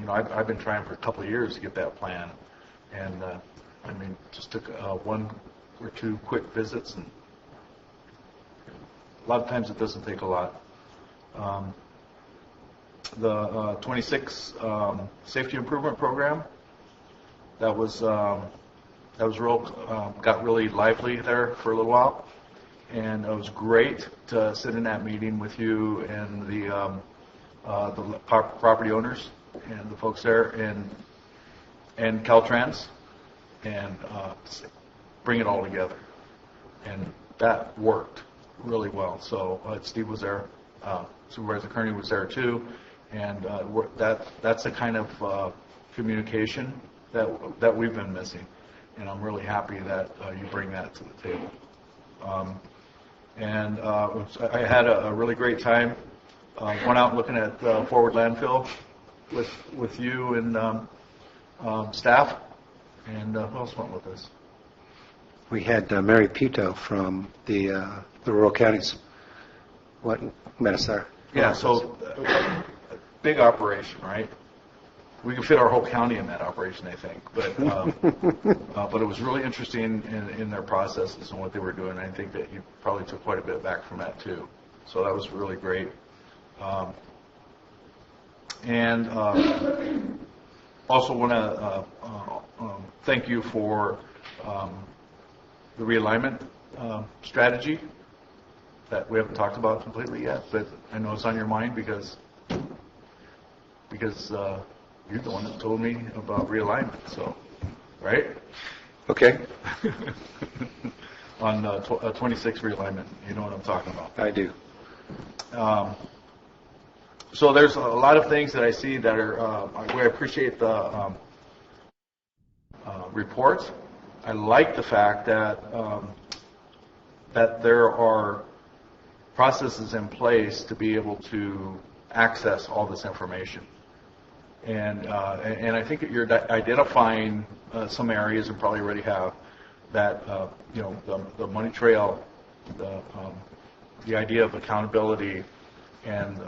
I've been trying for a couple of years to get that plan, and just took 1 or 2 quick visits, and a lot of times it doesn't take a lot. The 26 safety improvement program, that was real, got really lively there for a little while, and it was great to sit in that meeting with you and the property owners and the folks there and Caltrans, and bring it all together. And that worked really well. So Steve was there, Supervisor Kearney was there too, And that's the kind of communication that we've been missing. And I'm really happy that you bring that to the table. I had a really great time. Went out looking at Forward Landfill with you and staff. And who else went with us? We had Mary Pito from the rural counties. What, Medicare? Yeah, so big operation, right? We could fit our whole county in that operation, I think. But it was really interesting in their processes and what they were doing. I think that you probably took quite a bit back from that too. So that was really great. Also want to thank you for the realignment strategy that we haven't talked about completely yet, but I know it's on your mind because you're the one that told me about realignment, so, right? Okay. On 26 realignment, you know what I'm talking about. I do. So there's a lot of things that I see that are, I appreciate the reports. I like the fact that that there are processes in place to be able to access all this information. And I think that you're identifying some areas, and probably already have, that the money trail, the idea of accountability and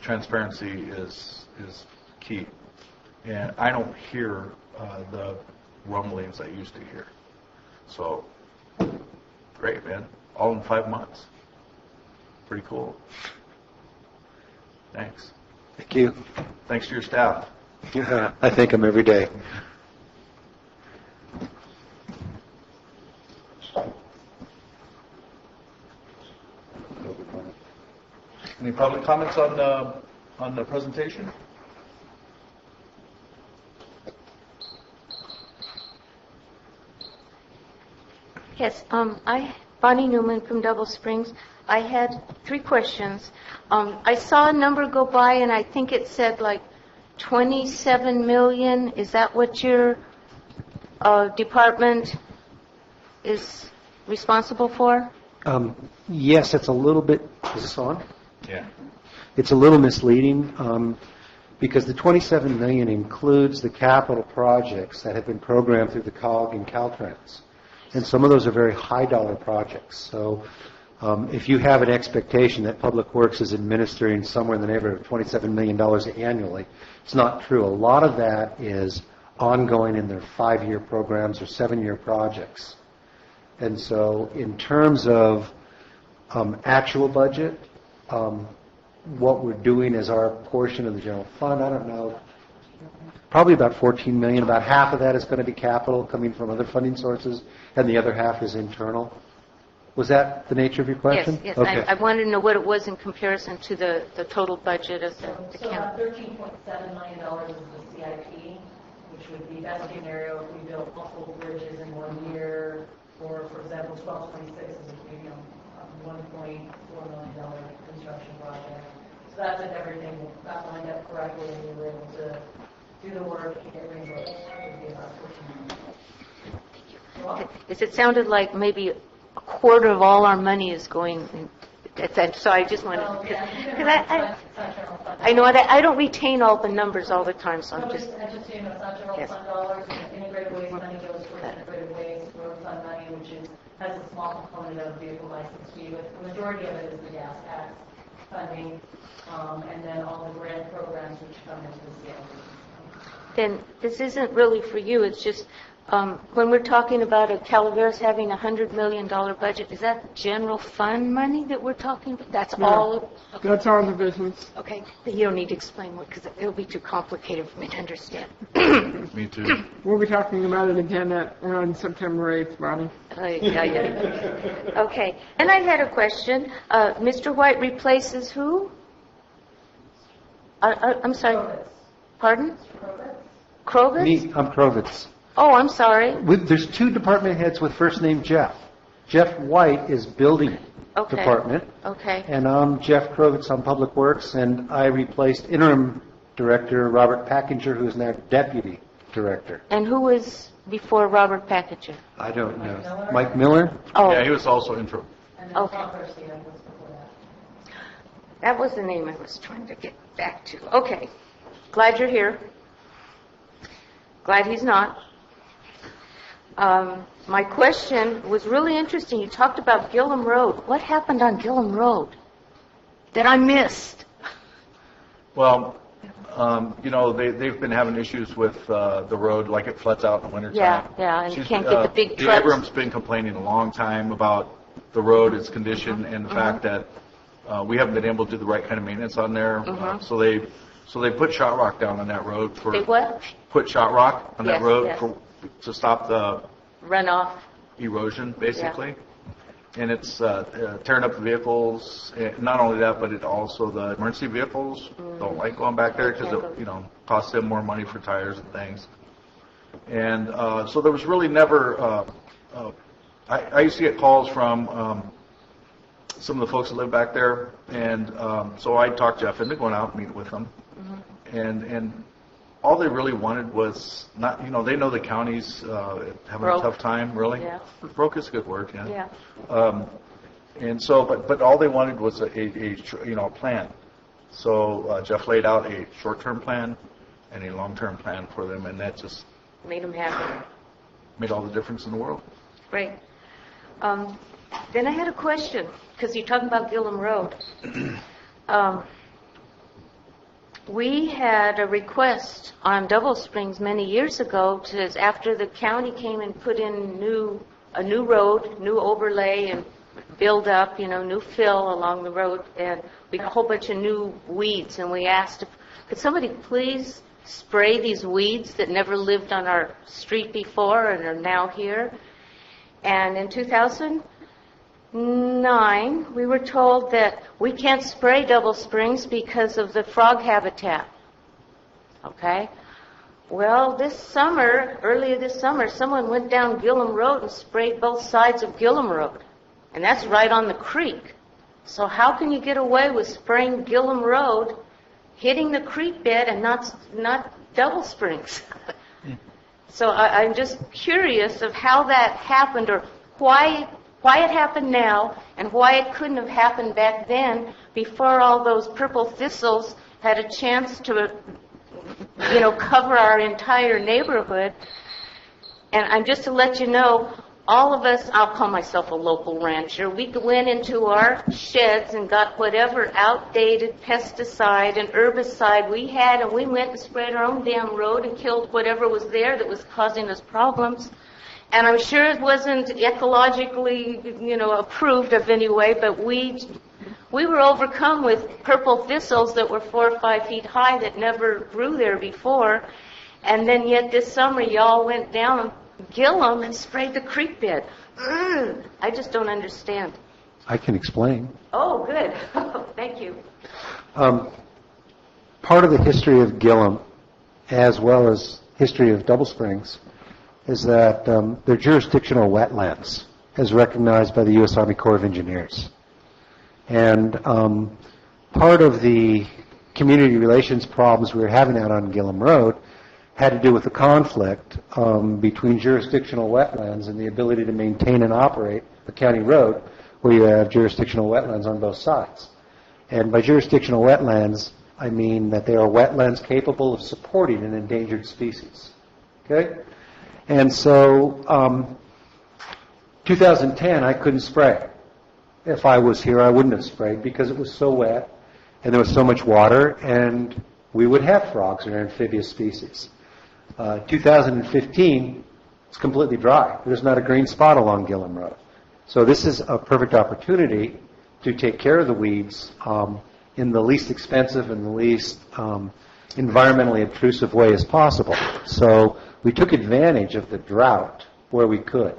transparency is key. And I don't hear the rumblings I used to hear. So great, man! All in 5 months. Pretty cool. Thanks. Thank you. Thanks to your staff. Yeah, I thank them every day. Any public comments on the presentation? Yes, Bonnie Newman from Double Springs. I had 3 questions. I saw a number go by, and I think it said like 27 million. Is that what your department is responsible for? Yes, it's a little bit. Is this on? Yeah. It's a little misleading because the 27 million includes the capital projects that have been programmed through the COG and Caltrans. And some of those are very high dollar projects. So if you have an expectation that Public Works is administering somewhere in the neighborhood of $27 million annually, it's not true. A lot of that is ongoing in their 5-year programs or 7-year projects. And so in terms of actual budget, what we're doing as our portion of the general fund, I don't know, probably about 14 million. About half of that is going to be capital coming from other funding sources, and the other half is internal. Was that the nature of your question? Yes. Okay. I wanted to know what it was in comparison to the total budget of the county. $13.7 million is the CIP, which would be best scenario if we built multiple bridges in 1 year, or for example, 1226 is a $1.4 million construction project. So that's if everything got lined up correctly and we were able to do the work and get reimbursed. It would be about $14 million. It sounded like maybe a quarter of all our money is going. So I just wanted because I know I don't retain all the numbers all the time, so I'm just. And just so you know, it's not general fund dollars. Integrated waste money goes towards integrated waste, road fund money, which has a small component of vehicle license fee, but the majority of it is the gas tax funding, and then all the grant programs which come into the CIP. Then this isn't really for you. It's just when we're talking about a Calaveras having $100 million budget, is that general fund money that we're talking about? That's all? Okay. That's all the business. Okay. You don't need to explain what, because it'll be too complicated for me to understand. Me too. We'll be talking about it again on September 8th, Bonnie. Yeah. Okay. And I had a question. Mr. White replaces who? I'm sorry. Krovitz. Pardon? Krovitz? Me, I'm Krovitz. Oh, I'm sorry. There's 2 department heads with first name Jeff. Jeff White is building Department. Okay. And I'm Jeff Krovitz on Public Works, and I replaced interim director Robert Packinger, who is now deputy director. And who was before Robert Packager? I don't know. Mike Miller? Oh. Yeah, he was also interim. Okay. That was the name I was trying to get back to. Okay. Glad you're here. Glad he's not. My question was really interesting. You talked about Gillum Road. What happened on Gillum Road that I missed? Well, they've been having issues with the road, like it floods out in the wintertime. Yeah, and you can't get the big trucks. Abram's been complaining a long time about the road, its condition, and the fact that we haven't been able to do the right kind of maintenance on there. So they put shot rock down on that road for. They what? Put shot rock on that road yes. to stop the runoff erosion, basically. And it's tearing up the vehicles. Not only that, but it also the emergency vehicles don't like going back there because it costs them more money for tires and things. And so there was really never. I used to get calls from some of the folks that live back there, and so I talked Jeff into going out and meet with them, and all they really wanted was not, they know the county's having a tough time, really. Yeah. Broke is a good word, yeah. And so, but all they wanted was a plan. So Jeff laid out a short-term plan and a long-term plan for them, and that just made them happy. Made all the difference in the world. Great. Then I had a question, because you're talking about Gillum Road. We had a request on Double Springs many years ago after the county came and put in a new road, new overlay, and build up, new fill along the road, and we got a whole bunch of new weeds, and we asked could somebody please spray these weeds that never lived on our street before and are now here. And in 2009, we were told that we can't spray Double Springs because of the frog habitat. Okay? Well, earlier this summer, someone went down Gillum Road and sprayed both sides of Gillum Road. And that's right on the creek. So how can you get away with spraying Gillum Road, hitting the creek bed, and not Double Springs? So I'm just curious of how that happened, or why it happened now, and why it couldn't have happened back then before all those purple thistles had a chance to, cover our entire neighborhood. And I'm just to let you know, all of us, I'll call myself a local rancher, we went into our sheds and got whatever outdated pesticide and herbicide we had, and we went and sprayed our own damn road and killed whatever was there that was causing us problems. And I'm sure it wasn't ecologically, approved of anyway, but we were overcome with purple thistles that were 4 or 5 feet high that never grew there before. And then yet this summer y'all went down Gillum and sprayed the creek bed. I just don't understand. I can explain. Oh, good. Thank you. Part of the history of Gillum, as well as history of Double Springs, is that they're jurisdictional wetlands, as recognized by the U.S. Army Corps of Engineers. And part of the community relations problems we were having out on Gillum Road had to do with the conflict between jurisdictional wetlands and the ability to maintain and operate a county road where you have jurisdictional wetlands on both sides. And by jurisdictional wetlands, I mean that they are wetlands capable of supporting an endangered species. Okay? And so 2010, I couldn't spray. If I was here, I wouldn't have sprayed because it was so wet and there was so much water, and we would have frogs or amphibious species. 2015, it's completely dry. There's not a green spot along Gillum Road. So this is a perfect opportunity to take care of the weeds in the least expensive and the least environmentally obtrusive way as possible. So we took advantage of the drought where we could.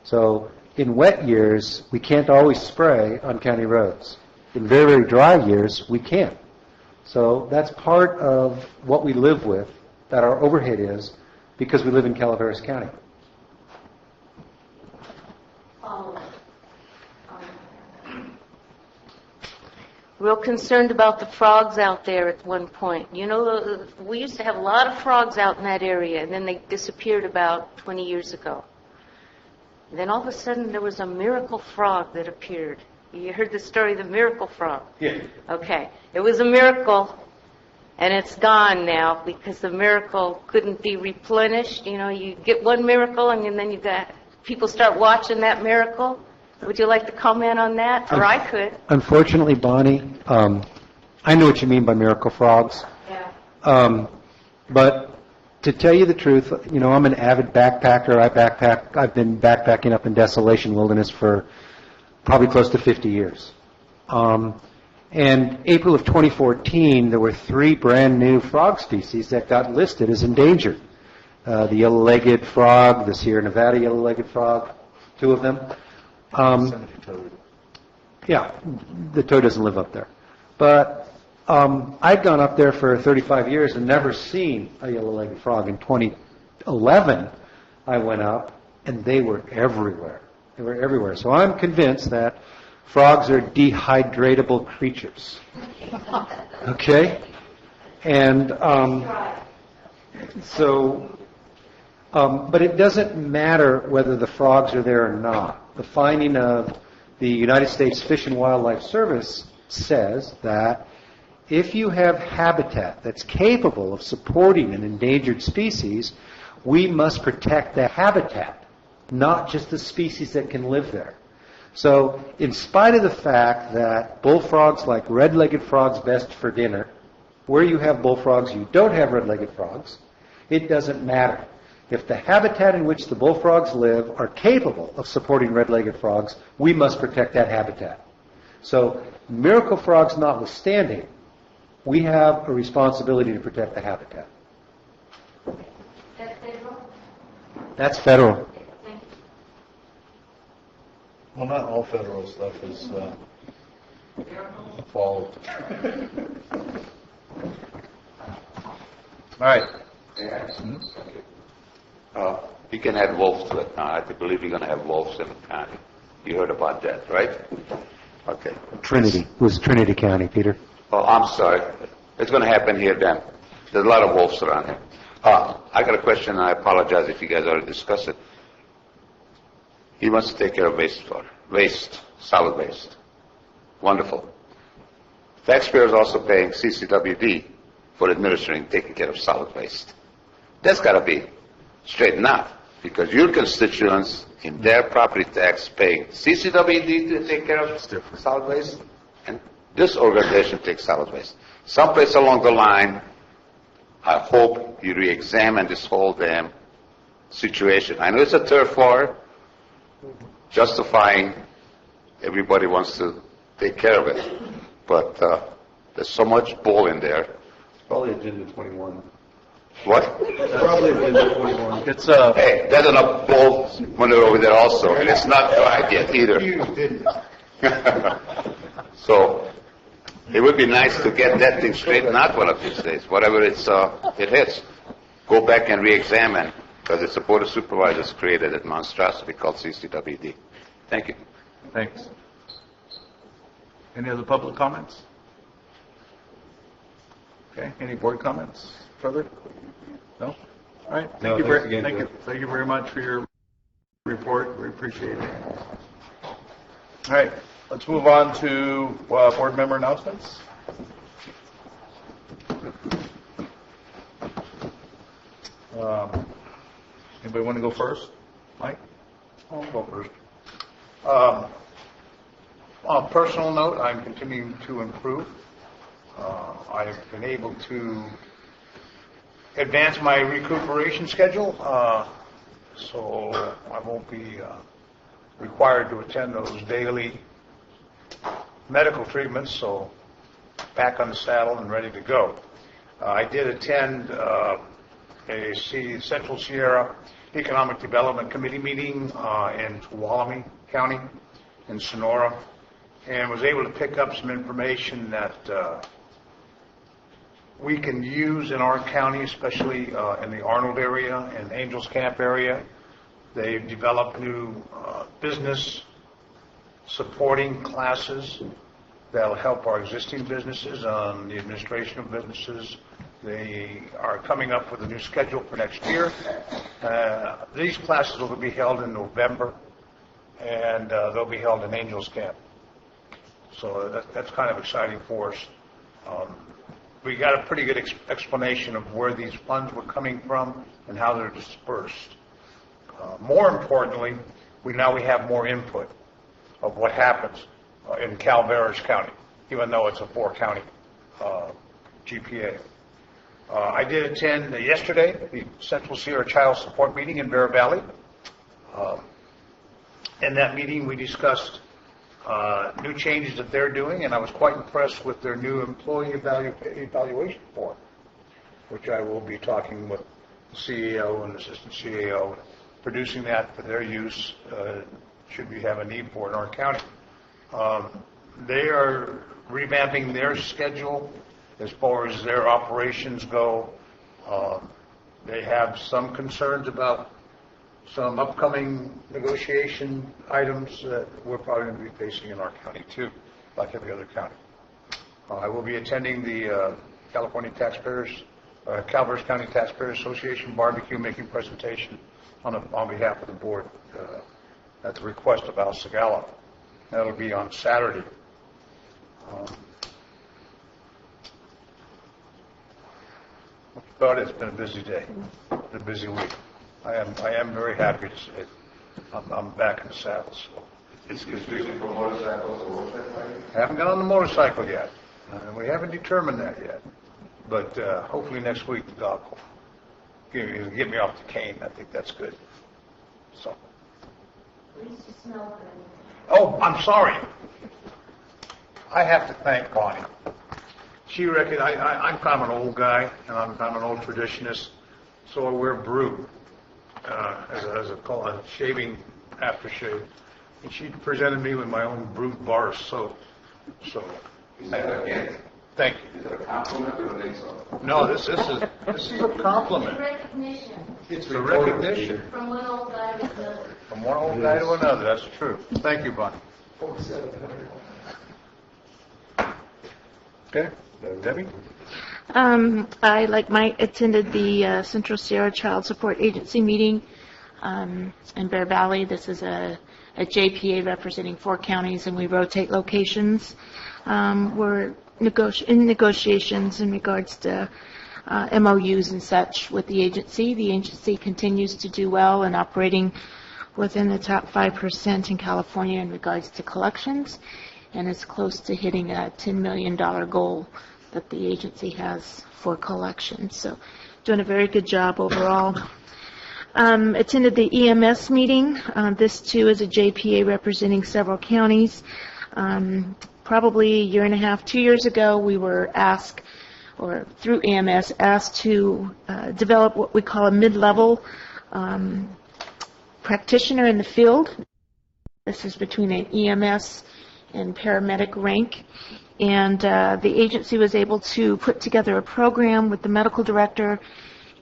So in wet years, we can't always spray on county roads. In very, very dry years, we can. So that's part of what we live with, that our overhead is, because we live in Calaveras County. real concerned about the frogs out there at one point. You know, we used to have a lot of frogs out in that area, and then they disappeared about 20 years ago. And then all of a sudden, there was a miracle frog that appeared. You heard the story of the miracle frog? Yeah. Okay. It was a miracle, and it's gone now because the miracle couldn't be replenished. You know, you get one miracle, and then you got people start watching that miracle. Would you like to comment on that? Or I could. Unfortunately, Bonnie, I know what you mean by miracle frogs. Yeah. But to tell you the truth, you know, I'm an avid backpacker. I've been backpacking up in Desolation Wilderness for probably close to 50 years. And April of 2014, there were 3 brand new frog species that got listed as endangered. The yellow-legged frog, the Sierra Nevada yellow-legged frog, 2 of them. Yeah, the toad doesn't live up there. But I'd gone up there for 35 years and never seen a yellow-legged frog. In 2011, I went up, and they were everywhere. They were everywhere. So I'm convinced that frogs are dehydratable creatures. Okay? And but it doesn't matter whether the frogs are there or not. The finding of the United States Fish and Wildlife Service says that if you have habitat that's capable of supporting an endangered species, we must protect the habitat, not just the species that can live there. So in spite of the fact that bullfrogs like red-legged frogs best for dinner, where you have bullfrogs, you don't have red-legged frogs, it doesn't matter. If the habitat in which the bullfrogs live are capable of supporting red-legged frogs, we must protect that habitat. So, miracle frogs notwithstanding, we have a responsibility to protect the habitat. That's federal? That's federal. Well, not all federal stuff is involved. All right. Yes. You can add wolves to it now. I believe you're going to have wolves in the county. You heard about that, right? Okay. Trinity. It was Trinity County, Peter. Oh, I'm sorry. It's going to happen here then. There's a lot of wolves around here. I got a question, and I apologize if you guys already discussed it. He wants to take care of waste, solid waste. Wonderful. Taxpayers also paying CCWD for administering, taking care of solid waste. That's got to be straightened out, because your constituents in their property tax pay CCWD to take care of solid waste, and this organization takes solid waste. Someplace along the line, I hope you re-examine this whole damn situation. I know it's a turf war, justifying everybody wants to take care of it, but there's so much bull in there. Probably Agenda 21. What? Probably Agenda 21. It's Hey, there's enough bull when they're over there also, and it's not dried yet either. So it would be nice to get that thing straightened out one of these days. Whatever it hits, go back and re-examine, because it's a Board of Supervisors created at monstrosity called CCWD. Thank you. Thanks. Any other public comments? Okay. Any board comments further? No? All right. Thank you very much for your report. We appreciate it. All right. Let's move on to board member announcements. Anybody want to go first? Mike? I'll go first. On a personal note, I'm continuing to improve. I've been able to advance my recuperation schedule, so I won't be required to attend those daily medical treatments, so back on the saddle and ready to go. I did attend a Central Sierra Economic Development Committee meeting in Tuolumne County in Sonora, and was able to pick up some information that we can use in our county, especially in the Arnold area and Angels Camp area. They've developed new business supporting classes that'll help our existing businesses on the administration of businesses. They are coming up with a new schedule for next year. These classes will be held in November, and they'll be held in Angels Camp. So that's kind of exciting for us. We got a pretty good explanation of where these funds were coming from and how they're dispersed. More importantly, we have more input of what happens in Calaveras County, even though it's a 4-county GPA. I did attend yesterday the Central Sierra Child Support meeting in Bear Valley. In that meeting, we discussed new changes that they're doing, and I was quite impressed with their new employee evaluation form, which I will be talking with the CEO and assistant CEO, producing that for their use should we have a need for it in our county. They are revamping their schedule as far as their operations go. They have some concerns about some upcoming negotiation items that we're probably going to be facing in our county too, like every other county. I will be attending the Calaveras County Taxpayers Association barbecue, making presentation on behalf of the board at the request of Al Segala. That'll be on Saturday. But it's been a busy day, a busy week. I am very happy to say I'm back in the saddle. So. It's confusing for motorcycles or motorcycle? I haven't got on the motorcycle yet. We haven't determined that yet. But hopefully next week the doc will get me off the cane. I think that's good. So. Oh, I'm sorry. I have to thank Bonnie. She reckoned I'm kind of an old guy, and I'm kind of an old traditionist, so I wear Brew as a shaving aftershave. And she presented me with my own Brute bar soap. So, thank you. Is it a compliment or an insult? No, this is a compliment. It's a recognition. From one old guy to another. From one old guy to another. That's true. Thank you, Bonnie. Okay, Debbie. I, like Mike, attended the Central Sierra Child Support Agency meeting in Bear Valley. This is a JPA representing 4 counties, and we rotate locations. We're in negotiations in regards to MOUs and such with the agency. The agency continues to do well and operating within the top 5% in California in regards to collections, and is close to hitting a $10 million goal that the agency has for collections. So doing a very good job overall. Attended the EMS meeting. This too is a JPA representing several counties. Probably a year and a half, 2 years ago, we were asked, or through EMS, asked to develop what we call a mid-level practitioner in the field. This is between an EMS and paramedic rank. And the agency was able to put together a program with the medical director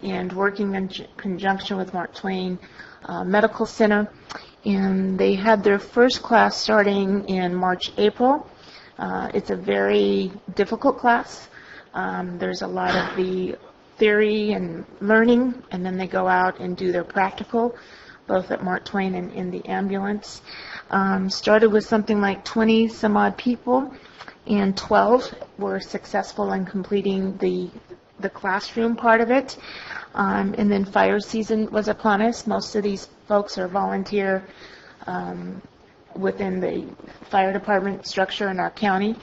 and working in conjunction with Mark Twain Medical Center. And they had their first class starting in March, April. It's a very difficult class. There's a lot of the theory and learning, and then they go out and do their practical, both at Mark Twain and in the ambulance. Started with something like 20 some odd people, and 12 were successful in completing the classroom part of it. And then fire season was upon us. Most of these folks are volunteer within the fire department structure in our county.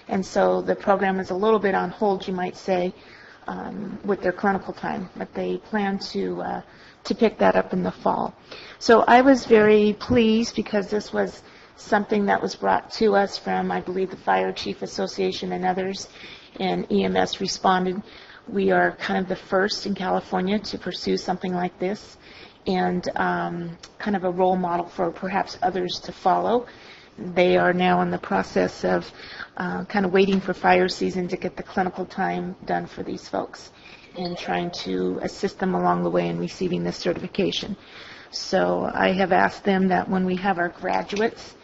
And so the program is a little bit on hold, you might say, with their clinical time. But they plan to pick that up in the fall. So I was very pleased because this was something that was brought to us from, I believe, the Fire Chief Association and others, and EMS responded. We are kind of the first in California to pursue something like this, and kind of a role model for perhaps others to follow. They are now in the process of kind of waiting for fire season to get the clinical time done for these folks and trying to assist them along the way in receiving this certification. So I have asked them that when we have our graduates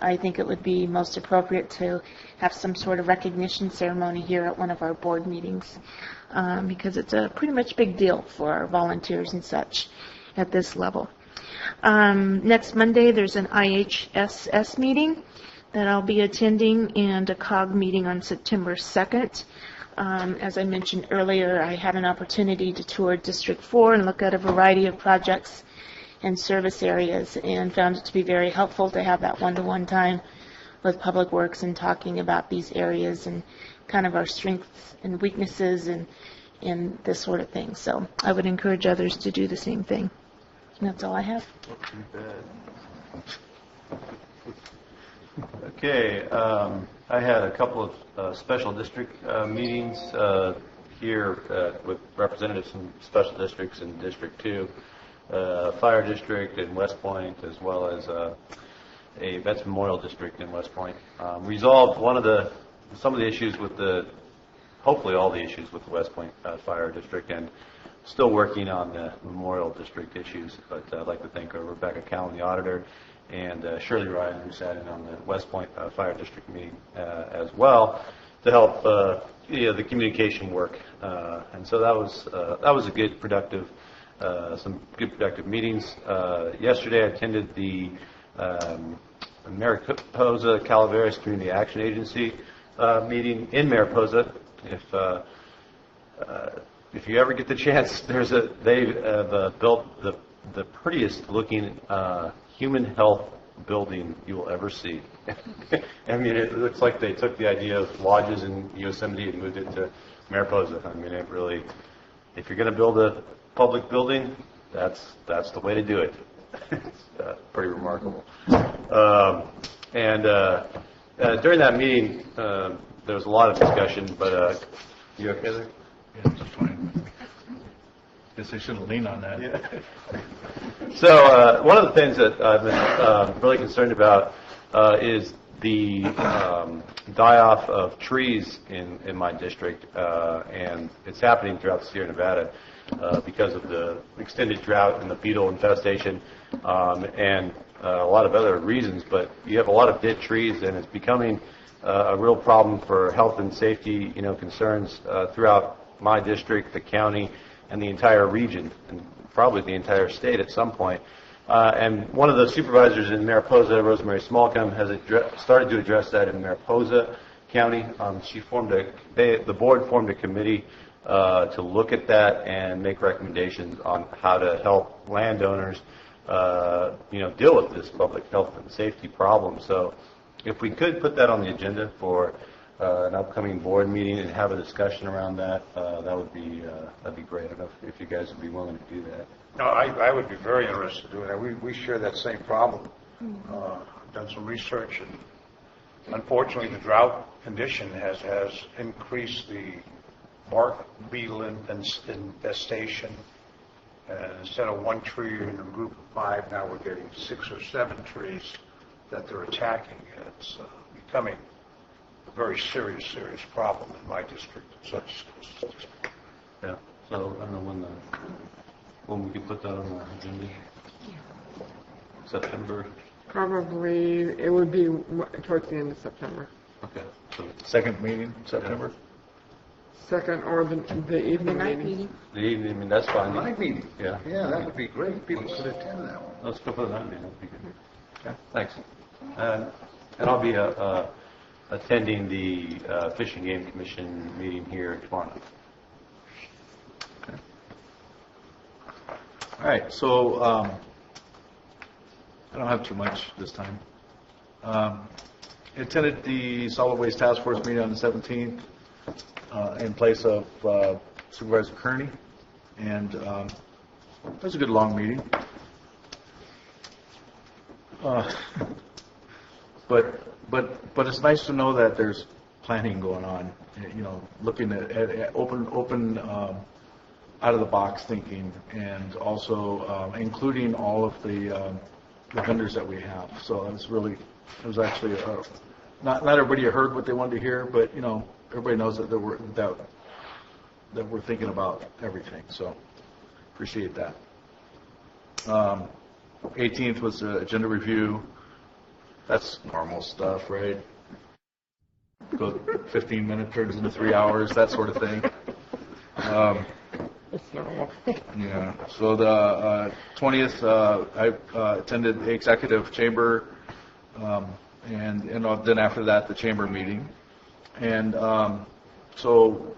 I think it would be most appropriate to have some sort of recognition ceremony here at one of our board meetings, because it's a pretty much big deal for our volunteers and such at this level. Next Monday, there's an IHSS meeting that I'll be attending, and a COG meeting on September 2nd. As I mentioned earlier, I had an opportunity to tour District 4 and look at a variety of projects and service areas, and found it to be very helpful to have that one-to-one time with Public Works and talking about these areas and kind of our strengths and weaknesses and this sort of thing. So I would encourage others to do the same thing. And that's all I have. Okay, I had a couple of special district meetings here with representatives from special districts in District 2, Fire District in West Point, as well as a Vets Memorial District in West Point. Resolved some of the issues with hopefully all the issues with the West Point Fire District, and still working on the Memorial District issues. But I'd like to thank Rebecca Cowan, the auditor, and Shirley Ryan, who sat in on the West Point Fire District meeting as well, to help the communication work. And so that was a good, productive, some good productive meetings. Yesterday, I attended the Mariposa Calaveras Community Action Agency meeting in Mariposa. If you ever get the chance, they've built the prettiest looking human health building you will ever see. I mean, it looks like they took the idea of lodges in Yosemite and moved it to Mariposa. I mean, it really, if you're going to build a public building, that's the way to do it. It's pretty remarkable. During that meeting, there was a lot of discussion, but you okay there? Yeah, just fine. Guess I shouldn't lean on that. Yeah. So one of the things that I've been really concerned about is the die-off of trees in my district, and it's happening throughout the state of Nevada because of the extended drought and the beetle infestation, and a lot of other reasons. But you have a lot of dead trees, and it's becoming a real problem for health and safety, concerns throughout my district, the county, and the entire region, and probably the entire state at some point. And one of the supervisors in Mariposa, Rosemary Smallcombe, has started to address that in Mariposa County. The board formed a committee to look at that and make recommendations on how to help landowners, deal with this public health and safety problem. So, if we could put that on the agenda for an upcoming board meeting and have a discussion around that, that'd be great. I don't know if you guys would be willing to do that. No, I would be very interested in doing that. We share that same problem. Done some research, and unfortunately, the drought condition has increased the bark beetle infestation. And instead of one tree in a group of 5, now we're getting 6 or 7 trees that they're attacking. It's becoming a very serious problem in my district. So, yeah. So I don't know when we can put that on the agenda. September. Probably it would be towards the end of September. Okay. So second meeting, September. Second or the evening meeting. The evening, I mean, that's fine. Night meeting. Yeah. Yeah, that would be great. People could attend that one. Let's go for the night meeting. That'd be good. Okay. Thanks. And I'll be attending the Fish and Game Commission meeting here tomorrow night. Okay. All right. So I don't have too much this time. I attended the Solid Waste Task Force meeting on the 17th in place of Supervisor Kearney, and it was a good long meeting. But it's nice to know that there's planning going on. Looking at open out of the box thinking, and also including all of the vendors that we have. So it was actually not everybody heard what they wanted to hear, but everybody knows that we're thinking about everything. So appreciate that. 18th was agenda review. That's normal stuff, right? Go 15 minutes turns into 3 hours, that sort of thing. It's normal. Yeah. So the 20th, I attended the executive chamber, and then after that, the chamber meeting. And so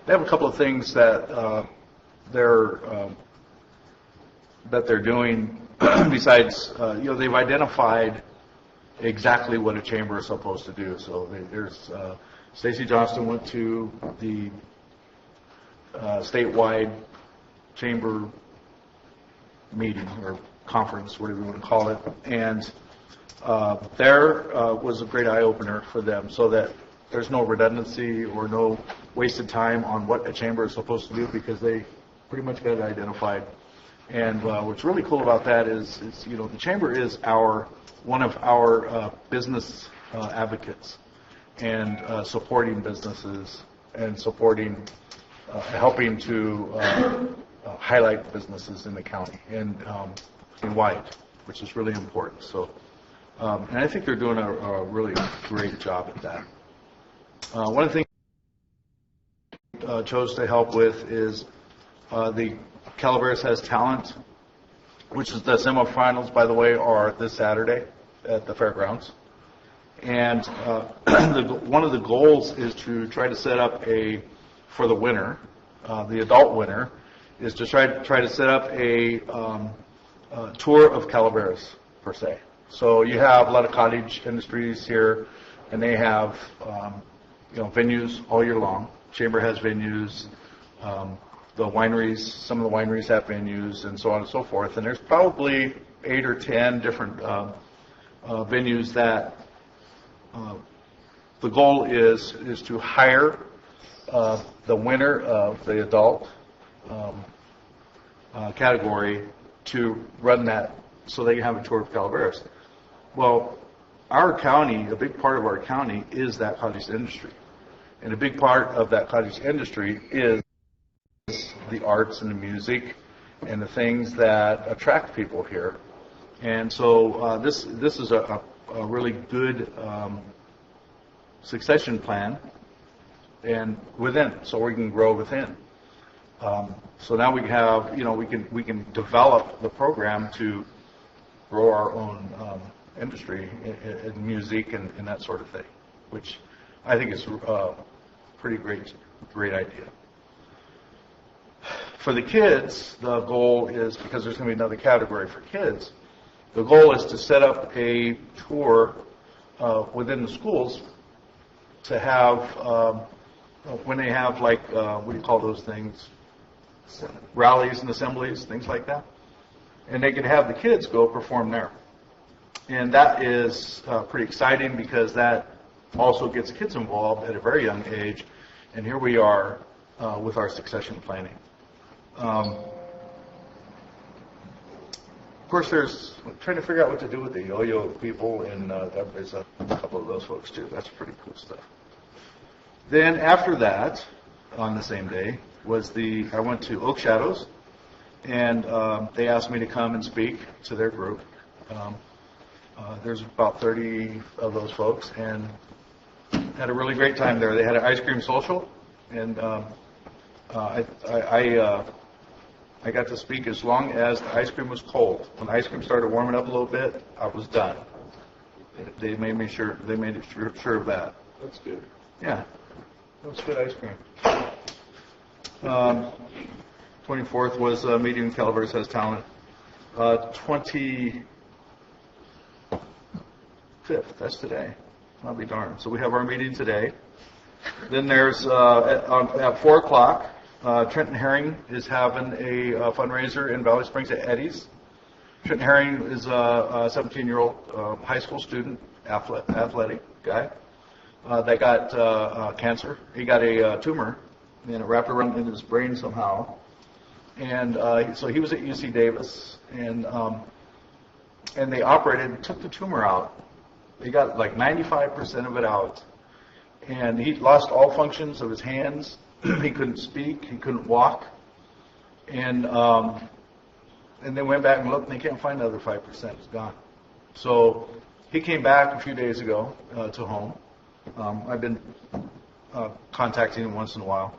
they have a couple of things that they're doing besides, they've identified exactly what a chamber is supposed to do. So there's Stacy Johnston went to the statewide chamber meeting or conference, whatever you want to call it, and there was a great eye-opener for them, so that there's no redundancy or no wasted time on what a chamber is supposed to do, because they pretty much got it identified. And what's really cool about that is the chamber is one of our business advocates, and supporting businesses and supporting, helping to highlight businesses in the county and wide, which is really important. So, and I think they're doing a really great job at that. One of the things chose to help with is the Calaveras Has Talent, which is the semifinals, by the way, are this Saturday at the fairgrounds. And one of the goals is to try to set up for the winner, the adult winner, is to try to set up a tour of Calaveras, per se. So you have a lot of cottage industries here, and they have venues all year long. Chamber has venues. The wineries, some of the wineries have venues, and so on and so forth. And there's probably 8 or 10 different venues that the goal is to hire the winner of the adult category to run that, so they can have a tour of Calaveras. Well, our county, a big part of our county is that cottage industry. And a big part of that cottage industry is the arts and the music and the things that attract people here. And so this is a really good succession plan, and so we can grow within. So now we have, we can develop the program to grow our own industry in music and that sort of thing, which I think is a pretty great idea. For the kids, the goal is, because there's going to be another category for kids, the goal is to set up a tour within the schools to have, when they have, like, what do you call those things? Rallies and assemblies, things like that. And they can have the kids go perform there. And that is pretty exciting, because that also gets kids involved at a very young age. And here we are with our succession planning. Of course, I'm trying to figure out what to do with the yo-yo people, and there's a couple of those folks too. That's pretty cool stuff. Then after that, on the same day, I went to Oak Shadows, and they asked me to come and speak to their group. There's about 30 of those folks, and had a really great time there. They had an ice cream social, and I got to speak as long as the ice cream was cold. When the ice cream started warming up a little bit, I was done. They made sure of that. That's good. Yeah, that was good ice cream. 24th was a meeting in Calaveras Has Talent. 25th, that's today. I'll be darned. So we have our meeting today. Then there's at 4 o'clock. Trenton Herring is having a fundraiser in Valley Springs at Eddie's. Trenton Herring is a 17-year-old high school student, athletic guy, that got cancer. He got a tumor, and it wrapped around in his brain somehow. And so he was at UC Davis, and they took the tumor out. They got like 95% of it out. And he lost all functions of his hands. He couldn't speak. He couldn't walk. And they went back and looked, and they can't find the other 5%. It's gone. So He came back a few days ago to home. I've been contacting him once in a while.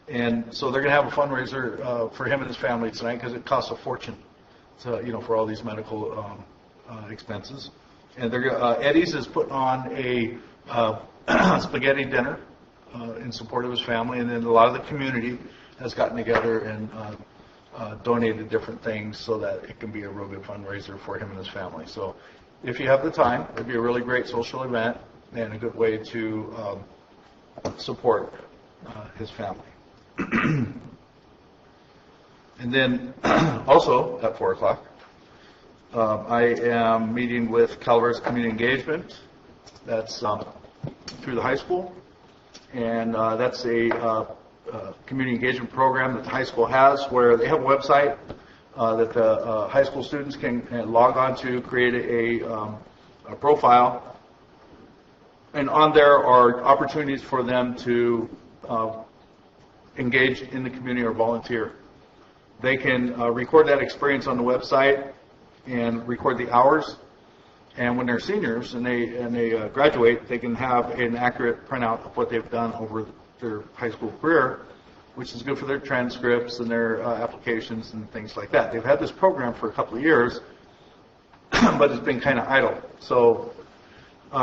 And so they're going to have a fundraiser for him and his family tonight because it costs a fortune to, for all these medical expenses. And Eddie's is putting on a spaghetti dinner in support of his family, and then a lot of the community has gotten together and donated different things so that it can be a real good fundraiser for him and his family. So if you have the time, it'd be a really great social event and a good way to support his family. And then also at 4 o'clock, I am meeting with Calaveras Community Engagement. That's through the high school. And that's a community engagement program that the high school has where they have a website that the high school students can log on to, create a profile. And on there are opportunities for them to engage in the community or volunteer. They can record that experience on the website and record the hours. And when they're seniors and they graduate, they can have an accurate printout of what they've done over their high school career, which is good for their transcripts and their applications and things like that. They've had this program for a couple of years, but it's been kind of idle. So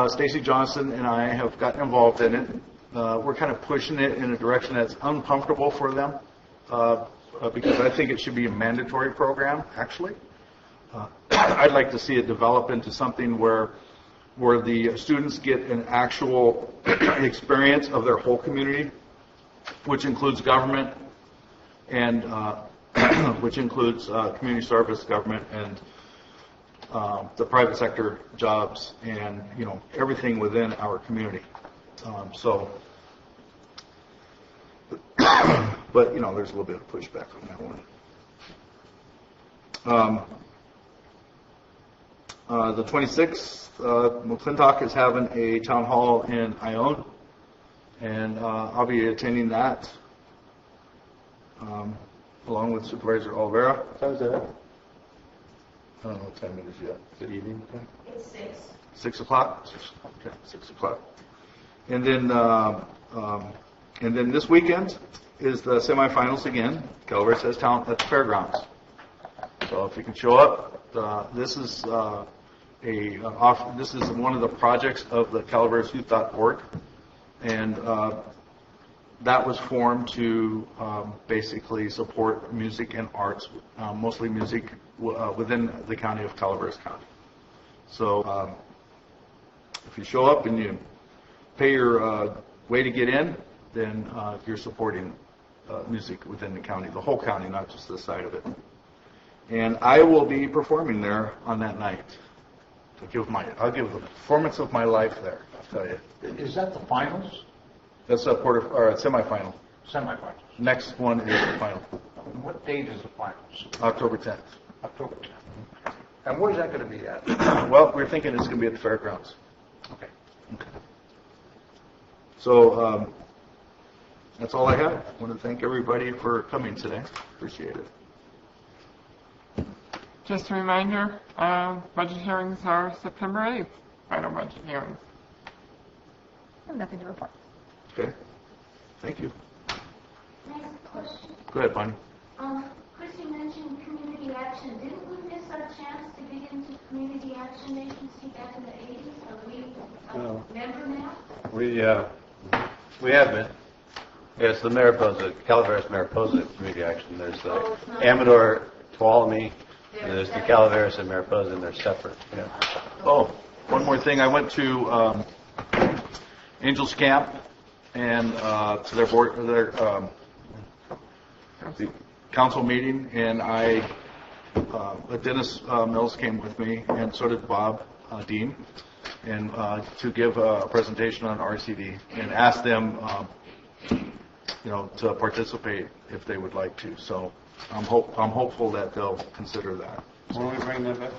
Stacy Johnson and I have gotten involved in it. We're kind of pushing it in a direction that's uncomfortable for them because I think it should be a mandatory program, actually. I'd like to see it develop into something where the students get an actual experience of their whole community, which includes government and which includes community service, government, and the private sector jobs, and everything within our community. But there's a little bit of pushback on that one. The 26th, McClintock is having a town hall in Ione, and I'll be attending that along with Supervisor Olvera. What time is that? I don't know what time it is yet. Is it evening time? It's 6. 6 o'clock? Okay, 6 o'clock. And then this weekend is the semifinals again. Calaveras has talent at the fairgrounds. So if you can show up, this is this is one of the projects of the CalaverasYouth.org, and that was formed to basically support music and arts, mostly music within the county of Calaveras County. So if you show up and you pay your way to get in, then you're supporting music within the county, the whole county, not just this side of it. And I will be performing there on that night. I'll give the performance of my life there, I'll tell you. Is that the finals? That's a semifinal. Semifinals. Next one is the final. And what date is the finals? October 10th. October 10th. And where's that going to be at? Well, we're thinking it's going to be at the fairgrounds. Okay. So that's all I have. I want to thank everybody for coming today. Appreciate it. Just a reminder, budget hearings are September 8th, final budget hearings. I have nothing to report. Okay. Thank you. Next question. Go ahead, Bonnie. Chrissy mentioned community action. Didn't we miss our chance to get into community action agency back in the 80s? Are we a member now? We have been. Yes, the Mariposa, Calaveras Mariposa Community Action. There's the Amador, Tuolumne, and there's the Calaveras and Mariposa, and they're separate. Yeah. Oh, one more thing. I went to Angels Camp and to their board, the council meeting, and Dennis Mills came with me, and so did Bob Dean, and to give a presentation on RCD and ask them, to participate if they would like to. So I'm hopeful that they'll consider that. When are we bringing that back?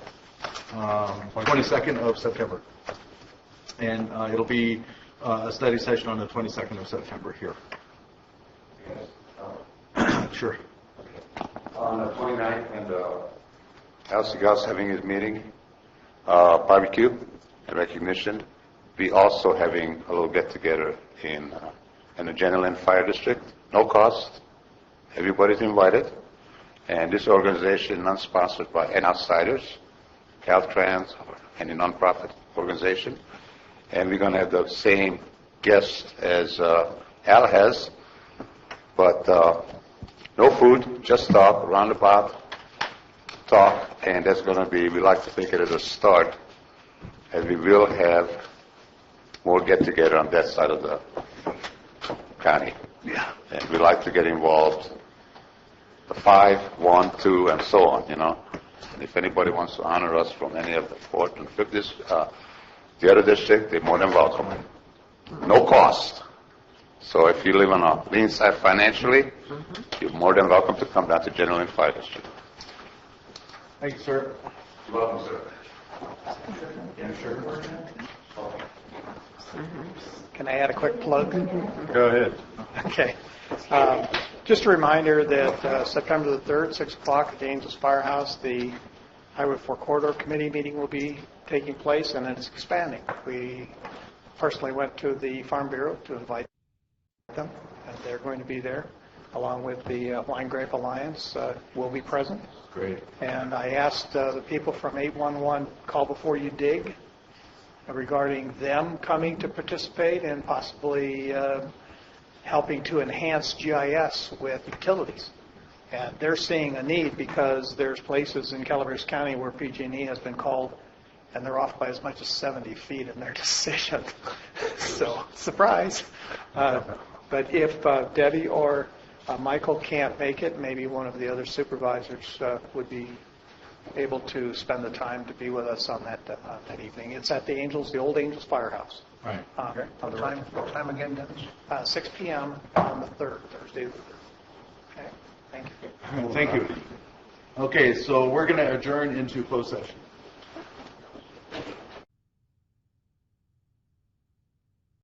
22nd of September. And it'll be a study session on the 22nd of September here. Sure. On the 29th, and House of Gus having his meeting, barbecue, and recognition. We also having a little get-together in the General Fire District. No cost. Everybody's invited. And this organization, non-sponsored by any outsiders, Caltrans, or any nonprofit organization. And we're going to have the same guest as Al has, but no food, just talk, roundabout talk, and that's going to be, we like to think it as a start, as we will have more get-together on that side of the county. Yeah. And we like to get involved, the 5, 1, 2, and so on, you know. And if anybody wants to honor us from any of the 4th and 5th, the other district, they're more than welcome. No cost. So if you live on a lean side financially, you're more than welcome to come down to General and Fire District. Thank you, sir. You're welcome, sir. Can I add a quick plug? Go ahead. Okay. Just a reminder that September the 3rd, 6 o'clock at the Angels Firehouse, the Highway 4 Corridor Committee meeting will be taking place, and it's expanding. We personally went to the Farm Bureau to invite them, and they're going to be there, along with the Wine Grape Alliance will be present. Great. And I asked the people from 811 Call Before You Dig regarding them coming to participate and possibly helping to enhance GIS with utilities. And they're seeing a need because there's places in Calaveras County where PG&E has been called, and they're off by as much as 70 feet in their decision. So, surprise. But if Debbie or Michael can't make it, maybe one of the other supervisors would be able to spend the time to be with us on that evening. It's at the Old Angels Firehouse. Right. Okay. What time again, Dennis? 6 p.m. on the 3rd, Thursday the 3rd. Okay. Thank you. Thank you. Okay, so we're going to adjourn into closed session.